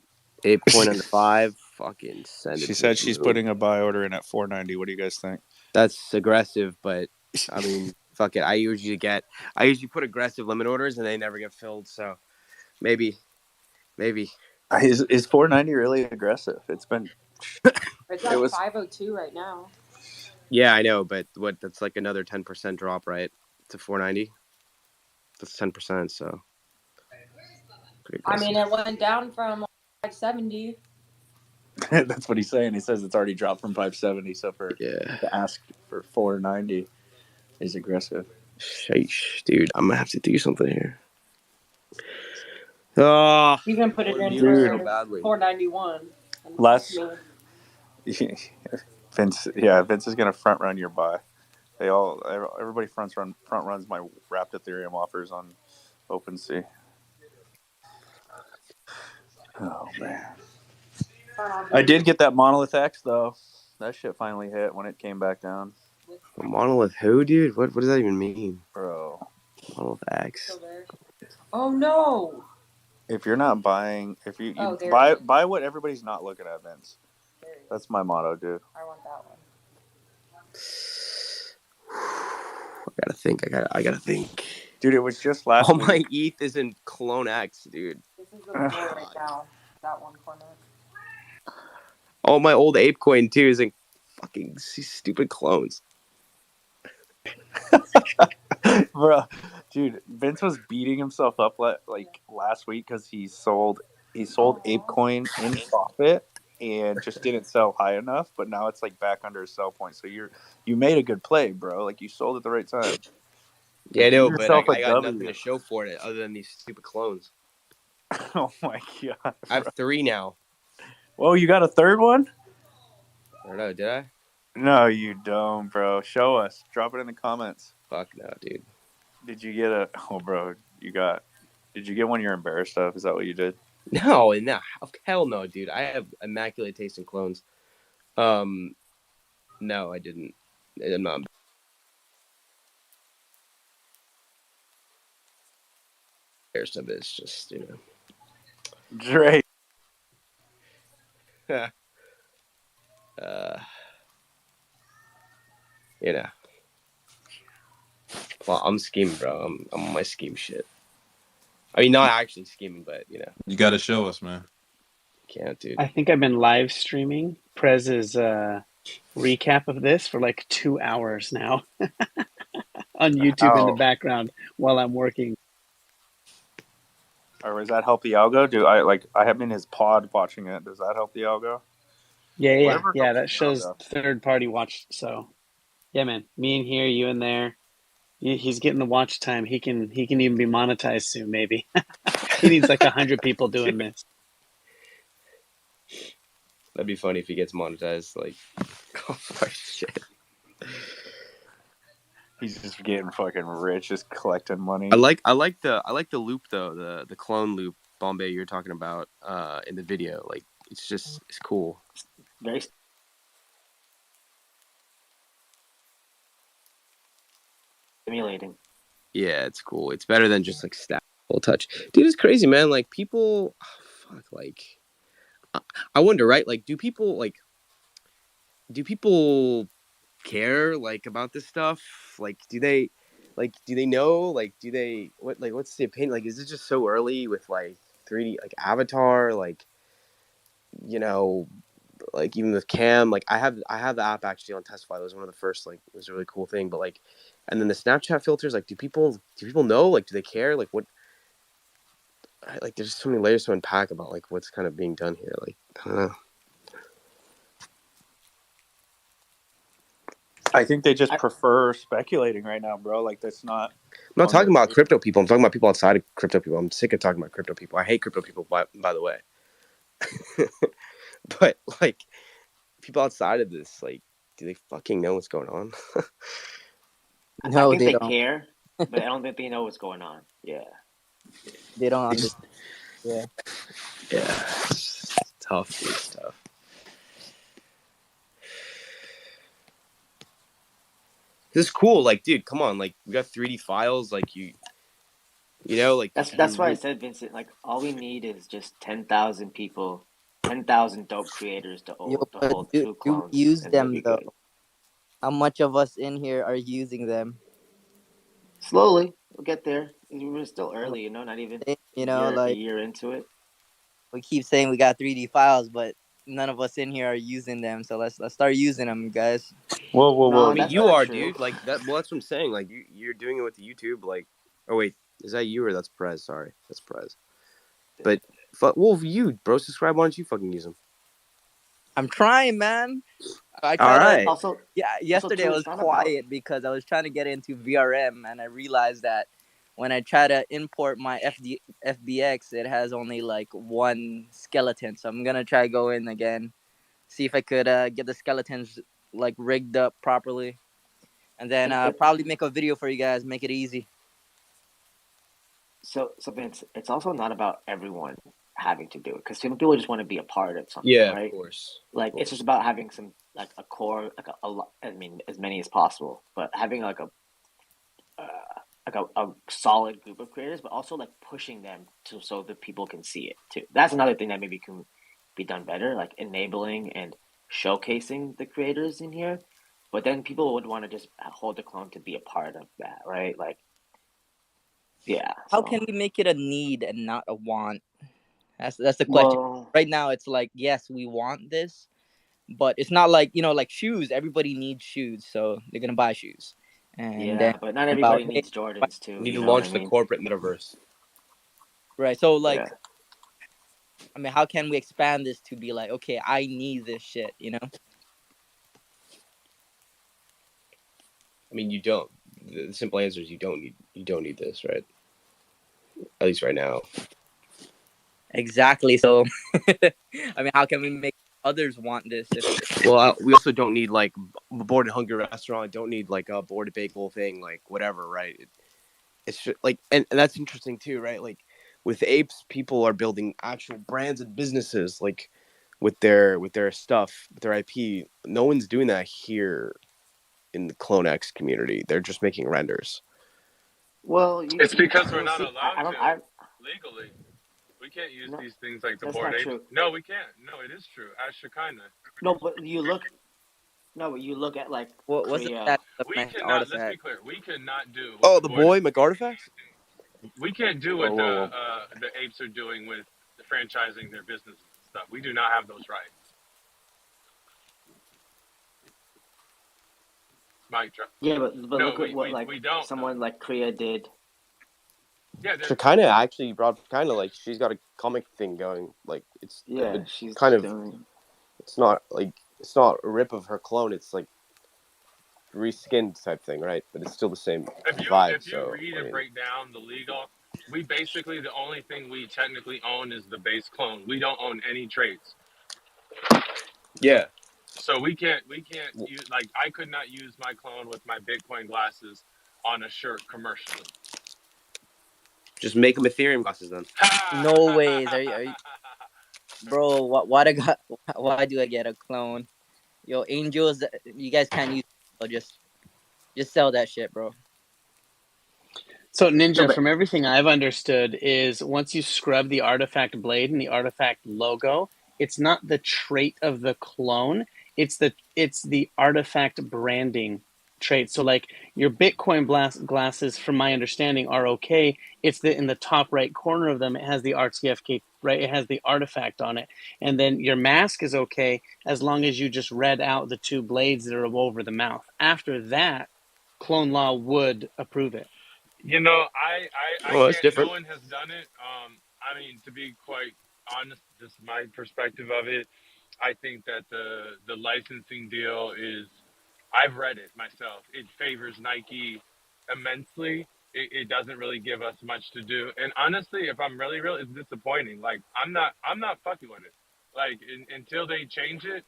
ApeCoin under 5. Fucking send it. She said she's putting a buy order in at 490. What do you guys think? That's aggressive, but I mean, fuck it. I usually put aggressive limit orders and they never get filled. So maybe. Is 490 really aggressive? It's been. It's at 502 right now. Yeah, I know, but that's like another 10% drop, right? To 490. That's 10%. So. I mean, it went down from 570. That's what he's saying. He says it's already dropped from 570. So to ask for 490 is aggressive. Sheesh, dude, I'm gonna have to do something here. Oh, You can put it in for for so badly. 491. Vince is gonna front run your buy. Everybody front runs my wrapped Ethereum offers on OpenSea. Oh man, I did get that Monolith X though. That shit finally hit when it came back down. A Monolith who, dude? What does that even mean, bro? Monolith X. Oh no! If you're not buying, if you buy what everybody's not looking at, Vince. That's my motto, dude. I want that one. I gotta think. Dude, it was just last week. week. My ETH is in CloneX, dude. This is the floor right now. That one corner. Oh, my old ApeCoin too is in fucking stupid clones. Bro, dude, Vince was beating himself up like last week because he sold ApeCoin in profit and just didn't sell high enough. But now it's like back under a sell point. So you made a good play, bro. Like you sold at the right time. Yeah, I know, but I got nothing to show for it other than these stupid clones. Oh my god! Bro. I have 3 now. Whoa, you got a third one? I don't know. Did I? No, you don't, bro. Show us. Drop it in the comments. Fuck no, dude. Did you get bro, did you get one you're embarrassed of? Is that what you did? No, hell no, dude. I have immaculate taste in clones. No, I didn't. I'm not. Embarrassed of it. It's just, Drake. Well, I'm scheming, bro. I'm on my scheme shit. I mean, not actually scheming, but you know. You got to show us, man. Can't, dude. I think I've been live streaming Prez's recap of this for like 2 hours now on YouTube in the How? background while I'm working. Or does that help the algo? I have been in his pod watching it. Does that help the algo? Yeah. Whatever helps That the shows algo. third party watch. So yeah, man, me in here, you in there. He's getting the watch time. He can even be monetized soon. Maybe he needs like 100 people doing this. That'd be funny if he gets monetized. Like, oh my shit. He's just getting fucking rich, just collecting money. I like the loop though, the clone loop, Bombay, you're talking about in the video. Like, it's cool. Very stimulating. Yeah, it's cool. It's better than just like stat touch, dude. It's crazy, man. Like people, fuck. Like, I wonder, right? Like, do people care like about this stuff? Like, do they know? Like, do they what's the opinion? Like, is it just so early with like 3D like Avatar? Like, you know, like even with Cam, like I have the app actually on Testify. It was one of the first, like, it was a really cool thing. But like, and then the Snapchat filters, like, do people know? Like, do they care? Like, what? Like, there's so many layers to unpack about like what's kind of being done here. Like, I don't know. I think they just prefer speculating right now, bro. Like that's not. I'm not talking about crypto people. I'm talking about people outside of crypto people. I'm sick of talking about crypto people. I hate crypto people, by the way. But like, people outside of this, like, do they fucking know what's going on? I No, think they they don't. care, but I don't think they know what's going on. Yeah. They don't understand. Yeah. Yeah, it's tough. It's tough. This is cool. Like, dude, come on. Like, we got 3D files. Like, you know, like, That's why I said, Vincent. Like, all we need is just 10,000 people, 10,000 dope creators to Yo, hold but true do we clones, use and we'll them be though? good. How much of us in here are using them? Slowly, we'll get there. We're still early, not even You know, a like year into it. we keep saying we got 3D files, but none of us in here are using them. So let's start using them, guys. No, I mean, that's you not are, true. dude. Like that. Well, that's what I'm saying. Like, you're doing it with YouTube. Like, oh wait, is that you or that's Prez? Sorry, that's Prez. But well, you, bro, subscribe. Why don't you fucking use them? I'm trying, man. I All tried right. yesterday I was quiet because I was trying to get into VRM, and I realized that when I try to import my FBX, it has only like one skeleton. So I'm gonna try go in again, see if I could get the skeletons like rigged up properly, and then probably make a video for you guys. Make it easy. So Vince, it's also not about everyone having to do it, because some people just want to be a part of something, Yeah, right? of course. Like, it's just about having some, like, a core, like I mean, as many as possible, but having like a solid group of creators, but also like pushing them so that people can see it too. That's another thing that maybe can be done better, like enabling and showcasing the creators in here. But then people would want to just hold the clone to be a part of that, right? Like, yeah. How can we make it a need and not a want? That's the question. Right now, it's like, yes, we want this, but it's not like, like shoes. Everybody needs shoes, so they're gonna buy shoes. And then But not everybody needs Jordans too. You need to launch the corporate metaverse. Right. So like, I mean, how can we expand this to be like, okay, I need this shit, I mean, you don't. The simple answer is you don't need this, right? At least right now. Exactly. So, I mean, how can we make others want this? Well, we also don't need like a boarded hungry restaurant. Don't need like a boarded bagel thing, like whatever, right? It's just, like, and that's interesting too, right? Like with apes, people are building actual brands and businesses, like with their stuff, with their IP. No one's doing that here in the CloneX community. They're just making renders. Well, it's because we're not allowed to legally. We can't use these things like the board apes. No, we can't. No, it is true. As Shekinah. No, but you look. No, but you look at like What's the Korea. status of We my cannot. Let's be artifact? clear. We cannot do what Oh, the the boys. boy McArtifacts. We can't do Whoa, what whoa, whoa! the apes are doing with the franchising their businesses and stuff. We do not have those rights. Mic drop. Yeah, but No, look at what like we don't though. someone like Korea did. Yeah, Shekinah actually brought kind of like she's got a comic thing going. Like it's Yeah, she's kind of. doing. It's not a rip of her clone. It's like reskinned type thing, right? But it's still the same vibe. If you So read I and mean, break down the legal, we basically the only thing we technically own is the base clone. We don't own any traits. yeah. So we can't use, like, I could not use my clone with my Bitcoin glasses on a shirt commercially. Just make them Ethereum glasses then. No ways. Are you... Bro, why do I get a clone? Yo, angels, you guys can't use. So just sell that shit, bro. So Ninja, No, but from everything I've understood, is once you scrub the artifact blade and the artifact logo, it's not the trait of the clone; it's the artifact branding trait. So like your Bitcoin glasses, from my understanding, are okay. It's in the top right corner of them. It has the RTFKT, right? It has the artifact on it, and then your mask is okay as long as you just read out the two blades that are over the mouth. After that, Clone Law would approve it. You know, I Oh, that's can't. No different. one has done it. I mean, to be quite honest, just my perspective of it, I think that the licensing deal is. I've read it myself. It favors Nike immensely. It doesn't really give us much to do. And honestly, if I'm really real, it's disappointing. Like I'm not fucking with it. Like until they change it,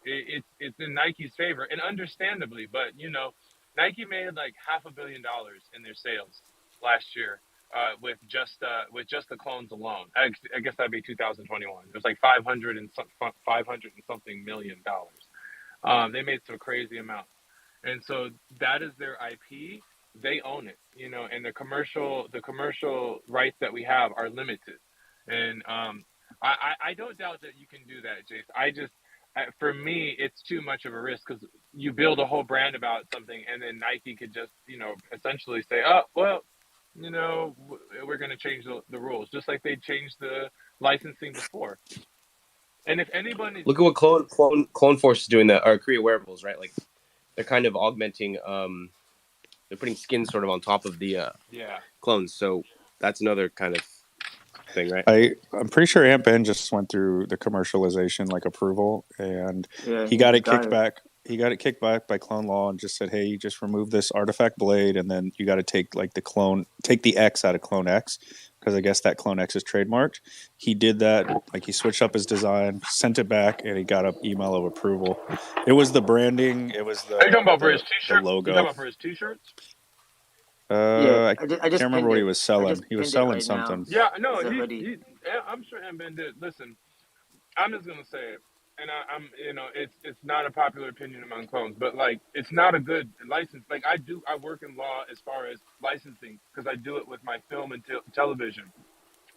it's in Nike's favor, and understandably. But you know, Nike made like $500 million in their sales last year with just the clones alone. I guess that'd be 2021. It was like 500 and something million dollars. They made some crazy amounts, and so that is their IP. They own it, you know, and the commercial rights that we have are limited, and I don't doubt that you can do that, Jace. For me, it's too much of a risk because you build a whole brand about something, and then Nike could just, you know, essentially say, "Oh, well, you know, we're going to change the rules," just like they changed the licensing before. And if anybody, Look at what Clone Force is doing. That are Korea wearables, right? Like they're kind of augmenting. They're putting skin sort of on top of the yeah, clones. So that's another kind of thing, right? I'm pretty sure Aunt Ben just went through the commercialization like approval, and yeah, he got it kicked back. He got it kicked back by Clone Law and just said, "Hey, just remove this artifact blade, and then you got to take like take the X out of CloneX because I guess that CloneX is trademarked." He did that. Like he switched up his design, sent it back, and he got an email of approval. It was the branding. It was are you talking about for his the t-shirt? You talking logo. about for his t-shirts? I I can't just remember pinned what he it. was I selling. just He was pinned it selling right now. something. Yeah, no, It's a hoodie. I'm sure Aunt Ben did. Listen, I'm just gonna say it, and I'm, you know, it's not a popular opinion among clones, but like, it's not a good license. Like, I work in law as far as licensing because I do it with my film and television.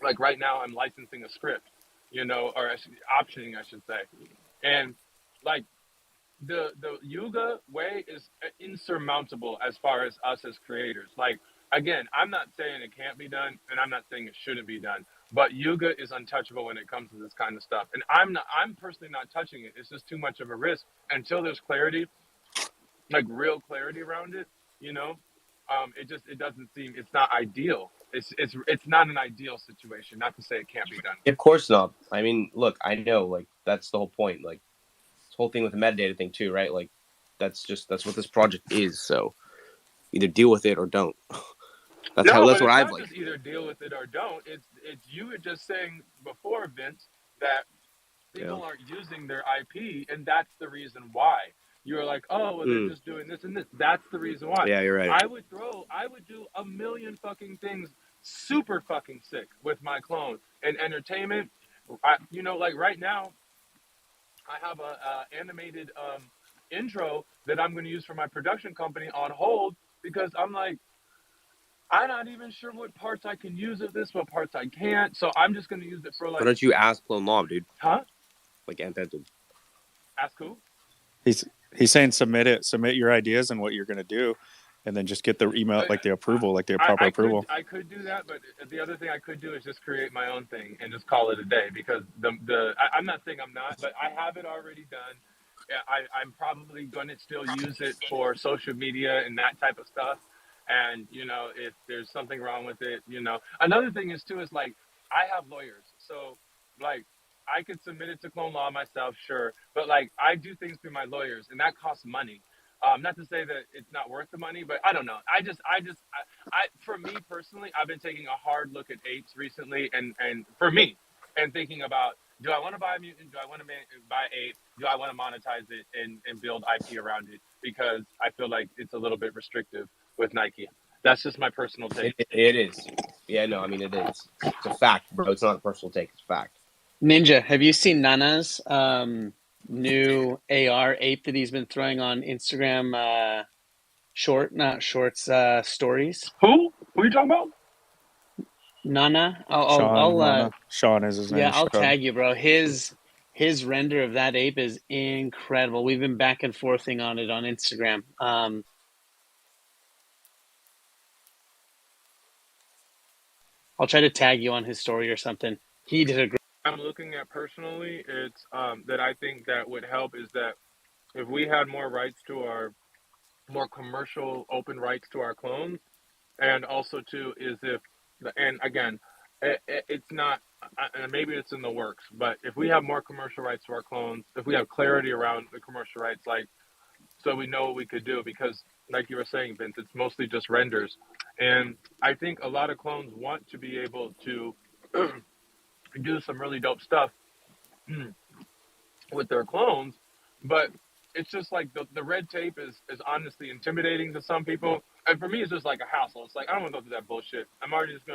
Like right now, I'm licensing a script, you know, or optioning, I should say, and like the Yuga way is insurmountable as far as us as creators. Like again, I'm not saying it can't be done, and I'm not saying it shouldn't be done. But Yuga is untouchable when it comes to this kind of stuff, and I'm personally not touching it. It's just too much of a risk until there's clarity, like real clarity around it. You know, it doesn't seem it's not ideal. It's not an ideal situation. Not to say it can't be done. Of course not. I mean, look, I know, like that's the whole point. Like this whole thing with the metadata thing too, right? Like that's what this project is. So either deal with it or don't. That's No, but what it's I've not like. just either deal with it or don't. It's you were just saying before, Vince, that people aren't using their IP, and that's the reason why. You were like, oh, well, they're just doing this and this. That's the reason why. Yeah, you're right. I would do a million fucking things super fucking sick with my clone and entertainment. You know, like right now, I have a animated intro that I'm going to use for my production company on hold because I'm like, I'm not even sure what parts I can use of this, what parts I can't. So I'm just going to use it for like. Why don't you ask Clone Law, dude? Huh? Like Aunt Ben did. Ask who? He's saying submit your ideas and what you're going to do, and then just get the email, like the approval, like the proper approval. I could do that, but the other thing I could do is just create my own thing and just call it a day, because I'm not saying I'm not, but I have it already done. I'm probably going to still use it for social media and that type of stuff. And, you know, if there's something wrong with it, you know, another thing is too, is like, I have lawyers. So like, I could submit it to Clone Law myself, sure. But like, I do things through my lawyers, and that costs money. Not to say that it's not worth the money, but I don't know. For me personally, I've been taking a hard look at apes recently, and for me, and thinking about, do I want to buy a mutant? Do I want to buy ape? Do I want to monetize it and build IP around it? Because I feel like it's a little bit restrictive with Nike. That's just my personal take. It is. Yeah, no, I mean, it is. It's a fact, bro. It's not a personal take. It's a fact. Ninja, have you seen Nana's new AR ape that he's been throwing on Instagram stories? Who are you talking about? Nana? Sean is his name. Yeah, I'll Sean. tag you, bro. His render of that ape is incredible. We've been back and forthing on it on Instagram. I'll try to tag you on his story or something. He did a great. I'm looking at personally, it's that I think that would help is that if we had more rights to our more commercial open rights to our clones, and also too is if, and again, it's not, and maybe it's in the works, but if we have more commercial rights to our clones, if we have clarity around the commercial rights, like, so we know what we could do, because like you were saying, Vince, it's mostly just renders, and I think a lot of clones want to be able to do some really dope stuff with their clones, but it's just like the red tape is honestly intimidating to some people, and for me it's just like a hassle. It's like, I don't want to go through that bullshit. I'm already just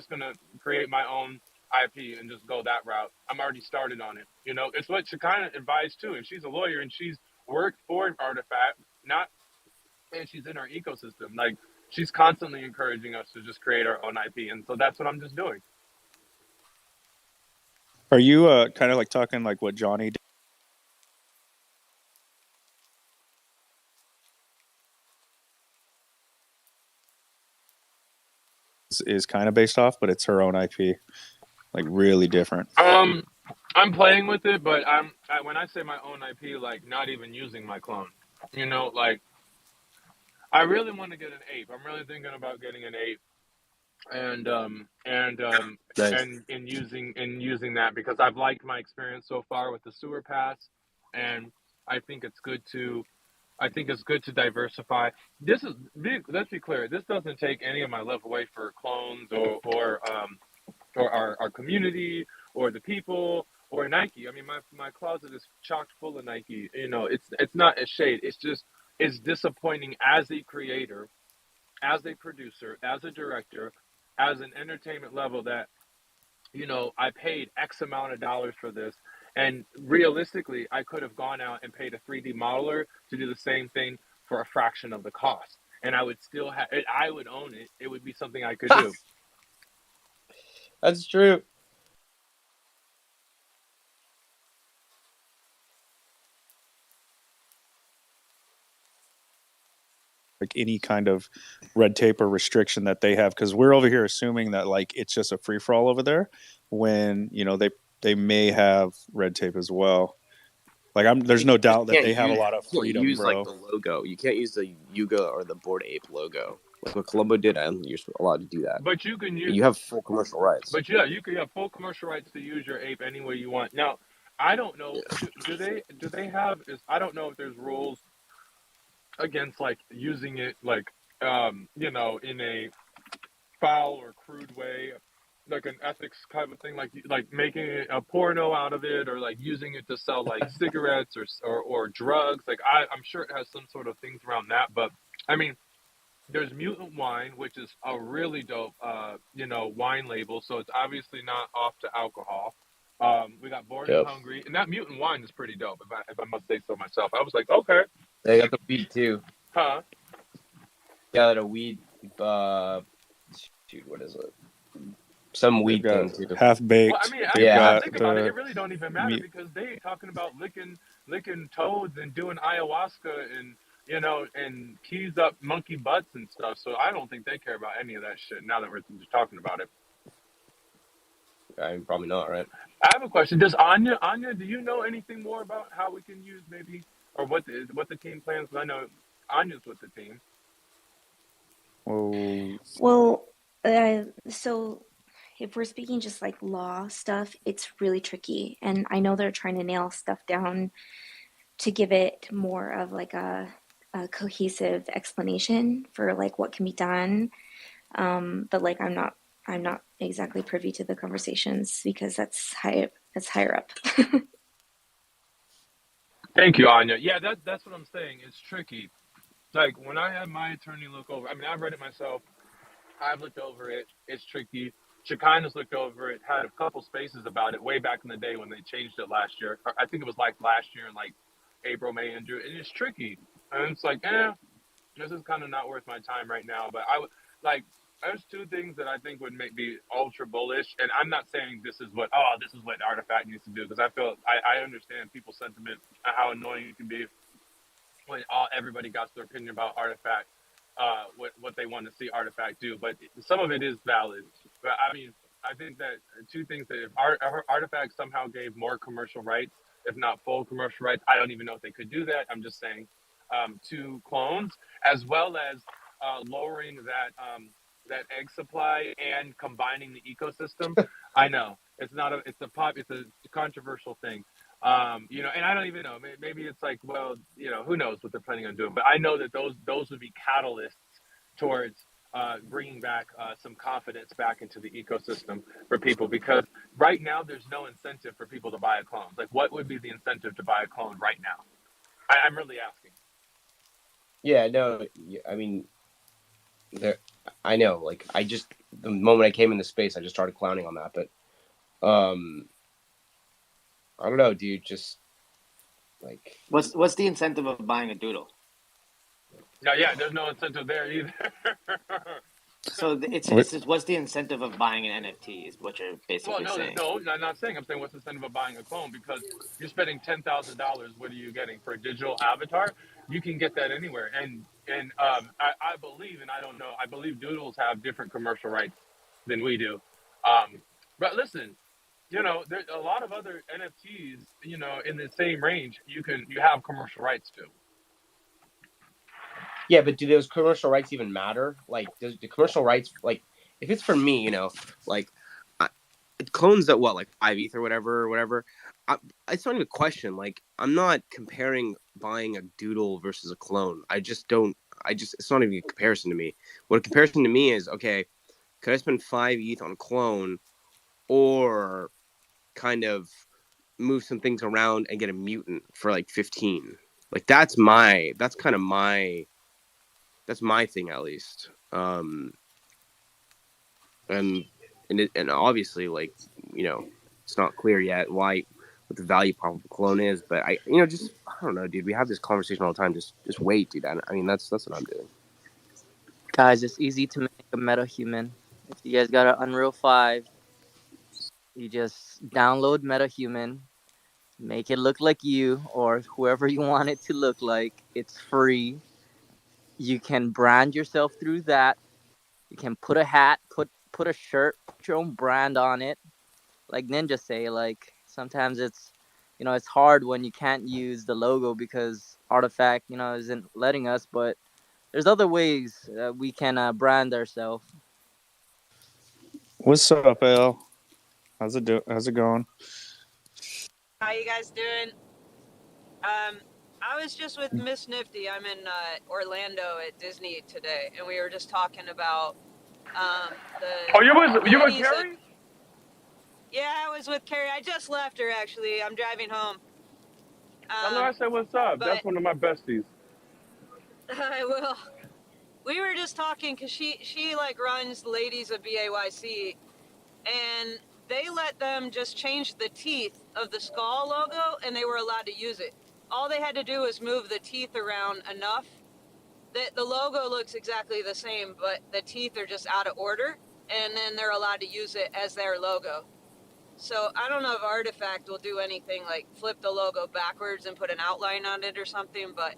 gonna create my own IP and just go that route. I'm already started on it. You know, it's what Shekinah advised too, and she's a lawyer and she's worked for Artifact, not, and she's in our ecosystem. Like, she's constantly encouraging us to just create our own IP, and so that's what I'm just doing. Are you kind of like talking like what Johnny did? Is kind of based off, but it's her own IP, like really different. I'm playing with it, but when I say my own IP, like not even using my clone. You know, like, I really want to get an ape. I'm really thinking about getting an ape, and Nice. using that, because I've liked my experience so far with the sewer pass, and I think it's good to diversify. Let's be clear. This doesn't take any of my love away for clones or our community or the people or Nike. I mean, my closet is chocked full of Nike. You know, it's not a shade. It's just, it's disappointing as a creator, as a producer, as a director, as an entertainment level, that, you know, I paid X amount of dollars for this. And realistically, I could have gone out and paid a 3D modeler to do the same thing for a fraction of the cost. And I would still have it. I would own it. It would be something I could do. That's true. Like any kind of red tape or restriction that they have, because we're over here assuming that like it's just a free for all over there, when, you know, they may have red tape as well. Like, there's no doubt that they have a lot of freedom, use, bro. like, the logo. You can't use the Yuga or the Bored Ape logo. Like what Columbo did, and you're allowed to do that. But you can use. You have full commercial rights. But yeah, you can have full commercial rights to use your ape any way you want. Now, I don't know. Do they have? I don't know if there's rules against like using it like you know, in a foul or crude way, like an ethics kind of thing, like making a porno out of it, or like using it to sell like cigarettes or drugs. Like, I'm sure it has some sort of things around that. But I mean, there's Mutant Wine, which is a really dope you know, wine label, so it's obviously not off to alcohol. We got Born and Hungry, and that Mutant Wine is pretty dope, if I must say so myself. I was like, okay. They got the weed too. Huh? Yeah, a weed. Shoot, what is it? Some weed thing too. Half baked. Well, I mean, actually, think about it. It really don't even matter, because they talking about licking licking toads and doing ayahuasca and and keys up monkey butts and stuff. So I don't think they care about any of that shit. Now that we're just talking about it, I mean, probably not, right? I have a question. Does Anya, do you know anything more about how we can use maybe or what the team plans? 'Cause I know Anya's with the team. Oh, Well, so if we're speaking just like law stuff, it's really tricky. And I know they're trying to nail stuff down to give it more of like a cohesive explanation for like what can be done. But like I'm not exactly privy to the conversations because that's higher up. Thank you, Anya. Yeah, that's what I'm saying. It's tricky. Like when I had my attorney look over, I mean, I've read it myself. I've looked over it. It's tricky. Shekinah's looked over it, had a couple spaces about it way back in the day when they changed it last year. I think it was like last year in like April, May, and June. And it's tricky. And it's like, this is kind of not worth my time right now. But I would like, there's two things that I think would make me ultra bullish. And I'm not saying this is what Artifact needs to do because I understand people's sentiment, how annoying it can be when everybody got their opinion about Artifact, what they want to see Artifact do. But some of it is valid. But I mean, I think that two things that if Artifact somehow gave more commercial rights, if not full commercial rights, I don't even know if they could do that. I'm just saying to clones, as well as lowering that egg supply and combining the ecosystem. I know it's a controversial thing. And I don't even know. Maybe it's like, well, who knows what they're planning on doing. But I know that those would be catalysts towards bringing back some confidence back into the ecosystem for people. Because right now, there's no incentive for people to buy a clone. Like, what would be the incentive to buy a clone right now? I'm really asking. Yeah, no, I mean, I know. Like, the moment I came into space, I just started clowning on that. But, I don't know, dude. Just like, What's the incentive of buying a doodle? No, yeah, there's no incentive there either. So it's just, what's the incentive of buying an NFT is what you're basically saying. I'm not saying. I'm saying what's the incentive of buying a clone? Because you're spending $10,000. What are you getting for a digital avatar? You can get that anywhere. And I believe, and I don't know, I believe doodles have different commercial rights than we do. But listen, there's a lot of other NFTs, in the same range. You have commercial rights to. yeah, but do those commercial rights even matter? Like, does the commercial rights, like, if it's for me, like, it clones at what, like 5 ETH or whatever. It's not even a question. Like, I'm not comparing buying a doodle versus a clone. It's not even a comparison to me. What a comparison to me is, okay, could I spend 5 ETH on a clone or kind of move some things around and get a mutant for like 15? Like, that's my thing, at least. And obviously, like, it's not clear yet what the value prop of a clone is, but I don't know, dude. We have this conversation all the time. Just wait, dude. I mean, that's what I'm doing. Guys, it's easy to make a meta human. If you guys got an Unreal 5, you just download meta human, make it look like you or whoever you want it to look like. It's free. You can brand yourself through that. You can put a hat, put a shirt, put your own brand on it. Like Ninja say, like sometimes it's hard when you can't use the logo because Artifact, isn't letting us, but there's other ways we can brand ourselves. what's up, Al? How's it going? How you guys doing? I was just with Miss Nifty. I'm in Orlando at Disney today, and we were just talking about the. Oh, you with abilities Carrie? Yeah, I was with Carrie. I just left her actually. I'm driving home. Tell her I said what's up. That's But one of my besties. I will. We were just talking because she like runs Ladies of BAYC, and they let them just change the teeth of the skull logo, and they were allowed to use it. All they had to do was move the teeth around enough that the logo looks exactly the same, but the teeth are just out of order, and then they're allowed to use it as their logo. So I don't know if Artifact will do anything like flip the logo backwards and put an outline on it or something, but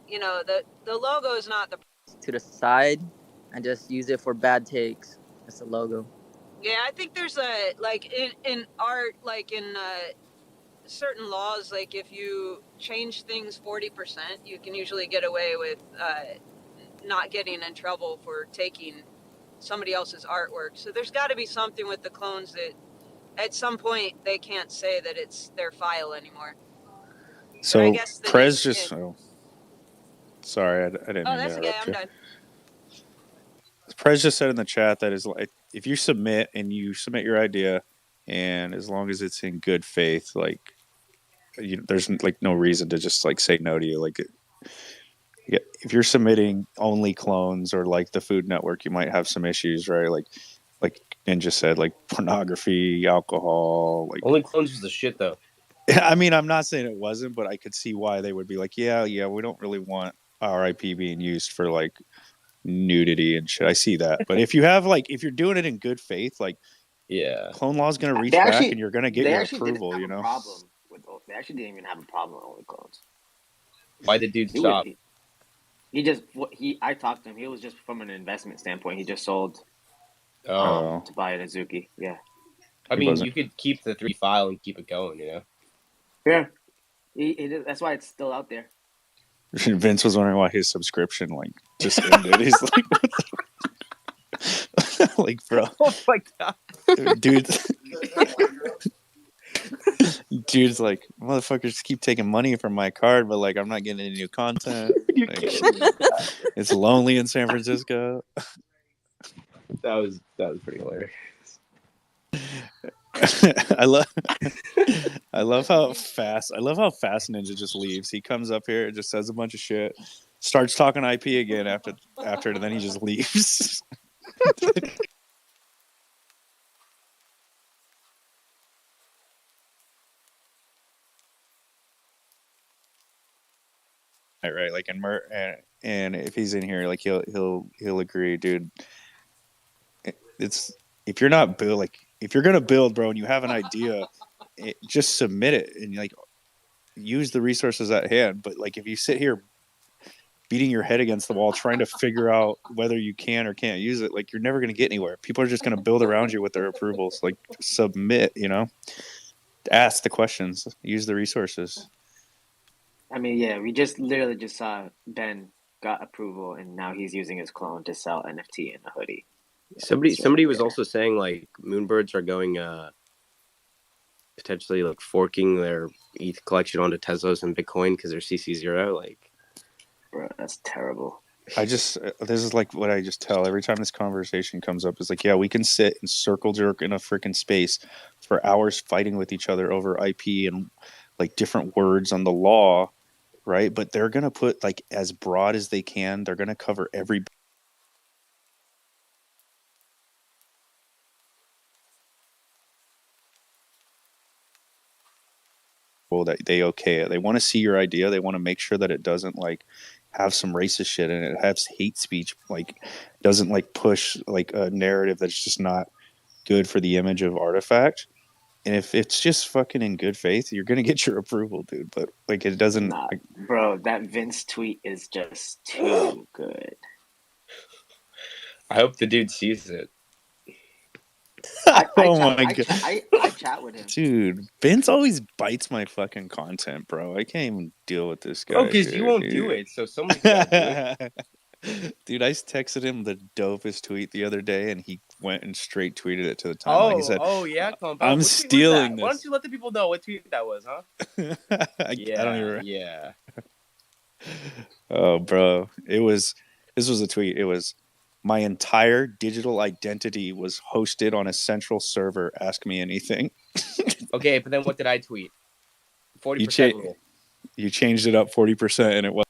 you know, the logo is not the to the side and just use it for bad takes. That's the logo. Yeah, I think there's a like in art, like in certain laws, like if you change things 40%, you can usually get away with not getting in trouble for taking somebody else's artwork. So there's got to be something with the clones that at some point they can't say that it's their file anymore. So but I guess the Prez just. Oh, sorry, I didn't mean to that's okay. interrupt I'm you. done. Prez just said in the chat that is like if you submit and you submit your idea, and as long as it's in good faith, like there's like no reason to just like say no to you. Like if you're submitting only clones or like the Food Network, you might have some issues, right? Like Ninja said, like pornography, alcohol, like only clones was the shit though. I mean, I'm not saying it wasn't, but I could see why they would be like, yeah, we don't really want our IP being used for like nudity and shit. I see that. But if you have like, if you're doing it in good faith, like, yeah, Clone Law is going to reach They back actually, and you're going to get they your actually approval, didn't you have a know? problem with. They actually didn't even have a problem with only clones. Why did dude He would. stop? He just I talked to him. He was just from an investment standpoint. He just sold Oh. to buy an Azuki. Yeah. I He mean, wasn't. you could keep the 3 file and keep it going, you know? Yeah. That's why it's still out there. Vince was wondering why his subscription like just ended. He's like, what the... like, bro, Oh my god, dude's like, motherfuckers keep taking money from my card, but like, I'm not getting any new content. Like, it's lonely in San Francisco. that was pretty hilarious. I love how fast Ninja just leaves. He comes up here and just says a bunch of shit, starts talking IP again after it, and then he just leaves. Right, like and if he's in here, like he'll agree, dude. It's if you're not build like if you're gonna build, bro, and you have an idea, just submit it and like use the resources at hand. But like if you sit here beating your head against the wall trying to figure out whether you can or can't use it, like you're never gonna get anywhere. People are just gonna build around you with their approvals. Like submit, you know, ask the questions, use the resources. I mean, yeah, we just literally just saw Ben got approval, and now he's using his clone to sell NFT in a hoodie. Somebody was also saying like Moonbirds are going potentially like forking their ETH collection onto Teslas and Bitcoin because they're CC0. Like, bro, that's terrible. This is like what I just tell every time this conversation comes up. Is like, yeah, we can sit and circle jerk in a freaking space for hours fighting with each other over IP and like different words on the law, right? But they're gonna put like as broad as they can. They're gonna cover every that they okay it. They want to see your idea. They want to make sure that it doesn't like have some racist shit in it. It has hate speech, like doesn't like push like a narrative that's just not good for the image of Artifact. And if it's just fucking in good faith, you're gonna get your approval, dude. But like it doesn't. Nah, bro, that Vince tweet is just too good. I hope the dude sees it. I chat with him, dude. Vince always bites my fucking content, bro. I can't even deal with this guy. Oh, because you won't do it, so somebody's gotta do it. Dude, I texted him the dopest tweet the other day, and he went and straight tweeted it to the timeline. He said, yeah, I'm stealing this. Why don't you let the people know what tweet that was, huh? I don't even. Yeah. Oh, bro, this was a tweet. It was, my entire digital identity was hosted on a central server. Ask me anything. Okay, but then what did I tweet? 40% rule. You changed it up 40%, and it was.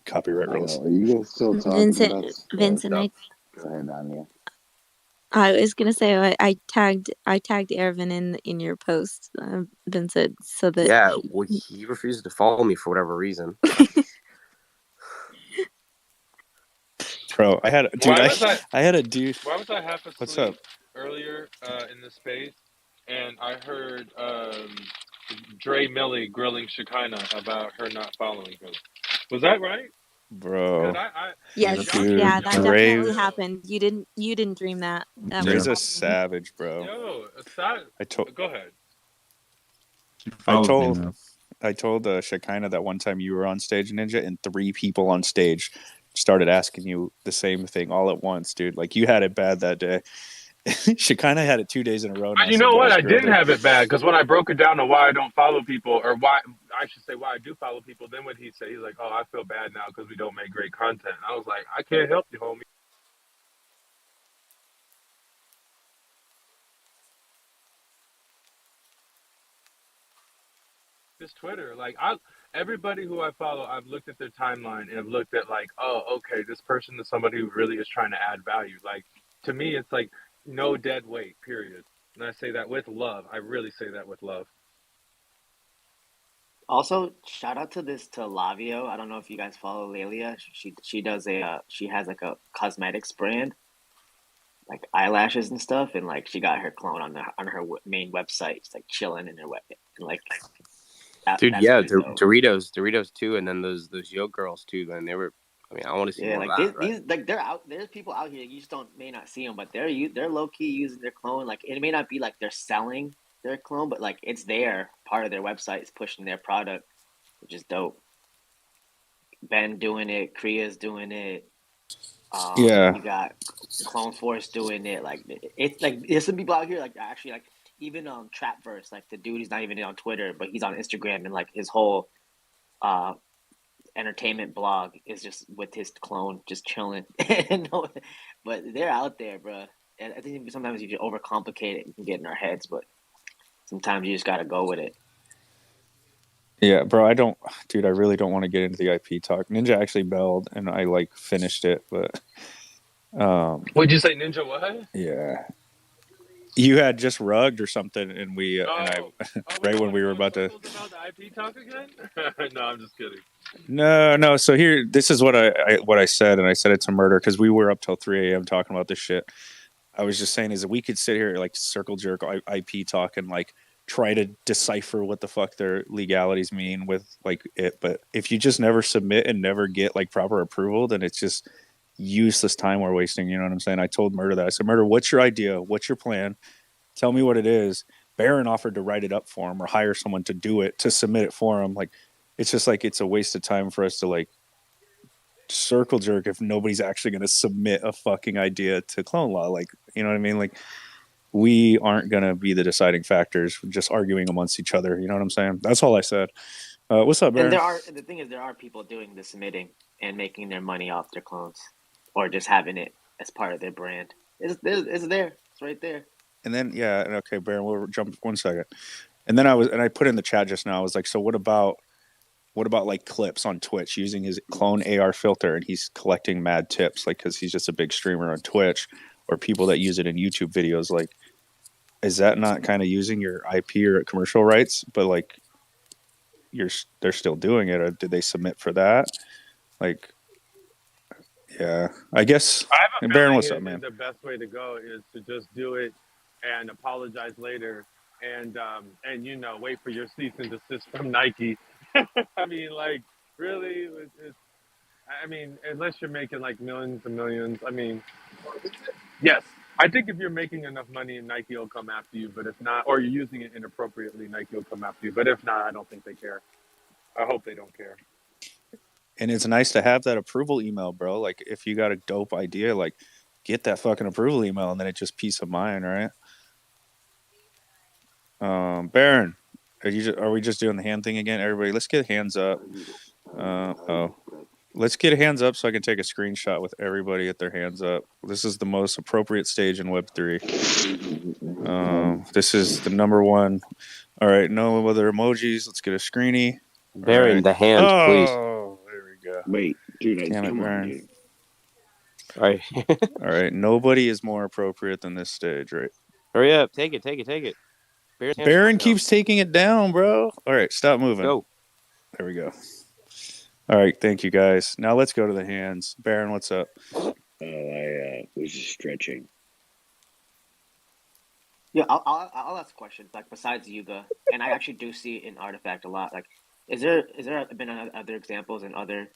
Copyright rules. Are you guys still talking? Vincent, I. Go ahead, Anya. I was gonna say I tagged Ervin in your post, Vincent, so that Yeah, well, he refused to follow me for whatever reason. Bro, I had a dude. Why was I half asleep What's up? earlier in the space, and I heard Dre Millie grilling Shekinah about her not following him. Was that right? Bro. yes, Dude, yeah, that Dre, definitely happened. You didn't dream that. That was Dre's a happening. savage, bro. Yo, go ahead. I told Shekinah that one time you were on stage, Ninja, and 3 people on stage started asking you the same thing all at once, dude. Like, you had it bad that day. Shekinah had it 2 days in a row now. But you Some know what? guys I grilled didn't her. have it bad because when I broke it down to why I don't follow people, or why I should say why I do follow people, then what he said, he's like, "Oh, I feel bad now because we don't make great content." I was like, "I can't help you, homie." This Twitter, like everybody who I follow, I've looked at their timeline and have looked at like, oh, okay, this person is somebody who really is trying to add value. Like to me, it's like no dead weight, period. And I say that with love. I really say that with love. Also, shout out to Lavio. I don't know if you guys follow Lelia. She does she has like a cosmetics brand, like eyelashes and stuff, and like she got her clone on her main website, just like chilling in her web, and like Dude, that's yeah, pretty dope. Doritos too, and then those Yo girls too. Then they were. I mean, I want to see more like of that. these like they're out. There's people out here you just may not see them, but they're low key using their clone. Like it may not be like they're selling their clone, but like it's there. Part of their website is pushing their product, which is dope. Ben doing it, Kriya's doing it. Yeah. You got Clone Force doing it. Like it's like there's some people out here like actually like even Trapverse, like the dude is not even on Twitter, but he's on Instagram, and like his whole entertainment blog is just with his clone just chilling. But they're out there, bro. And I think sometimes you just overcomplicate it, you can get in our heads, but sometimes you just gotta go with it. Yeah, bro, I really don't want to get into the IP talk. Ninja actually bailed, and I like finished it, but What'd you say, Ninja? What? Yeah, you had just rugged or something, and we right when we were about to. About the IP talk again? No, I'm just kidding. No. So here, this is what I said, and I said it to Murder because we were up till 3 a.m. talking about this shit. I was just saying is that we could sit here like circle jerk IP talk and like try to decipher what the fuck their legalities mean with like it, but if you just never submit and never get like proper approval, then it's just useless time we're wasting. You know what I'm saying? I told Murder that. I said, Murder, what's your idea? What's your plan? Tell me what it is. Baron offered to write it up for him or hire someone to do it, to submit it for him. Like, it's just like it's a waste of time for us to like circle jerk if nobody's actually going to submit a fucking idea to Clone Law. Like, you know what I mean? Like, we aren't going to be the deciding factors, just arguing amongst each other. You know what I'm saying? That's all I said. What's up, Baron? And the thing is, there are people doing the submitting and making their money off their clones, or just having it as part of their brand. It's there. It's right there. And then okay, Baron, we'll jump 1 second. And then I put in the chat just now. I was like, so what about like clips on Twitch using his clone AR filter, and he's collecting mad tips, like because he's just a big streamer on Twitch, or people that use it in YouTube videos. Like, is that not kind of using your IP or commercial rights? But like, they're still doing it. Or did they submit for that? Like, yeah, I guess. I have a Baron, what's feeling up, man? the best way to go is to just do it and apologize later, and wait for your cease and desist from Nike. I mean, like, really, I mean, unless you're making like millions and millions. I mean, yes, I think if you're making enough money, Nike will come after you. But if not, or you're using it inappropriately, Nike will come after you. But if not, I don't think they care. I hope they don't care. And it's nice to have that approval email, bro. Like, if you got a dope idea, like, get that fucking approval email, and then it's just peace of mind, right? Baron, are we just doing the hand thing again? Everybody, let's get hands up. Let's get hands up so I can take a screenshot with everybody at their hands up. This is the most appropriate stage in Web3. This is the number one. All right, no other emojis. Let's get a screeny. Baron, the hands, please. Oh, there we go. Wait, dude, damn it, come on, Baron. dude. All right. All right. Nobody is more appropriate than this stage, right? Hurry up. Take it. Baron's hands Baron up now. keeps taking it down, bro. All right, stop moving. Go. There we go. All right, thank you guys. Now let's go to the hands. Baron, what's up? I was just stretching. Yeah, I'll ask questions. Like besides Yuga, and I actually do see it in Artifact a lot. Like, is there been other examples in other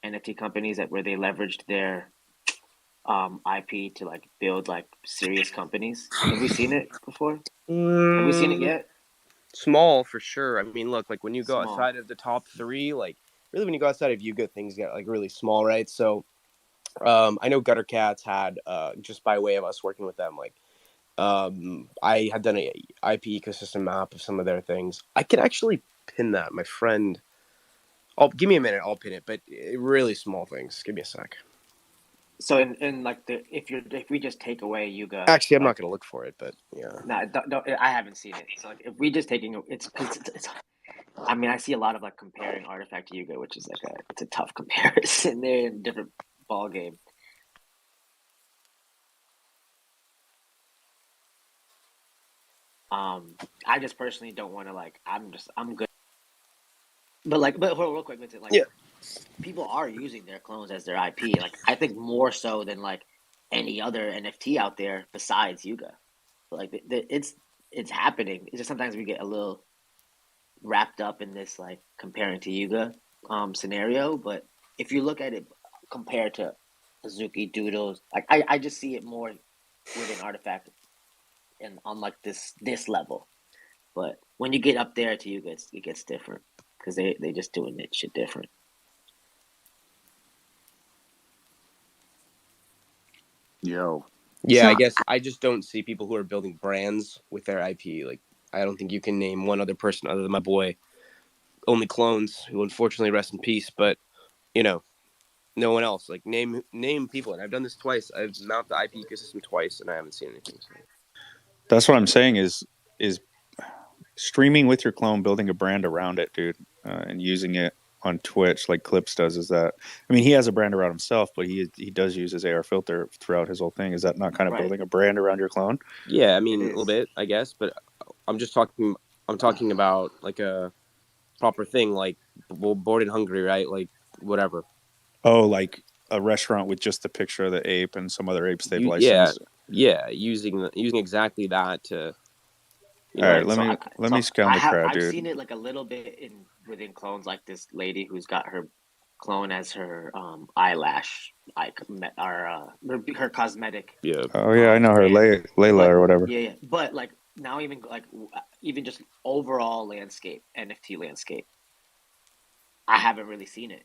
NFT companies that where they leveraged their IP to like build like serious companies? Have we seen it before? Have we seen it yet? Small for sure. I mean, look, like when you go Small. outside of the top 3, like really when you go outside of Yuga, things get like really small, right? So, I know Gutter Cats had just by way of us working with them, like I had done a IP ecosystem map of some of their things. I can actually pin that, my friend. Give me a minute. I'll pin it, but really small things. Give me a sec. So in like if we just take away Yuga, Actually, I'm like, not gonna look for it, but yeah. Nah, don't, I haven't seen it. So like if we just taking it's I mean I see a lot of like comparing Artifact to Yuga, which is like it's a tough comparison. They're in a different ball game. I just personally don't want to like. I'm good. But hold on, real quick, Vincent. Like, yeah, people are using their clones as their IP. Like, I think more so than like any other NFT out there besides Yuga. Like, it's happening. It's just sometimes we get a little wrapped up in this like comparing to Yuga scenario. But if you look at it compared to Azuki Doodles, like I just see it more within Artifact and on like this level. But when you get up there to Yuga, it gets different because they just doing that shit different. Yo. Yeah, So I guess I just don't see people who are building brands with their IP. Like, I don't think you can name one other person other than my boy, Only Clones, who unfortunately rest in peace. But you know, no one else. Like, name people, and I've done this twice. I've mapped the IP ecosystem twice, and I haven't seen anything. So. That's what I'm saying is streaming with your clone, building a brand around it, dude, and using it on Twitch like Clips does. Is that? I mean, he has a brand around himself, but he does use his AR filter throughout his whole thing. Is that not kind of building a brand around your clone? Yeah, I mean a little bit, I guess, but I'm talking about like a proper thing, like Bored and Hungry, right? Like whatever. Oh, like a restaurant with just the picture of the ape and some other apes they've Yeah, licensed. using exactly that to. All right, let me scound the crowd, dude. I've seen it like a little bit within clones, like this lady who's got her clone as her eyelash, like her cosmetic. Yeah. Oh yeah, I know her, Layla or whatever. Yeah. But like now, even just overall landscape, NFT landscape, I haven't really seen it.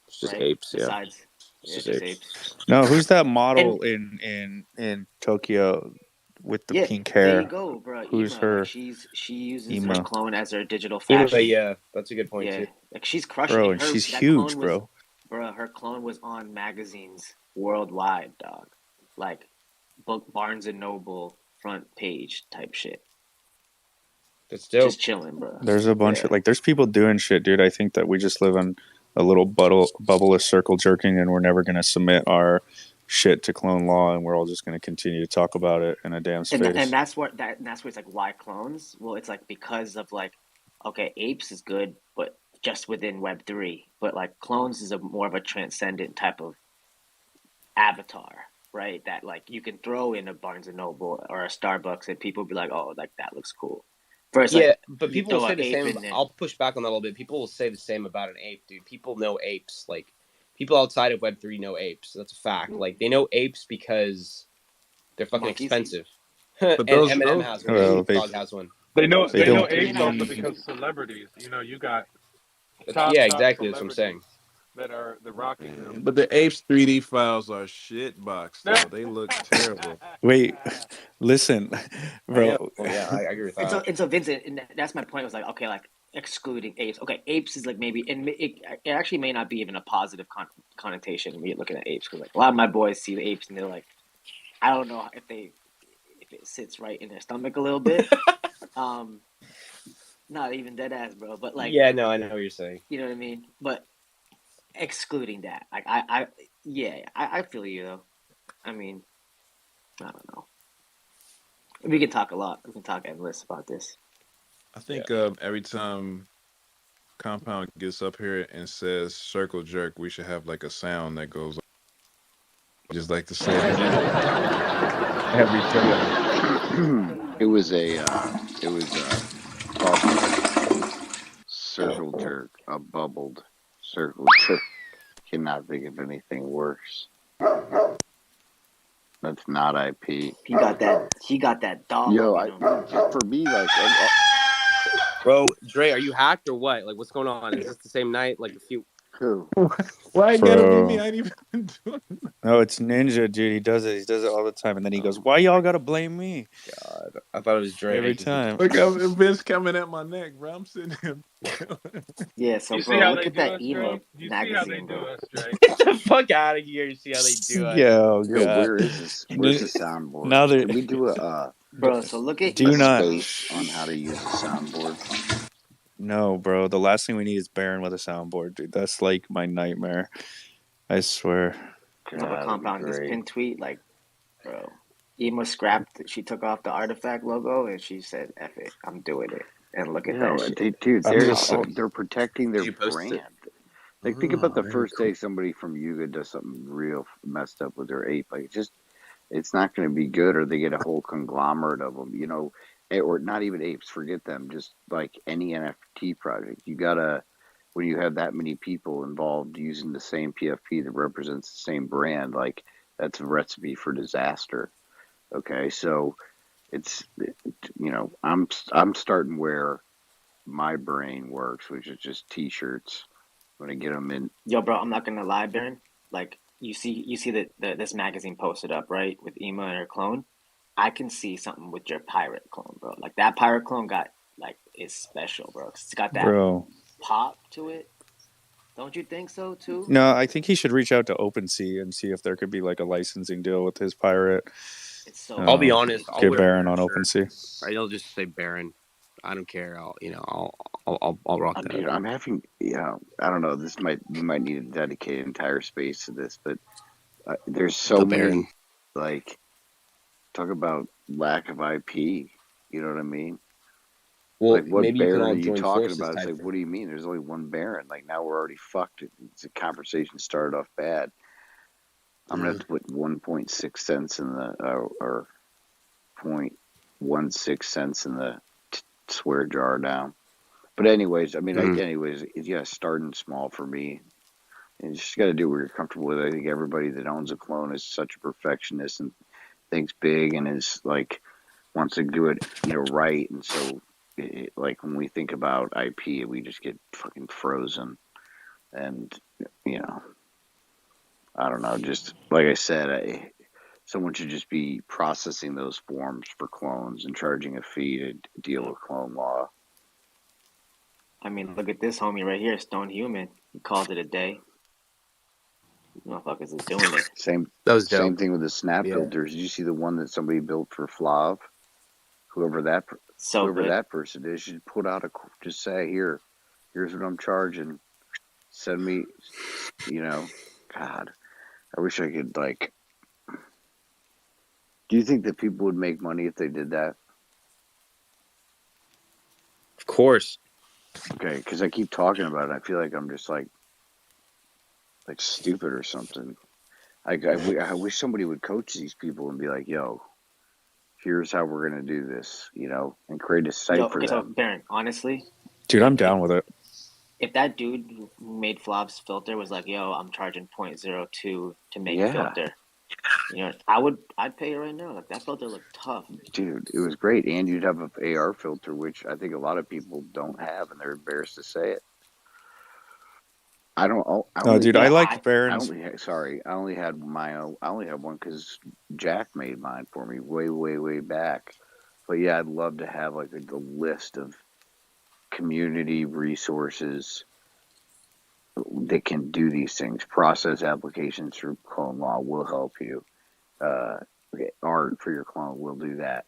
It's just apes, yeah. Besides, just apes. No, who's that model in Tokyo with the pink hair? There you go, bro. Who's Ima, her? like she uses Ima. her clone as her digital fashion. Yeah, that's a good point too. Like she's crushing bro, it. and she's huge, bro. Her clone was on magazines worldwide, dog. Like Barnes and Noble front page type shit. That's dope. Just chilling, bro. There's a bunch of like, there's people doing shit, dude. I think that we just live in a little bubble of circle jerking, and we're never gonna submit our shit to clone law, and we're all just gonna continue to talk about it in a damn space. And that's where it's like, why clones? Well, it's like because of like, okay, apes is good, but just within Web3. But like clones is more of a transcendent type of avatar, right? That like you can throw in a Barnes and Noble or a Starbucks, and people be like, oh, like that looks cool. First, yeah, like, but people will say the same. I'll push back on that a little bit. People will say the same about an ape, dude. People know apes. Like, people outside of Web3 know apes. That's a fact. Like, they know apes because they're fucking expensive. But those, Eminem has one. Snoop Dogg has one. They know apes also because celebrities. You know, you got top exactly. That's what I'm saying. That are the rocking them. But the apes 3D files are shit box though. They look terrible. Wait, listen, bro. Yeah, I agree with that. And so Vincent, and that's my point. Was like, okay, like excluding apes. Okay, apes is like maybe, and it actually may not be even a positive connotation when you're looking at apes, because like a lot of my boys see the apes and they're like, I don't know if it sits right in their stomach a little bit. Not even dead ass, bro. But like, yeah, no, I know what you're saying. You know what I mean? But excluding that, like Yeah, I feel you though. I mean, I don't know. We can talk a lot. We can talk endless about this. I think every time Compound gets up here and says circle jerk, we should have like a sound that goes just like to say it every time. It was a bubbled circle Oh. jerk, a bubbled circle jerk. Cannot think of anything worse. That's not IP. He got that dog Yo, in him. for me, like, Bro, Dre, are you hacked or what? Like, what's going on? Is this the same night? Like a few. who? Why it gotta be me? Bro. I ain't even doing it. No, it's Ninja, dude. He does it all the time, and then he goes, "Why y'all gotta blame me?" God, I thought it was Dre. Every time. Look, Vince coming at my neck, bro. I'm sitting here. Yeah, so You see bro, how look they at do that us, emo Dre? You see how they magazine, do bro. us, Dre? Get the fuck out of here. You see how they do it. Yo, Yo, God. where is this? Where's the soundboard? Now that Can we do a Bro, so look at do not space on how to use a soundboard? No, bro. The last thing we need is Baron with a soundboard, dude. That's like my nightmare. I swear. no, but That'd be Compound, this great. pin tweet, like, bro, Ema scrapped. She took off the artifact logo and she said, "F it, I'm doing it." And look at No, that shit. dude, I'm just they're protecting their Did you post brand. it? Like, think about the Very first cool. day somebody from Yuga does something real messed up with their ape. Like, it's not going to be good, or they get a whole conglomerate of them, or not even apes. Forget them. Just like any NFT project, you gotta, when you have that many people involved using the same PFP that represents the same brand, like that's a recipe for disaster. Okay, so it's, I'm starting where my brain works, which is just T-shirts. When I get them in, Yo, bro, I'm not gonna lie, Baron. Like, you see that this magazine posted up, right, with Ema and her clone. I can see something with your pirate clone, bro. Like that pirate clone is special, bro. 'Cause it's got that bro. pop to it. Don't you think so too? No, I think he should reach out to OpenSea and see if there could be like a licensing deal with his pirate. It's so I'll be dope. honest. I'll Get wear a Baron on Baron shirt. OpenSea. Right? I'll just say Baron. I don't care. I'll rock that. dude, I'm having, I don't know. We might need to dedicate an entire space to this, but there's so The many, Baron. like, talk about lack of IP. You know what I mean? Well, Like, what maybe you can Baron all are you join talking forces about? It's type like, thing. what do you mean? There's only one Baron. Like, now we're already fucked. It's a conversation started off bad. I'm gonna have to put 1.6 cents in the or 0.16 cents in the swear jar now. But anyways, I mean, starting small for me. And you just got to do what you're comfortable with. I think everybody that owns a clone is such a perfectionist and thinks big and is like wants to do it, right. And so, like when we think about IP, we just get fucking frozen. And I don't know. Just like I said, someone should just be processing those forms for clones and charging a fee to deal with clone law. I mean, look at this homie right here, Stone Human. He called it a day. Motherfuckers is doing it. Same dope. thing with the snap Yeah. filters. Did you see the one that somebody built for Flav? Whoever that person is, should put out just say, here's what I'm charging. Send me, God, I wish I could, like, do you think that people would make money if they did that? Of course. Okay, because I keep talking about it. I feel like I'm just like stupid or something. I wish somebody would coach these people and be like, yo, here's how we're going to do this, and create a site for So them. Baron, honestly, Dude, I'm down with it. if that dude who made Flav's filter was like, yo, I'm charging 0.02 to make a filter, I'd pay it right now. Like, that filter looked tough. Dude, it was great. And you'd have an AR filter, which I think a lot of people don't have, and they're embarrassed to say it. I liked Baron's. I only had my own. I only had one because Jack made mine for me way, way, way back. But yeah, I'd love to have like a list of community resources that can do these things. Process applications through clone law will help you. Art for your clone will do that.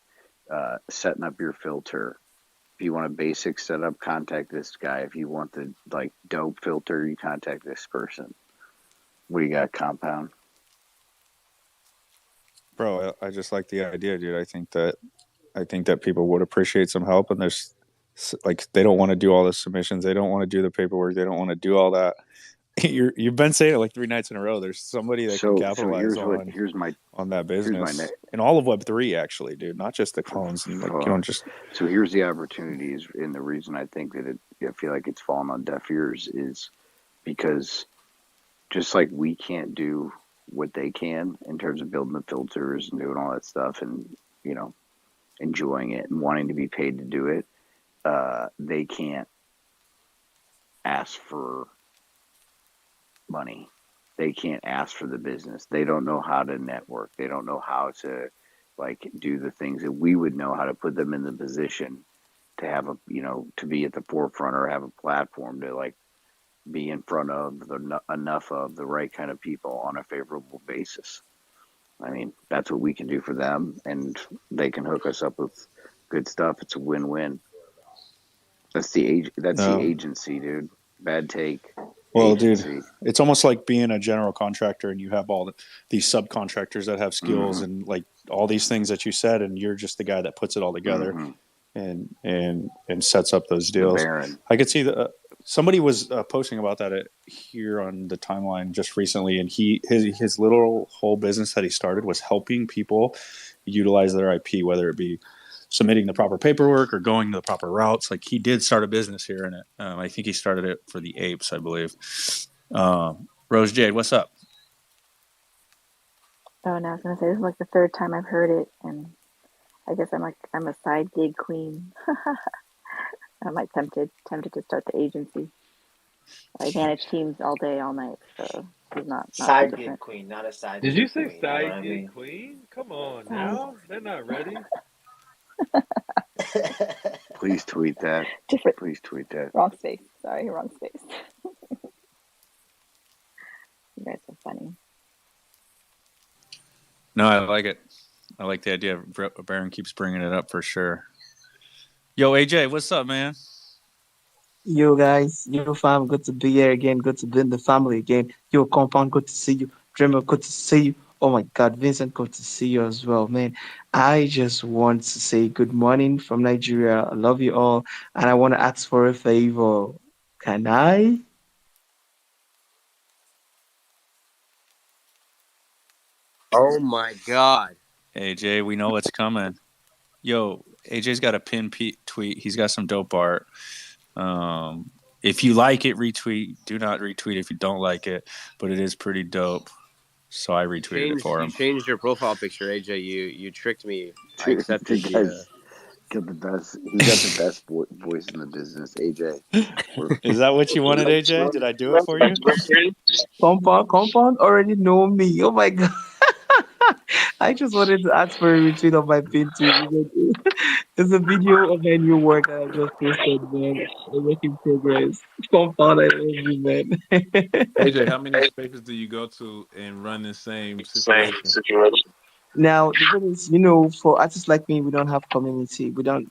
Setting up your filter. If you want a basic setup, contact this guy. If you want the dope filter, you contact this person. What do you got, Compound? Bro, I just like the idea, dude. I think that people would appreciate some help, and there's like they don't want to do all the submissions, they don't want to do the paperwork, they don't want to do all that. You've been saying it like 3 nights in a row. There's somebody that can capitalize on that business, and all of Web3 actually, dude. Not just the clones, and like you don't just. So here's the opportunities, and the reason I think that I feel like it's fallen on deaf ears is because just like we can't do what they can in terms of building the filters and doing all that stuff, and enjoying it and wanting to be paid to do it, they can't ask for money. They can't ask for the business. They don't know how to network. They don't know how to do the things that we would know how to put them in the position to have to be at the forefront or have a platform to be in front of enough of the right kind of people on a favorable basis. I mean, that's what we can do for them, and they can hook us up with good stuff. It's a win-win. That's the agency, dude. Bad take. Well, agency. Dude, it's almost like being a general contractor, and you have all these subcontractors that have skills and all these things that you said, and you're just the guy that puts it all together and sets up those deals. I could see that somebody was posting about that here on the timeline just recently, and his little whole business that he started was helping people utilize their IP, whether it be submitting the proper paperwork or going to the proper routes. Like he did start a business here in it. I think he started it for the apes, I believe. Rose Jade, what's up? Oh, no, I was gonna say this is like the third time I've heard it, and I guess I'm a side gig queen. I'm tempted to start the agency. I manage teams all day, all night, so it's not side gig queen, not a side. Did you say queen, side gig queen? Come on now, they're not ready. Please tweet that. Different. Please tweet that. Wrong space. Sorry, wrong space. You guys are funny. No, I like it. I like the idea. Baron keeps bringing it up for sure. Yo, AJ, what's up, man? Yo, guys. Yo, fam. Good to be here again. Good to be in the family again. Yo, Compound, good to see you. Dreamer, good to see you. Oh my God, Vincent, good to see you as well, man. I just want to say good morning from Nigeria. I love you all. And I want to ask for a favor. Can I? Oh my God. AJ, we know what's coming. Yo, AJ's got a pin tweet. He's got some dope art. If you like it, retweet. Do not retweet if you don't like it, but it is pretty dope. So I retweeted it for him. You changed your profile picture, AJ. You tricked me. I accepted He got the best. He got the best voice in the business, AJ. Is that what you wanted, AJ? Did I do it for you? Compound already know me. Oh my God. I just wanted to ask for a retweet of my pin tweet. It's a video of my new work that I just posted, man. A work in progress. Compound, I love you, man. AJ, how many spaces do you go to and run the same situation? Now, the thing is, for artists like me, we don't have community. We don't.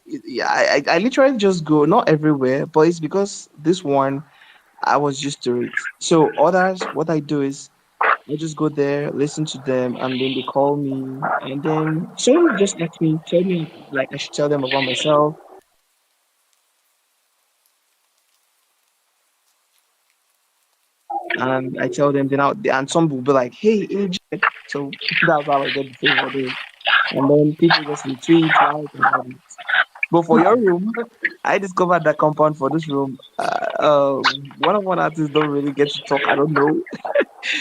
Yeah, I literally just go, not everywhere, but it's because this one, I was used to it. So others, what I do is I just go there, listen to them, and then they call me, and then someone just ask me, tell me like I should tell them about myself. And I tell them, and some will be like, "Hey, AJ." So that's how I get the favor there. And then people just retweet, like, and all that. But for your room, I discovered that compound for this room. One artists don't really get to talk. I don't know.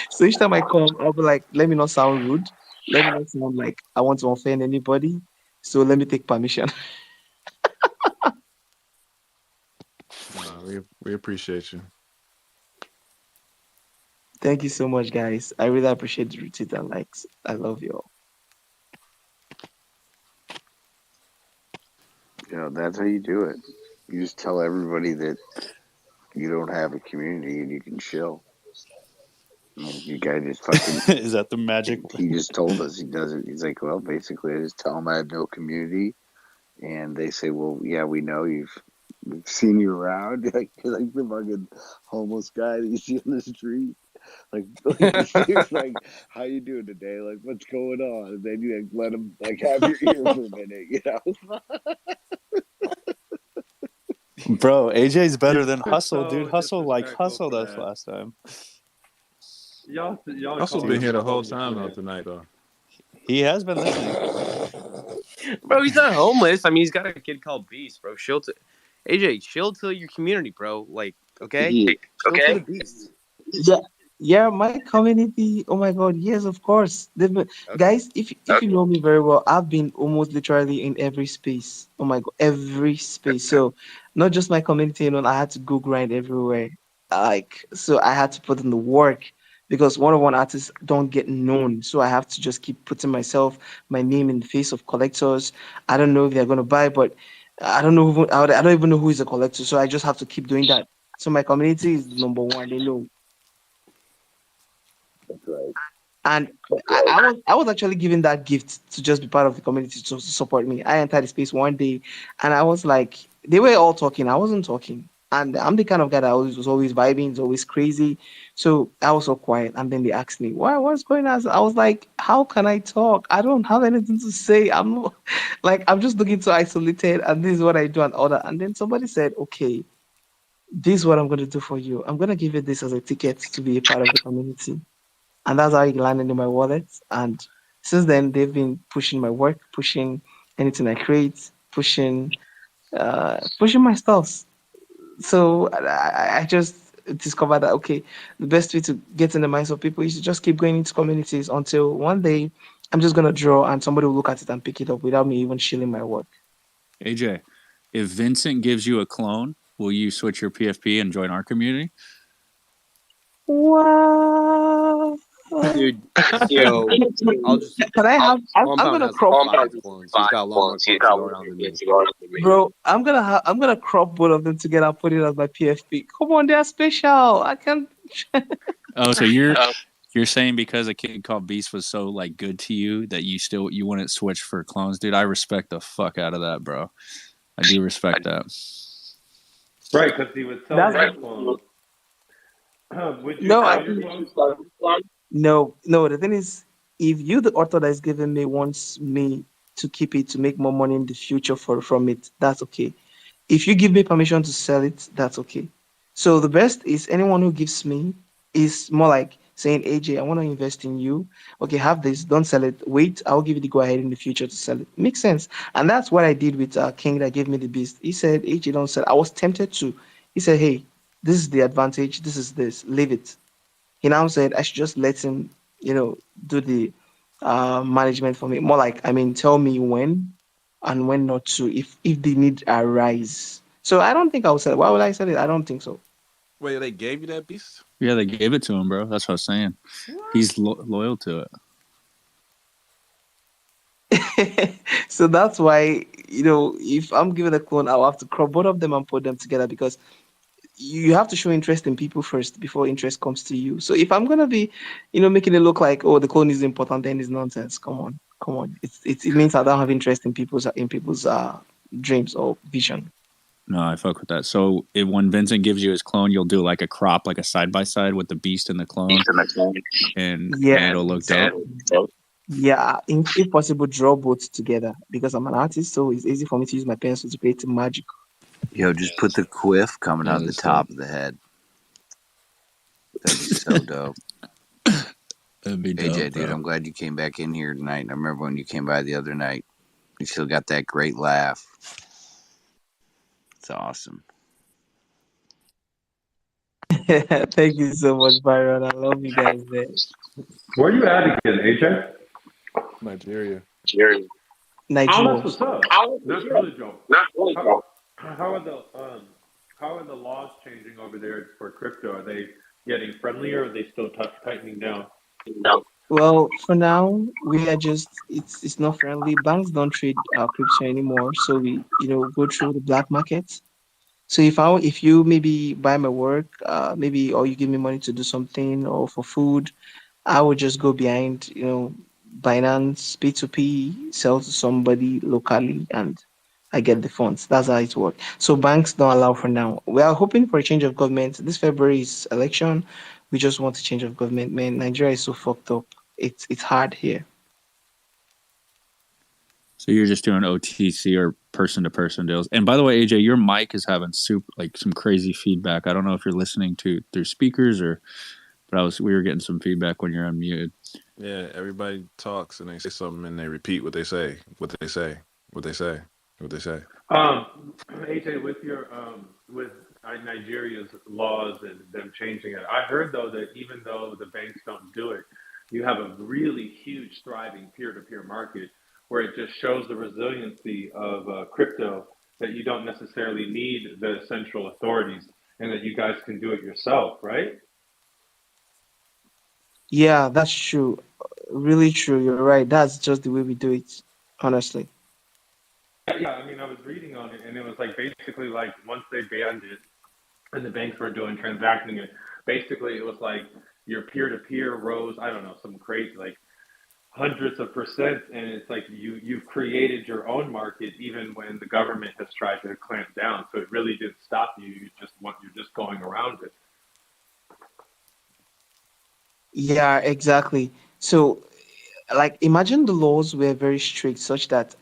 So each time I come, I'll be like, let me not sound rude. Let me not sound like I want to offend anybody. So let me take permission. We appreciate you. Thank you so much, guys. I really appreciate the retweet and likes. I love you all. That's how you do it. You just tell everybody that you don't have a community and you can chill. You guy just fucking is that the magic? He just told us he does it. He's like, well, basically, I just tell them I have no community, and they say, well, yeah, we know we've seen you around, like the fucking homeless guy that you see on the street. Like it's like, how you doing today? Like, what's going on? And then you let them like have your ear for a minute, you know. Bro, AJ's better than Hustle, dude. Hustle hustled us last time. Y'all Hustle's been here the whole time though tonight though. He has been listening. Bro, he's not homeless. I mean, he's got a kid called Beast, bro. AJ, chill to your community, bro. Like, okay? Chill to the Beast. Yeah, my community. Oh my God, yes, of course. Guys, if you know me very well, I've been almost literally in every space. Oh my God, every space. So not just my community, I had to go grind everywhere. Like, so I had to put in the work because one-on-one artists don't get known. So I have to just keep putting my name in the face of collectors. I don't know if they're gonna buy, but I don't know. I don't even know who is a collector. So I just have to keep doing that. So my community is number one. They know. That's right. And I was actually given that gift to just be part of the community to support me. I entered the space one day, and I was like, they were all talking. I wasn't talking, and I'm the kind of guy that was always vibing, is always crazy. So I was so quiet, and then they asked me, "Why? What's going on?" I was like, "How can I talk? I don't have anything to say. I'm not, like I'm just looking so isolated, and this is what I do and all that." And then somebody said, "Okay, this is what I'm going to do for you. I'm going to give you this as a ticket to be a part of the community." And that's how it landed in my wallet. And since then, they've been pushing my work, pushing anything I create, pushing my stuff. So I just discovered that okay, the best way to get in the minds of people is to just keep going into communities until one day I'm just gonna draw and somebody will look at it and pick it up without me even shilling my work. AJ, if Vincent gives you a clone, will you switch your PFP and join our community? What? Dude, yo, I'll just. Can I have? I'm Compound gonna has crop. 5 clones. He's got a lot more clones to go around than me. Bro, I'm gonna crop both of them together and put it as my PFP. Come on, they're special. I can't. Oh, so you're saying because a kid called Beast was so like good to you that you wouldn't switch for clones, dude? I respect the fuck out of that, bro. I do respect that. Right, because he would sell his clones. Would you sell your clones? No. The thing is, if you, the author that is giving me, wants me to keep it to make more money in the future from it, that's okay. If you give me permission to sell it, that's okay. So the best is anyone who gives me is more like saying, AJ, I want to invest in you. Okay, have this, don't sell it. Wait, I'll give you the go ahead in the future to sell it. Makes sense. And that's what I did with King that gave me the beast. He said, AJ, don't sell. I was tempted to. He said, hey, this is the advantage. This is this. Leave it. He now said I should just let him, do the management for me. More like, I mean, tell me when and when not to, if the need arise. So I don't think I would say. Why would I say it? I don't think so. Wait, they gave you that beast? Yeah, they gave it to him, bro. That's what I was saying. What? He's loyal to it. So that's why, if I'm given a clone, I'll have to crop both of them and put them together because you have to show interest in people first before interest comes to you. So if I'm gonna be, making it look like, oh, the clone is important, then it's nonsense. Come on. It means I don't have interest in people's dreams or vision. No, I fuck with that. So when Vincent gives you his clone, you'll do like a crop, like a side by side with the beast and the clone, and it'll look dope. Yeah, if possible, draw both together because I'm an artist, so it's easy for me to use my pencil to create magic. Yo, just put the quiff coming out the top of the head. That'd be so dope. That'd be dope, AJ, dude, I'm glad you came back in here tonight. I remember when you came by the other night. You still got that great laugh. It's awesome. Thank you so much, Byron. I love you guys, man. Where are you at again, AJ? Nigeria. Nigeria. Oh, that's what's up. That's really dope. How are the laws changing over there for crypto? Are they getting friendlier, or are they still tightening down? Well, for now, we are just it's not friendly. Banks don't trade crypto anymore, so we go through the black market. So if you maybe buy my work, maybe or you give me money to do something or for food, I would just go behind, Binance P2P, sell to somebody locally, and I get the funds. That's how it works. So banks don't allow for now. We are hoping for a change of government. This February is election. we just want a change of government. Man, Nigeria is so fucked up. It's hard here. So you're just doing OTC or person to person deals. And by the way, AJ, your mic is having some crazy feedback. I don't know if you're listening through speakers but we were getting some feedback when you're unmuted. Yeah, everybody talks and they say something and they repeat what they say, what they say, what they say, what they say. AJ, with your with Nigeria's laws and them changing it, I heard though that even though the banks don't do it, you have a really huge thriving peer-to-peer market where it just shows the resiliency of crypto, that you don't necessarily need the central authorities and that you guys can do it yourself, right? Yeah, that's true. Really true. You're right. That's just the way we do it, honestly. Yeah, I mean, I was reading on it, and it was like basically like once they banned it, and the banks were doing transacting it. Basically, it was like your peer-to-peer rose. I don't know, some crazy like hundreds of percent, and it's like you've created your own market even when the government has tried to clamp down. So it really didn't stop you. You're just going around it. Yeah, exactly. So, like, imagine the laws were very strict, such that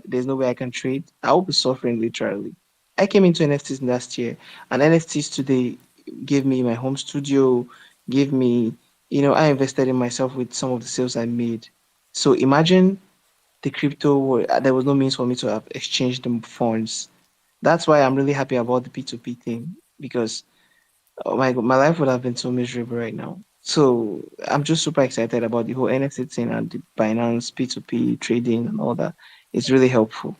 there's no way I can trade. I will be suffering literally. I came into NFTs last year, and NFTs today gave me my home studio, gave me, I invested in myself with some of the sales I made. So imagine the there was no means for me to have exchanged the funds. That's why I'm really happy about the P2P thing, because oh my God, my life would have been so miserable right now. So I'm just super excited about the whole NFT thing and the Binance P2P trading and all that. It's really helpful.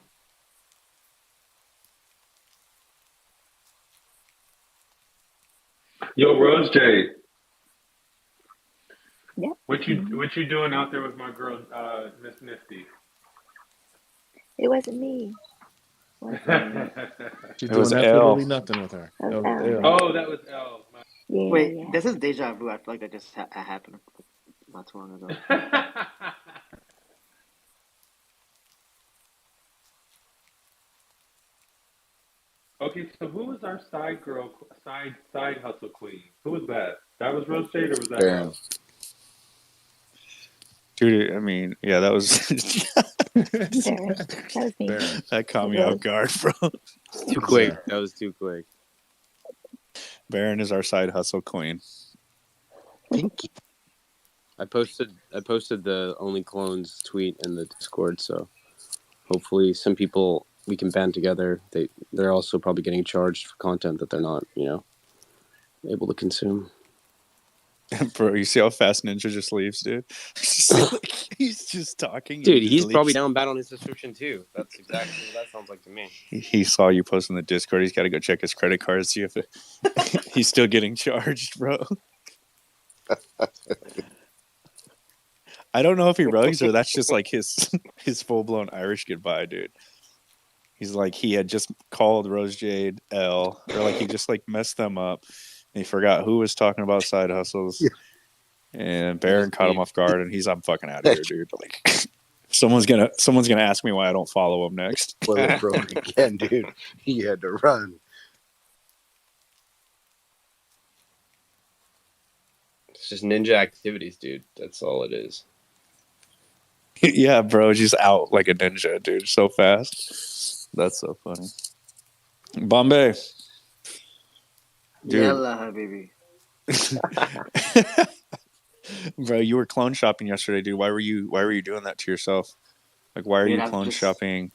Yo, Rose J, Yep. what you doing out there with my girl, Miss Nifty? It wasn't me. Wasn't me. She's It was doing L. absolutely nothing with her. That That was was L. L. Oh, that was L. Yeah, Wait, yeah. this is deja vu. I feel like that just happened not too long ago. Okay, so who was our side girl, side hustle queen? Who was that? That was Rose Jade, or was that Baron. L? Dude, I mean, yeah, that was Baron. That was me. Baron. that caught me Rose. off guard, bro. Too quick. That was too quick. Baron is our side hustle queen. Thank you. I posted the Only Clones tweet in the Discord, so hopefully some people we can band together. They're also probably getting charged for content that they're not, able to consume. Bro, you see how fast Ninja just leaves, dude? He's just talking. Dude, he's probably down bad on his subscription too. That's exactly what that sounds like to me. He saw you post in the Discord. He's got to go check his credit card, see if he's still getting charged, bro. I don't know if he rugs or that's just like his full blown Irish goodbye, dude. He's like he had just called Rose Jade L, or like he just like messed them up. And he forgot who was talking about side hustles. Yeah. And Baron caught him off guard, and I'm fucking out of here, dude. Like someone's gonna ask me why I don't follow him next. Well, bro, again, dude, he had to run. It's just ninja activities, dude. That's all it is. Yeah, bro, just out like a ninja, dude. So fast. That's so funny. Bombay. Dude. Yalla, baby. Bro, you were clone shopping yesterday, dude. Why were you doing that to yourself? Like, why are you clone shopping?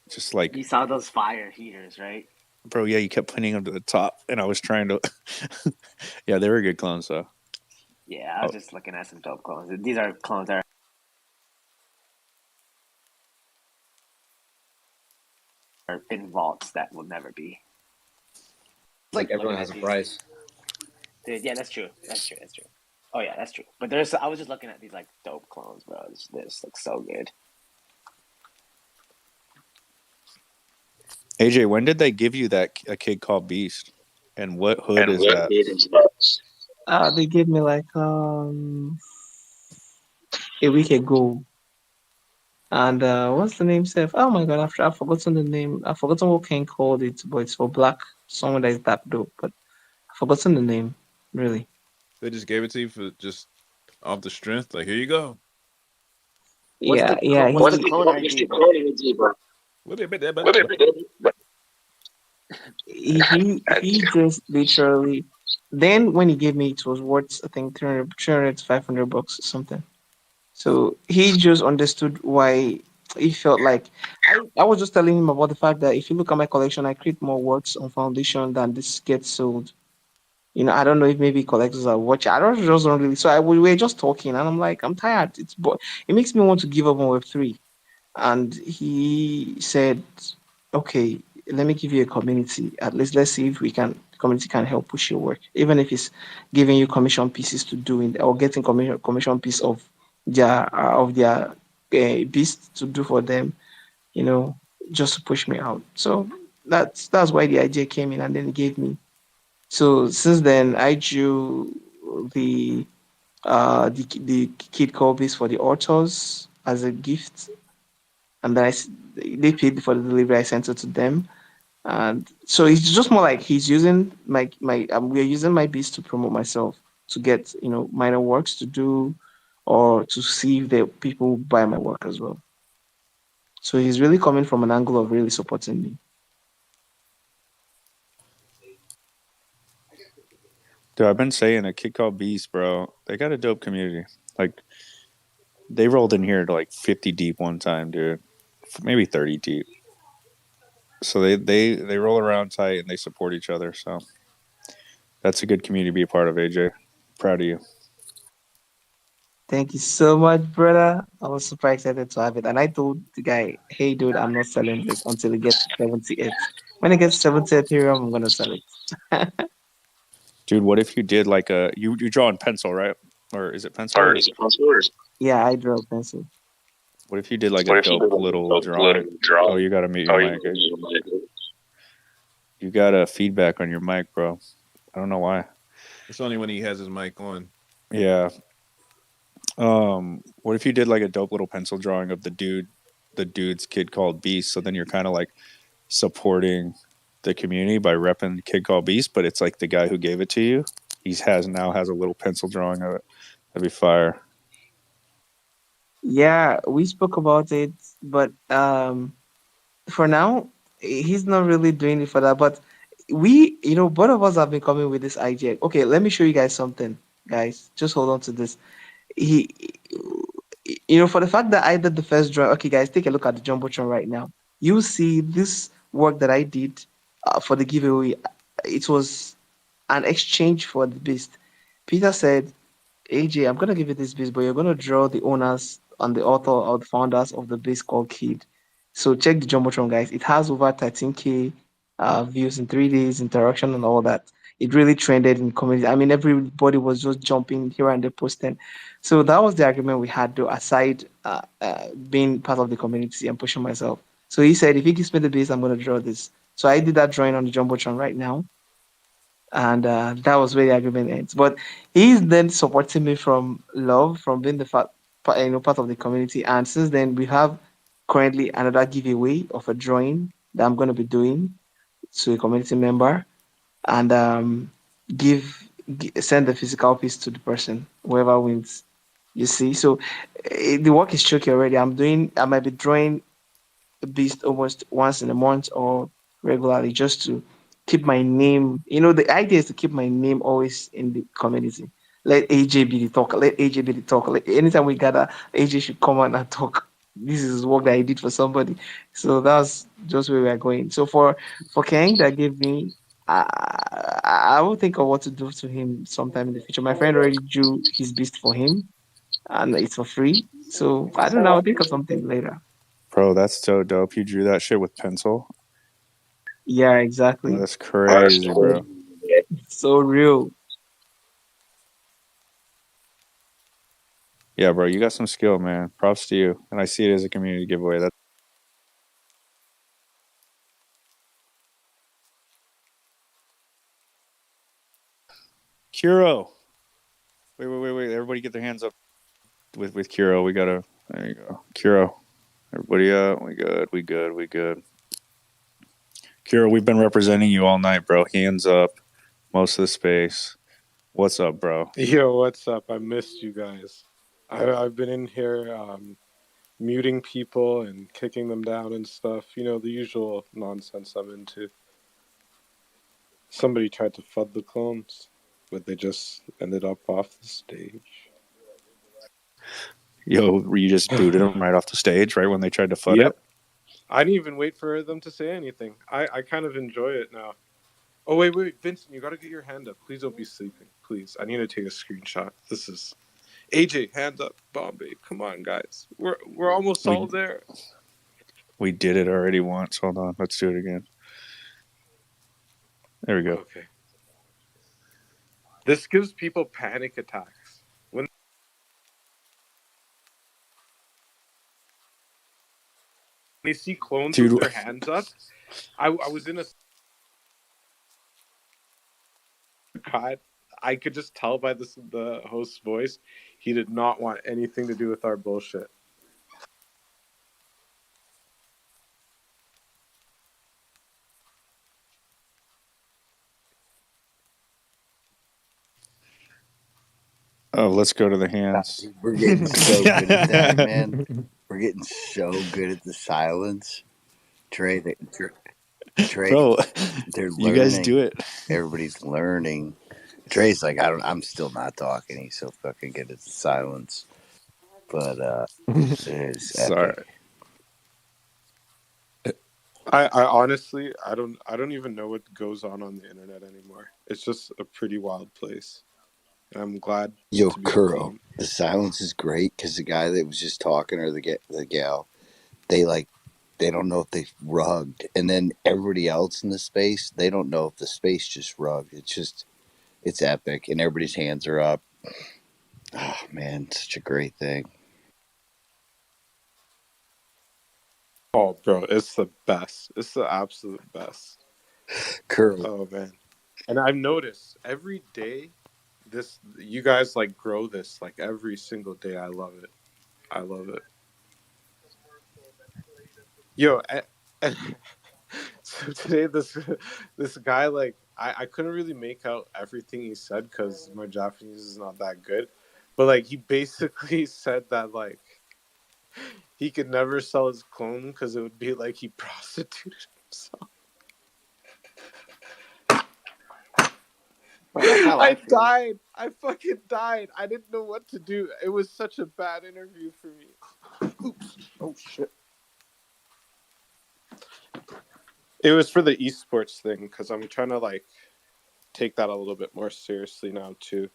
Just like you saw those fire heaters, right? Bro, yeah, you kept pinning them to the top, and I was trying to. Yeah, they were good clones, though. Yeah, I was just looking at some dope clones. These are clones that are in vaults that will never be. Like everyone has a price. Dude, yeah, that's true. Oh yeah, that's true. But I was just looking at these like dope clones, bro. This looks so good. AJ, when did they give you a kid called Beast? And what hood is that? They gave me like a week ago. And what's the name, Seth? Oh my god, I've forgotten the name. I've forgotten what Ken called it, but it's for black. Someone that is that dope, but I've forgotten the name, really. They just gave it to you for just off the strength. Like, here you go. What's Yeah, the yeah. what's the clone ID, bro? He just literally. Then when he gave me, it was worth I think 300 to 500 bucks or something. So he just understood why he felt like I was just telling him about the fact that if you look at my collection, I create more works on foundation than this gets sold. I don't know if maybe collectors are watching. I don't just don't really. So we were just talking, and I'm like, I'm tired. It makes me want to give up on Web3. And he said, okay, let me give you a community. At least let's see if the community can help push your work, even if it's giving you commission pieces to do or getting commission piece of their beast to do for them, you know, just to push me out. So that's why the idea came in, and then he gave me. So since then, I drew the the kid copies for the authors as a gift, and then they paid for the delivery. I sent it to them, and so it's just more like he's using my we're using my beast to promote myself, to get minor works to do, or to see if the people buy my work as well. So he's really coming from an angle of really supporting me. Dude, I've been saying a kid called Beast, bro. They got a dope community. Like, they rolled in here to like 50 deep one time, dude. Maybe 30 deep. So they roll around tight and they support each other. So that's a good community to be a part of, AJ. Proud of you. Thank you so much, brother. I was super excited to have it. And I told the guy, hey, dude, I'm not selling this until it gets 78. When it gets 70 Ethereum, I'm going to sell it. Dude, what if you did like you draw in pencil, right? Or is it pencil? Yeah, I draw pencil. What if you did like a dope little drawing? Oh, you got to mute your mic. You got a feedback on your mic, bro. I don't know why. It's only when he has his mic on. Yeah. What if you did like a dope little pencil drawing of the dude's kid called Beast? So then you're kind of like supporting the community by repping Kid Called Beast, but it's like the guy who gave it to you. Now has a little pencil drawing of it. That'd be fire. Yeah, we spoke about it, but for now, he's not really doing it for that. But both of us have been coming with this idea. Okay, let me show you guys something, guys. Just hold on to this. He, for the fact that I did the first drawing. Okay, guys, take a look at the jumbotron right now. You see this work that I did for the giveaway. It was an exchange for the beast. Peter said, AJ, I'm gonna give you this beast, but you're gonna draw the owners and the author or the founders of the beast called Kid. So check the Jumbotron, guys. It has over 13K views in 3 days, interaction and all that. It really trended in community. I mean, everybody was just jumping here and there posting. So that was the argument we had, though, aside being part of the community and pushing myself. So he said, if he gives me the beast, I'm gonna draw this. So I did that drawing on the Jumbotron right now, and that was where the argument ends. But he's then supporting me from love, from being part of the community. And since then, we have currently another giveaway of a drawing that I'm going to be doing to a community member, and send the physical piece to the person, whoever wins. You see, so the work is tricky already. I might be drawing beast almost once in a month or regularly, just to keep my name. The idea is to keep my name always in the community. Let AJ be the talk. Let AJ be the talk. Anytime we gather, AJ should come on and talk. This is work that I did for somebody. So that's just where we are going. So for Kang that gave me, I will think of what to do to him sometime in the future. My friend already drew his beast for him, and it's for free. So I don't know. I'll think of something later. Bro, that's so dope. You drew that shit with pencil? Yeah, exactly. That's crazy, bro. So real. Yeah, bro, you got some skill, man. Props to you. And I see it as a community giveaway. That's Kuro. Wait. Everybody get their hands up with Kuro. There you go. Kuro. Everybody up. We good. Kuro, we've been representing you all night, bro. Hands up. Most of the space. What's up, bro? Yo, what's up? I missed you guys. I've been in here muting people and kicking them down and stuff. You know, the usual nonsense I'm into. Somebody tried to FUD the clones, but they just ended up off the stage. Yo, you just booted them right off the stage, right when they tried to FUD Yep. it? I didn't even wait for them to say anything. I kind of enjoy it now. Oh, wait, Vincent, you gotta get your hand up. Please don't be sleeping. Please. I need to take a screenshot. This is... AJ, hand up. Bombay. Come on, guys. We're almost all there. We did it already once. Hold on. Let's do it again. There we go. Okay. This gives people panic attacks. When they see clones with their hands up, I was in a... God, I could just tell by the host's voice, he did not want anything to do with our bullshit. Oh, let's go to the hands. We're getting so good at that, man. We're getting so good at the silence. Trey, Bro, they're learning. you guys do it. Everybody's learning. Trey's like, I'm still not talking. He's so fucking good at the silence. But it's sorry. Epic. I honestly, I don't even know what goes on the internet anymore. It's just a pretty wild place. And I'm glad Yo, to be Kuro, the silence is great because the guy that was just talking or the gal, they don't know if they've rugged, and then everybody else in the space, they don't know if the space just rugged. It's epic, and everybody's hands are up. Oh man, such a great thing. Oh, bro, it's the best. It's the absolute best. Kuro. Oh man, and I've noticed every day, you guys like grow this like every single day. I love it. I love it. Yo, so today this guy, like, I couldn't really make out everything he said because my Japanese is not that good, but like he basically said that like he could never sell his clone because it would be like he prostituted himself. Bro, that's how I feel. Died. I fucking died. I didn't know what to do. It was such a bad interview for me. Oops. Oh shit. It was for the esports thing because I'm trying to like take that a little bit more seriously now too.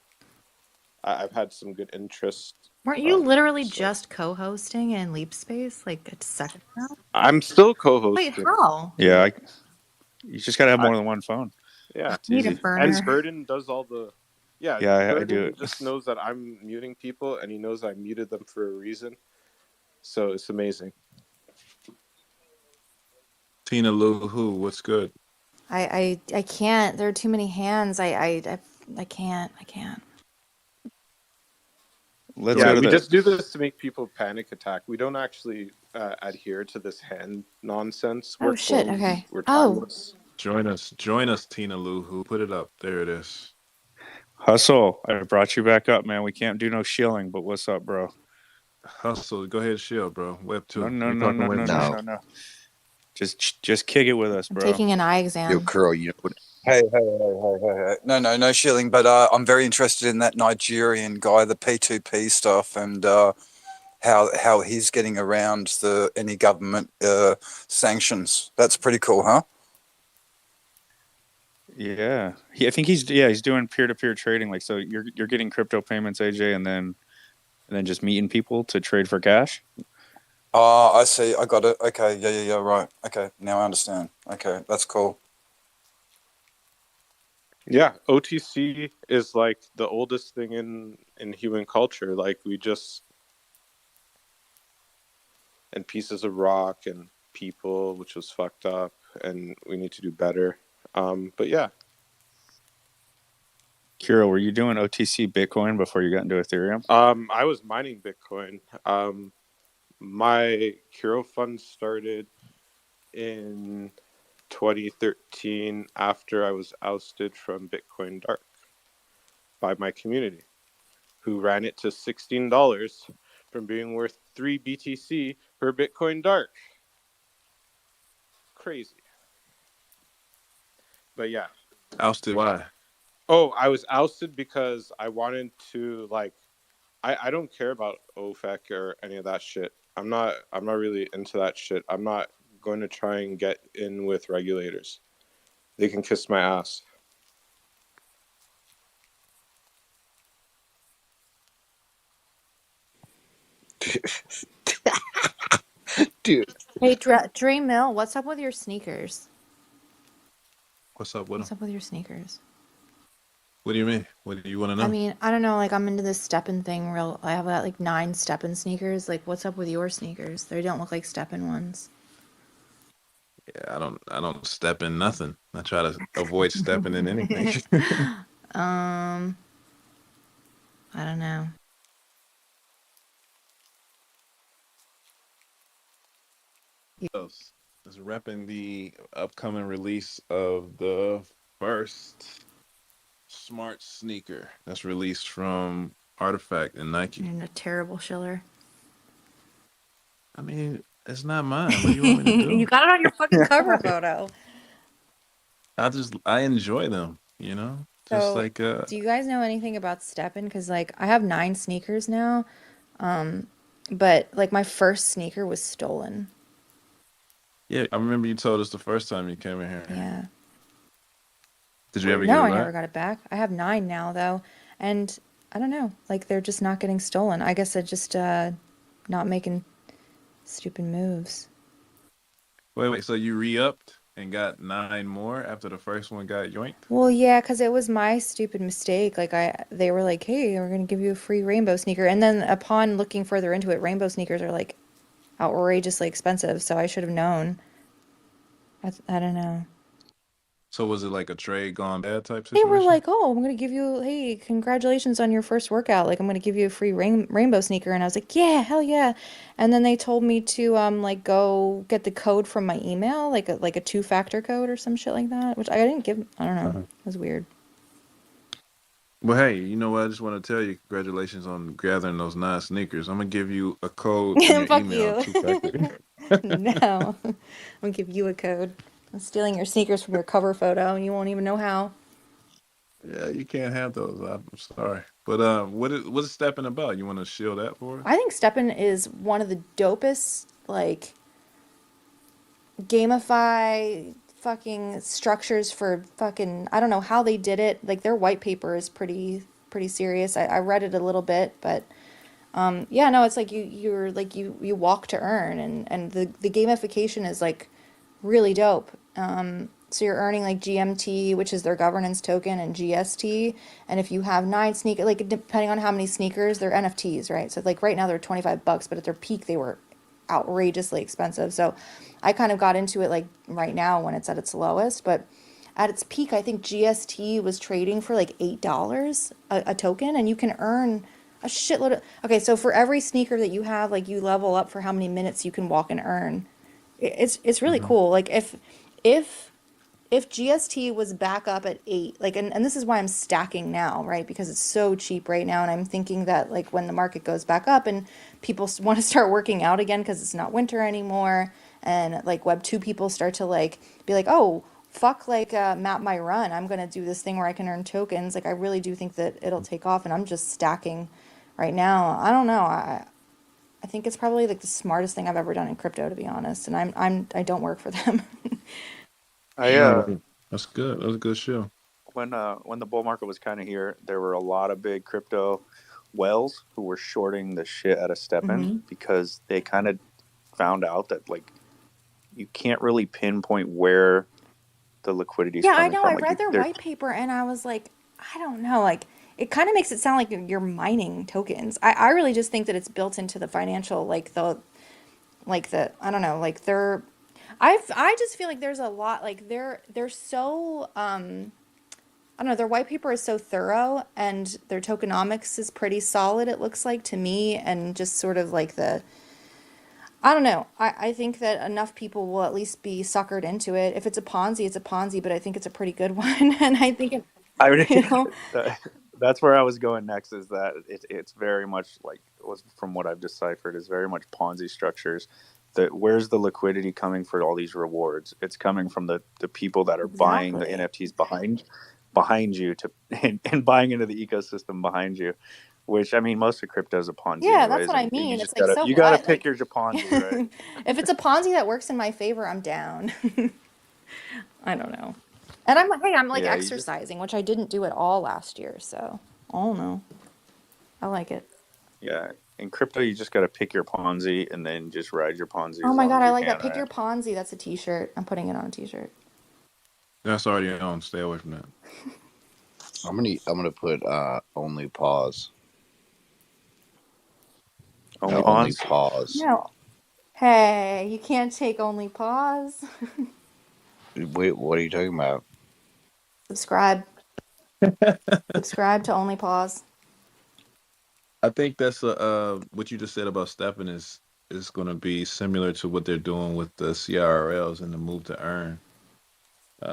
I've had some good interest. Weren't you literally just co-hosting in Leap Space like a second ago? I'm still co-hosting. Wait, how? Yeah, you just gotta have more than one phone. Yeah, it's easy. And Burden does all the. Yeah, I do it. Just knows that I'm muting people, and he knows I muted them for a reason. So it's amazing. Tina Lou, what's good? I can't. There are too many hands. I can't. We just do this to make people panic attack. We don't actually adhere to this hand nonsense. Oh shit! Okay. We're timeless. Join us, Tina Lou. Put it up. There it is. Hustle, I brought you back up, man. We can't do no shilling, but what's up, bro? Hustle, go ahead, shill, bro. Web 2. No. Just kick it with us, bro. I'm taking an eye exam. Yo, Kuro, you know what? Hey. No shilling, but I'm very interested in that Nigerian guy, the P2P stuff, and how he's getting around any government sanctions. That's pretty cool, huh? Yeah, I think he's doing peer-to-peer trading. Like, so you're getting crypto payments, AJ, and then just meeting people to trade for cash. Oh, I see. I got it. Okay, yeah, right. Okay, now I understand. Okay, that's cool. Yeah, OTC is like the oldest thing in human culture. Like and pieces of rock and people, which was fucked up, and we need to do better. But yeah. Kiro, were you doing OTC Bitcoin before you got into Ethereum? I was mining Bitcoin. My Kiro fund started in 2013 after I was ousted from Bitcoin Dark. by my community, who ran it to $16 from being worth 3 BTC per Bitcoin dark. Crazy. But yeah. Ousted? Why? Oh, I was ousted because I wanted to I don't care about OFAC or any of that shit. I'm not really into that shit. I'm not going to try and get in with regulators. They can kiss my ass. Dude. Hey, Dream Mill, what's up with your sneakers? What's up with What's them? up with your sneakers? What do you mean? What do you want to I know? mean, I don't know, like I'm into this Steppen thing real. I have like 9 Steppen sneakers. Like, what's up with your sneakers? They don't look like Steppen ones. Yeah, I don't step in nothing. I try to avoid stepping in anything. I don't know. Else is repping the upcoming release of the first smart sneaker that's released from Artifact and Nike. You're a terrible shiller. I mean, it's not mine. What do you want me to do? You got it on your fucking cover photo. I enjoy them, you know? Just So, like do you guys know anything about Steppen? Because like I have 9 sneakers now, but like my first sneaker was stolen. yeah, I remember you told us the first time you came in here. Yeah. Did you ever get No, it I never back? got it back. I have 9 now though, and I don't know, like they're just not getting stolen. I guess I just not making stupid moves. Wait, so you re-upped and got 9 more after the first one got yoinked? Well, yeah, because it was my stupid mistake. Like they were like, "Hey, we're gonna give you a free rainbow sneaker," and then upon looking further into it, rainbow sneakers are like outrageously expensive. So I should have known. I don't know. So was it like a trade gone bad type They were situation? like, "Oh, I'm gonna give you, hey, congratulations on your first workout. Like, I'm gonna give you a free rainbow sneaker." And I was like, "Yeah, hell yeah!" And then they told me to like go get the code from my email, like a 2-factor code or some shit like that, which I didn't give. I don't know. It was weird. Well, hey, you know what? I just want to tell you, congratulations on gathering those 9 sneakers. I'm gonna give you a code in your Fuck email, you. 2-factor. No, I'm gonna give you a code. I'm stealing your sneakers from your cover photo, and you won't even know how. Yeah, you can't have those. I'm sorry, but what's stepping about? You want to shield that for us? I think Steppen is one of the dopest, like, gamify fucking structures for fucking, I don't know how they did it. Like their white paper is pretty serious. I read it a little bit, but yeah, no, it's like you're like you walk to earn, and the gamification is like really dope. So you're earning like GMT, which is their governance token, and GST. And if you have 9 sneakers, like depending on how many sneakers, they're NFTs, right? So like right now they're $25, but at their peak they were outrageously expensive. So I kind of got into it like right now when it's at its lowest, but at its peak, I think GST was trading for like $8 a token, and you can earn a shitload of. Okay, so for every sneaker that you have, like you level up for how many minutes you can walk and earn. It's really Mm-hmm. cool. Like if if GST was back up at 8, like, and this is why I'm stacking now, right? Because it's so cheap right now. And I'm thinking that, like, when the market goes back up and people want to start working out again because it's not winter anymore, and like Web 2 people start to, like, be like, oh, fuck, like, map my run. I'm going to do this thing where I can earn tokens. Like, I really do think that it'll take off. And I'm just stacking right now. I don't know. I think it's probably like the smartest thing I've ever done in crypto, to be honest. And I don't work for them. I That's good. That was a good show. when the bull market was kind of here, there were a lot of big crypto whales who were shorting the shit out of Steppen because they kind of found out that like you can't really pinpoint where the liquidity is Yeah, I coming know. from. I Like read their white paper and I was like, I don't know. Like, it kind of makes it sound like you're mining tokens. I really just think that it's built into the financial, I don't know, like I just feel like there's a lot, like they're so, I don't know, their white paper is so thorough and their tokenomics is pretty solid, it looks like to me, and just sort of like I don't know. I think that enough people will at least be suckered into it. If it's a Ponzi, it's a Ponzi, but I think it's a pretty good one. And I think it, I mean, you know, that's where I was going next. Is that it's very much like was from what I've deciphered is very much Ponzi structures. Where's the liquidity coming for all these rewards? It's coming from the people that are buying the NFTs behind you and buying into the ecosystem behind you. Which I mean, most of crypto is a Ponzi, Yeah, that's anyways, what I and you mean. It's just like, gotta so you gotta what? pick Like, your Ponzi, right? if it's a Ponzi that works in my favor, I'm down. I don't know. And I'm like Yeah, you just exercising, which I didn't do at all last year. So I don't know. I like it. yeah. In crypto, you just gotta pick your Ponzi and then just ride your Ponzi Oh as my long God, as I you like that. can, Pick right? your Ponzi. That's a t-shirt. I'm putting it on a t-shirt. That's already on. Stay away from that. I'm gonna put only pause. Only Only pawns. pause. No. Hey, you can't take only pause. Wait, what are you talking about? Subscribe. Subscribe to only pause. I think that's what you just said about stepping is going to be similar to what they're doing with the CRLs and the move to earn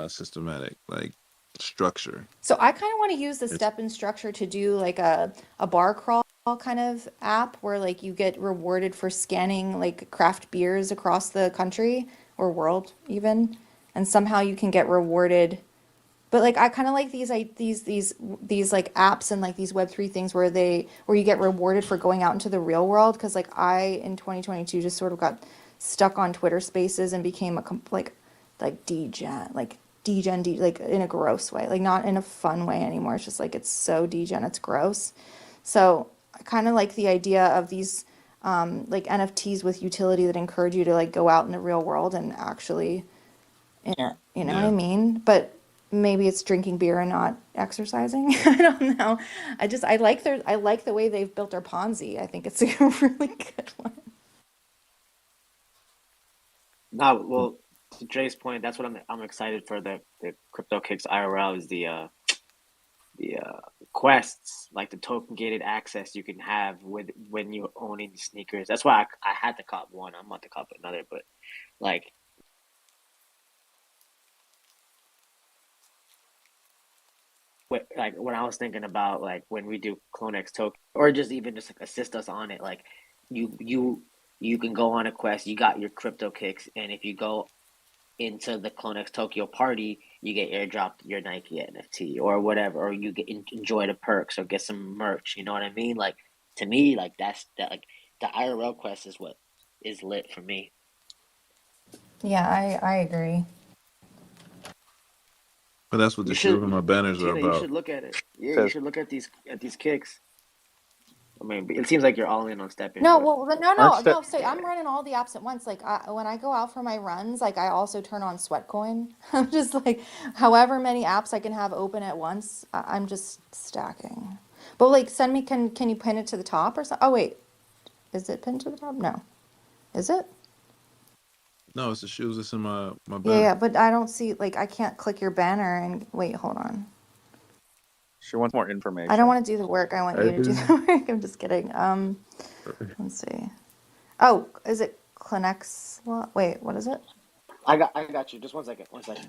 systematic like structure. So I kind of want to use the It's step-in structure to do like a bar crawl kind of app where like you get rewarded for scanning like craft beers across the country or world even, and somehow you can get rewarded. But like I kind of like these like apps and like these Web3 things where you get rewarded for going out into the real world because like I in 2022 just sort of got stuck on Twitter Spaces and became like degen like in a gross way, like not in a fun way anymore. It's just like it's so degen, it's gross. So I kind of like the idea of these like NFTs with utility that encourage you to like go out in the real world and actually you know what I yeah. mean? But maybe it's drinking beer and not exercising. I don't know. I like the way they've built their Ponzi. I think it's a really good one. No, well, to Dre's point, that's what I'm excited for the Crypto Kicks IRL is the quests, like the token gated access you can have with when you're owning the sneakers. That's why I had to cop one. I'm about to cop another, but like like when I was thinking about like when we do CloneX token or just even just like assist us on it, like you you you can go on a quest, you got your crypto kicks, and if you go into the CloneX Tokyo party, you get airdropped your Nike NFT or whatever, or you get enjoy the perks or get some merch. You know what I mean? Like to me, like that's that like the IRL quest is what is lit for me. Yeah, I agree. But that's what You the shoes should, and my banners are Tina. You about. should look at it. Yeah, you Says should look at these kicks. I mean, it seems like you're all in on stepping, No, but well, aren't step no. So I'm running all the apps at once. Like when I go out for my runs, like I also turn on Sweatcoin. I'm just like, however many apps I can have open at once, I'm just stacking. But like, send me. Can you pin it to the top or something? Oh wait, is it pinned to the top? No, is it? No, it's the shoes that's in my Yeah, banner. yeah. But I don't see like I can't click your banner and wait. Hold on. she wants more I don't information. want to do the work. I want I you to do do. the work. I'm just kidding. Let's see. Oh, is it CloneX? Wait, what is it? I got you. Just one second. One second.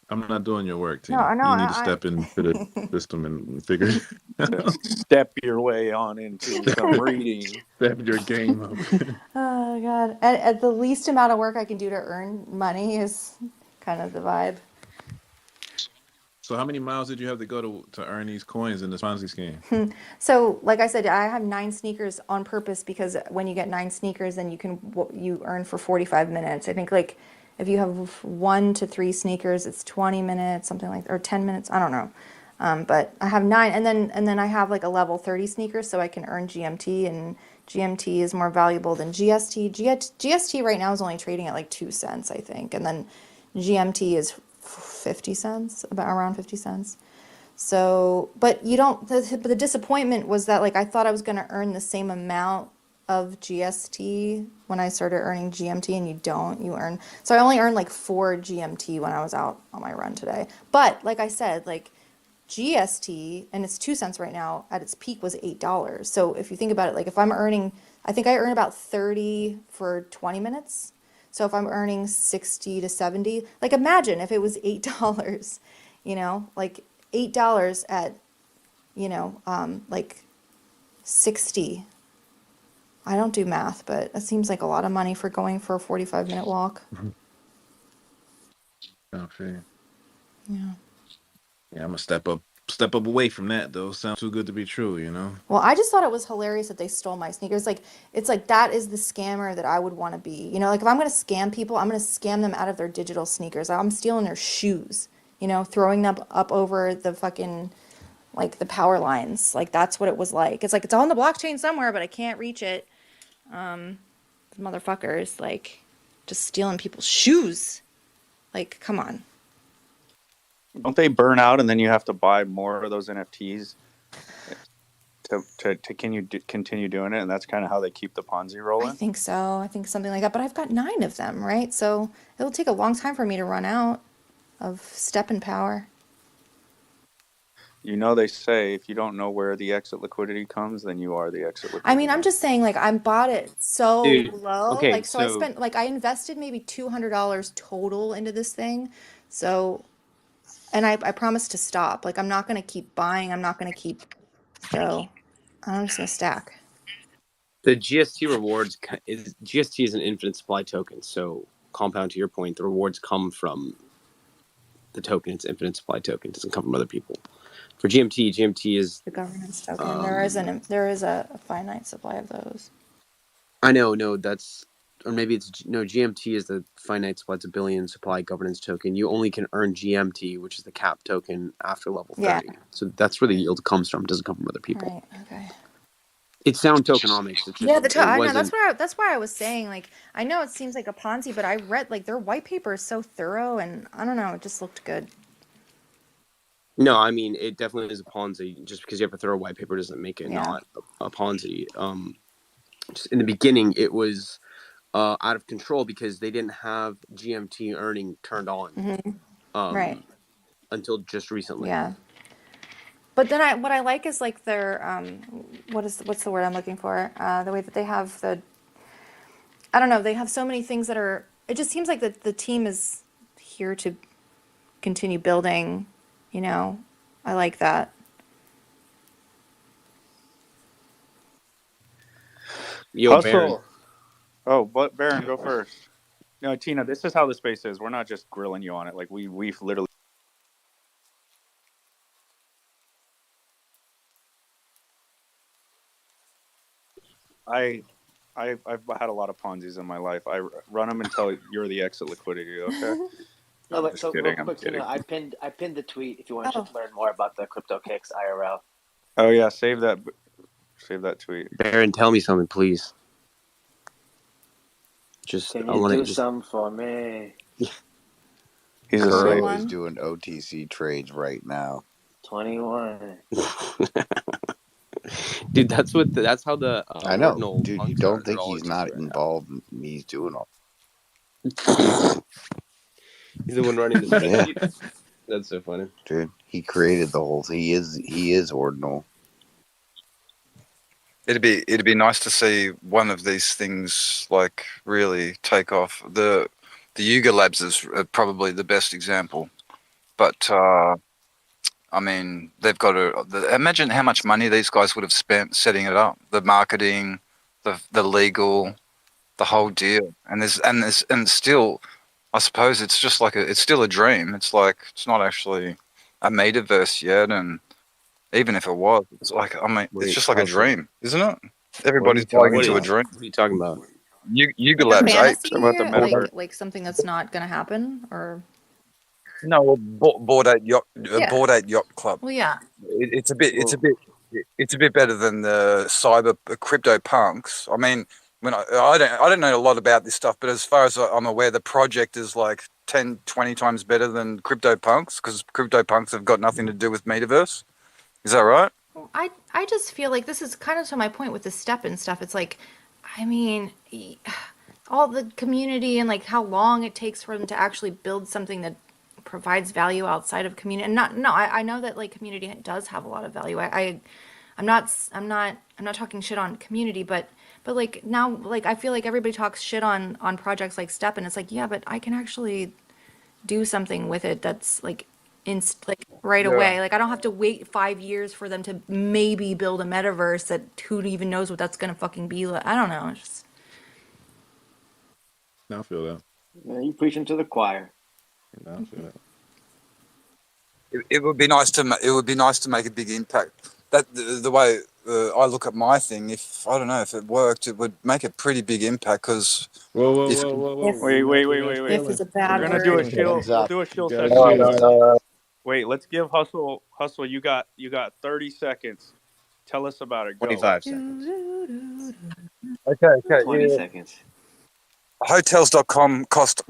I'm not doing your work, No, Tina. I know. You need to step into the I system and figure it out. Step your way on into some reading. Step your game up. Oh God. At the least amount of work I can do to earn money is kind of the vibe. So how many miles did you have to go to earn these coins in this Ponzi scheme? So, like I said, I have 9 sneakers on purpose because when you get 9 sneakers, then you earn for 45 minutes. I think like if you have 1 to 3 sneakers, it's 20 minutes, something like, or 10 minutes. I don't know. But I have 9, and then I have like a level 30 sneakers, so I can earn GMT, and GMT is more valuable than GST. GST right now is only trading at like 2 cents, I think, and then GMT is 50 cents, about around 50 cents. So, but you don't, the disappointment was that like I thought I was going to earn the same amount of GST when I started earning GMT, and you don't, you earn, so I only earned like 4 GMT when I was out on my run today. But like I said, like GST, and it's 2 cents right now, at its peak was $8. So if you think about it, like if I'm earning, I think I earn about 30 for 20 minutes. So if I'm earning 60 to 70, like imagine if it was $8, like $8 at like 60. I don't do math, but it seems like a lot of money for going for a 45-minute walk. Okay. Yeah. Yeah, I'm gonna step up away from that though. Sounds too good to be true, you know. Well, I just thought it was hilarious that they stole my sneakers. Like, it's like that is the scammer that I would want to be. Like if I'm going to scam people, I'm going to scam them out of their digital sneakers. I'm stealing their shoes, throwing them up over the fucking, like the power lines. Like that's what it was like. It's like it's on the blockchain somewhere, but I can't reach it. Motherfuckers, like, just stealing people's shoes. Like, come on. Don't they burn out and then you have to buy more of those NFTs to continue doing it? And that's kind of how they keep the Ponzi rolling? I think so. I think something like that. But I've got 9 of them, right? So it'll take a long time for me to run out of step and power. They say if you don't know where the exit liquidity comes, then you are the exit liquidity. I mean, I'm just saying, like, I bought it so low. Okay, like, so I spent, like, I invested maybe $200 total into this thing. So, and I promised to stop. Like, I'm not going to keep buying. I'm not going to keep, so I'm just going to stack. The GST rewards GST is an infinite supply token. So, compound to your point, the rewards come from the token. It's infinite supply token. It doesn't come from other people. For GMT is the governance token. There is a finite supply of those. I know, no, that's, or maybe it's no. GMT is the finite supply. It's a billion supply governance token. You only can earn GMT, which is the cap token, after level 30. Yeah. So that's where the yield comes from. It doesn't come from other people. Right. Okay. It's sound tokenomics. It's just, I know. That's why I was saying, like, I know it seems like a Ponzi, but I read, like, their white paper is so thorough, and I don't know, it just looked good. No, I mean, it definitely is a Ponzi. Just because you have a thorough white paper doesn't make it not a Ponzi. Just in the beginning, it was out of control because they didn't have GMT earning turned on. Right. Until just recently. Yeah. But then what I like is, like, their what's the word I'm looking for? The way that they have I don't know, they have so many things that are, it just seems like the team is here to continue building, I like that. Yo, Baron. Oh, but Baron, go first. No, Tina, this is how the space is. We're not just grilling you on it. Like, we've literally. I've had a lot of Ponzi's in my life. I run them until you're the exit liquidity. Okay. No, but so real quick, I pinned the tweet if you want to learn more about the Crypto Kicks IRL. Oh yeah, save that tweet. Baron, tell me something, please. Just can you do something for me? He's always doing OTC trades right now. 21. Dude, that's how the I know, dude. You don't think he's not involved? He's doing all. He's the one running the spreadsheet. Yeah. That's so funny, dude. He created the whole thing. He is ordinal. It'd be nice to see one of these things like really take off. The Yuga Labs is probably the best example, but I mean, they've got to imagine how much money these guys would have spent setting it up, the marketing, the legal, the whole deal, and still, I suppose it's just like it's still a dream. It's like it's not actually a metaverse yet, and even if it was, it's like it's just like a dream, isn't it? Everybody's buying into a dream. What are you talking about? Yuga Labs, about the metaverse, like something that's not going to happen, or. No, well, Bored Ape Yacht Club. Well, yeah, it's a bit better than the cyber crypto punks. I mean, when I don't know a lot about this stuff, but as far as I'm aware, the project is like 10, 20 times better than crypto punks because crypto punks have got nothing to do with metaverse. Is that right? Well, I just feel like this is kind of to my point with the step and stuff. It's like, I mean, all the community and like how long it takes for them to actually build something that provides value outside of community. And I know that like community does have a lot of value. I'm not talking shit on community, but like now, like I feel like everybody talks shit on projects like Step, and it's like, yeah, but I can actually do something with it that's like like right Yeah. away. Like I don't have to wait 5 years for them to maybe build a metaverse that who even knows what that's gonna fucking be like. I don't know. It's just... I feel that. Yeah, you preaching to the choir. I feel that. It would be nice to make a big impact. That the way I look at my thing, if I don't know if it worked, it would make a pretty big impact because Whoa. If Wait. is a We're bad gonna do a word. shill. We'll do a shill gotta session real choose. quick. Wait, let's give Hustle. You got 30 seconds. Tell us about it. Go. 25 seconds. Okay, 20 yeah. seconds. Hotels.com cost